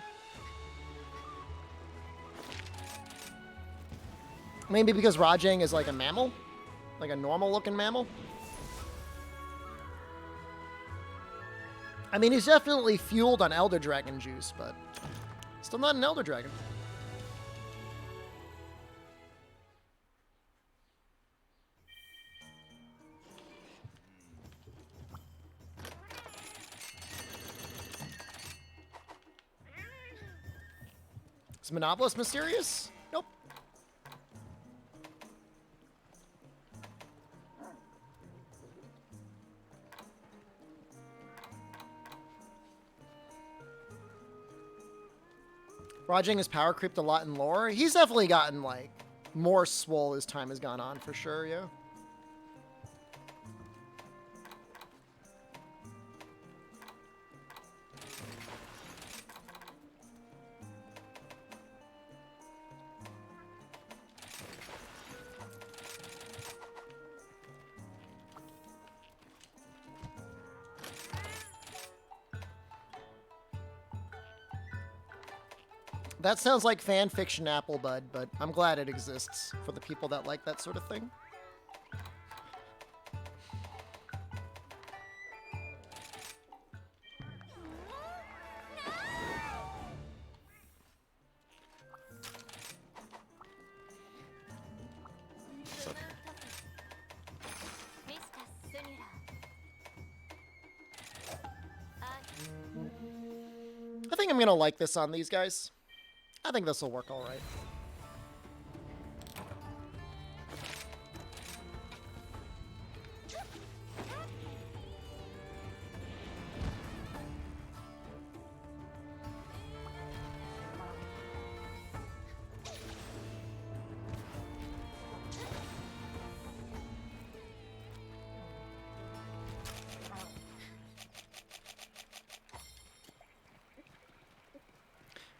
Maybe because Rajang is like a mammal? Like a normal-looking mammal? I mean, he's definitely fueled on Elder Dragon juice, but still not an Elder Dragon. Is Monopolis mysterious? Nope. Rajang has power creeped a lot in lore. He's definitely gotten, like, more swole as time has gone on, for sure, yeah. That sounds like fan fiction, Applebud, but I'm glad it exists for the people that like that sort of thing. I think I'm gonna like this on these guys. I think this will work all right.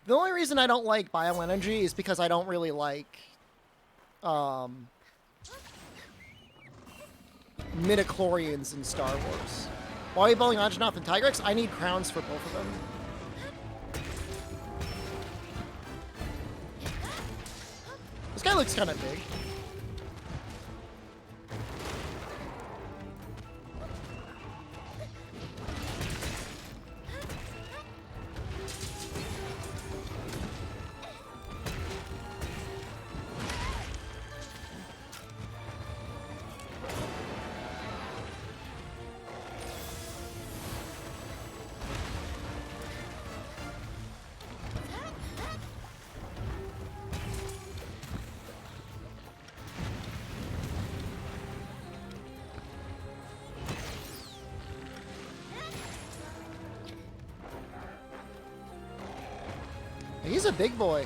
The only reason I don't like bioenergy is because I don't really like midichlorians in Star Wars. Why are you building Anjanath and Tigrex? I need crowns for both of them. This guy looks kind of big. He's a big boy.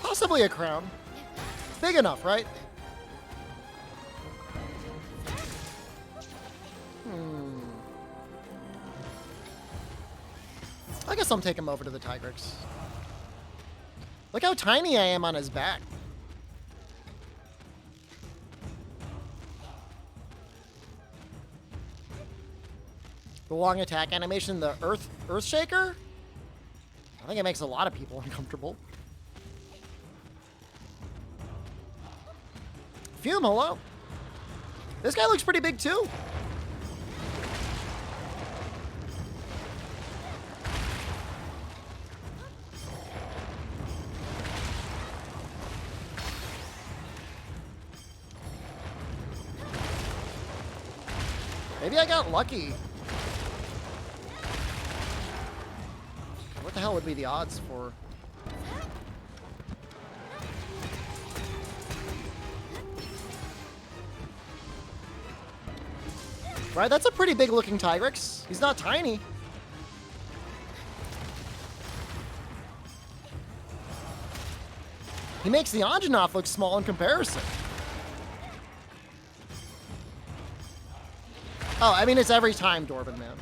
Possibly a crown. Big enough, right? I guess I'll take him over to the Tigrex. Look how tiny I am on his back. The long attack animation, the Earth Shaker? I think it makes a lot of people uncomfortable. Fume, hello. This guy looks pretty big too. Maybe I got lucky. What the hell would be the odds for... Right, that's a pretty big looking Tigrex. He's not tiny. He makes the Anjanath look small in comparison. Oh, I mean, it's every time, Dwarven Man.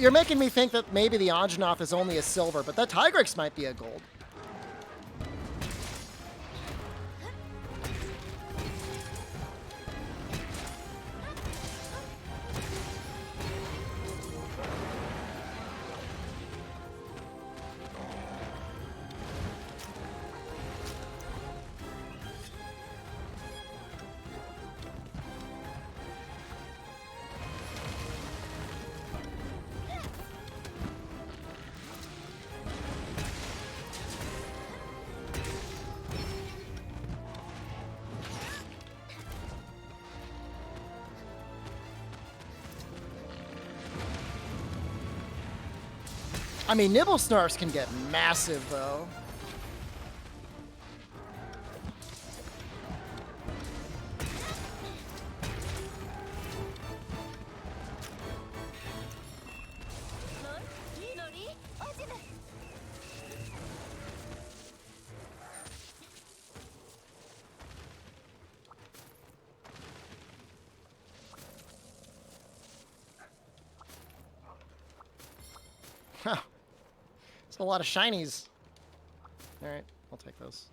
You're making me think that maybe the Anjanath is only a silver, but that Tigrex might be a gold. I mean, Nibble Snarfs can get massive, though. Huh. It's a lot of shinies. Alright, I'll take those.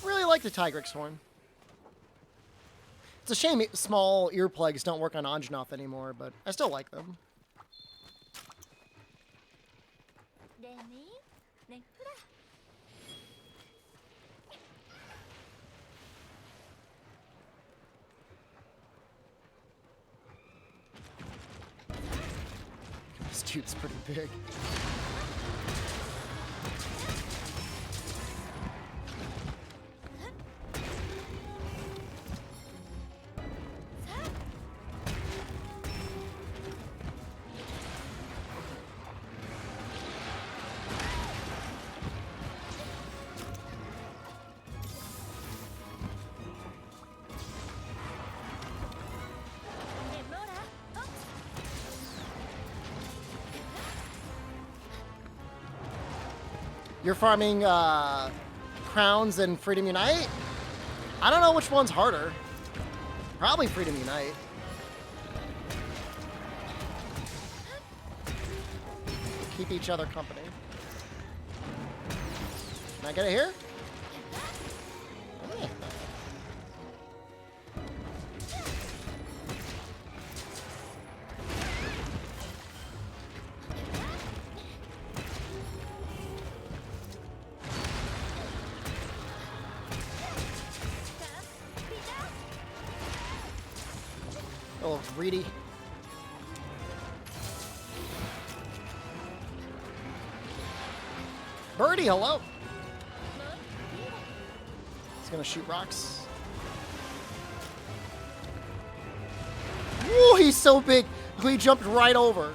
Really like the Tigrex horn. It's a shame small earplugs don't work on Anjanath anymore, but I still like them. This dude's pretty big. You're farming crowns and Freedom Unite? I don't know which one's harder. Probably Freedom Unite. Keep each other company. Can I get it here? Yeah. Oh, greedy. Birdie, hello. He's gonna shoot rocks. Woo, he's so big. He jumped right over.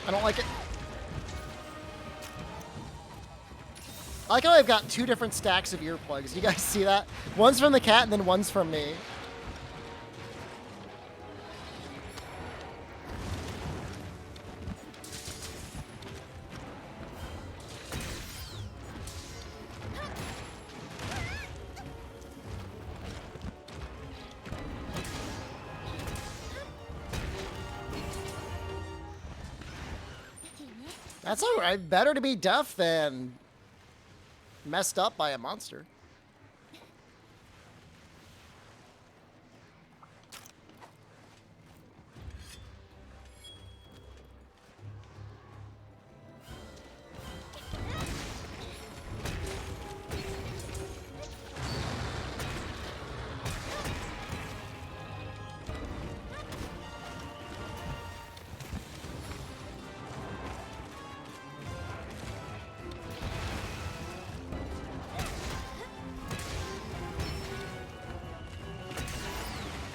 I don't like it. I like how I've got two different stacks of earplugs. You guys see that? One's from the cat and then one's from me. That's alright. Better to be deaf than messed up by a monster.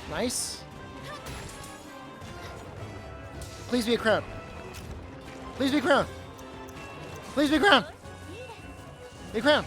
Nice. Please be a crown. Please be a crown. Please be a crown. Be a crown.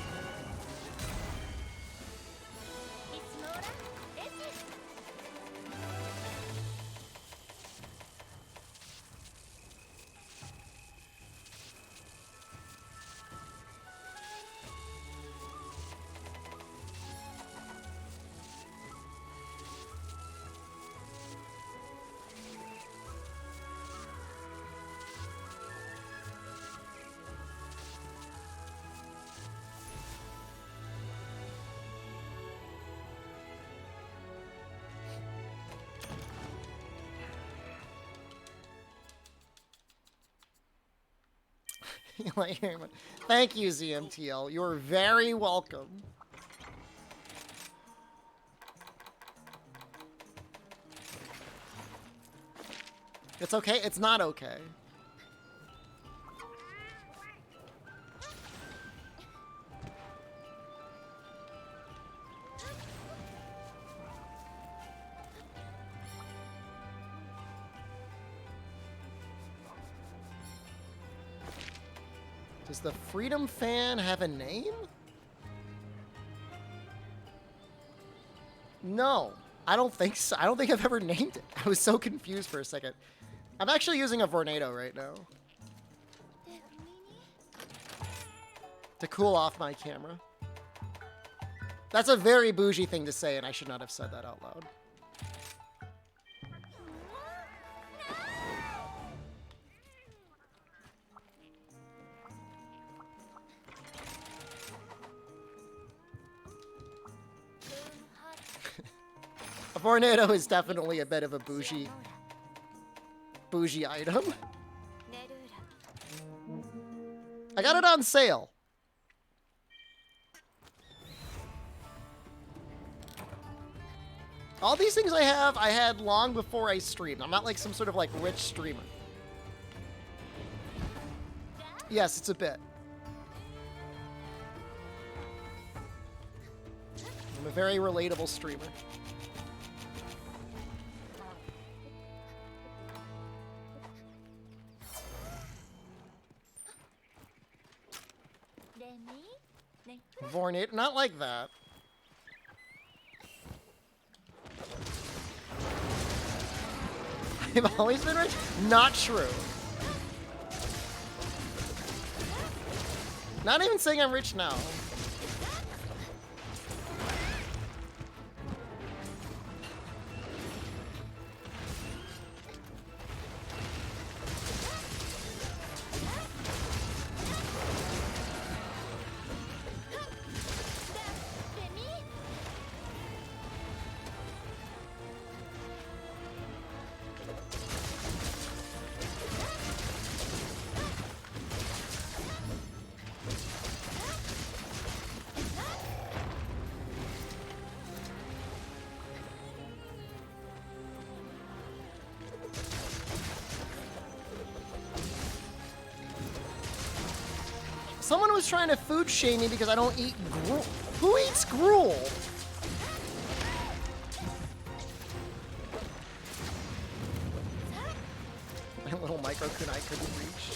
Thank you, ZMTL. You're very welcome. It's okay. It's not okay. Does the Freedom Fan have a name? No, I don't think so. I don't think I've ever named it. I was so confused for a second. I'm actually using a Vornado right now to cool off my camera. That's a very bougie thing to say, and I should not have said that out loud. A Vornado is definitely a bit of a bougie item. I got it on sale. All these things I had long before I streamed. I'm not like some sort of like rich streamer. Yes, it's a bit. I'm a very relatable streamer. tornado. Not like that. I've always been rich? Not true. Not even saying I'm rich now. Someone was trying to food shame me because I don't eat gruel. Who eats gruel? My little micro kunai couldn't reach.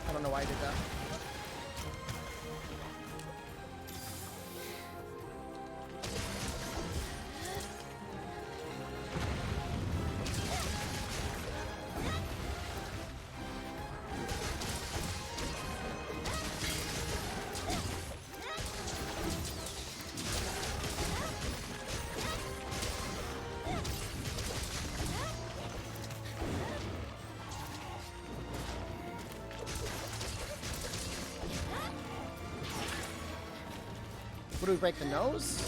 I don't know why I did that. What, do we break the nose?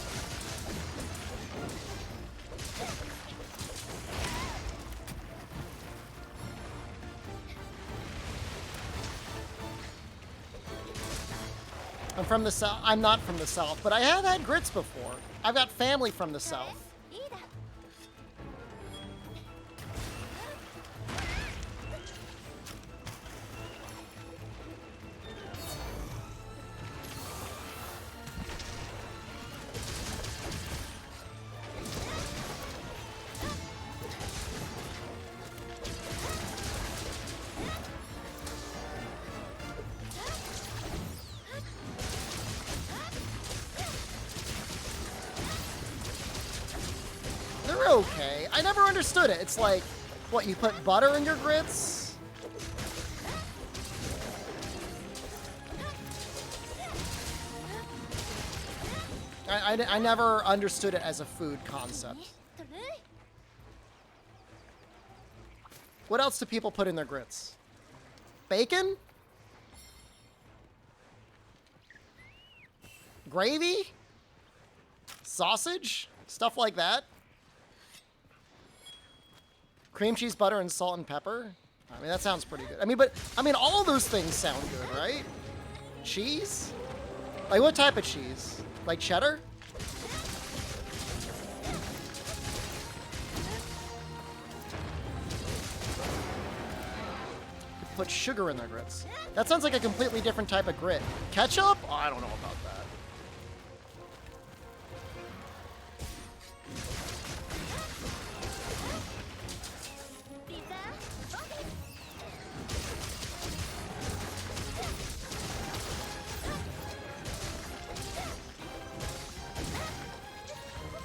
I'm from the south. I'm not from the south, but I have had grits before. I've got family from the south. They're okay. I never understood it. It's like, what, you put butter in your grits? I never understood it as a food concept. What else do people put in their grits? Bacon? Gravy? Sausage? Stuff like that? Cream cheese, butter, and salt and pepper? I mean, that sounds pretty good. I mean, all of those things sound good, right? Cheese? Like, what type of cheese? Like cheddar? Put sugar in their grits. That sounds like a completely different type of grit. Ketchup? Oh, I don't know about that.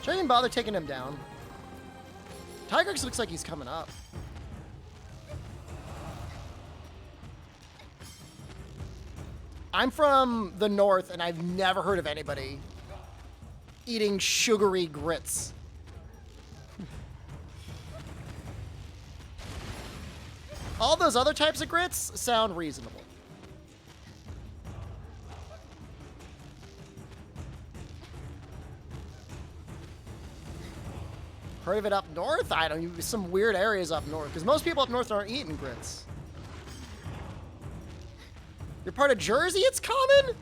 Should I even bother taking him down? Tigrex looks like he's coming up. I'm from the north, and I've never heard of anybody eating sugary grits. All those other types of grits sound reasonable. Heard of it up north? I don't know, some weird areas up north, because most people up north aren't eating grits. You're part of Jersey? It's common?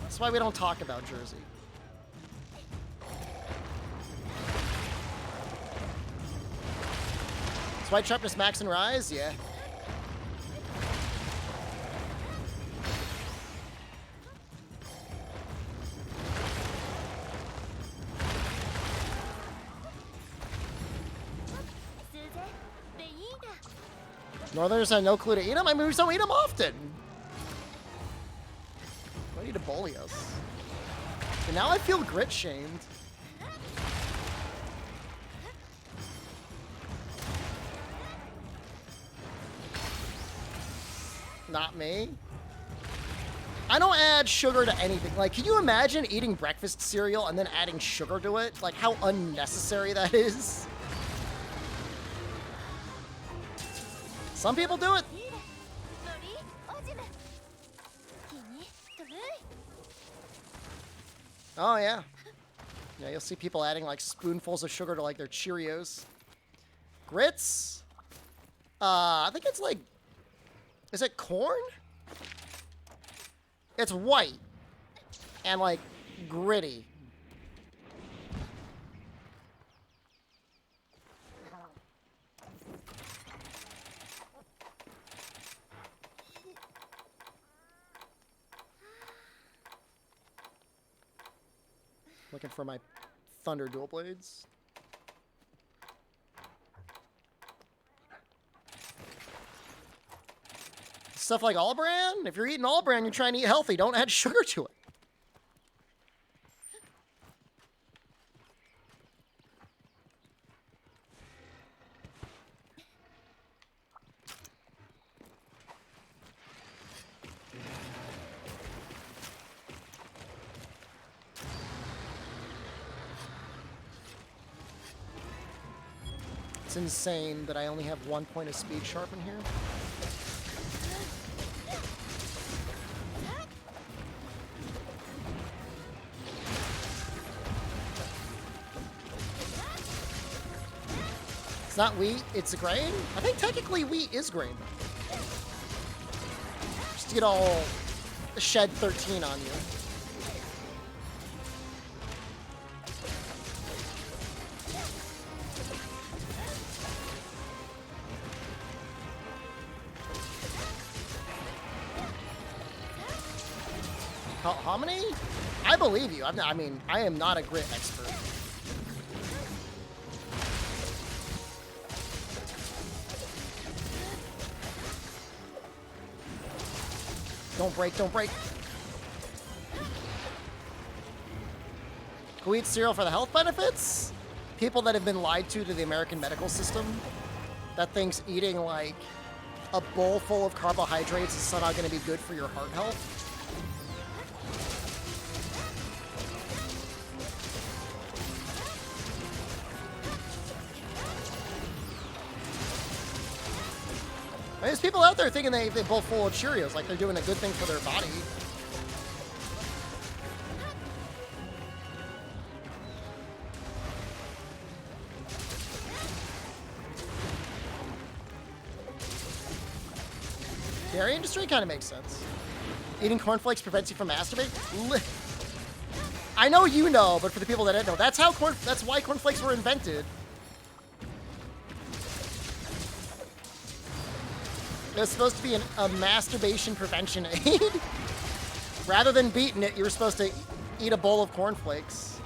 That's why we don't talk about Jersey. Is white sharpness max and rise? Yeah. Northerners have no clue to eat them? I mean, we just don't eat them often. Why need to bully us? And now I feel grit shamed. Not me. I don't add sugar to anything. Like, can you imagine eating breakfast cereal and then adding sugar to it? Like, how unnecessary that is. Some people do it. Oh, yeah. Yeah, you'll see people adding, like, spoonfuls of sugar to, like, their Cheerios. Grits? I think it's, like... Is it corn? It's white. And, like, gritty. Looking for my Thunder Dual Blades. Stuff like All Bran. If you're eating All Bran, you're trying to eat healthy. Don't add sugar to it. It's insane that I only have 1 point of speed sharpen here. It's not wheat, it's a grain? I think technically wheat is grain. Just to get all shed 13 on you. Hominy? I believe you. I mean, I am not a grit expert. Don't break, don't break. Who eats cereal for the health benefits? People that have been lied to the American medical system. That thinks eating like a bowl full of carbohydrates is somehow going to be good for your heart health. There's people out there thinking they bowl full of Cheerios, like they're doing a good thing for their body. Dairy industry kind of makes sense. Eating cornflakes prevents you from masturbating? I know you know, but for the people that don't know, that's why cornflakes were invented. It was supposed to be a masturbation prevention aid. Rather than beating it, you were supposed to eat a bowl of cornflakes.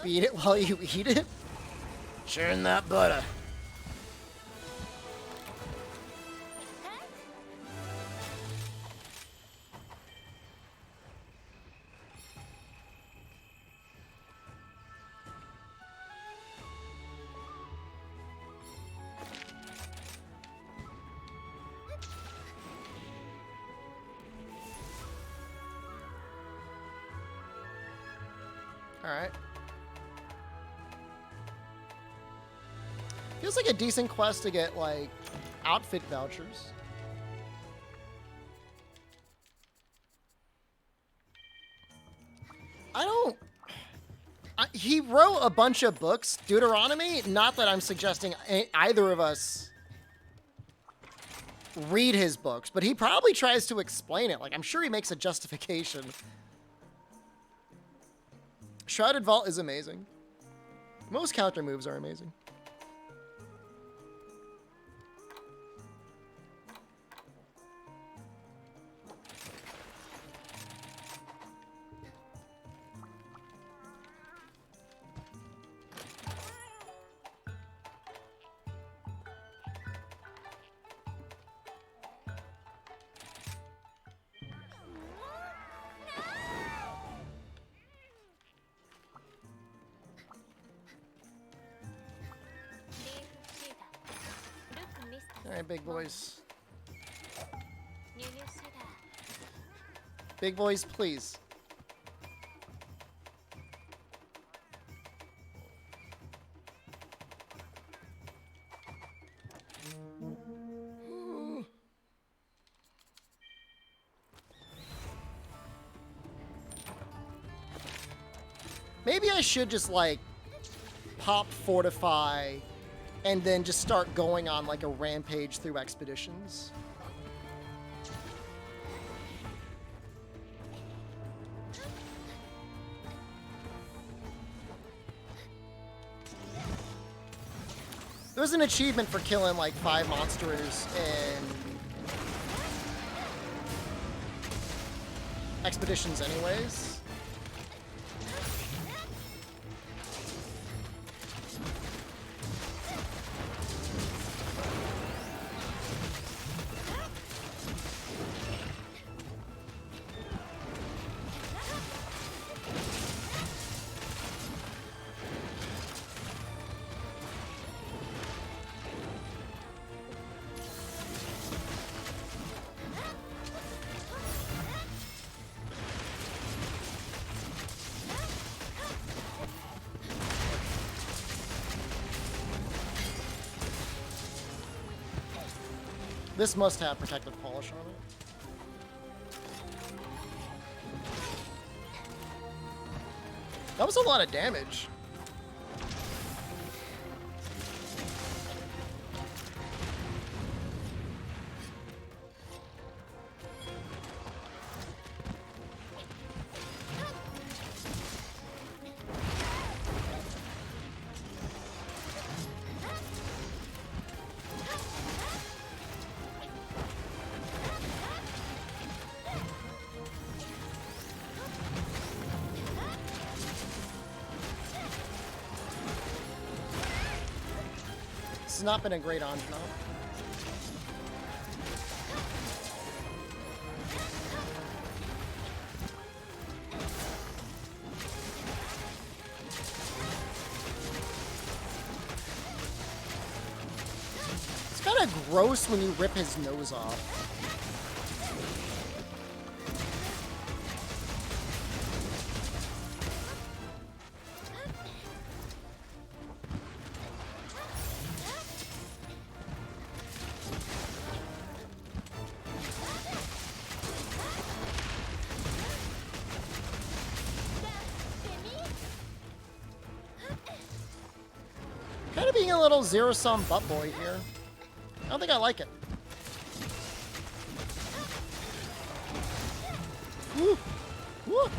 Eat it while you eat it? Churn that butter. All right. Feels like a decent quest to get, like, outfit vouchers. he wrote a bunch of books, Deuteronomy. Not that I'm suggesting either of us read his books, but he probably tries to explain it. Like, I'm sure he makes a justification. Shrouded Vault is amazing. Most counter moves are amazing. All right, big boys. Big boys, please. Maybe I should just, like, pop Fortify and then just start going on, like, a rampage through expeditions. There's an achievement for killing, like, 5 monsters in expeditions anyways. This must have protective polish on it. That was a lot of damage. This has not been a great on now. It's kind of gross when you rip his nose off. Kind of being a little zero-sum butt boy here. I don't think I like it. Woo! Woo!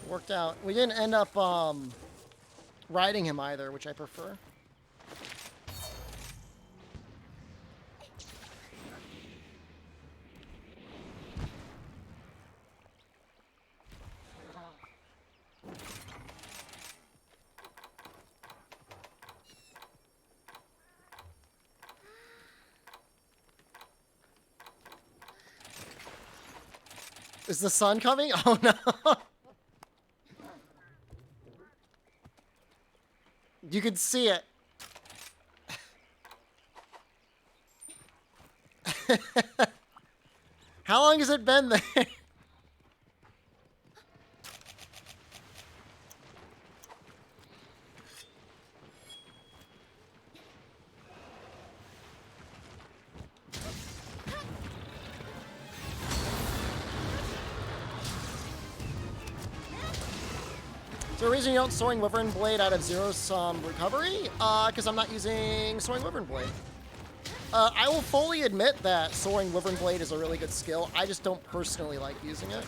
Worked out. We didn't end up riding him either, which I prefer. Is the sun coming? Oh no. You can see it. How long has it been there? Is there a reason you don't Soaring Wyvern Blade out of zero-sum recovery? Because I'm not using Soaring Wyvern Blade. I will fully admit that Soaring Wyvern Blade is a really good skill. I just don't personally like using it.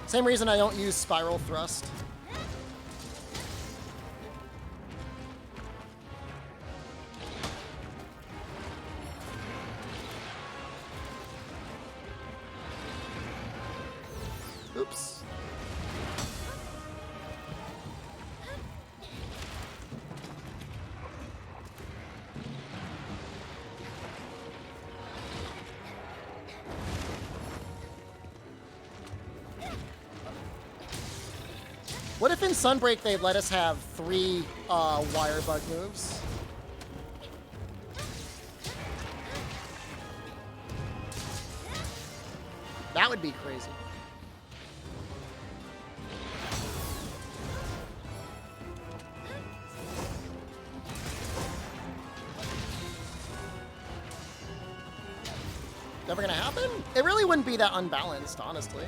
Same reason I don't use Spiral Thrust. Oops. What if in Sunbreak they let us have 3 wire bug moves? That would be crazy. Never gonna happen? It really wouldn't be that unbalanced, honestly.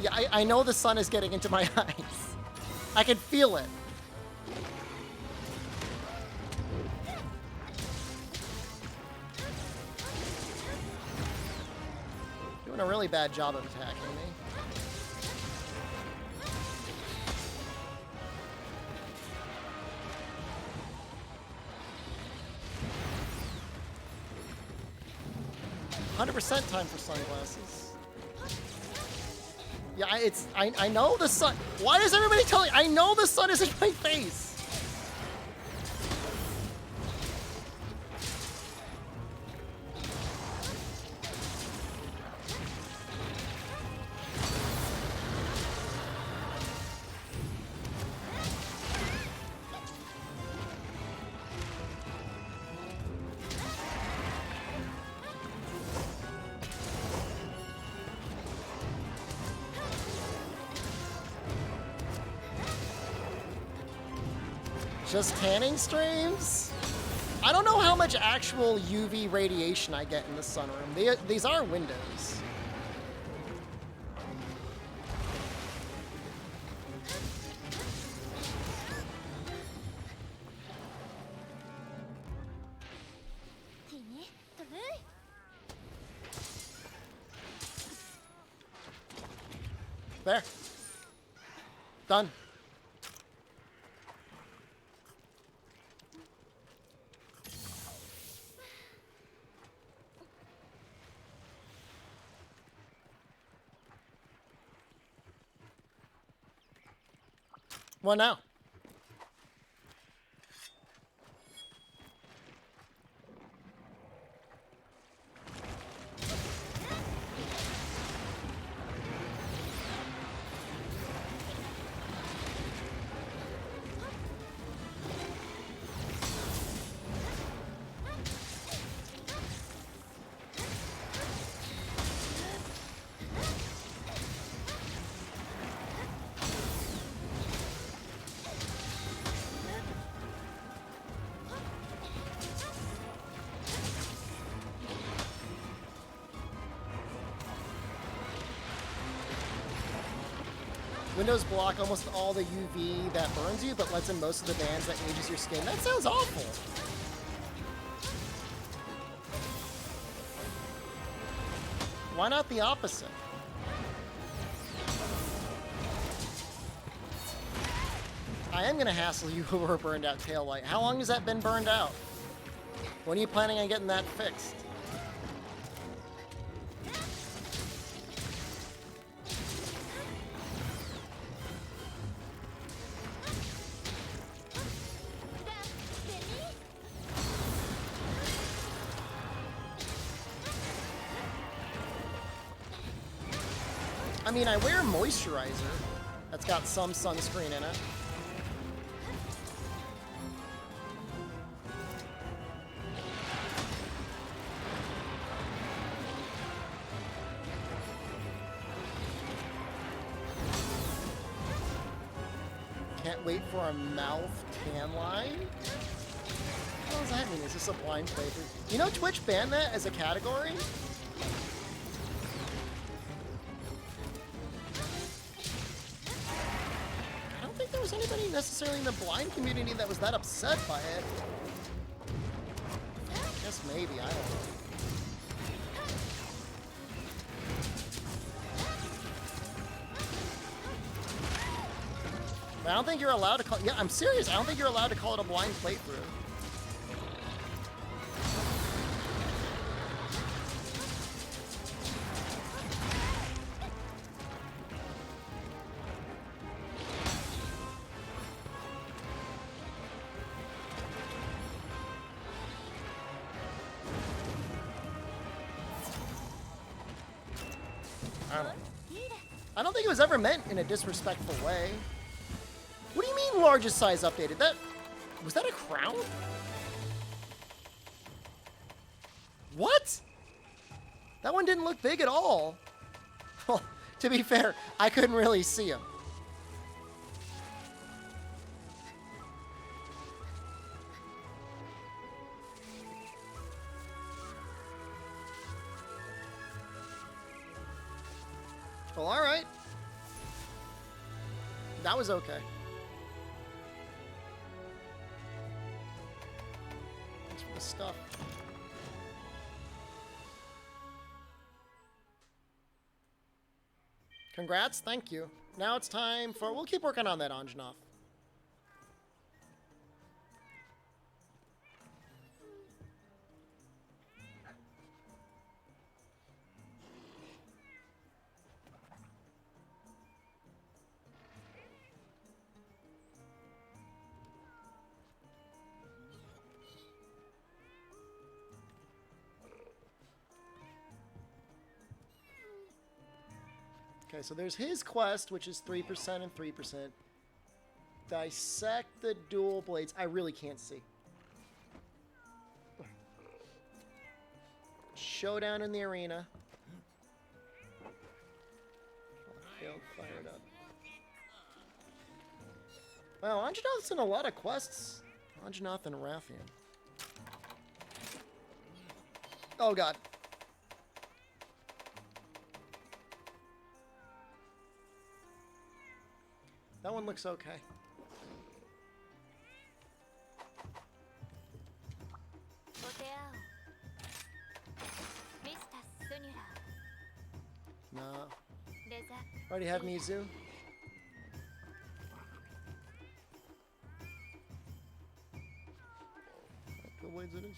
Yeah, I know the sun is getting into my eyes. I can feel it. Doing a really bad job of attacking me. "100% time for sunglasses." Yeah, I know the sun. Why is everybody telling? I know the sun is in my face. Just tanning streams? I don't know how much actual UV radiation I get in the sunroom. These are windows. There. Done. What now? Windows block almost all the UV that burns you, but lets in most of the bands that ages your skin. That sounds awful. Why not the opposite? I am gonna hassle you over a burned out tail light. How long has that been burned out? When are you planning on getting that fixed? I mean, I wear moisturizer that's got some sunscreen in it. Can't wait for a mouth tan line? What does that mean? Is this a blind playthrough? You know Twitch banned that as a category? I don't think there was anybody necessarily in the blind community that was that upset by it. I guess maybe, I don't know. I don't think you're allowed to call... Yeah, I'm serious. I don't think you're allowed to call it a blind playthrough. I don't think it was ever meant in a disrespectful way. What do you mean largest size updated? Was that a crown? What? That one didn't look big at all. Well, to be fair, I couldn't really see him. Well, all right. That was okay. Thanks for the stuff. Congrats, thank you. Now it's time for... We'll keep working on that, Anjanath. Okay, so there's his quest, which is 3% and 3%. Dissect the dual blades. I really can't see. Showdown in the arena. Failed, fired up. Wow, Anjanath's in a lot of quests. Anjanath and Rathian. Oh god. That one looks okay. Nah. Already have Mizu. What blades it is?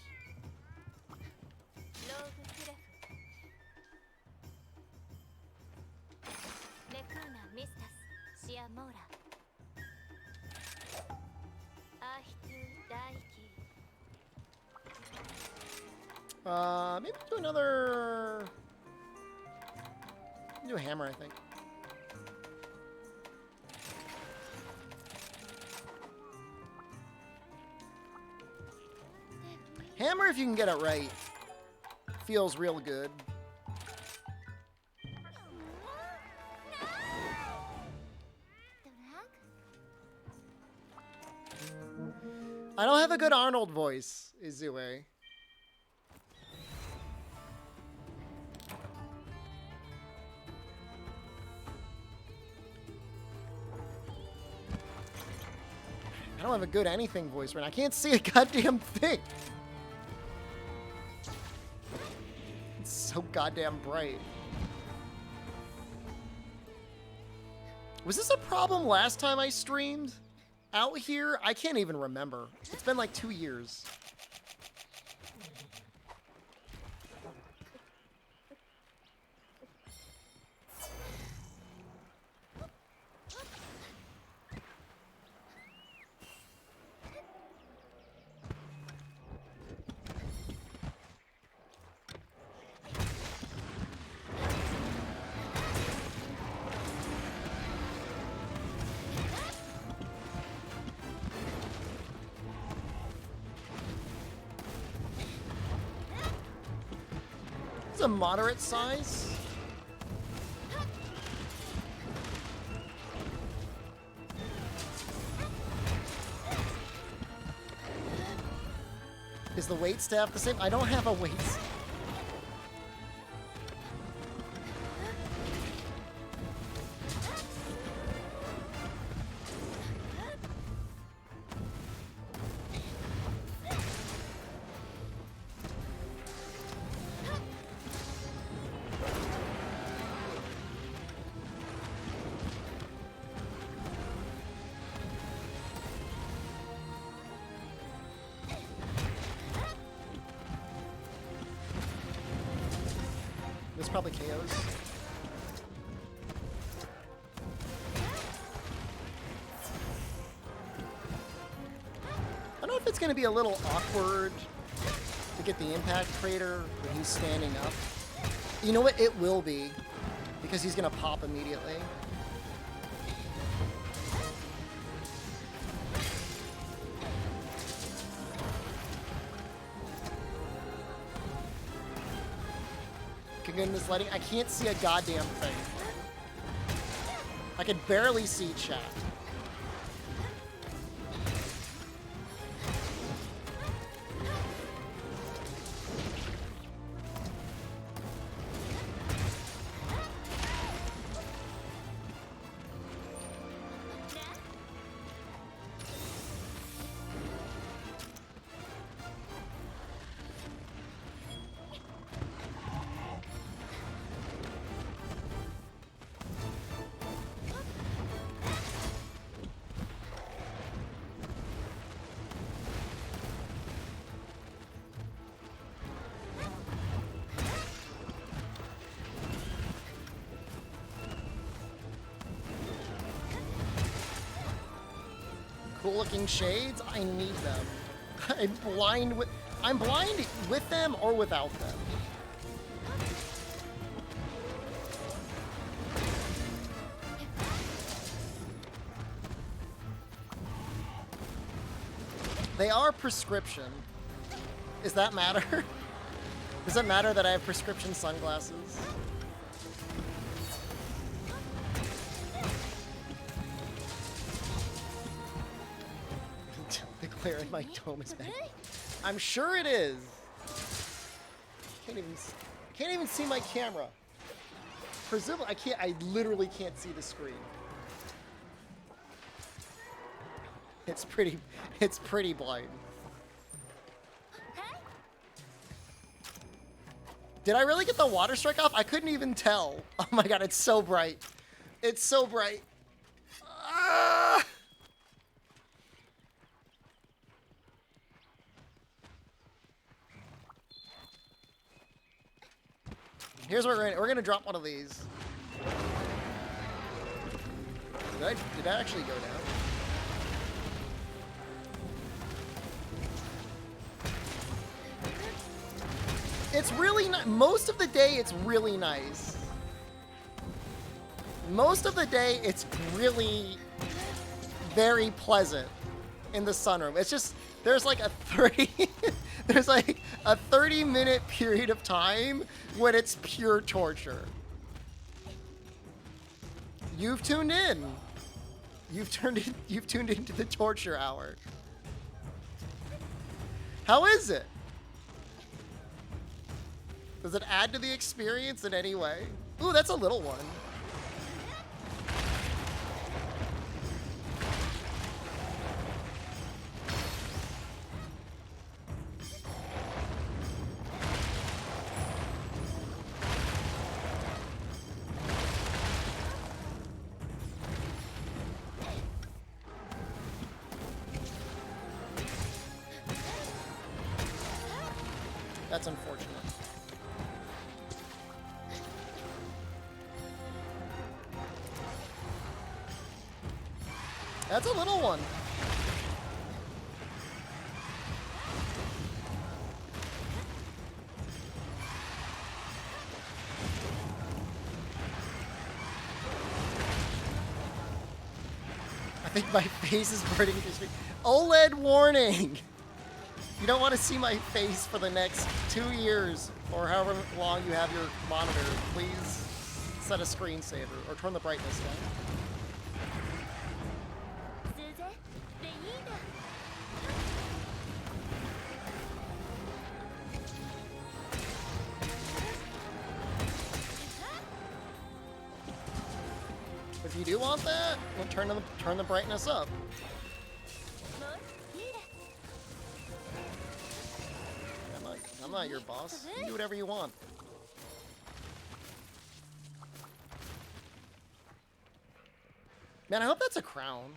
Maybe do another... Do a hammer, I think. Hammer, if you can get it right, feels real good. I don't have a good Arnold voice, Izue. I don't have a good anything voice right now. I can't see a goddamn thing. It's so goddamn bright. Was this a problem last time I streamed out here? I can't even remember. It's been like 2 years. It's a moderate size. Is the wait staff the same? I don't have a wait staff. This probably KOs. I don't know if it's going to be a little awkward to get the impact crater when he's standing up. You know what? It will be, because he's going to pop immediately. Goodness lighting, I can't see a goddamn thing. I can barely see chat. Cool-looking shades, I need them. I'm blind with them or without them. They are prescription. Does that matter? Does it matter that I have prescription sunglasses? Declaring my dome is bad. I'm sure it is. Can't even see my camera. Presumably, I literally can't see the screen. It's pretty blind. Did I really get the water strike off? I couldn't even tell. Oh my god, it's so bright. It's so bright. Ah! Here's what we're gonna drop one of these. Did I actually go down? It's really nice. Most of the day, it's really nice. Most of the day, it's really very pleasant in the sunroom. It's just, there's like a 30-minute period of time when it's pure torture. You've tuned in. You've tuned into the torture hour. How is it? Does it add to the experience in any way? Ooh, that's a little one. That's unfortunate. That's a little one. I think my face is burning at this. OLED warning! You don't want to see my face for the next 2 years or however long you have your monitor. Please set a screensaver or turn the brightness down. If you do want that, well, turn the brightness up. I'm not your boss. You can do whatever you want. Man, I hope that's a crown.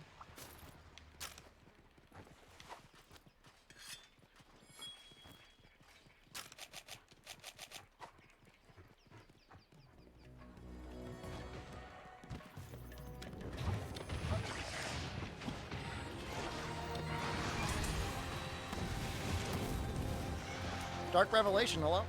Dark Revelation, hello?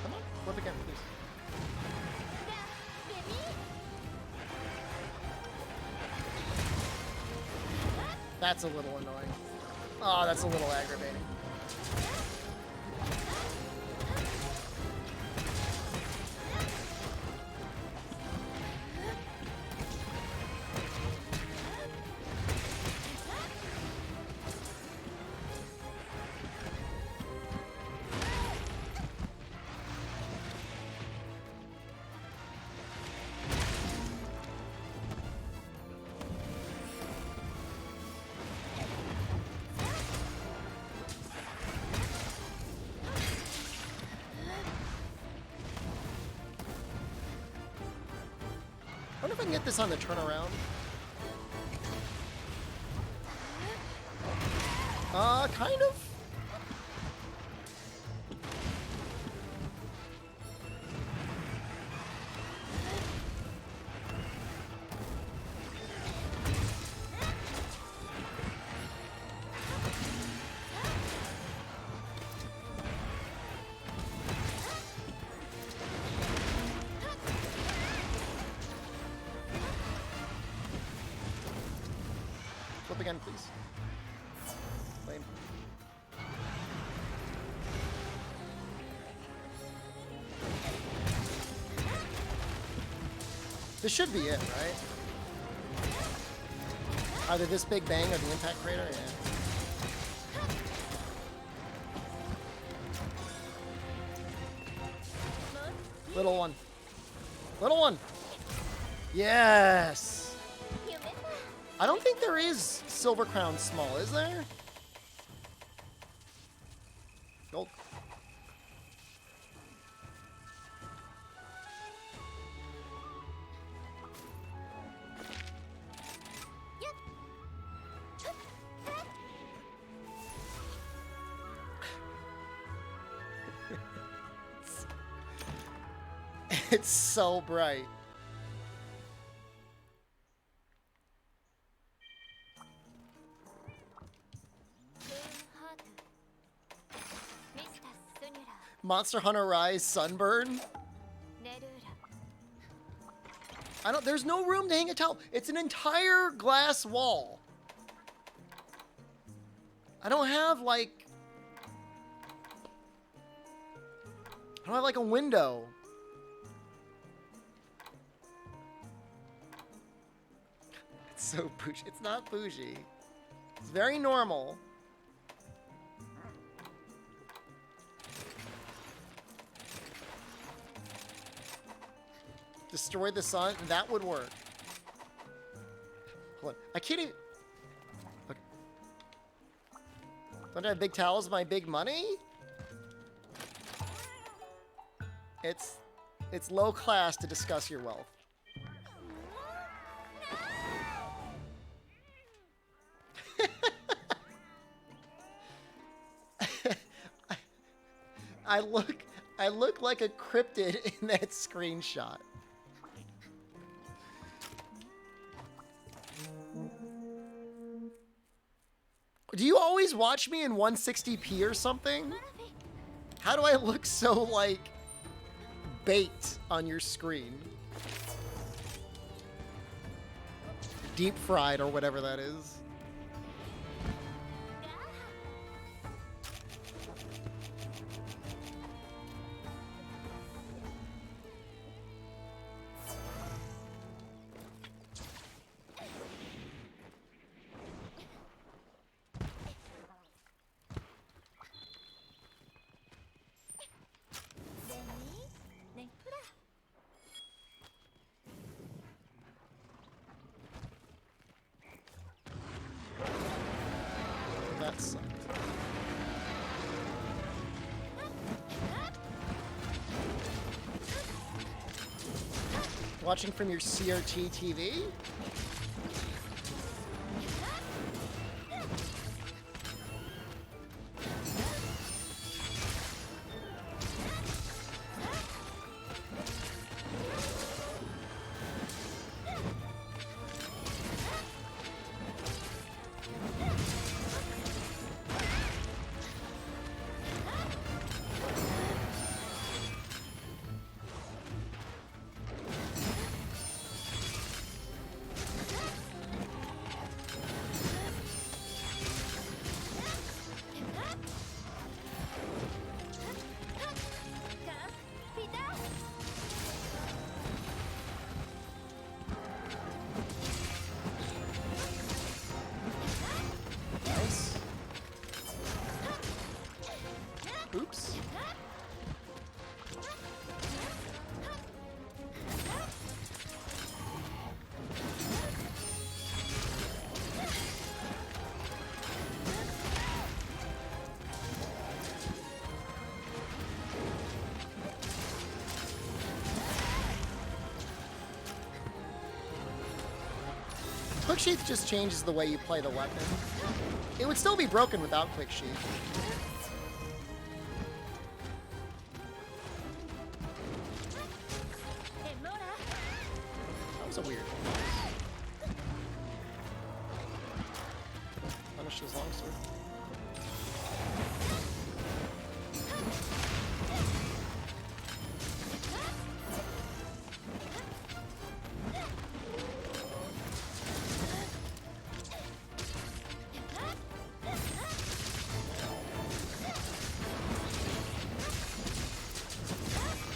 Come on, flip again, please. That's a little annoying. Oh, that's a little aggravating. I wonder if I can get this on the turnaround. Kind of. Flip again, please. Lame. This should be it, right? Either this big bang or the impact crater, yeah. Little one. Little one! Yes! I don't think there is Silver Crown small, is there? Gold. It's so bright. Monster Hunter Rise Sunburn? There's no room to hang a towel. It's an entire glass wall. I don't have like a window. It's so bougie. It's not bougie. It's very normal. Destroy the sun, that would work. Hold on. I can't even... Okay. Don't I have big towels, my big money? It's low class to discuss your wealth. I look like a cryptid in that screenshot. Do you always watch me in 160p or something? How do I look so, like, baked on your screen? Deep fried or whatever that is. That sucked. Watching from your CRT TV? Nice. Oops. Quick Sheath just changes the way you play the weapon. It would still be broken without Quick Sheath. That was a weird one. Punish his longsword.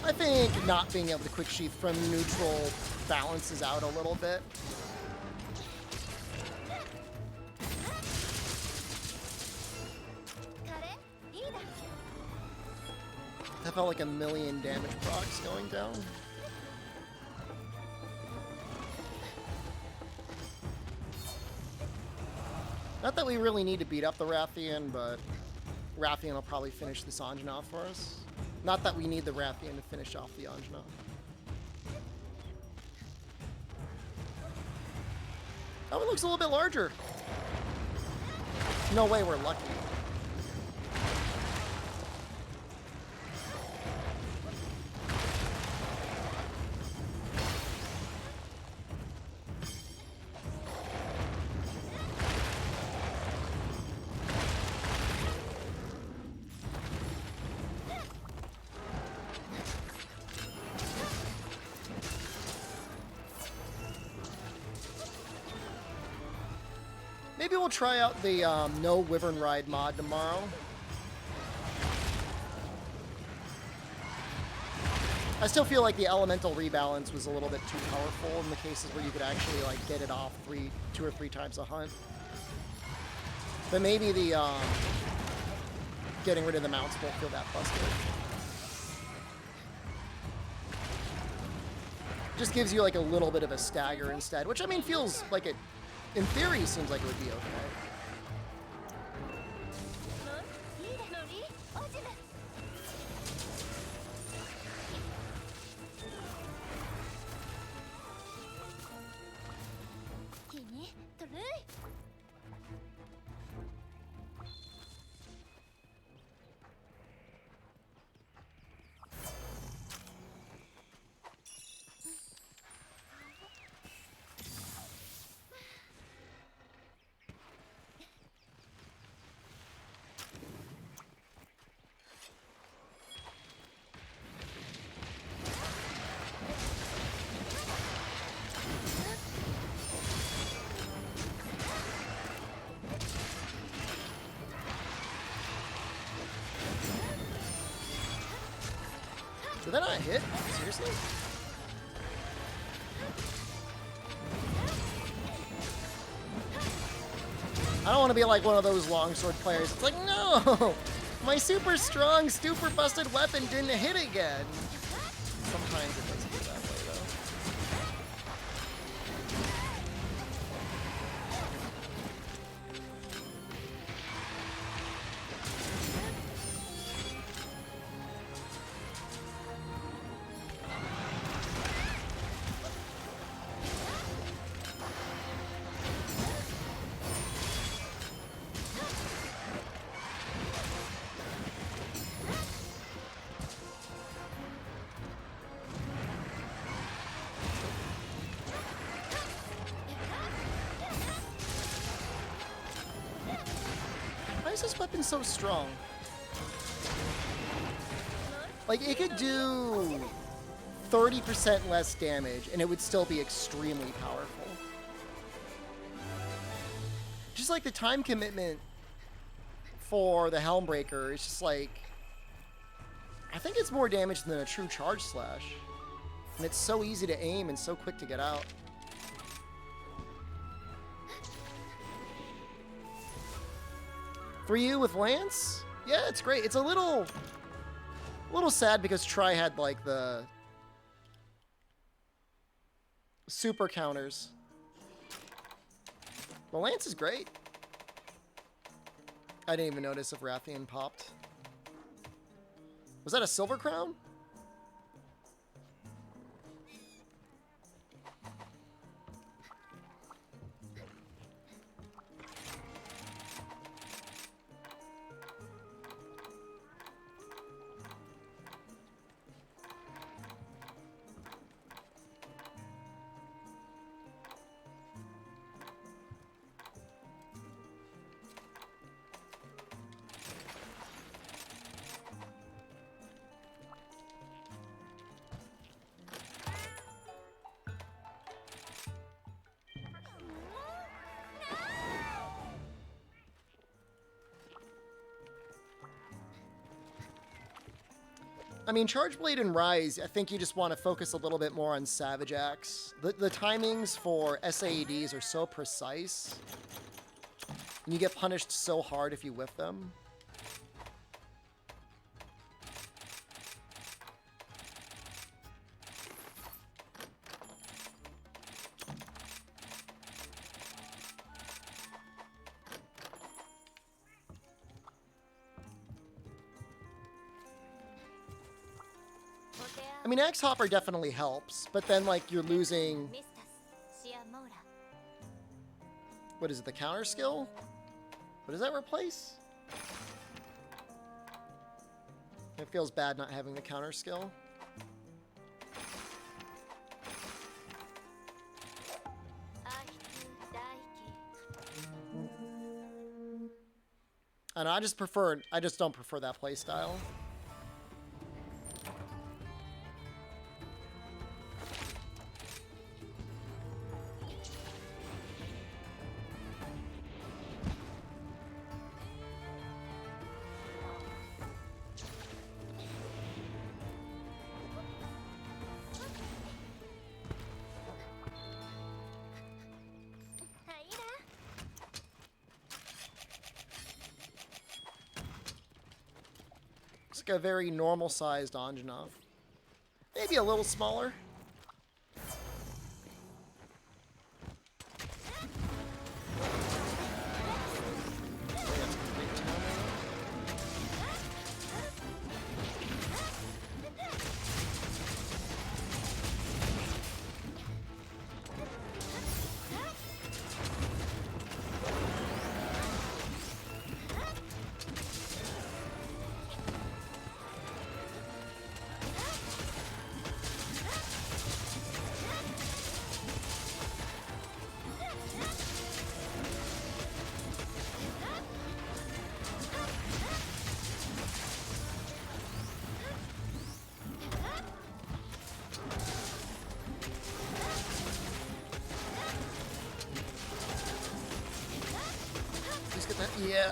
I think not being able to Quick Sheath from neutral balances out a little bit. That felt like a million damage procs going down. Not that we really need to beat up the Rathian, but Rathian will probably finish this Anjanath for us. Not that we need the Rathian to finish off the Anjanath. That one looks a little bit larger. No way we're lucky. Maybe we'll try out the no Wyvern Ride mod tomorrow. I still feel like the elemental rebalance was a little bit too powerful in the cases where you could actually like get it off 2 or 3 times a hunt. But maybe the getting rid of the mounts won't feel that busted. Just gives you like a little bit of a stagger instead, which I mean feels like it, in theory, seems like it would be okay. Did that not hit? Seriously? I don't want to be like one of those longsword players. It's like, no! My super strong, super busted weapon didn't hit again. Sometimes it doesn't go that way, though. Why is this weapon so strong? Like, it could do 30% less damage, and it would still be extremely powerful. Just like the time commitment for the Helmbreaker, it's just like... I think it's more damage than a true charge slash. And it's so easy to aim and so quick to get out. For you with Lance? Yeah, it's great. It's a little sad because Tri had like the super counters. But Lance is great. I didn't even notice if Rathian popped. Was that a silver crown? I mean, Charge Blade and Rise, I think you just want to focus a little bit more on Savage Axe. The timings for SAEDs are so precise, and you get punished so hard if you whiff them. I mean, Axe Hopper definitely helps, but then, like, you're losing... What is it, the counter skill? What does that replace? It feels bad not having the counter skill. And I just don't prefer that playstyle. It's like a very normal-sized Anjanov. Maybe a little smaller. Yeah.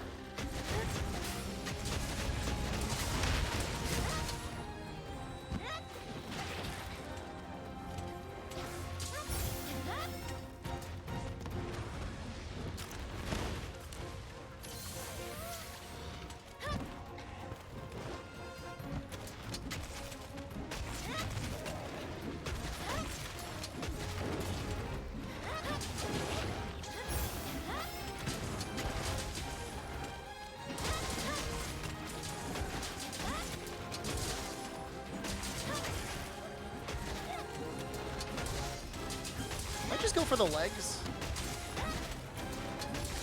go for the legs.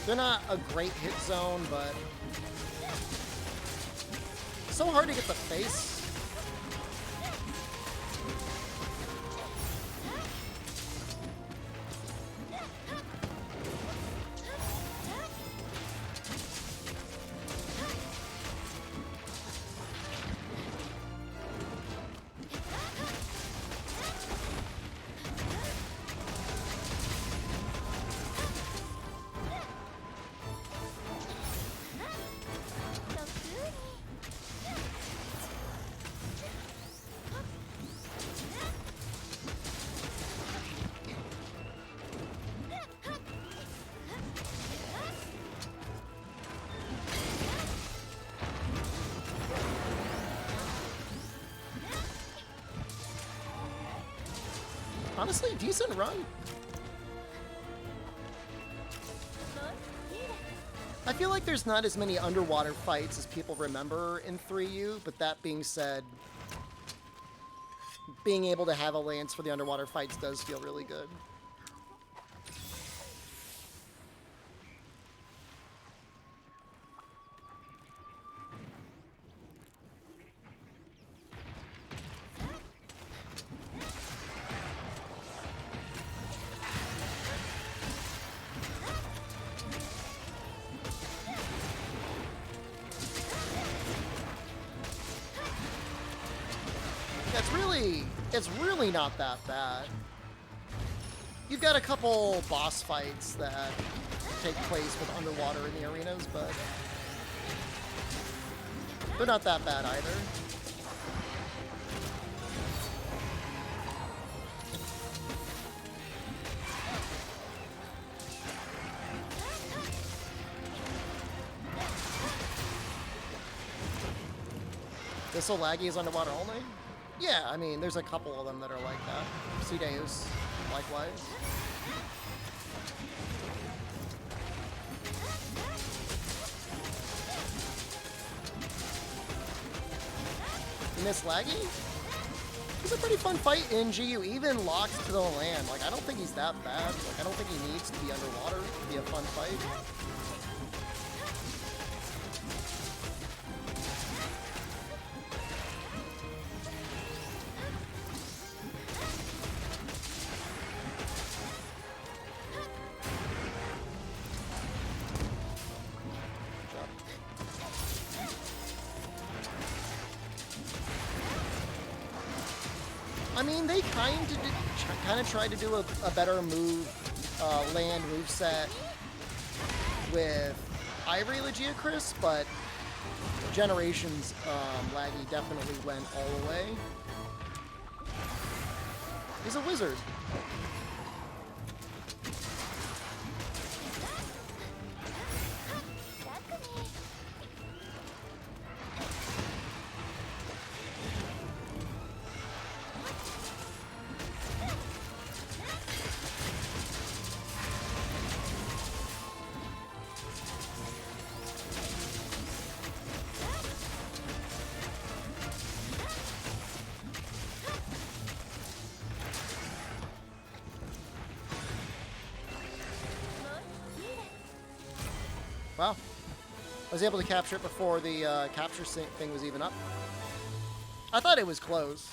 They're not a great hit zone, but so hard to get the face. Honestly, decent run. I feel like there's not as many underwater fights as people remember in 3U, but that being said, being able to have a lance for the underwater fights does feel really good. It's really not that bad. You've got a couple boss fights that take place with underwater in the arenas, but they're not that bad either. This so laggy is underwater only? Yeah, I mean, there's a couple of them that are like that. Sudeus, likewise. You miss laggy? He's a pretty fun fight in GU, even locked to the land. Like, I don't think he's that bad. Like, I don't think he needs to be underwater to be a fun fight. I mean, they kind of tried to do a better land moveset with Ivory Legiacris, but Generations laggy definitely went all the way. He's a wizard. Wow. I was able to capture it before the capture sync thing was even up. I thought it was close.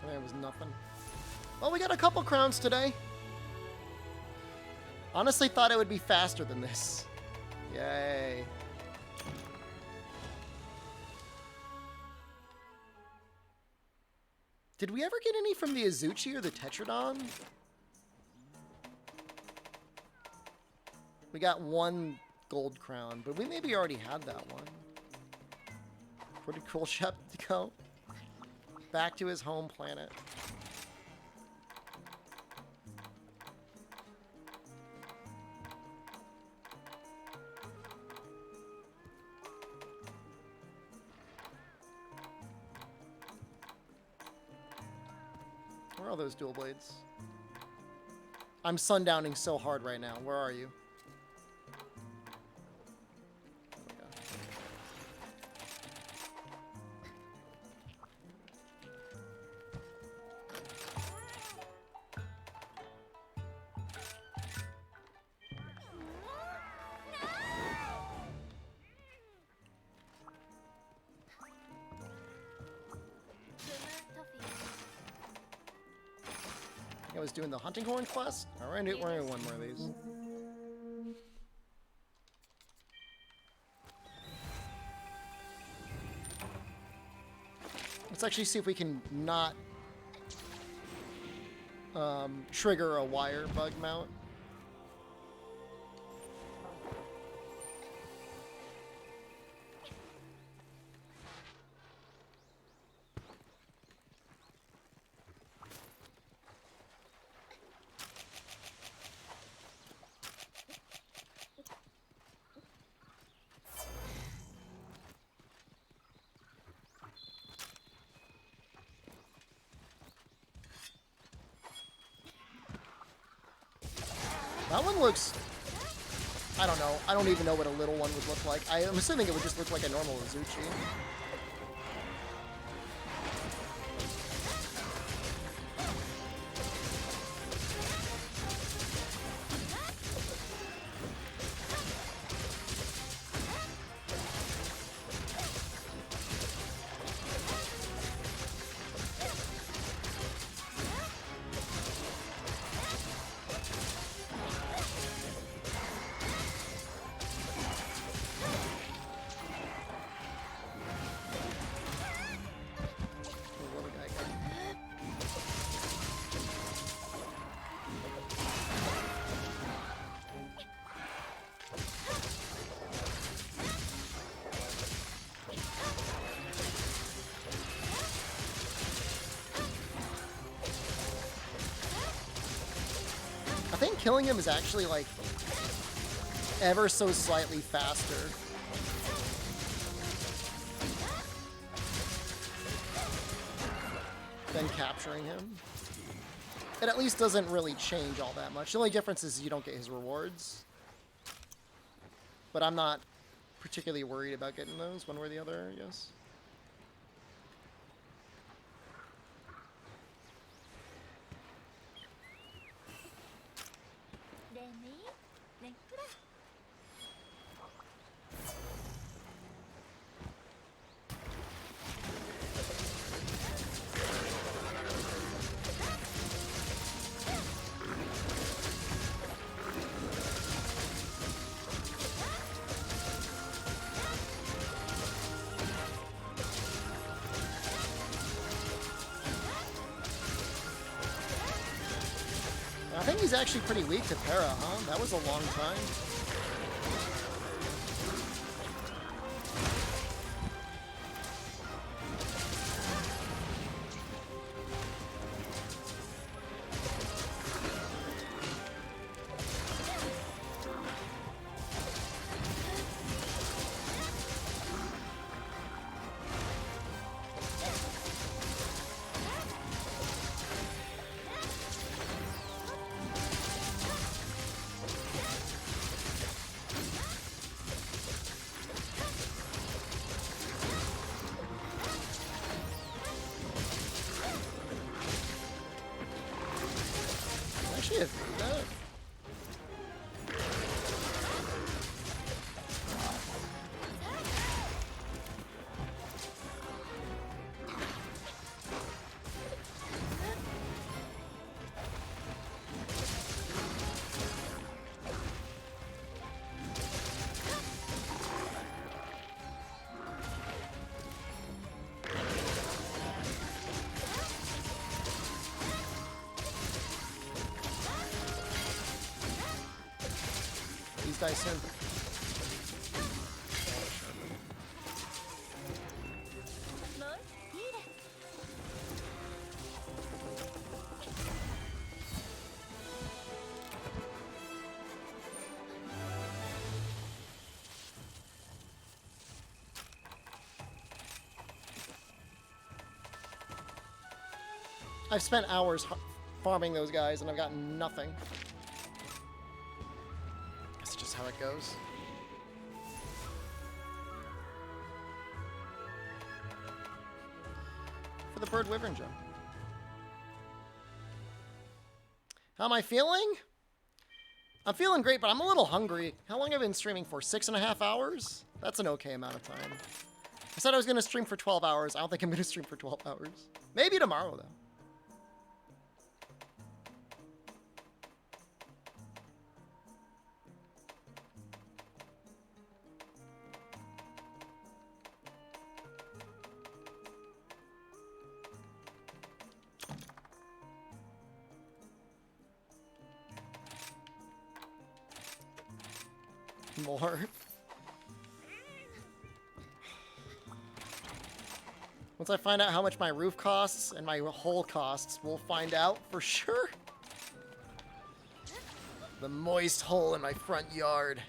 There was nothing. Well, we got a couple crowns today. Honestly thought it would be faster than this. Yay. Did we ever get any from the Azuchi or the Tetradon? We got one gold crown, but we maybe already had that one. Where did Cool Shep go? Back to his home planet. Where are those dual blades? I'm sundowning so hard right now. Where are you? Oh my God. I think I was doing the hunting horn quest. All right, we're gonna do one more of these. Let's actually see if we can not trigger a wire bug mount. That one looks... I don't know. I don't even know what a little one would look like. I'm assuming it would just look like a normal Azuchi. I think killing him is actually, like, ever so slightly faster. Than capturing him. It at least doesn't really change all that much. The only difference is you don't get his rewards. But I'm not particularly worried about getting those one way or the other, I guess. I think he's actually pretty weak to Para, huh? That was a long time. Actually, that... These guys soon. I've spent hours farming those guys, and I've gotten nothing. That's just how it goes. For the bird wyvern gem. How am I feeling? I'm feeling great, but I'm a little hungry. How long have I been streaming for? 6.5 hours? That's an okay amount of time. I said I was going to stream for 12 hours. I don't think I'm going to stream for 12 hours. Maybe tomorrow, though. More. Once I find out how much my roof costs and my hole costs, we'll find out for sure. The moist hole in my front yard.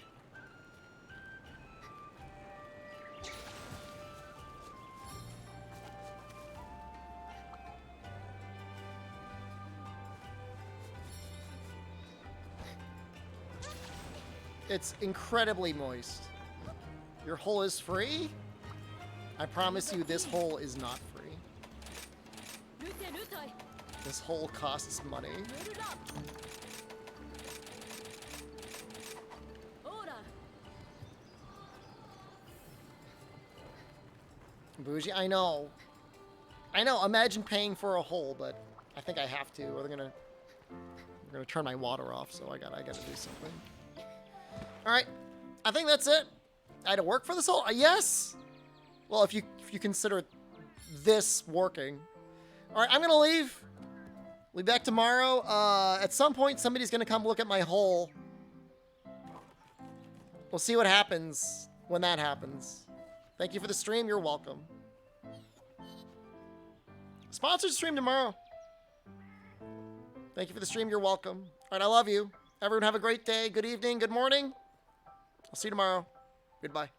It's incredibly moist. Your hole is free? I promise you this hole is not free. This hole costs money. Bougie, I know. I know, imagine paying for a hole, but I think I have to, or they're gonna turn my water off, so I gotta do something. Alright, I think that's it. I had to work for this hole? Yes! Well, if you consider this working. Alright, I'm gonna leave. We'll be back tomorrow. At some point, somebody's gonna come look at my hole. We'll see what happens when that happens. Thank you for the stream. You're welcome. Sponsored stream tomorrow. Thank you for the stream. You're welcome. Alright, I love you. Everyone have a great day. Good evening. Good morning. I'll see you tomorrow. Goodbye.